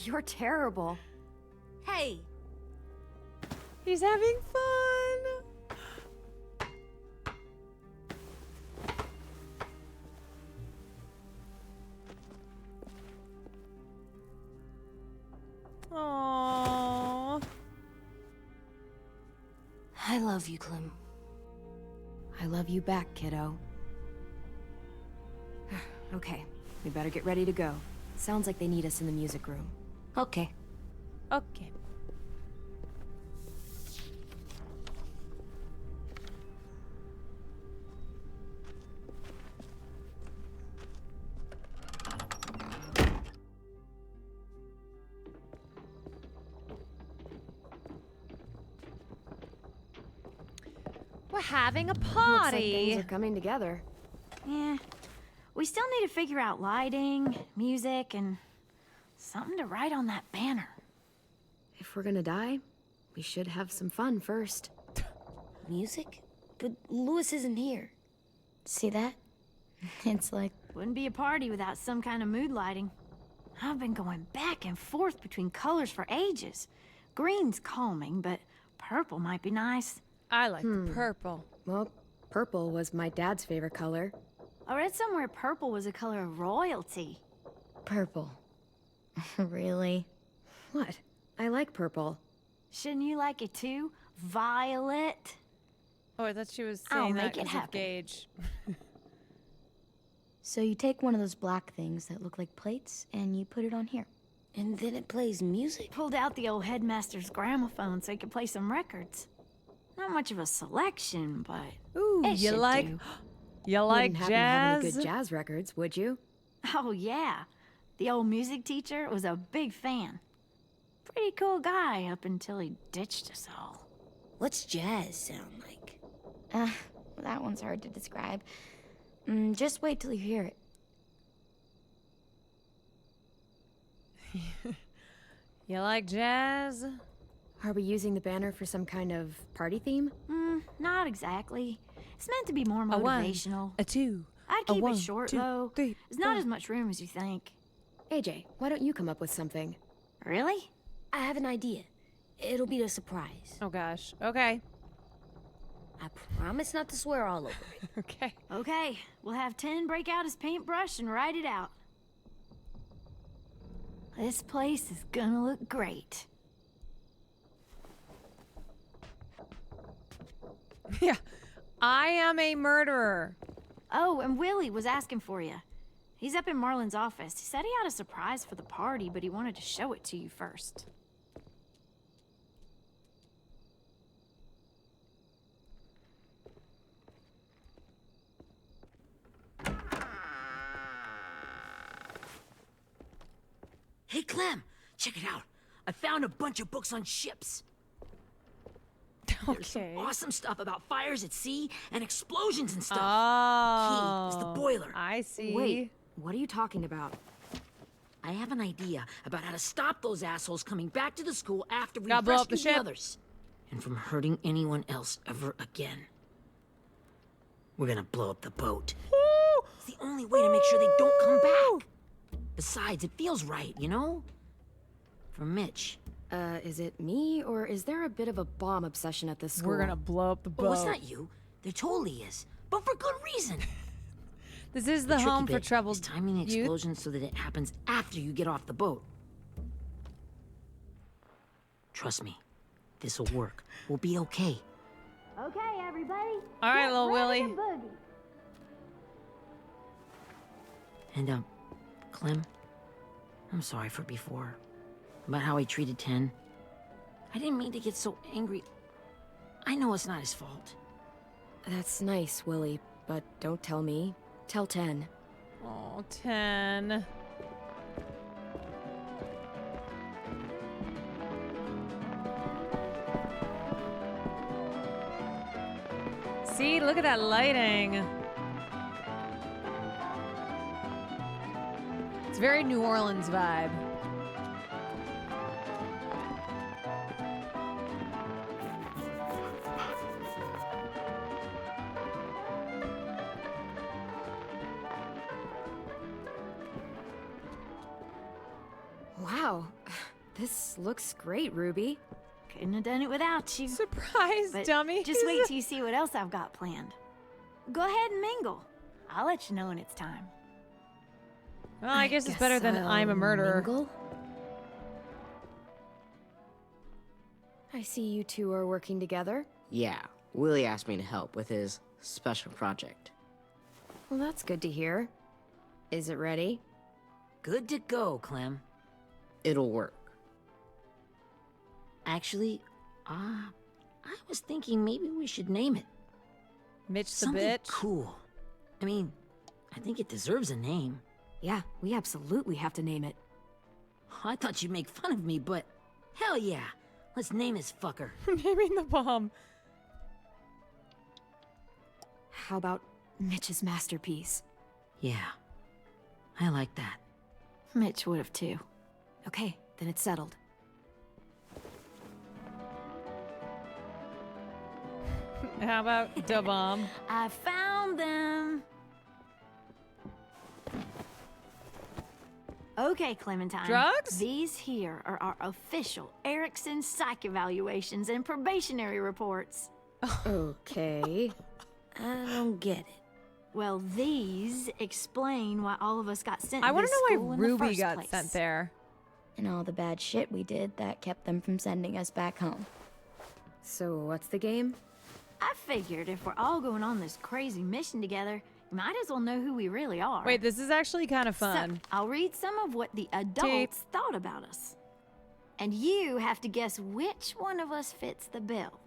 Speaker 2: You're terrible.
Speaker 15: Hey!
Speaker 1: He's having fun. Aww.
Speaker 16: I love you, Clem.
Speaker 12: I love you back, kiddo. Okay, we better get ready to go. Sounds like they need us in the music room.
Speaker 16: Okay.
Speaker 1: Okay. We're having a
Speaker 12: Looks like
Speaker 1: party.
Speaker 12: things are coming together.
Speaker 2: Yeah. We still need to figure out lighting, music, and something to write on that banner.
Speaker 12: If we're gonna die, we should have some fun first.
Speaker 16: Music? But Lewis isn't here. See that? It's like...
Speaker 2: Wouldn't be a party without some kind of mood lighting. I've been going back and forth between colors for ages. Green's calming, but purple might be nice.
Speaker 1: I like purple.
Speaker 12: Well, purple was my dad's favorite color.
Speaker 2: I read somewhere purple was a color of royalty.
Speaker 12: Purple.
Speaker 16: Really?
Speaker 12: What? I like purple.
Speaker 2: Shouldn't you like it too? Violet?
Speaker 1: Oh, I thought she was
Speaker 2: I'll
Speaker 1: saying
Speaker 2: make
Speaker 1: that
Speaker 2: it
Speaker 1: 'cause of
Speaker 2: happen.
Speaker 1: Gage.
Speaker 16: So you take one of those black things that look like plates and you put it on here. And then it plays music?
Speaker 2: Pulled out the old headmaster's gramophone so he could play some records. Not much of a selection, but
Speaker 1: Ooh,
Speaker 2: it
Speaker 1: you
Speaker 2: should
Speaker 1: like
Speaker 2: do.
Speaker 1: you like
Speaker 12: Wouldn't happen to have any
Speaker 1: jazz?
Speaker 12: good jazz records, would you?
Speaker 2: Oh yeah, the old music teacher was a big fan. Pretty cool guy up until he ditched us all.
Speaker 16: What's jazz sound like? That one's hard to describe. Just wait till you hear it.
Speaker 1: You like jazz?
Speaker 12: Are we using the banner for some kind of party theme?
Speaker 2: Not exactly. It's meant to be more
Speaker 1: A one,
Speaker 2: motivational.
Speaker 1: a two.
Speaker 2: I'd
Speaker 1: a
Speaker 2: keep
Speaker 1: one,
Speaker 2: it short
Speaker 1: two,
Speaker 2: though.
Speaker 1: three,
Speaker 2: There's not
Speaker 1: four.
Speaker 2: as much room as you think.
Speaker 12: AJ, why don't you come up with something?
Speaker 2: Really?
Speaker 16: I have an idea. It'll be a surprise.
Speaker 1: Oh gosh. Okay.
Speaker 16: I promise not to swear all over it.
Speaker 1: Okay.
Speaker 2: Okay, we'll have 10 break out his paintbrush and write it out. This place is gonna look great.
Speaker 1: Yeah. I am a murderer.
Speaker 2: Oh, and Willie was asking for you. He's up in Marlon's office. He said he had a surprise for the party, but he wanted to show it to you first.
Speaker 17: Hey, Clem, check it out. I found a bunch of books on ships. There's some awesome stuff about fires at sea and explosions and stuff.
Speaker 1: Oh.
Speaker 17: Key is the boiler.
Speaker 1: I see.
Speaker 12: Wait, what are you talking about?
Speaker 17: I have an idea about how to stop those assholes coming back to the school after we
Speaker 1: Gotta blow up
Speaker 17: rescue
Speaker 1: the
Speaker 17: the
Speaker 1: ship.
Speaker 17: others. And from hurting anyone else ever again. We're gonna blow up the boat. It's the only way to make sure they don't come back. Besides, it feels right, you know? For Mitch.
Speaker 12: Is it me, or is there a bit of a bomb obsession at this school?
Speaker 1: We're gonna blow up the boat.
Speaker 17: Oh, it's not you. There totally is. But for good reason.
Speaker 1: This is the
Speaker 17: tricky
Speaker 1: home for
Speaker 17: bit
Speaker 1: troubled
Speaker 17: is timing the
Speaker 1: youth.
Speaker 17: explosion so that it happens after you get off the boat. Trust me, this'll work. We'll be okay.
Speaker 2: Okay, everybody.
Speaker 1: All right, little
Speaker 2: ready
Speaker 1: Willie.
Speaker 2: to boogie.
Speaker 17: And, Clem, I'm sorry for before. About how he treated Ten. I didn't mean to get so angry. I know it's not his fault.
Speaker 12: That's nice, Willie, but don't tell me. Tell 10.
Speaker 1: Oh, 10. See, look at that lighting. It's very New Orleans vibe.
Speaker 12: Wow, This looks great, Ruby.
Speaker 2: Couldn't have done it without you.
Speaker 1: Surprise,
Speaker 2: But
Speaker 1: dummy.
Speaker 2: Just wait till you see what else I've got planned. Go ahead and mingle. I'll let you know when it's time.
Speaker 1: Well, I guess it's better than I'm a murderer.
Speaker 12: Mingle? I see you two are working together.
Speaker 20: Yeah, Willie asked me to help with his special project.
Speaker 12: Well, that's good to hear. Is it ready?
Speaker 17: Good to go, Clem.
Speaker 20: It'll work.
Speaker 17: Actually, I was thinking maybe we should name it.
Speaker 1: Mitch the
Speaker 17: Something
Speaker 1: bitch.
Speaker 17: cool. I mean, I think it deserves a name.
Speaker 12: Yeah, we absolutely have to name it.
Speaker 17: I thought you'd make fun of me, but hell yeah. Let's name this fucker.
Speaker 1: Naming the bomb.
Speaker 12: How about Mitch's masterpiece?
Speaker 17: Yeah, I like that.
Speaker 2: Mitch would have too.
Speaker 12: Okay, then it's settled.
Speaker 1: How about da bomb?
Speaker 2: I found them. Okay, Clementine.
Speaker 1: Drugs?
Speaker 2: These here are our official Erickson psych evaluations and probationary reports.
Speaker 12: Okay.
Speaker 16: I don't get it.
Speaker 2: Well, these explain why all of us got sent
Speaker 1: I
Speaker 2: to
Speaker 1: want
Speaker 2: this
Speaker 1: to know
Speaker 2: school
Speaker 1: why
Speaker 2: in the
Speaker 1: Ruby
Speaker 2: first
Speaker 1: got
Speaker 2: place.
Speaker 1: sent there.
Speaker 14: And all the bad shit we did that kept them from sending us back home.
Speaker 12: So what's the game?
Speaker 2: I figured if we're all going on this crazy mission together, you might as well know who we really are.
Speaker 1: Wait, this is actually kind of fun.
Speaker 2: So, I'll read some of what the adults thought about us. And you have to guess which one of us fits the bill.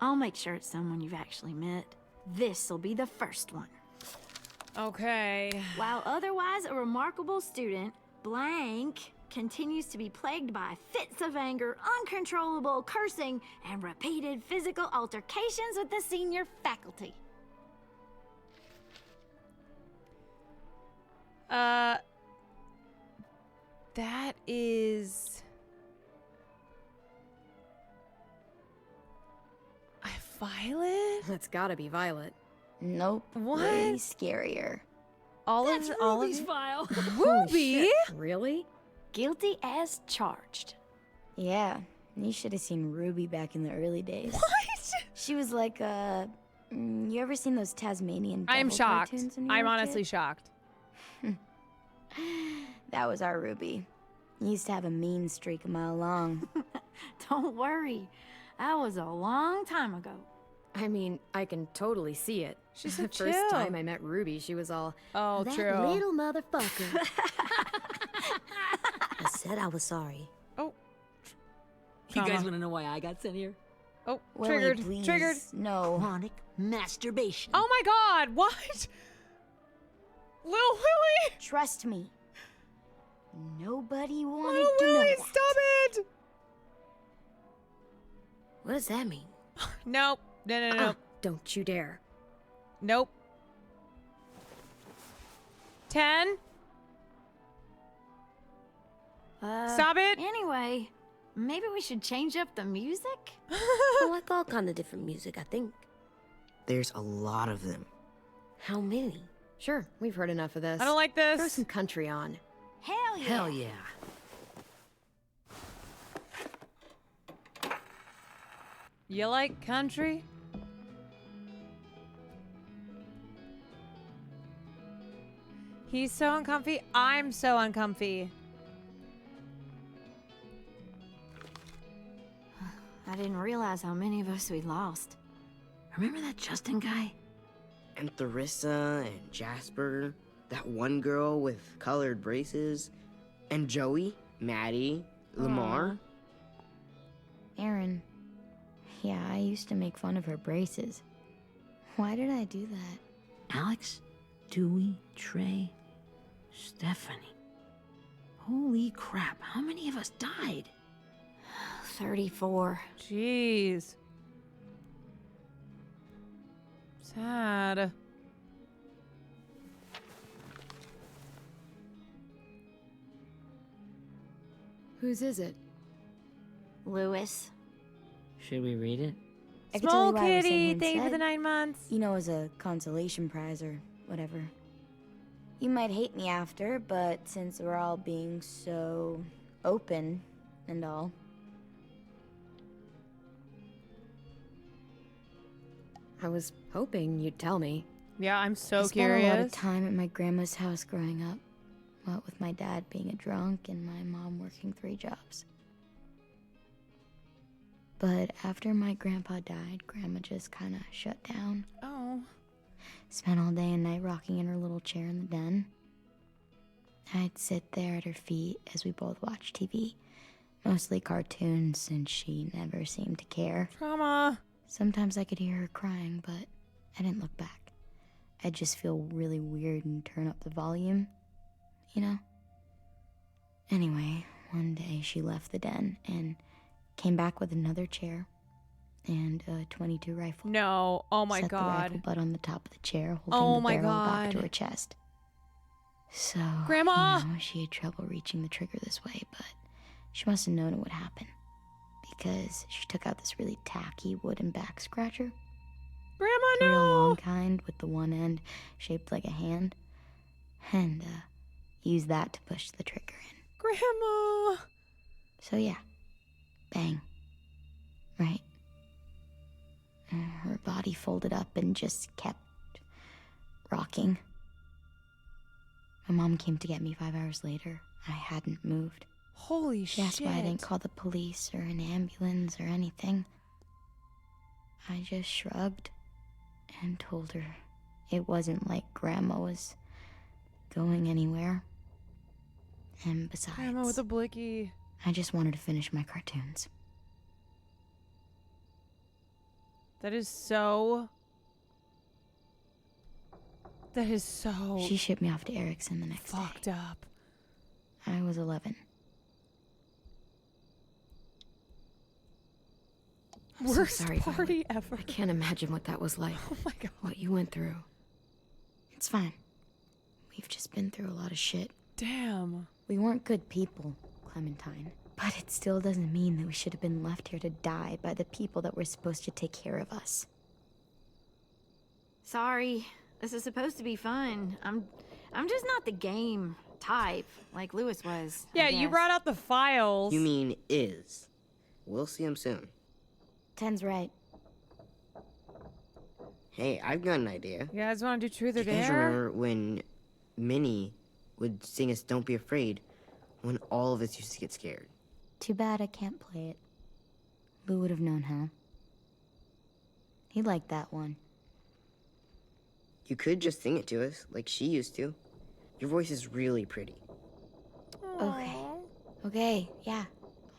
Speaker 2: I'll make sure it's someone you've actually met. This'll be the first one.
Speaker 1: Okay.
Speaker 2: While otherwise a remarkable student, blank continues to be plagued by fits of anger, uncontrollable cursing, and repeated physical altercations with the senior faculty.
Speaker 1: That is... Violet?
Speaker 12: That's gotta be Violet.
Speaker 14: Nope.
Speaker 1: What?
Speaker 14: Way scarier.
Speaker 2: That's Ruby's file.
Speaker 1: Ruby?
Speaker 12: Really?
Speaker 2: Guilty as charged.
Speaker 14: Yeah, you should have seen Ruby back in the early days.
Speaker 1: What?
Speaker 14: She was like you ever seen those Tasmanian
Speaker 1: I am
Speaker 14: devil
Speaker 1: shocked.
Speaker 14: cartoons when you
Speaker 1: I'm
Speaker 14: were a
Speaker 1: honestly
Speaker 14: kid?
Speaker 1: shocked.
Speaker 14: That was our Ruby. He used to have a mean streak a mile long.
Speaker 2: Don't worry. That was a long time ago.
Speaker 12: I mean, I can totally see it.
Speaker 1: She's
Speaker 12: The
Speaker 1: so
Speaker 12: first
Speaker 1: chill.
Speaker 12: time I met Ruby, she was all,
Speaker 1: Oh,
Speaker 16: That
Speaker 1: true.
Speaker 16: little motherfucker. I said I was sorry.
Speaker 1: Oh.
Speaker 17: You guys
Speaker 1: Trauma.
Speaker 17: want to know why I got sent here?
Speaker 1: Oh,
Speaker 14: Willie,
Speaker 1: triggered.
Speaker 14: please.
Speaker 1: Triggered.
Speaker 14: No.
Speaker 17: Chronic masturbation.
Speaker 1: Oh my god, what? Lil Willie?
Speaker 14: Trust me. Nobody wanted
Speaker 1: Lil
Speaker 14: to know
Speaker 1: Willie,
Speaker 14: that.
Speaker 1: stop it!
Speaker 16: What does that mean?
Speaker 1: Nope. No.
Speaker 12: don't you dare.
Speaker 1: Nope. 10. Stop it.
Speaker 2: Anyway, maybe we should change up the music?
Speaker 16: I like all kind of different music, I think.
Speaker 20: There's a lot of them.
Speaker 16: How many?
Speaker 12: Sure, we've heard enough of this.
Speaker 1: I don't like this.
Speaker 12: Throw some country on.
Speaker 2: Hell yeah.
Speaker 17: Hell yeah.
Speaker 1: You like country? He's so uncomfy. I'm so uncomfy.
Speaker 2: I didn't realize how many of us we lost.
Speaker 17: Remember that Justin guy?
Speaker 20: And Theresa and Jasper, that one girl with colored braces, and Joey, Maddie, Lamar.
Speaker 14: Aaron. Yeah, I used to make fun of her braces. Why did I do that?
Speaker 17: Alex, Dewey, Trey, Stephanie. Holy crap, how many of us died?
Speaker 2: 34.
Speaker 1: Jeez. Sad.
Speaker 12: Whose is it?
Speaker 2: Lewis.
Speaker 17: Should we read it?
Speaker 14: I can tell you
Speaker 1: Small
Speaker 14: why I was
Speaker 1: kitty,
Speaker 14: saying
Speaker 1: thank you for
Speaker 14: instead.
Speaker 1: the 9 months.
Speaker 14: You know, as a consolation prize or whatever. You might hate me after, but since we're all being so open, and all.
Speaker 12: I was hoping you'd tell me.
Speaker 1: Yeah, I'm so
Speaker 14: I spent a lot of
Speaker 1: curious.
Speaker 14: time at my grandma's house growing up. What with my dad being a drunk and my mom working 3 jobs. But after my grandpa died, Grandma just kind of shut down.
Speaker 1: Oh.
Speaker 14: Spent all day and night rocking in her little chair in the den. I'd sit there at her feet as we both watched TV. Mostly cartoons, since she never seemed to care.
Speaker 1: Trauma.
Speaker 14: Sometimes I could hear her crying, but I didn't look back. I'd just feel really weird and turn up the volume, you know? Anyway, one day she left the den and came back with another chair and a .22 rifle.
Speaker 1: No. Oh my
Speaker 14: Set the
Speaker 1: god.
Speaker 14: rifle butt on the top of the chair,
Speaker 1: Oh
Speaker 14: holding
Speaker 1: my
Speaker 14: the barrel back to
Speaker 1: God.
Speaker 14: her chest. So,
Speaker 1: Grandma!
Speaker 14: you know, she had trouble reaching the trigger this way, but she must have known it would happen. Because she took out this really tacky wooden back scratcher.
Speaker 1: Grandma,
Speaker 14: The
Speaker 1: no!
Speaker 14: real long kind with the one end shaped like a hand. And, used that to push the trigger in.
Speaker 1: Grandma!
Speaker 14: So yeah, bang. Right. And her body folded up and just kept rocking. My mom came to get me 5 hours later. I hadn't moved.
Speaker 1: Holy
Speaker 14: She
Speaker 1: shit.
Speaker 14: asked why I didn't call the police or an ambulance or anything. I just shrugged and told her it wasn't like Grandma was going anywhere. And besides,
Speaker 1: Grandma with a blicky.
Speaker 14: I just wanted to finish my cartoons.
Speaker 1: That is so... That is so...
Speaker 14: She shipped me off to Erickson the next day.
Speaker 1: Fucked up.
Speaker 14: I was 11. I'm so
Speaker 1: Worst
Speaker 14: sorry,
Speaker 1: party
Speaker 14: Violet.
Speaker 1: ever.
Speaker 14: I can't imagine what that was like.
Speaker 1: Oh my god.
Speaker 14: What you went through. It's fine. We've just been through a lot of shit.
Speaker 1: Damn.
Speaker 14: We weren't good people, Clementine. But it still doesn't mean that we should have been left here to die by the people that were supposed to take care of us.
Speaker 2: Sorry. This is supposed to be fun. I'm just not the game type like Lewis was. I
Speaker 1: Yeah, you
Speaker 2: guess.
Speaker 1: brought out the files.
Speaker 20: You mean is. We'll see him soon.
Speaker 14: 10's right.
Speaker 20: Hey, I've got an idea.
Speaker 1: You guys want to do truth or
Speaker 20: Do you guys
Speaker 1: dare?
Speaker 20: remember when Minnie would sing us Don't Be Afraid when all of us used to get scared?
Speaker 14: Too bad I can't play it. Lou would have known how. He liked that one.
Speaker 20: You could just sing it to us, like she used to. Your voice is really pretty.
Speaker 14: Okay. Okay, yeah.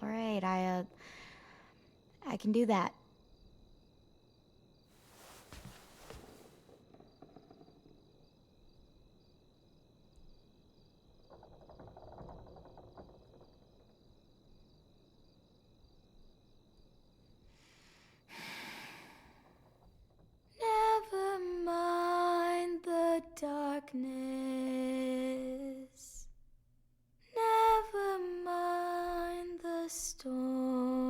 Speaker 14: All right, I can do that. Never mind the darkness. Never mind the storm.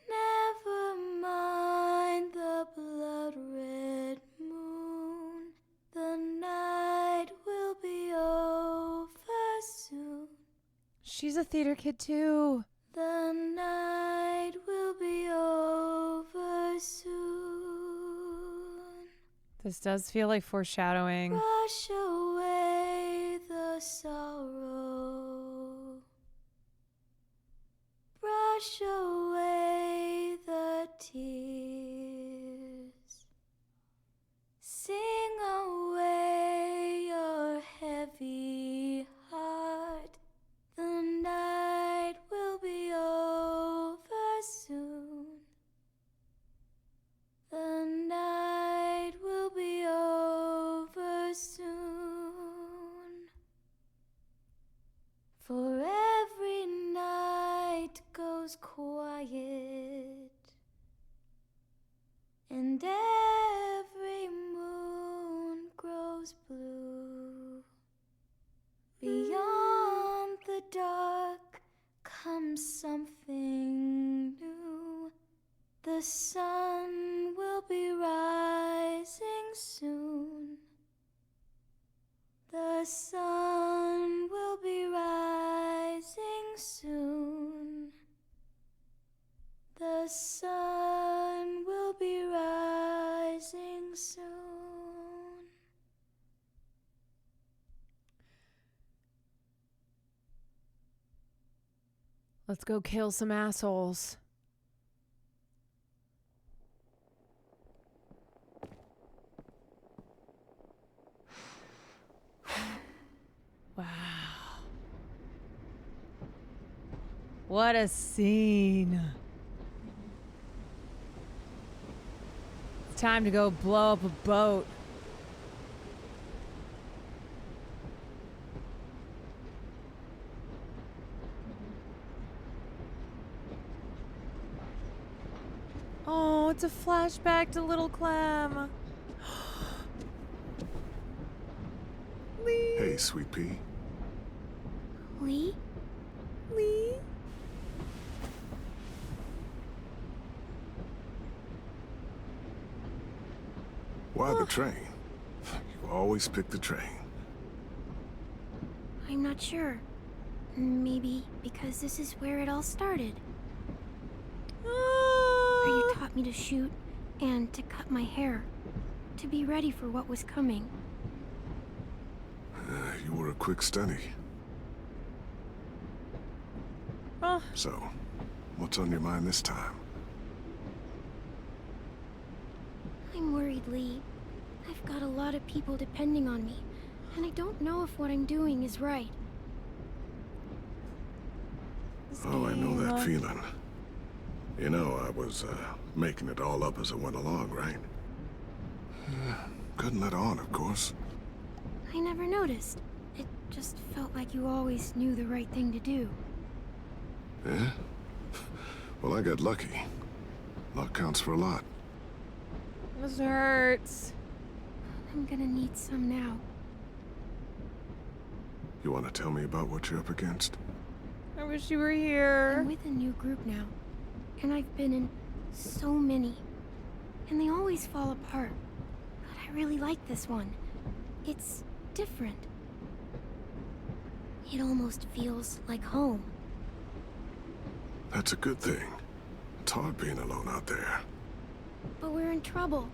Speaker 14: Never mind the blood-red moon. The night will be over soon.
Speaker 1: She's a theater kid too.
Speaker 14: The night will be over soon.
Speaker 1: This does feel like foreshadowing.
Speaker 14: Wash away the sorrow. Brush away the tears. Sing away your heavy heart. The night will be over soon. The night will be over soon. For every night goes quiet, and every moon grows blue. Beyond the dark comes something new. The sun will be rising soon. The sun will be rising
Speaker 18: soon. The sun will be rising soon.
Speaker 1: Let's go kill some assholes. Wow. What a scene. It's time to go blow up a boat. Oh, it's a flashback to little Clem. Lee.
Speaker 10: Hey, Sweet Pea.
Speaker 18: Lee?
Speaker 1: Lee?
Speaker 10: Why the train? You always pick the train.
Speaker 18: I'm not sure. Maybe because this is where it all started. Where you taught me to shoot and to cut my hair. To be ready for what was coming.
Speaker 10: You were a quick study.
Speaker 1: Oh.
Speaker 10: So, what's on your mind this time?
Speaker 18: I'm worried, Lee. I've got a lot of people depending on me, and I don't know if what I'm doing is right.
Speaker 10: Oh, I know that feeling. You know, I was making it all up as I went along, right? Couldn't let on, of course.
Speaker 18: I never noticed. It just felt like you always knew the right thing to do.
Speaker 10: Yeah? Well, I got lucky. Luck counts for a lot.
Speaker 1: This hurts.
Speaker 18: I'm gonna need some now.
Speaker 10: You want to tell me about what you're up against?
Speaker 1: I wish you were here.
Speaker 18: I'm with a new group now, and I've been in so many, and they always fall apart. But I really like this one. It's different. It almost feels like home.
Speaker 10: That's a good thing. It's hard being alone out there.
Speaker 18: But we're in trouble.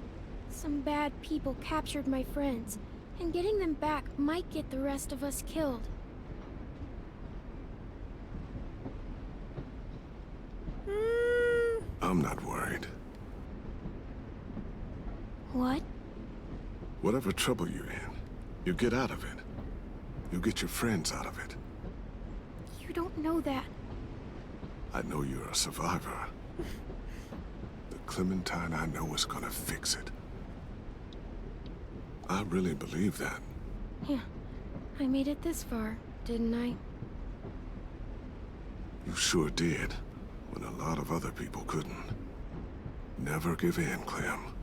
Speaker 18: Some bad people captured my friends, and getting them back might get the rest of us killed.
Speaker 10: I'm not worried.
Speaker 18: What?
Speaker 10: Whatever trouble you're in, you get out of it. You get your friends out of it.
Speaker 18: You don't know that.
Speaker 10: I know you're a survivor. The Clementine I know is gonna fix it. I really believe that.
Speaker 18: Yeah, I made it this far, didn't I?
Speaker 10: You sure did, when a lot of other people couldn't. Never give in, Clem.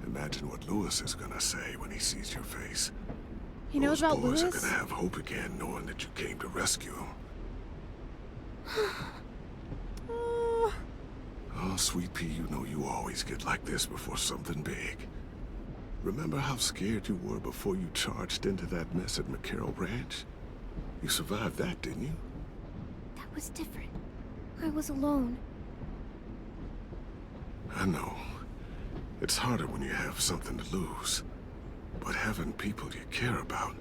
Speaker 10: Imagine what Lewis is gonna say when he sees your face.
Speaker 1: He knows about Lewis?
Speaker 10: Those boys are gonna have hope again, knowing that you came to rescue him. Oh, Sweet Pea, you know you always get like this before something big. Remember how scared you were before you charged into that mess at McCarroll Ranch? You survived that, didn't you?
Speaker 18: That was different. I was alone.
Speaker 10: I know. It's harder when you have something to lose. But having people you care about,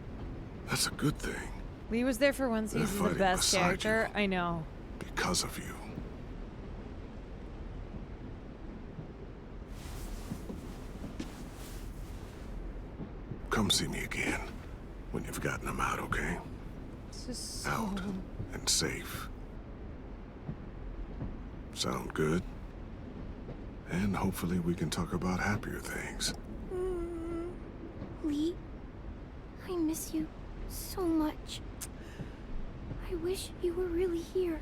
Speaker 10: that's a good thing.
Speaker 1: Lee was there for once.
Speaker 10: They're
Speaker 1: He's the
Speaker 10: fighting
Speaker 1: best
Speaker 10: beside
Speaker 1: character. I know.
Speaker 10: Because of you. Come see me again when you've gotten them out, okay?
Speaker 1: This is so...
Speaker 10: Out and safe. Sound good? And hopefully we can talk about happier things.
Speaker 18: Lee, I miss you so much. I wish you were really here.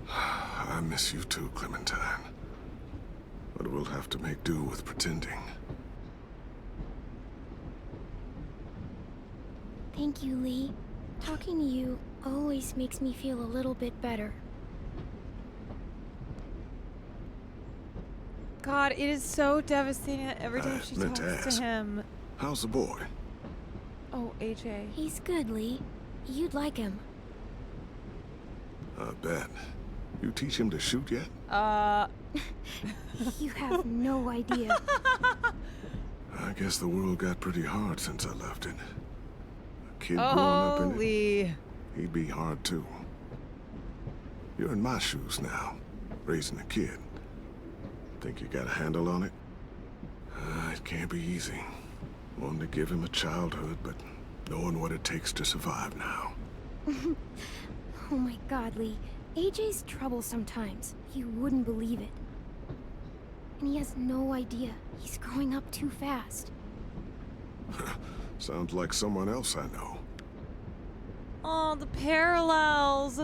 Speaker 10: I miss you too, Clementine. But we'll have to make do with pretending.
Speaker 18: Thank you, Lee. Talking to you always makes me feel a little bit better.
Speaker 1: God, it is so devastating that every time she
Speaker 10: meant
Speaker 1: talks
Speaker 10: to ask.
Speaker 1: to him.
Speaker 10: How's the boy?
Speaker 1: Oh, AJ.
Speaker 18: He's good, Lee. You'd like him.
Speaker 10: I bet. You teach him to shoot yet?
Speaker 18: You have no idea.
Speaker 10: I guess the world got pretty hard since I left it. A kid growing up in it,
Speaker 1: Lee.
Speaker 10: he'd be hard too. You're in my shoes now, raising a kid. Think you got a handle on it? It can't be easy. Wanting to give him a childhood, but knowing what it takes to survive now.
Speaker 18: Oh my God, Lee. AJ's trouble sometimes. You wouldn't believe it. And he has no idea. He's growing up too fast.
Speaker 10: Sounds like someone else I know.
Speaker 1: Oh, the parallels.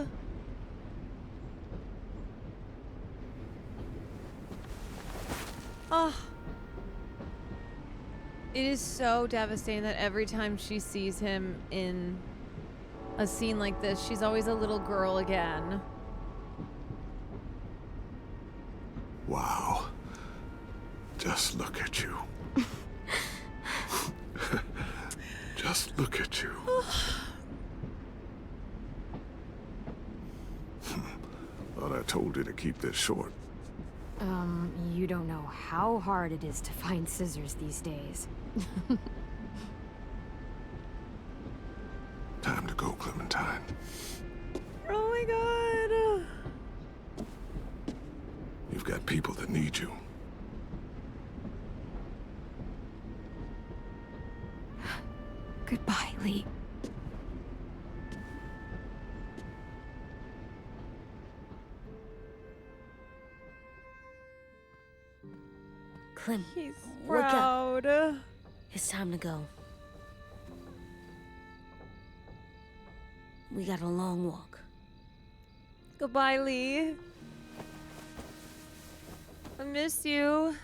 Speaker 1: Oh. It is so devastating that every time she sees him in a scene like this, she's always a little girl again.
Speaker 10: Wow. Just look at you. Just look at you. Thought I told you to keep this short.
Speaker 12: You don't know how hard it is to find scissors these days.
Speaker 10: Time to go, Clementine.
Speaker 1: Oh my God.
Speaker 10: You've got people that need you.
Speaker 12: Goodbye, Lee.
Speaker 16: Clem,
Speaker 1: He's
Speaker 16: wake up.
Speaker 1: proud.
Speaker 16: It's time to go. We got a long walk.
Speaker 1: Goodbye, Lee. I miss you.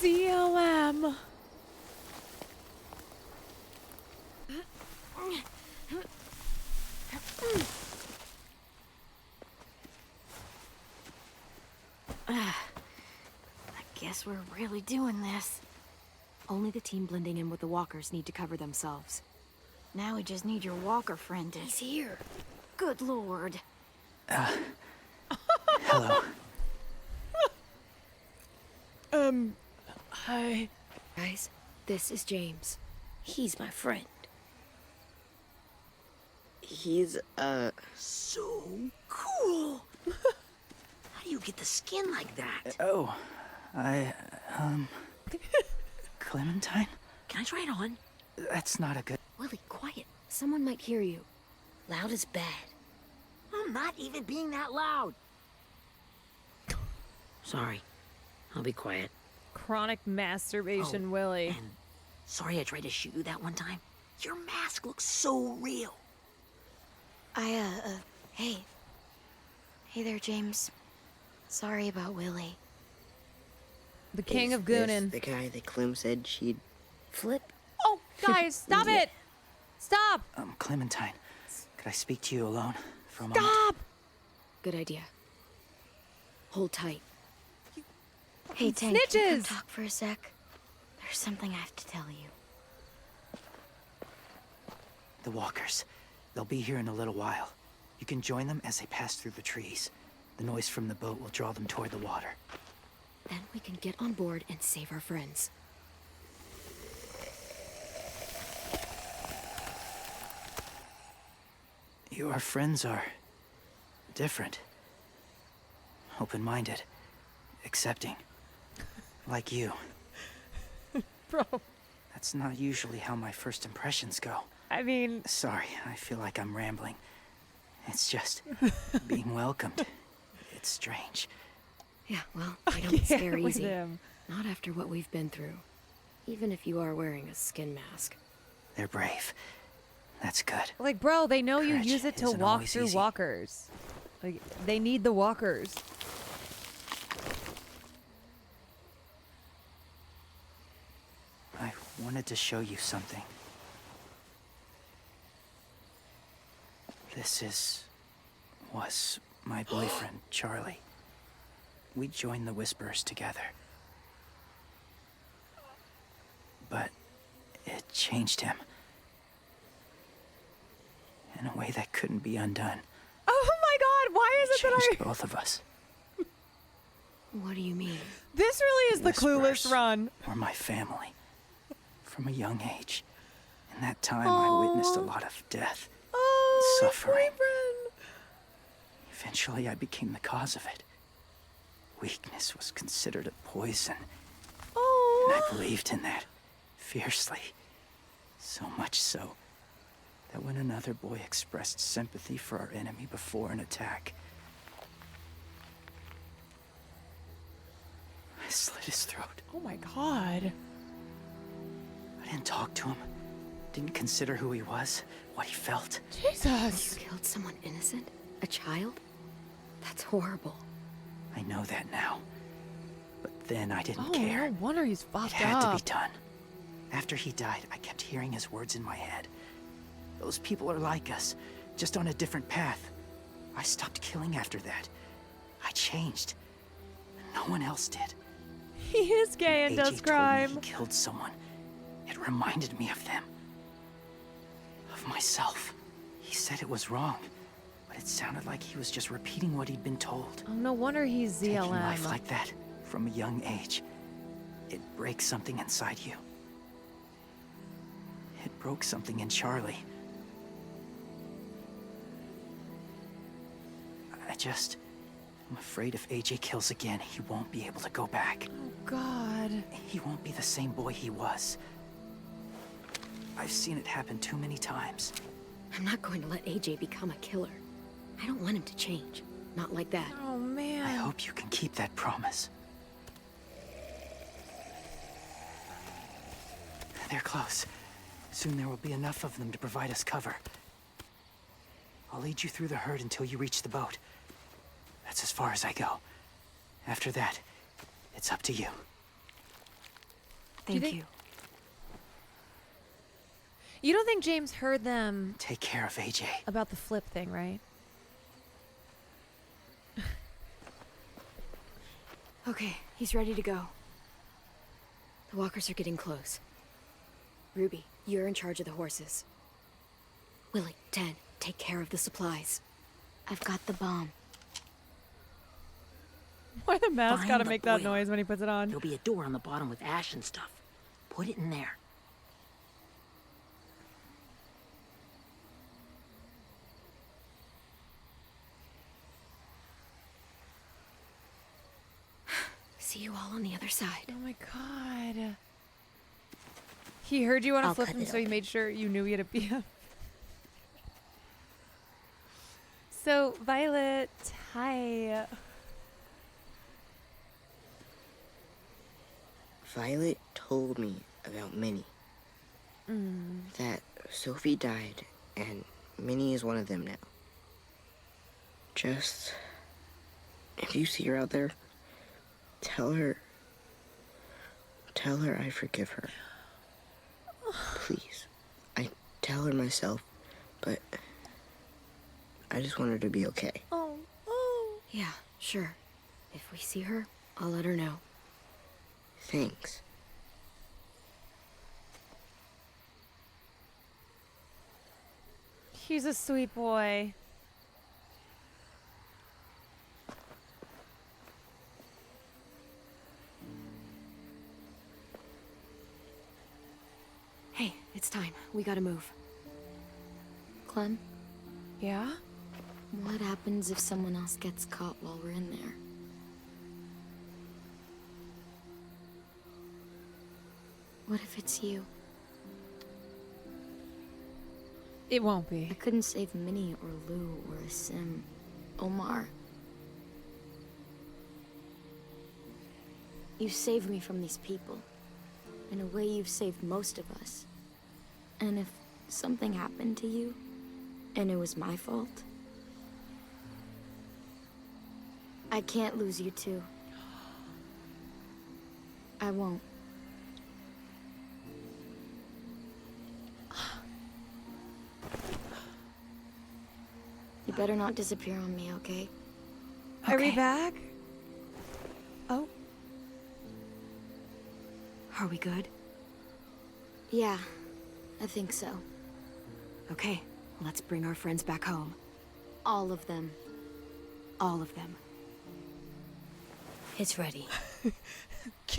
Speaker 1: ZLM.
Speaker 12: I guess we're really doing this. Only the team blending in with the walkers need to cover themselves. Now we just need your walker friend to... He's here. Good lord.
Speaker 19: Hello.
Speaker 1: Hi.
Speaker 12: Guys, this is James.
Speaker 16: He's my friend. He's,
Speaker 17: So cool. How do you get the skin like that?
Speaker 19: Oh, Clementine?
Speaker 17: Can I try it on?
Speaker 19: That's not a good...
Speaker 12: Willie, quiet. Someone might hear you.
Speaker 16: loud is bad.
Speaker 17: I'm not even being that loud. Sorry. I'll be quiet.
Speaker 1: Chronic masturbation, Willie.
Speaker 17: And sorry I tried to shoot you that one time. Your mask looks so real.
Speaker 12: Hey. Hey there, James. Sorry about Willie.
Speaker 1: The king of
Speaker 20: Is
Speaker 1: Goonin.
Speaker 20: this the guy that Clem said she'd flip?
Speaker 1: Oh, guys, stop it! Stop!
Speaker 19: Clementine, could I speak to you alone for a moment?
Speaker 1: Stop!
Speaker 12: Good idea. Hold tight. Hey, Tank,
Speaker 1: snitches!
Speaker 12: can you come talk for a sec? There's something I have to tell you.
Speaker 19: The walkers. They'll be here in a little while. You can join them as they pass through the trees. The noise from the boat will draw them toward the water.
Speaker 12: Then we can get on board and save our friends.
Speaker 19: Your friends are different. Open-minded. Accepting. Like you.
Speaker 1: Bro.
Speaker 19: That's not usually how my first impressions go.
Speaker 1: I mean...
Speaker 19: Sorry, I feel like I'm rambling. It's just being welcomed. It's strange.
Speaker 12: Yeah, well, I don't scare
Speaker 1: with
Speaker 12: easy.
Speaker 1: him.
Speaker 12: Not after what we've been through. Even if you are wearing a skin mask.
Speaker 19: They're brave. That's good.
Speaker 1: Like, bro, they know you
Speaker 19: Courage
Speaker 1: use it to
Speaker 19: isn't
Speaker 1: walk
Speaker 19: always
Speaker 1: through
Speaker 19: easy.
Speaker 1: walkers. Like, they need the walkers.
Speaker 19: I wanted to show you something. This was my boyfriend, Charlie. We joined the Whisperers together. But it changed him. In a way that couldn't be undone.
Speaker 1: Oh my god, why is it that I...
Speaker 19: Changed both of us.
Speaker 12: What do you mean?
Speaker 1: This really is the Clueless run.
Speaker 19: Or my family. From a young age. In that time, I witnessed a lot of death. And suffering. Eventually, I became the cause of it. Weakness was considered a poison. And I believed in that. Fiercely. So much so that when another boy expressed sympathy for our enemy before an attack, I slit his throat.
Speaker 1: Oh my god.
Speaker 19: I didn't talk to him. Didn't consider who he was, what he felt.
Speaker 1: Jesus.
Speaker 12: You killed someone innocent? A child? That's horrible.
Speaker 19: I know that now. But then I didn't care.
Speaker 1: No wonder he's fucked
Speaker 19: It had
Speaker 1: up.
Speaker 19: to be done. After he died, I kept hearing his words in my head. Those people are like us, just on a different path. I stopped killing after that. I changed. No one else did.
Speaker 1: He is gay and
Speaker 19: AJ
Speaker 1: does
Speaker 19: told me
Speaker 1: crime.
Speaker 19: he killed someone. It reminded me of them. Of myself. He said it was wrong, but it sounded like he was just repeating what he'd been told.
Speaker 1: Oh, no wonder he's
Speaker 19: Taking
Speaker 1: ZLM.
Speaker 19: life like that, from a young age, it breaks something inside you. It broke something in Charlie. I'm afraid if AJ kills again, he won't be able to go back.
Speaker 1: Oh, God.
Speaker 19: He won't be the same boy he was. I've seen it happen too many times.
Speaker 12: I'm not going to let AJ become a killer. I don't want him to change. Not like that.
Speaker 1: Oh, man.
Speaker 19: I hope you can keep that promise. They're close. Soon there will be enough of them to provide us cover. I'll lead you through the herd until you reach the boat. That's as far as I go. After that, it's up to you.
Speaker 12: Thank you.
Speaker 1: You don't think James heard them
Speaker 19: Take care of AJ.
Speaker 1: about the flip thing, right?
Speaker 12: Okay, he's ready to go. The walkers are getting close. Ruby, you're in charge of the horses. Willie, Ted, take care of the supplies.
Speaker 14: I've got the bomb.
Speaker 1: Why the mouse
Speaker 17: Find
Speaker 1: gotta
Speaker 17: the
Speaker 1: make that
Speaker 17: boiler.
Speaker 1: noise when he puts it on?
Speaker 17: There'll be a door on the bottom with ash and stuff. Put it in there.
Speaker 12: See you all on the other side.
Speaker 1: Oh my god. He heard you want to
Speaker 12: I'll
Speaker 1: flip
Speaker 12: cut
Speaker 1: him,
Speaker 12: it
Speaker 1: so he
Speaker 12: open.
Speaker 1: made sure you knew he had a BF. So, Violet, hi.
Speaker 20: Violet told me about Minnie. That Sophie died, and Minnie is one of them now. Just, if you see her out there, tell her I forgive her. Please. I tell her myself, but I just want her to be okay.
Speaker 1: Oh.
Speaker 12: Yeah, sure. If we see her, I'll let her know.
Speaker 20: Thanks.
Speaker 1: He's a sweet boy.
Speaker 12: Hey, it's time. We gotta move.
Speaker 14: Clem,
Speaker 1: Yeah?
Speaker 14: what happens if someone else gets caught while we're in there? What if it's you?
Speaker 1: It won't be.
Speaker 14: I couldn't save Minnie or Lou or Sim. Omar. You saved me from these people. In a way, you've saved most of us. And if something happened to you, and it was my fault, I can't lose you two. I won't. You better not disappear on me, okay?
Speaker 1: Are we back? Oh.
Speaker 12: Are we good?
Speaker 14: Yeah, I think so.
Speaker 12: Okay, let's bring our friends back home.
Speaker 14: All of them.
Speaker 12: All of them.
Speaker 16: It's ready.
Speaker 1: Kiss,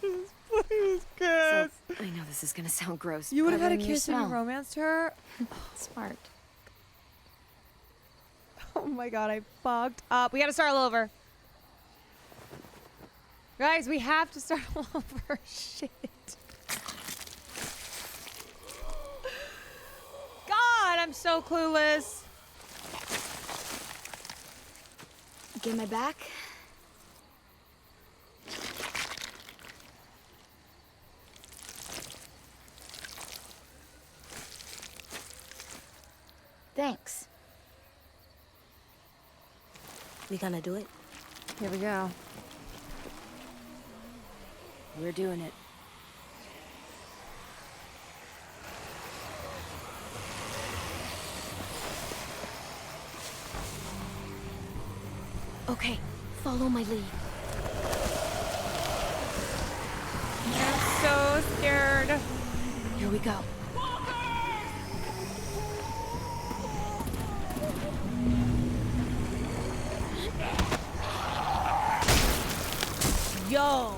Speaker 1: please. Please, kiss.
Speaker 12: So, I know this is gonna sound gross.
Speaker 1: You would have
Speaker 12: but
Speaker 1: had a
Speaker 12: in your
Speaker 1: kiss when you
Speaker 12: smell.
Speaker 1: romanced her?
Speaker 14: Smart.
Speaker 1: Oh my god, I fucked up. We gotta start all over. Guys, we have to start all over. Shit. God, I'm so clueless.
Speaker 14: Get my back? Thanks.
Speaker 16: We gonna do it?
Speaker 1: Here we go.
Speaker 12: We're doing it.
Speaker 14: Okay, follow my lead.
Speaker 1: I'm so scared.
Speaker 12: Here we go.
Speaker 1: Yo!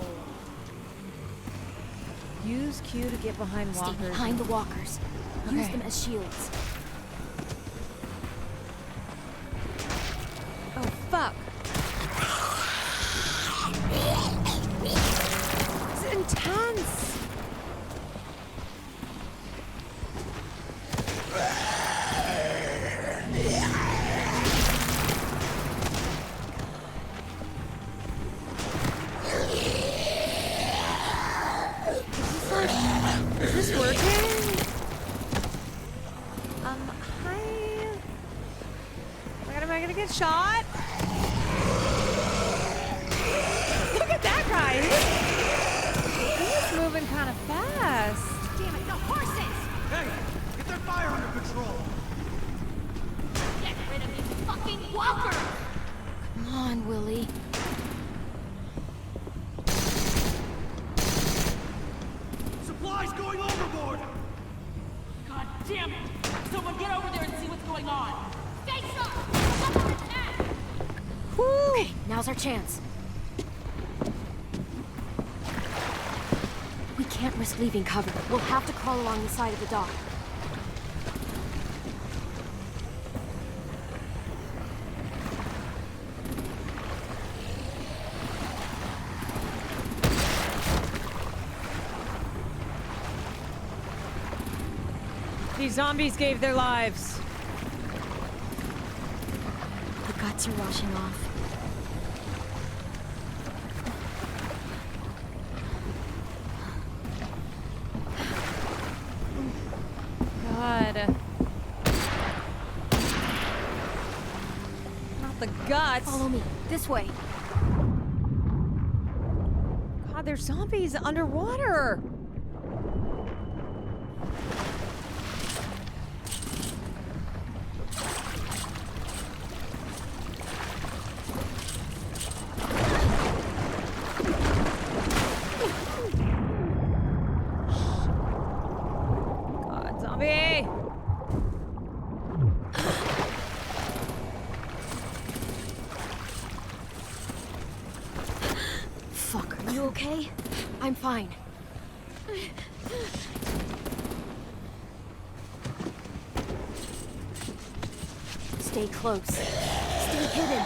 Speaker 1: Use Q to get behind walkers.
Speaker 14: Stay behind the walkers. Use
Speaker 1: Okay.
Speaker 14: them as shields.
Speaker 1: Oh, fuck. It's intense. Is this working? Hi. Am I gonna get shot? Look at that guy. He's moving kind of fast.
Speaker 15: Damn it, the horses!
Speaker 10: Hey, get their fire under control.
Speaker 15: Get rid of these fucking walkers!
Speaker 14: Come on, Willie.
Speaker 10: Supplies going overboard.
Speaker 13: God damn it! Someone get over there and see what's going on!
Speaker 15: Face up! Under attack!
Speaker 14: Okay, now's our chance. We can't risk leaving cover. We'll have to crawl along the side of the dock.
Speaker 1: These zombies gave their lives.
Speaker 14: The guts are washing off.
Speaker 1: God. Not the guts.
Speaker 14: Follow me. This way.
Speaker 1: God, there's zombies underwater. God, zombie.
Speaker 14: Fuck, are you okay? I'm fine. Stay close. Stay hidden.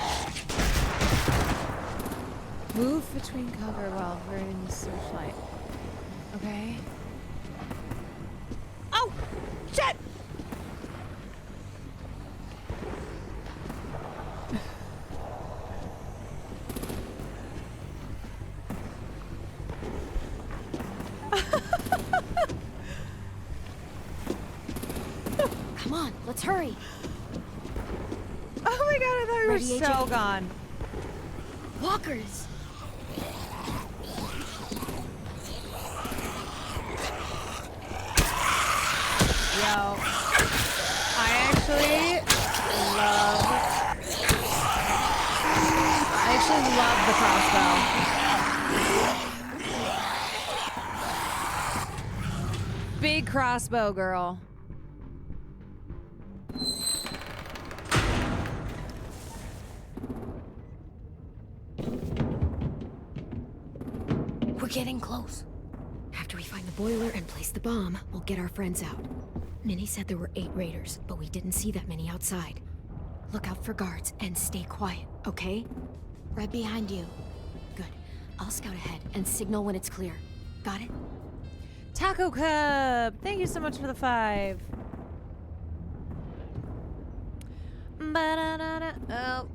Speaker 1: Move between cover while we're in the searchlight. Okay. Oh! Shit!
Speaker 14: Come on, let's hurry.
Speaker 1: Oh my god, I thought we were
Speaker 14: Ready,
Speaker 1: so
Speaker 14: AJ?
Speaker 1: gone.
Speaker 18: Walkers!
Speaker 1: Yo, I actually love the crossbow. Big crossbow girl.
Speaker 18: We're getting close.
Speaker 12: After we find the boiler and place the bomb, we'll get our friends out. Minnie said there were 8 raiders, but we didn't see that many outside. Look out for guards and stay quiet, okay?
Speaker 18: Right behind you.
Speaker 12: Good. I'll scout ahead and signal when it's clear. Got it?
Speaker 1: Taco Cub! Thank you so much for the 5. Oh.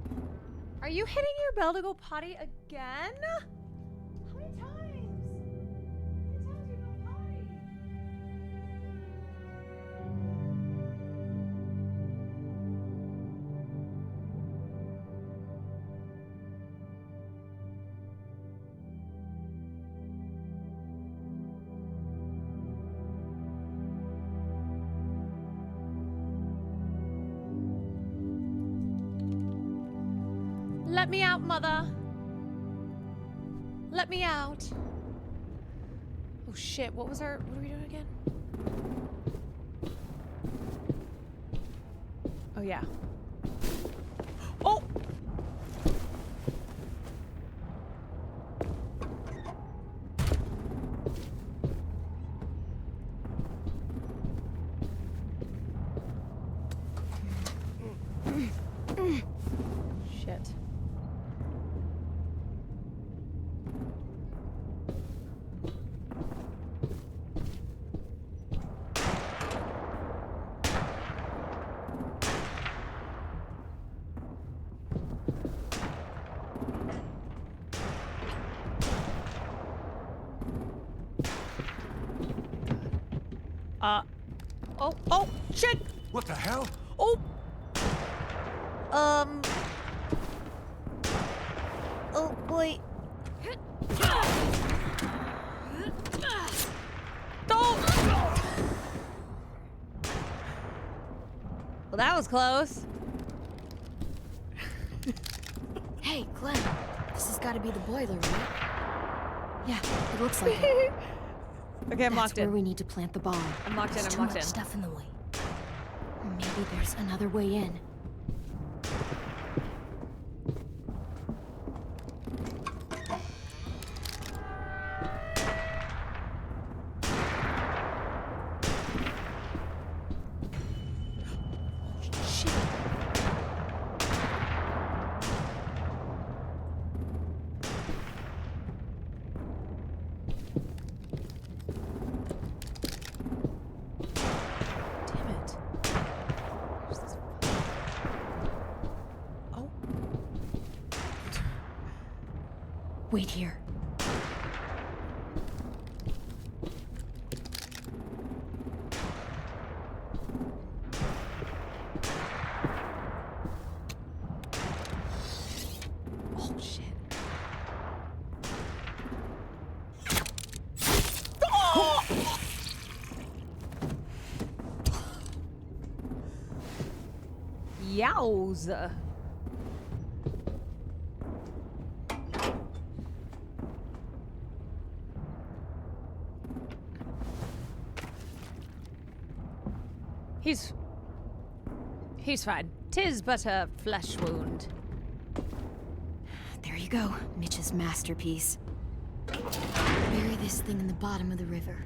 Speaker 1: Are you hitting your bell to go potty again? How many times? Let me out, mother. Let me out. Oh shit, what are we doing again? Oh yeah. Oh! Shit. Oh, shit!
Speaker 10: What the hell?
Speaker 1: Oh! Oh, boy. Oh! Well, that was close.
Speaker 12: Hey, Clem. This has got to be the boiler, right? Yeah, it looks like it.
Speaker 1: Okay, I'm locked
Speaker 12: That's where
Speaker 1: in.
Speaker 12: we need to plant the bomb.
Speaker 1: I'm locked in,
Speaker 12: There's
Speaker 1: I'm
Speaker 12: too
Speaker 1: locked
Speaker 12: much
Speaker 1: in.
Speaker 12: stuff in the way. Maybe there's another way in. Wait here.
Speaker 1: Oh, shit. Yowza. He's fine. 'Tis but a flesh wound.
Speaker 12: There you go, Mitch's masterpiece. Bury this thing in the bottom of the river.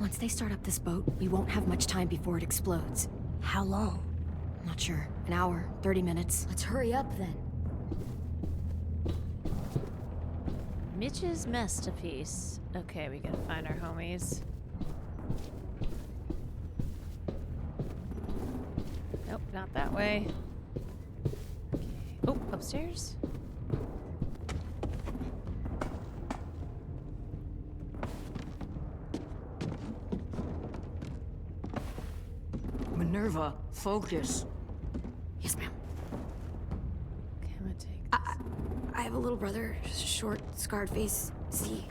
Speaker 12: Once they start up this boat, we won't have much time before it explodes.
Speaker 16: How long?
Speaker 12: Not sure. An hour, 30 minutes.
Speaker 16: Let's hurry up then.
Speaker 1: Mitch's masterpiece. Okay, we gotta find our homies. Nope, not that way. Okay. Oh, upstairs?
Speaker 13: Minerva, focus.
Speaker 12: Yes, ma'am.
Speaker 1: Okay, I'm gonna take
Speaker 16: I
Speaker 2: have a little brother, short, scarred face. See,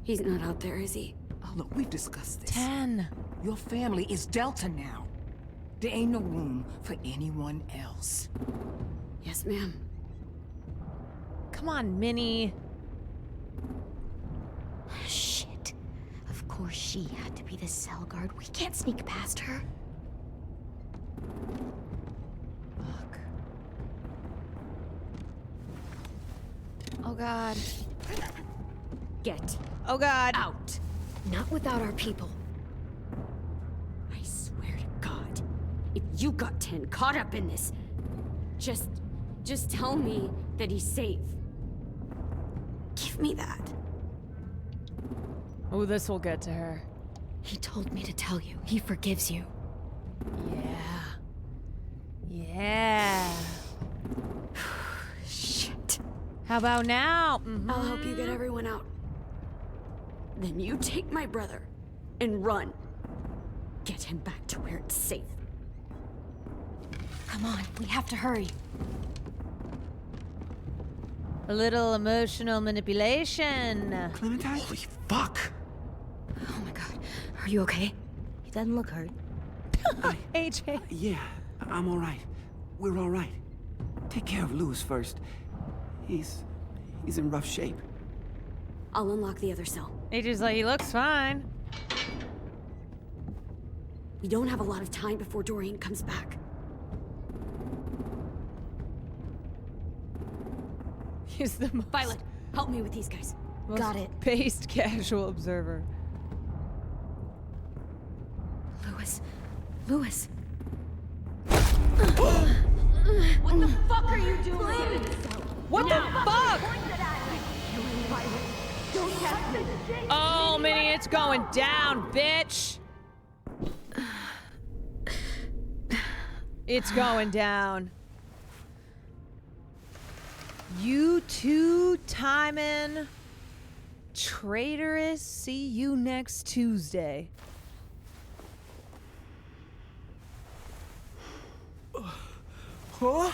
Speaker 2: he's not out there, is he?
Speaker 3: Oh, look, we've discussed this.
Speaker 1: 10.
Speaker 3: Your family is Delta now. There ain't no room for anyone else.
Speaker 2: Yes, ma'am.
Speaker 1: Come on, Minnie.
Speaker 14: Shit. Of course she had to be the cell guard. We can't sneak past her.
Speaker 1: Fuck. Oh God.
Speaker 2: Get
Speaker 1: Oh God.
Speaker 2: out. Not without our people. I swear to God, if you got 10 caught up in this, just tell me that he's safe. Give me that.
Speaker 1: Oh, this will get to her.
Speaker 14: He told me to tell you. He forgives you.
Speaker 1: Yeah. Yeah.
Speaker 2: Shit.
Speaker 1: How about now?
Speaker 2: I'll help you get everyone out. Then you take my brother and run. Get him back to where it's safe.
Speaker 14: Come on, we have to hurry.
Speaker 1: A little emotional manipulation.
Speaker 3: Clementine? Holy fuck!
Speaker 14: Oh my God. Are you okay?
Speaker 16: He doesn't look hurt.
Speaker 1: AJ.
Speaker 3: Yeah, I'm all right. We're all right. Take care of Louis first. He's in rough shape.
Speaker 2: I'll unlock the other cell.
Speaker 1: AJ's like, he looks fine.
Speaker 2: We don't have a lot of time before Dorian comes back.
Speaker 1: He's the most...
Speaker 2: Violet, help me with these guys.
Speaker 1: Got it. Based casual observer.
Speaker 2: Louis. What the fuck are you doing?
Speaker 1: What the fuck? Oh, Minnie, it's going down, bitch. It's going down. You two timing traitorous. See you next Tuesday.
Speaker 3: Huh?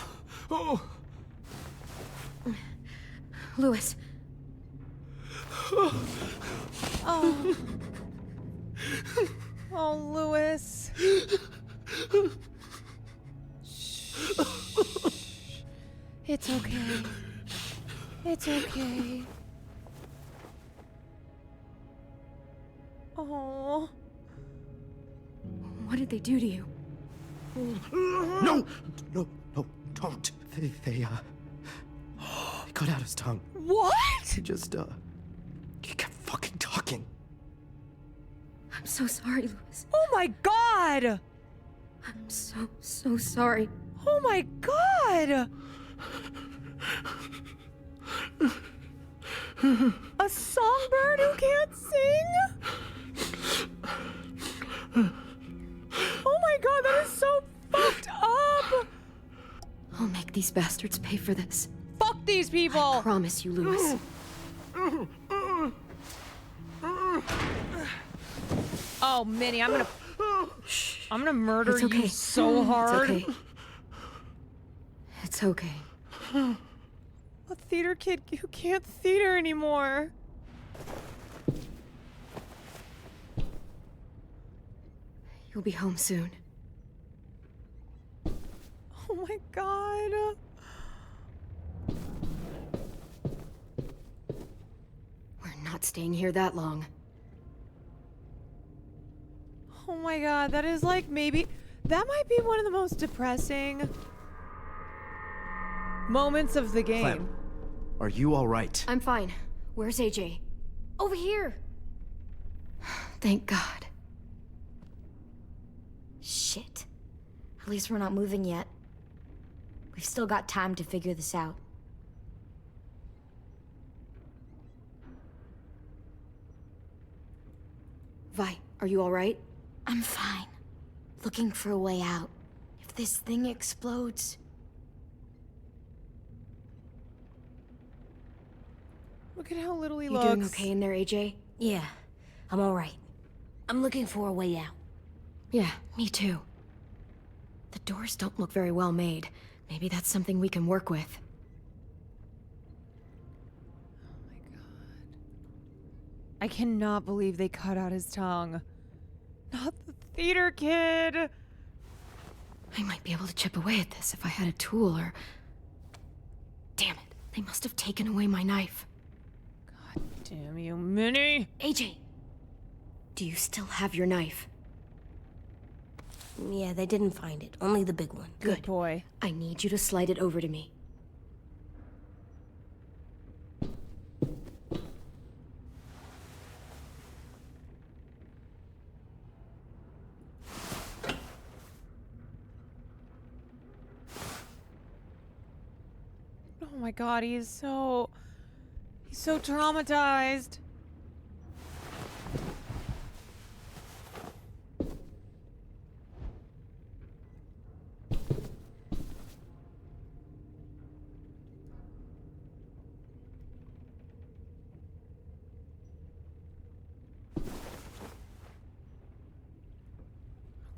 Speaker 3: Oh.
Speaker 2: Louis.
Speaker 1: Oh. Oh, Louis. Shh. It's okay. It's okay. Oh.
Speaker 2: What did they do to you?
Speaker 3: No, don't. They cut out his tongue.
Speaker 1: What?
Speaker 3: He just, he kept fucking talking.
Speaker 2: I'm so sorry, Louis.
Speaker 1: Oh my God!
Speaker 2: I'm so sorry.
Speaker 1: Oh my God! A songbird who can't sing? Oh my God, that is so fucked up!
Speaker 2: I'll make these bastards pay for this.
Speaker 1: Fuck these people!
Speaker 2: I promise you, Louis.
Speaker 1: Oh, Minnie, I'm gonna murder you so hard.
Speaker 2: It's okay. It's okay.
Speaker 1: A theater kid who can't theater anymore.
Speaker 2: You'll be home soon.
Speaker 1: Oh my God.
Speaker 2: We're not staying here that long.
Speaker 1: Oh my God, that is like that might be one of the most depressing moments of the game.
Speaker 3: Clem, are you all right?
Speaker 2: I'm fine. Where's AJ? Over here. Thank God.
Speaker 14: Shit. At least we're not moving yet. We've still got time to figure this out.
Speaker 2: Vi, are you all right?
Speaker 14: I'm fine. Looking for a way out. If this thing explodes...
Speaker 1: Look at how little he
Speaker 2: You
Speaker 1: looks.
Speaker 2: doing okay in there, AJ?
Speaker 16: Yeah, I'm all right. I'm looking for a way out.
Speaker 2: Yeah, me too. The doors don't look very well made. Maybe that's something we can work with.
Speaker 1: I cannot believe they cut out his tongue. Not the theater kid.
Speaker 12: I might be able to chip away at this if I had a tool or... Damn it. They must have taken away my knife.
Speaker 1: God damn you, Minnie.
Speaker 12: AJ, do you still have your knife?
Speaker 16: Yeah, they didn't find it. Only the big one.
Speaker 1: Good boy.
Speaker 12: I need you to slide it over to me.
Speaker 1: Oh my god, he's so traumatized.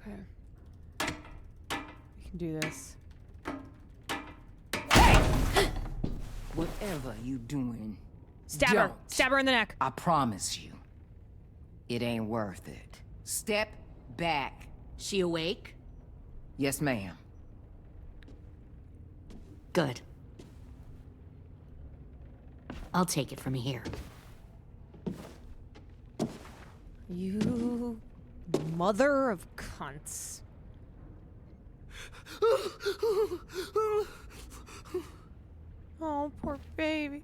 Speaker 1: Okay. We can do this.
Speaker 5: Whatever you doing,
Speaker 1: Stab her. Stab her in the neck.
Speaker 5: I promise you, it ain't worth it. Step back.
Speaker 17: She awake?
Speaker 5: Yes, ma'am.
Speaker 17: Good. I'll take it from here.
Speaker 1: You mother of cunts. Oh, poor baby.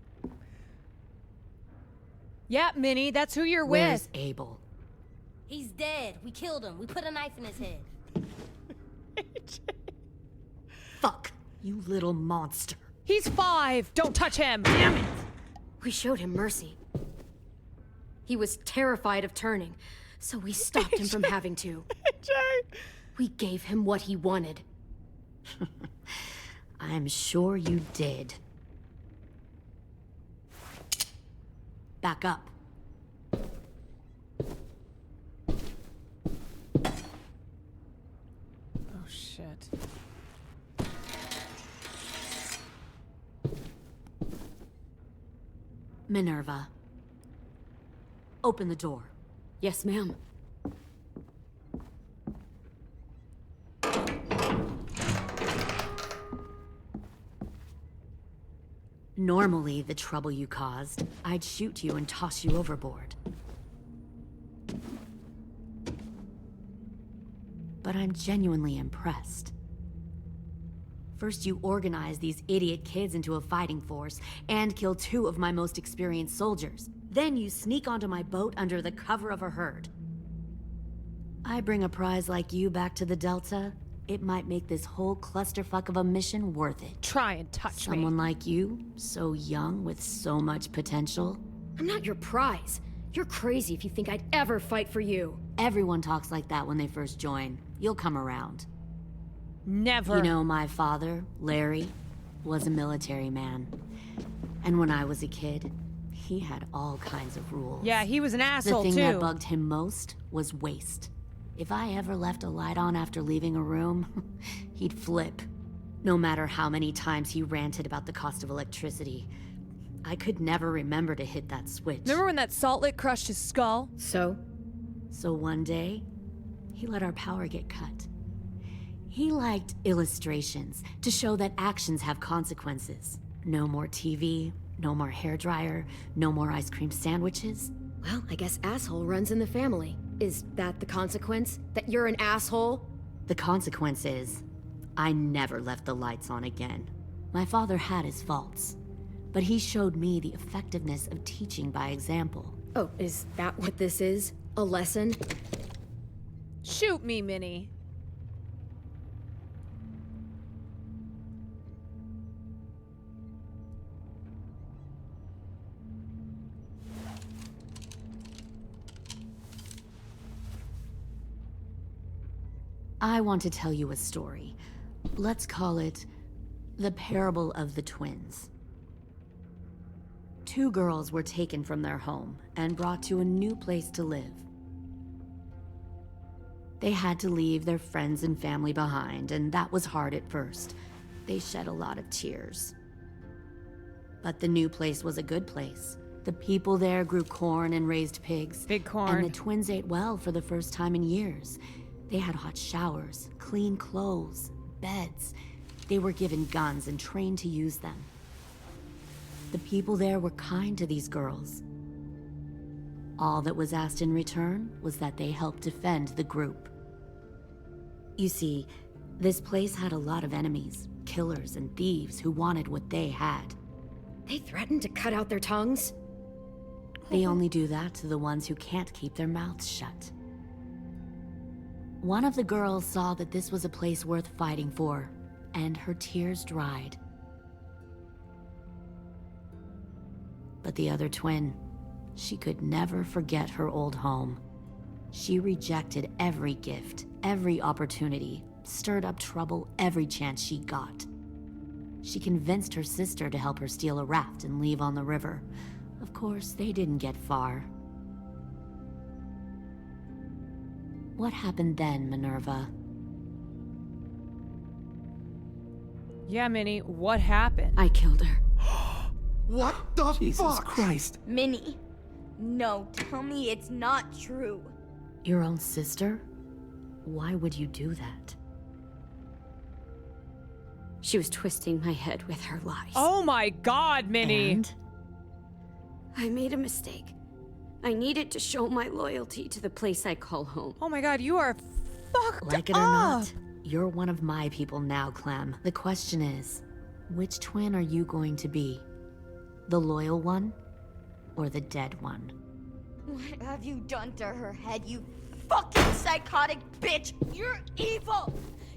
Speaker 1: Yeah, Minnie, that's who you're
Speaker 17: Where's
Speaker 1: with.
Speaker 17: Abel?
Speaker 14: He's dead. We killed him. We put a knife in his head.
Speaker 17: Fuck, you little monster.
Speaker 1: He's 5. Don't touch him. Damn it.
Speaker 12: We showed him mercy. He was terrified of turning, so we stopped him from having to. We gave him what he wanted.
Speaker 17: I'm sure you did. Back up.
Speaker 1: Oh, shit.
Speaker 17: Minerva. Open the door.
Speaker 12: Yes, ma'am.
Speaker 17: Normally, the trouble you caused, I'd shoot you and toss you overboard. But I'm genuinely impressed. First, you organize these idiot kids into a fighting force and kill 2 of my most experienced soldiers. Then you sneak onto my boat under the cover of a herd. I bring a prize like you back to the Delta, it might make this whole clusterfuck of a mission worth it.
Speaker 1: Try and touch me.
Speaker 17: Someone like you, so young with so much potential.
Speaker 12: I'm not your prize. You're crazy if you think I'd ever fight for you.
Speaker 17: Everyone talks like that when they first join. You'll come around.
Speaker 1: Never.
Speaker 17: You know, my father, Larry, was a military man. And when I was a kid, he had all kinds of rules.
Speaker 1: Yeah, he was an asshole,
Speaker 17: too. The thing that
Speaker 1: too.
Speaker 17: bugged him most was waste. If I ever left a light on after leaving a room, he'd flip. No matter how many times he ranted about the cost of electricity, I could never remember to hit that switch.
Speaker 1: Remember when that salt lick crushed his skull?
Speaker 17: So one day, he let our power get cut. He liked illustrations to show that actions have consequences. No more TV, no more hairdryer, no more ice cream sandwiches.
Speaker 12: Well, I guess asshole runs in the family. Is that the consequence? That you're an asshole?
Speaker 17: The consequence is, I never left the lights on again. My father had his faults, but he showed me the effectiveness of teaching by example.
Speaker 12: Oh, is that what this is? A lesson?
Speaker 1: Shoot me, Minnie.
Speaker 17: I want to tell you a story. Let's call it the parable of the twins. 2 girls were taken from their home and brought to a new place to live. They had to leave their friends and family behind, and that was hard at first. They shed a lot of tears. But the new place was a good place.
Speaker 21: The people there grew corn and raised pigs.
Speaker 1: Big corn.
Speaker 21: And the twins ate well for the first time in years. They had hot showers, clean clothes, beds. They were given guns and trained to use them. The people there were kind to these girls. All that was asked in return was that they help defend the group. You see, this place had a lot of enemies, killers and thieves who wanted what they had.
Speaker 18: They threatened to cut out their tongues?
Speaker 21: They only do that to the ones who can't keep their mouths shut. One of the girls saw that this was a place worth fighting for, and her tears dried. But the other twin, she could never forget her old home. She rejected every gift, every opportunity, stirred up trouble every chance she got. She convinced her sister to help her steal a raft and leave on the river. Of course, they didn't get far. What happened then, Minerva?
Speaker 1: Yeah, Minnie, what happened?
Speaker 21: I killed her.
Speaker 3: What the Jesus Christ?
Speaker 22: Minnie, no, tell me it's not true.
Speaker 21: Your own sister? Why would you do that?
Speaker 18: She was twisting my head with her lies.
Speaker 1: Oh my God, Minnie!
Speaker 21: And?
Speaker 18: I made a mistake. I needed to show my loyalty to the place I call home.
Speaker 1: Oh my God, you are fucked
Speaker 21: Like it or not, you're one of my people now, Clem. The question is, which twin are you going to be? The loyal one, or the dead one?
Speaker 22: What have you done to her head, you fucking psychotic bitch? You're evil!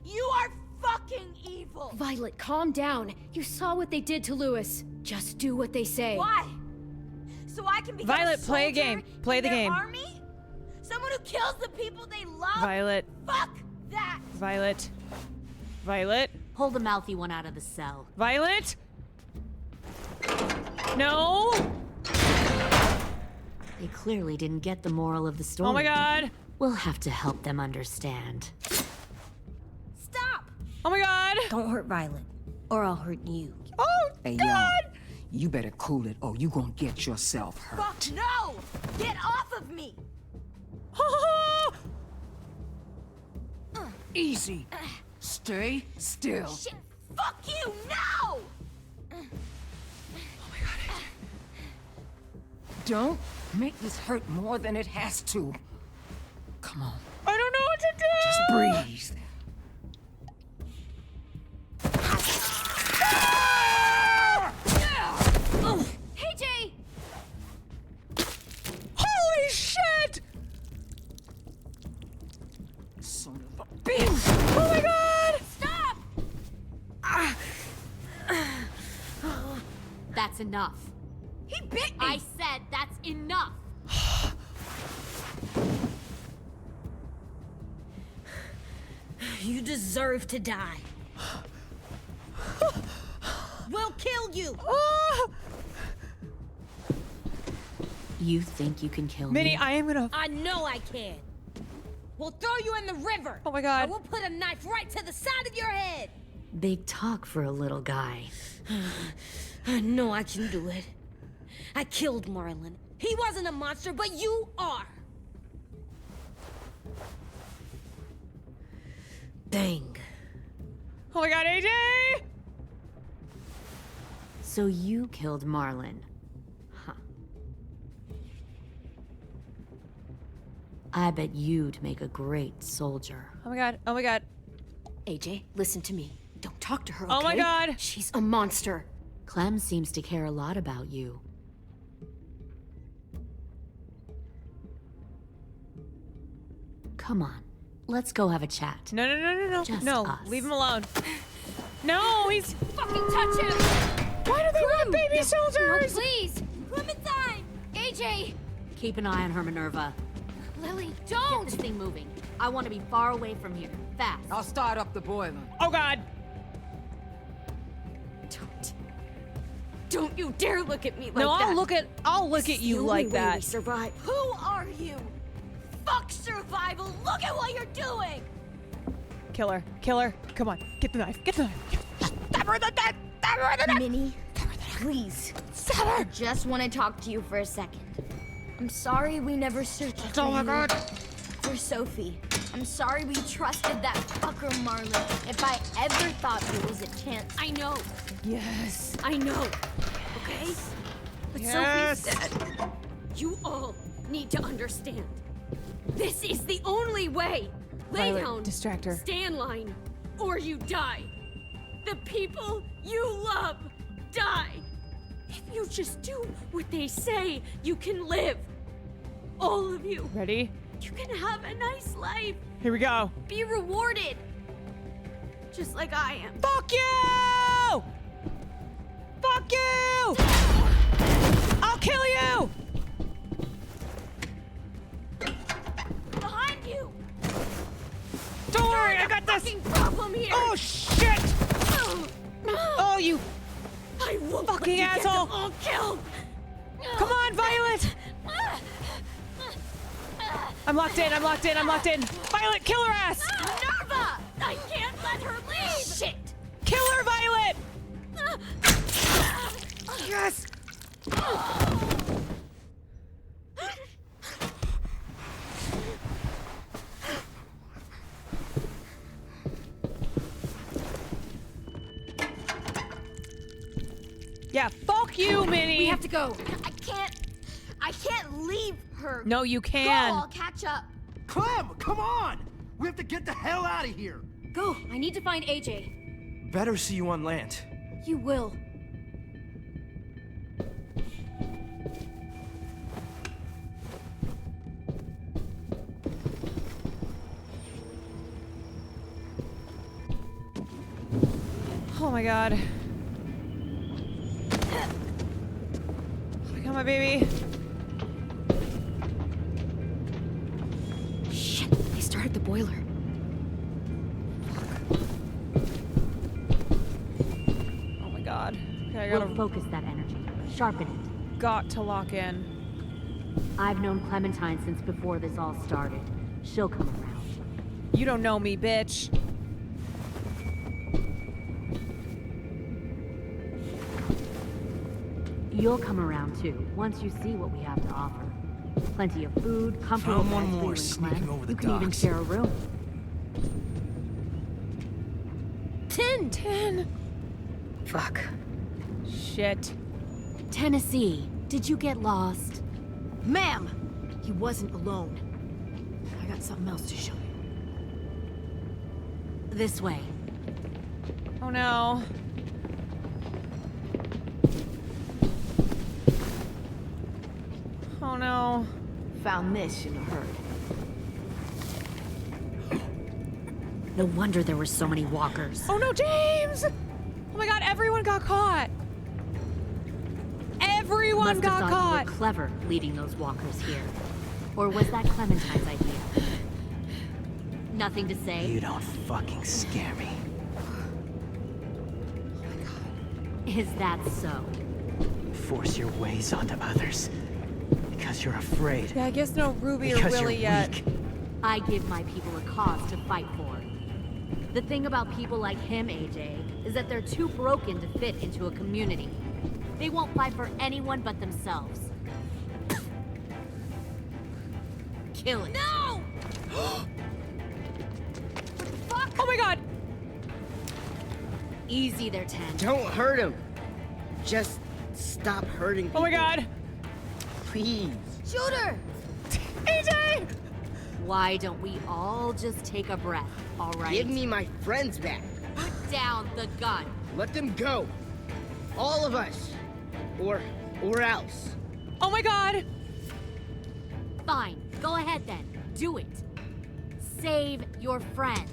Speaker 22: You are fucking evil!
Speaker 18: Violet, calm down. You saw what they did to Lewis. Just do what they say.
Speaker 22: Why? So I can become
Speaker 1: Violet,
Speaker 22: a
Speaker 1: play a
Speaker 22: soldier
Speaker 1: game. Play
Speaker 22: in
Speaker 1: the
Speaker 22: their
Speaker 1: game.
Speaker 22: Army? Someone who kills the people they love?
Speaker 1: Violet.
Speaker 22: Fuck that!
Speaker 1: Violet. Violet.
Speaker 21: Pull the mouthy one out of the cell.
Speaker 1: Violet? No!
Speaker 21: They clearly didn't get the moral of the story.
Speaker 1: Oh my God!
Speaker 21: We'll have to help them understand.
Speaker 22: Stop!
Speaker 1: Oh my God!
Speaker 22: Don't hurt Violet, or I'll hurt you.
Speaker 1: Oh
Speaker 5: Hey,
Speaker 1: God!
Speaker 5: yo, you better cool it or you gonna get yourself hurt.
Speaker 22: Fuck no! Get off of me!
Speaker 5: Easy. Stay still.
Speaker 22: Shit! Fuck you! No!
Speaker 5: Don't make this hurt more than it has to. Come on.
Speaker 1: I don't know what to do!
Speaker 5: Just breathe.
Speaker 18: Hey, Jay!
Speaker 1: Holy shit!
Speaker 5: Son of a bitch!
Speaker 1: Oh my God!
Speaker 22: Stop!
Speaker 21: That's enough.
Speaker 22: He bit me!
Speaker 21: I said that's enough.
Speaker 22: You deserve to die. We'll kill you!
Speaker 21: You think you can kill
Speaker 1: Minnie,
Speaker 21: me?
Speaker 1: I am gonna...
Speaker 22: I know I can. We'll throw you in the river.
Speaker 1: Oh my God.
Speaker 22: And we'll put a knife right to the side of your head.
Speaker 21: Big talk for a little guy.
Speaker 22: I know I can do it. I killed Marlon. He wasn't a monster, but you are. Dang.
Speaker 1: Oh my God, AJ!
Speaker 21: So you killed Marlon. Huh. I bet you'd make a great soldier.
Speaker 1: Oh my God, oh my God.
Speaker 18: AJ, listen to me. Don't talk to her, okay?
Speaker 1: Oh my God!
Speaker 18: She's a monster.
Speaker 21: Clem seems to care a lot about you. Come on, let's go have a chat.
Speaker 1: No, no, no, no, no.
Speaker 21: Just
Speaker 1: no,
Speaker 21: us.
Speaker 1: leave him alone. No, he's...
Speaker 22: Fucking touch him!
Speaker 1: Why do they want baby
Speaker 18: No,
Speaker 1: soldiers?
Speaker 18: please!
Speaker 22: Clementine!
Speaker 18: AJ!
Speaker 21: Keep an eye on her, Minerva.
Speaker 18: Lily,
Speaker 21: Get
Speaker 18: don't!
Speaker 21: this thing moving. I want to be far away from here. Fast.
Speaker 5: I'll start up the boiler.
Speaker 1: Oh God!
Speaker 18: Don't you dare look at me like
Speaker 1: No,
Speaker 18: that!
Speaker 1: I'll look at you like that.
Speaker 18: We survive.
Speaker 22: Who are you? Fuck survival! Look at what you're doing!
Speaker 1: Kill her, kill her. Come on, get the knife, get the knife. Stab her in the neck! Stab her in the neck!
Speaker 22: Minnie, please. I just want to talk to you for a second. I'm sorry we never searched for you. For Sophie. I'm sorry we trusted that fucker Marlon. If I ever thought there was a chance.
Speaker 15: I know.
Speaker 1: Yes.
Speaker 15: I know. Okay? But
Speaker 1: Yes.
Speaker 15: Sophie's dead. You all need to understand. This is the only way. Lay
Speaker 1: Violet,
Speaker 15: down.
Speaker 1: distract her.
Speaker 15: Stay in line, or you die. The people you love die. If you just do what they say, you can live. All of you.
Speaker 1: Ready?
Speaker 15: You can have a nice life.
Speaker 1: Here we go.
Speaker 15: Be rewarded. Just like I am.
Speaker 1: Fuck you! Fuck you! I'll kill you!
Speaker 15: Behind you!
Speaker 1: Don't worry, I got this!
Speaker 15: Problem here.
Speaker 1: Oh, shit! Oh, you
Speaker 15: I won't
Speaker 1: fucking
Speaker 15: let you get
Speaker 1: asshole!
Speaker 15: them all killed.
Speaker 1: Come on, Violet! I'm locked in, I'm locked in, I'm locked in! Violet, kill her ass!
Speaker 15: Nerva! I can't let her leave!
Speaker 1: Shit! Kill her, Violet! Yes! Yeah, fuck you, Minnie!
Speaker 15: We have to go.
Speaker 22: I can't leave her.
Speaker 1: No, you
Speaker 22: Go,
Speaker 1: can.
Speaker 22: I'll catch up.
Speaker 4: Clem, come on! We have to get the hell out of here!
Speaker 15: Go. I need to find AJ.
Speaker 4: Better see you on land.
Speaker 15: You will.
Speaker 1: Oh my god. Oh my god, my baby.
Speaker 12: Shit, they started the boiler.
Speaker 1: Oh my god. Okay, I gotta
Speaker 21: We'll focus that energy. Sharpen it.
Speaker 1: got to lock in.
Speaker 21: I've known Clementine since before this all started. She'll come around.
Speaker 1: You don't know me, bitch.
Speaker 21: You'll come around too, once you see what we have to offer. Plenty of food, comfortable
Speaker 4: Found one
Speaker 21: beds for
Speaker 4: more
Speaker 21: you and
Speaker 4: sneaking
Speaker 21: Clem.
Speaker 4: over the
Speaker 21: You can even
Speaker 4: docks.
Speaker 21: share a room.
Speaker 1: 10.
Speaker 12: Fuck.
Speaker 1: Shit.
Speaker 21: Tennessee, did you get lost?
Speaker 17: Ma'am! He wasn't alone. I got something else to show you.
Speaker 21: This way.
Speaker 1: Oh no. Oh no.
Speaker 17: Found this in a hurry.
Speaker 21: No wonder there were so many walkers.
Speaker 1: Oh no, James! Oh my god, everyone got caught! Everyone
Speaker 21: Must have
Speaker 1: got
Speaker 21: thought
Speaker 1: caught!
Speaker 21: you were clever leading those walkers here. Or was that Clementine's idea? Nothing to say?
Speaker 19: You don't fucking scare me.
Speaker 21: Is that so?
Speaker 19: Force your ways onto others. Because you're afraid.
Speaker 1: Yeah, I guess no Ruby or
Speaker 19: Because
Speaker 1: Willie
Speaker 19: you're
Speaker 1: yet.
Speaker 19: weak.
Speaker 21: I give my people a cause to fight for. The thing about people like him, AJ, is that they're too broken to fit into a community. They won't fight for anyone but themselves. Kill it.
Speaker 15: No!
Speaker 1: Fuck! Oh my god!
Speaker 21: Easy there, 10.
Speaker 20: Don't hurt him. Just stop hurting people.
Speaker 1: Oh my god!
Speaker 20: Please.
Speaker 22: Shoot her!
Speaker 1: AJ!
Speaker 21: Why don't we all just take a breath, all right?
Speaker 20: Give me my friends back.
Speaker 21: Put down the gun.
Speaker 20: Let them go. All of us. Or else.
Speaker 1: Oh my god!
Speaker 21: Fine, go ahead then. Do it. Save your friends.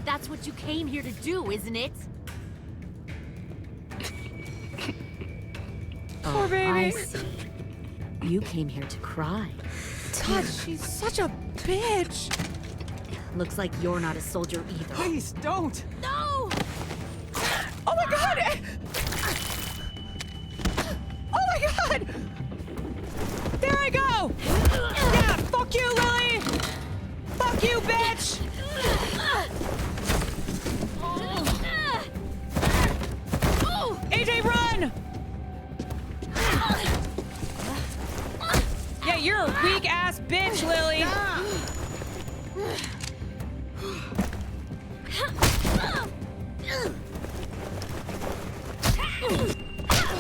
Speaker 21: That's what you came here to do, isn't it?
Speaker 1: Poor baby.
Speaker 21: I see. You came here to cry.
Speaker 1: God, she's such a bitch.
Speaker 21: Looks like you're not a soldier either.
Speaker 19: Please, don't!
Speaker 15: No!
Speaker 1: Oh my god! Oh my god! There I go! Yeah, fuck you, Lily! Fuck you, bitch! you're a weak ass bitch, Lily.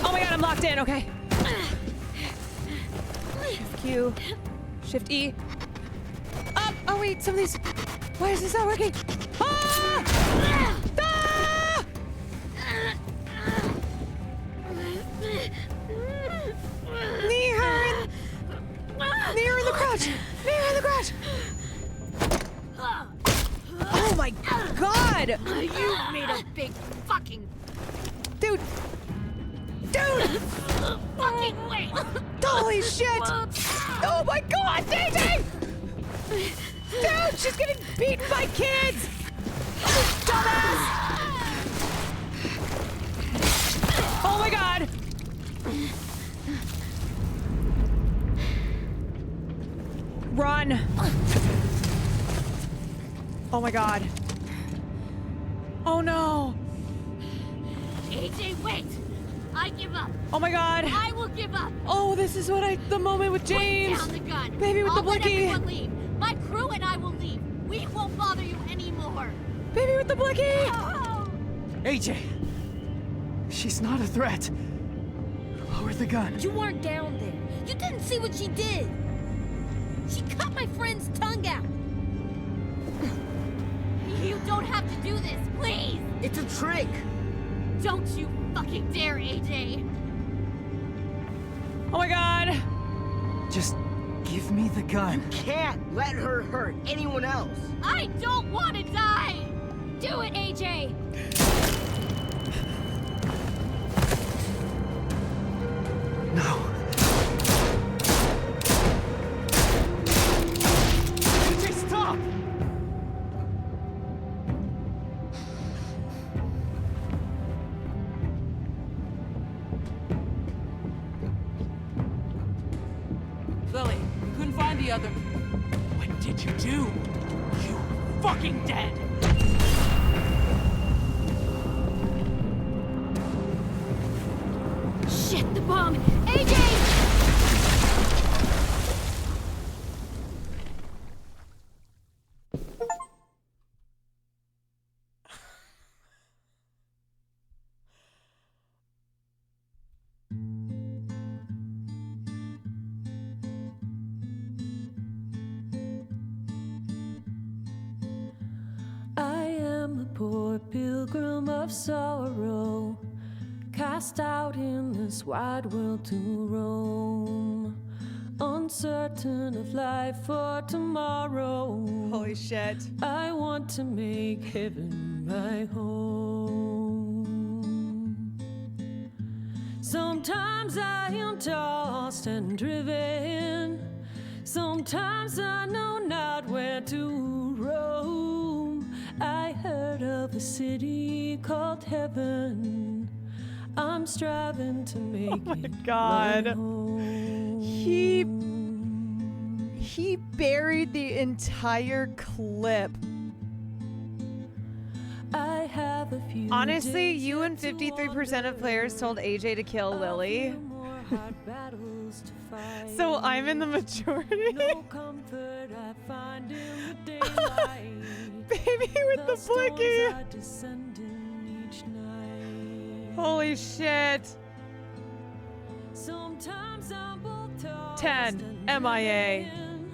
Speaker 1: Oh my god, I'm locked in. Okay. Shift Q. Shift E. Up. Oh wait, some of these. Why is this not working? Ah! Ah! Knee her in the crotch. Knee her in the crotch. Oh my god!
Speaker 13: You made a big fucking...
Speaker 1: Dude!
Speaker 13: Fucking wait!
Speaker 1: Holy shit! Oh my god, JJ! Dude, she's getting beaten by kids! Dumbass! Oh my god! Run! Oh my god. Oh no!
Speaker 15: AJ, wait! I give up.
Speaker 1: Oh my god!
Speaker 15: I will give up.
Speaker 1: Oh, this is the moment with James!
Speaker 15: Put down the gun.
Speaker 1: Baby with
Speaker 15: I'll
Speaker 1: the blicky!
Speaker 15: let everyone leave. My crew and I will leave. We won't bother you anymore.
Speaker 1: Baby with the blicky!
Speaker 15: Oh.
Speaker 19: AJ! She's not a threat. Lower the gun.
Speaker 16: You weren't down there. You didn't see what she did. She cut my friend's tongue out.
Speaker 15: You don't have to do this, please.
Speaker 20: It's a trick.
Speaker 15: Don't you fucking dare, AJ.
Speaker 1: Oh my god!
Speaker 19: Just give me the gun.
Speaker 20: You can't let her hurt anyone else.
Speaker 15: I don't want to die.
Speaker 18: Do it, AJ.
Speaker 19: No. AJ, stop!
Speaker 13: Lily, couldn't find the other. What did you do? You fucking dead!
Speaker 18: Shit, the bomb! AJ!
Speaker 6: I am a poor pilgrim of sorrow, cast out in this wide world to roam, uncertain of life for tomorrow.
Speaker 1: Holy shit.
Speaker 6: I want to make heaven my home. Sometimes I am tossed and driven, sometimes I know not where to roam. I heard of a city called heaven, I'm striving to make
Speaker 1: Oh my
Speaker 6: it
Speaker 1: god.
Speaker 6: my home.
Speaker 1: He buried the entire clip.
Speaker 6: I have a few
Speaker 1: Honestly, you and 53% of players told AJ to kill Lily. So I'm in the majority.
Speaker 6: No comfort I find in the daylight.
Speaker 1: Baby with the blicky.
Speaker 6: Storms are descending each night.
Speaker 1: Holy shit.
Speaker 6: Sometimes I'm both tossed
Speaker 1: 10
Speaker 6: and
Speaker 1: MIA.
Speaker 6: driven.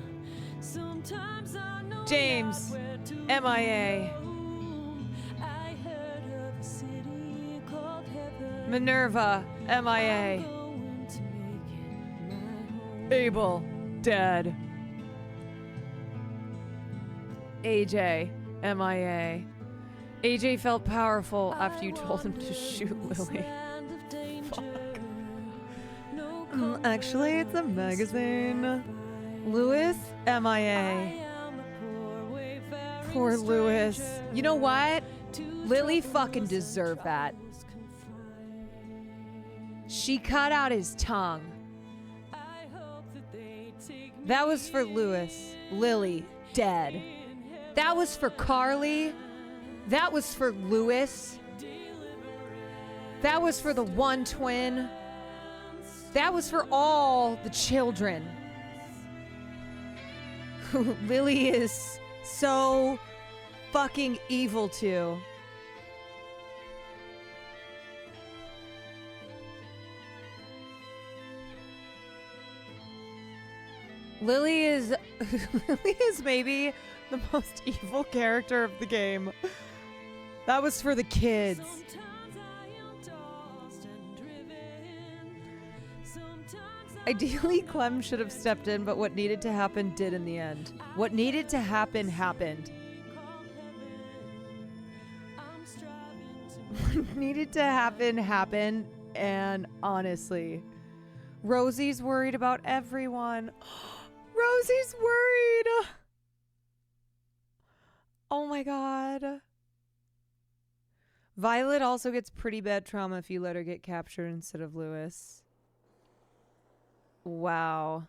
Speaker 6: Sometimes I know
Speaker 1: James
Speaker 6: not where to
Speaker 1: MIA.
Speaker 6: roam. I heard of a city called heaven.
Speaker 1: Minerva MIA.
Speaker 6: Going to make it my home.
Speaker 1: Abel dead. AJ MIA. AJ felt powerful after you told him to shoot Lily. Actually, it's a magazine. Lewis MIA. Poor Lewis. You know what? Lily fucking deserved that. She cut out his tongue. That was for Lewis. Lily, dead. That was for Carly. That was for Lewis. That was for the one twin. That was for all the children. who Lily is so fucking evil to. Lily is maybe the most evil character of the game. That was for the kids. Ideally, Clem should have stepped in, but what needed to happen did in the end. What needed to happen happened. What needed to happen happened, and honestly, Rosie's worried about everyone. Rosie's worried. Oh my god. Violet also gets pretty bad trauma if you let her get captured instead of Lewis. Wow.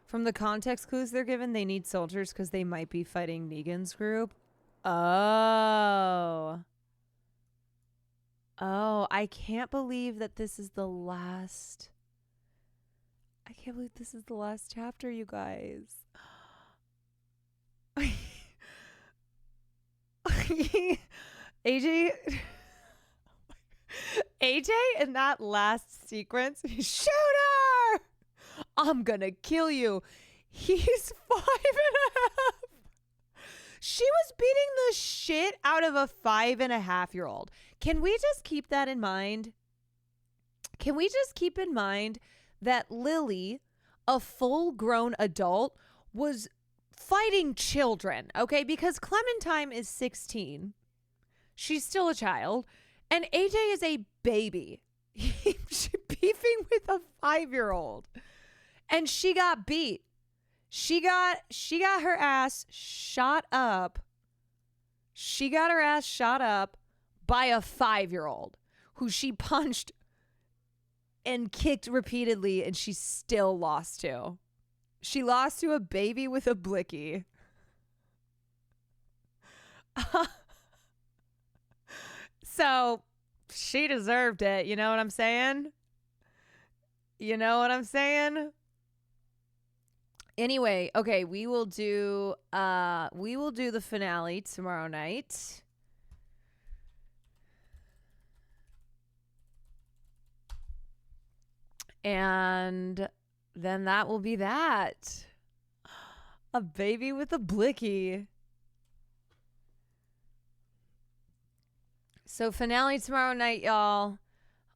Speaker 1: From the context clues they're given, they need soldiers because they might be fighting Negan's group. Oh. Oh, I can't believe that this is the last. I can't believe this is the last chapter, you guys. AJ in that last sequence, shoot her! I'm gonna kill you. He's 5.5. She was beating the shit out of a 5.5-year-old. Can we just keep that in mind? Can we just keep in mind that Lily, a full-grown adult, was fighting children, okay? Because Clementine is 16. She's still a child. And AJ is a baby. She's beefing with a 5-year-old. And she got beat. She got her ass shot up. She got her ass shot up by a 5-year-old who she punched and kicked repeatedly, and she still lost to. She lost to a baby with a blicky. So she deserved it. You know what I'm saying? You know what I'm saying? Anyway, okay, we will do the finale tomorrow night. And then that will be that. A baby with a blicky. So finale tomorrow night, y'all.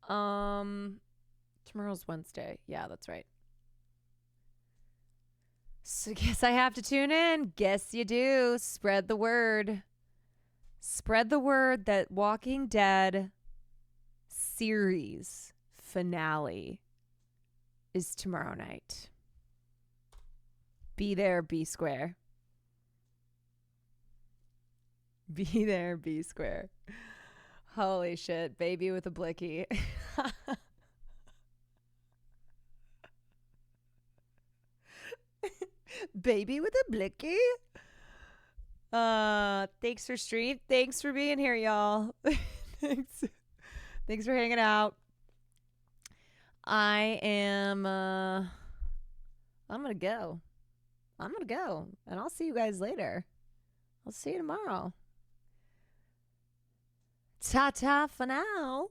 Speaker 1: Tomorrow's Wednesday. Yeah, that's right. So guess I have to tune in. Guess you do. Spread the word. Spread the word that Walking Dead series finale is tomorrow night. Be there, be square. Be there, be square. Holy shit, baby with a blicky. Baby with a blicky. Thanks for stream. Thanks for being here, y'all. Thanks for hanging out. I'm gonna go. And I'll see you guys later. I'll see you tomorrow. Ta-ta for now.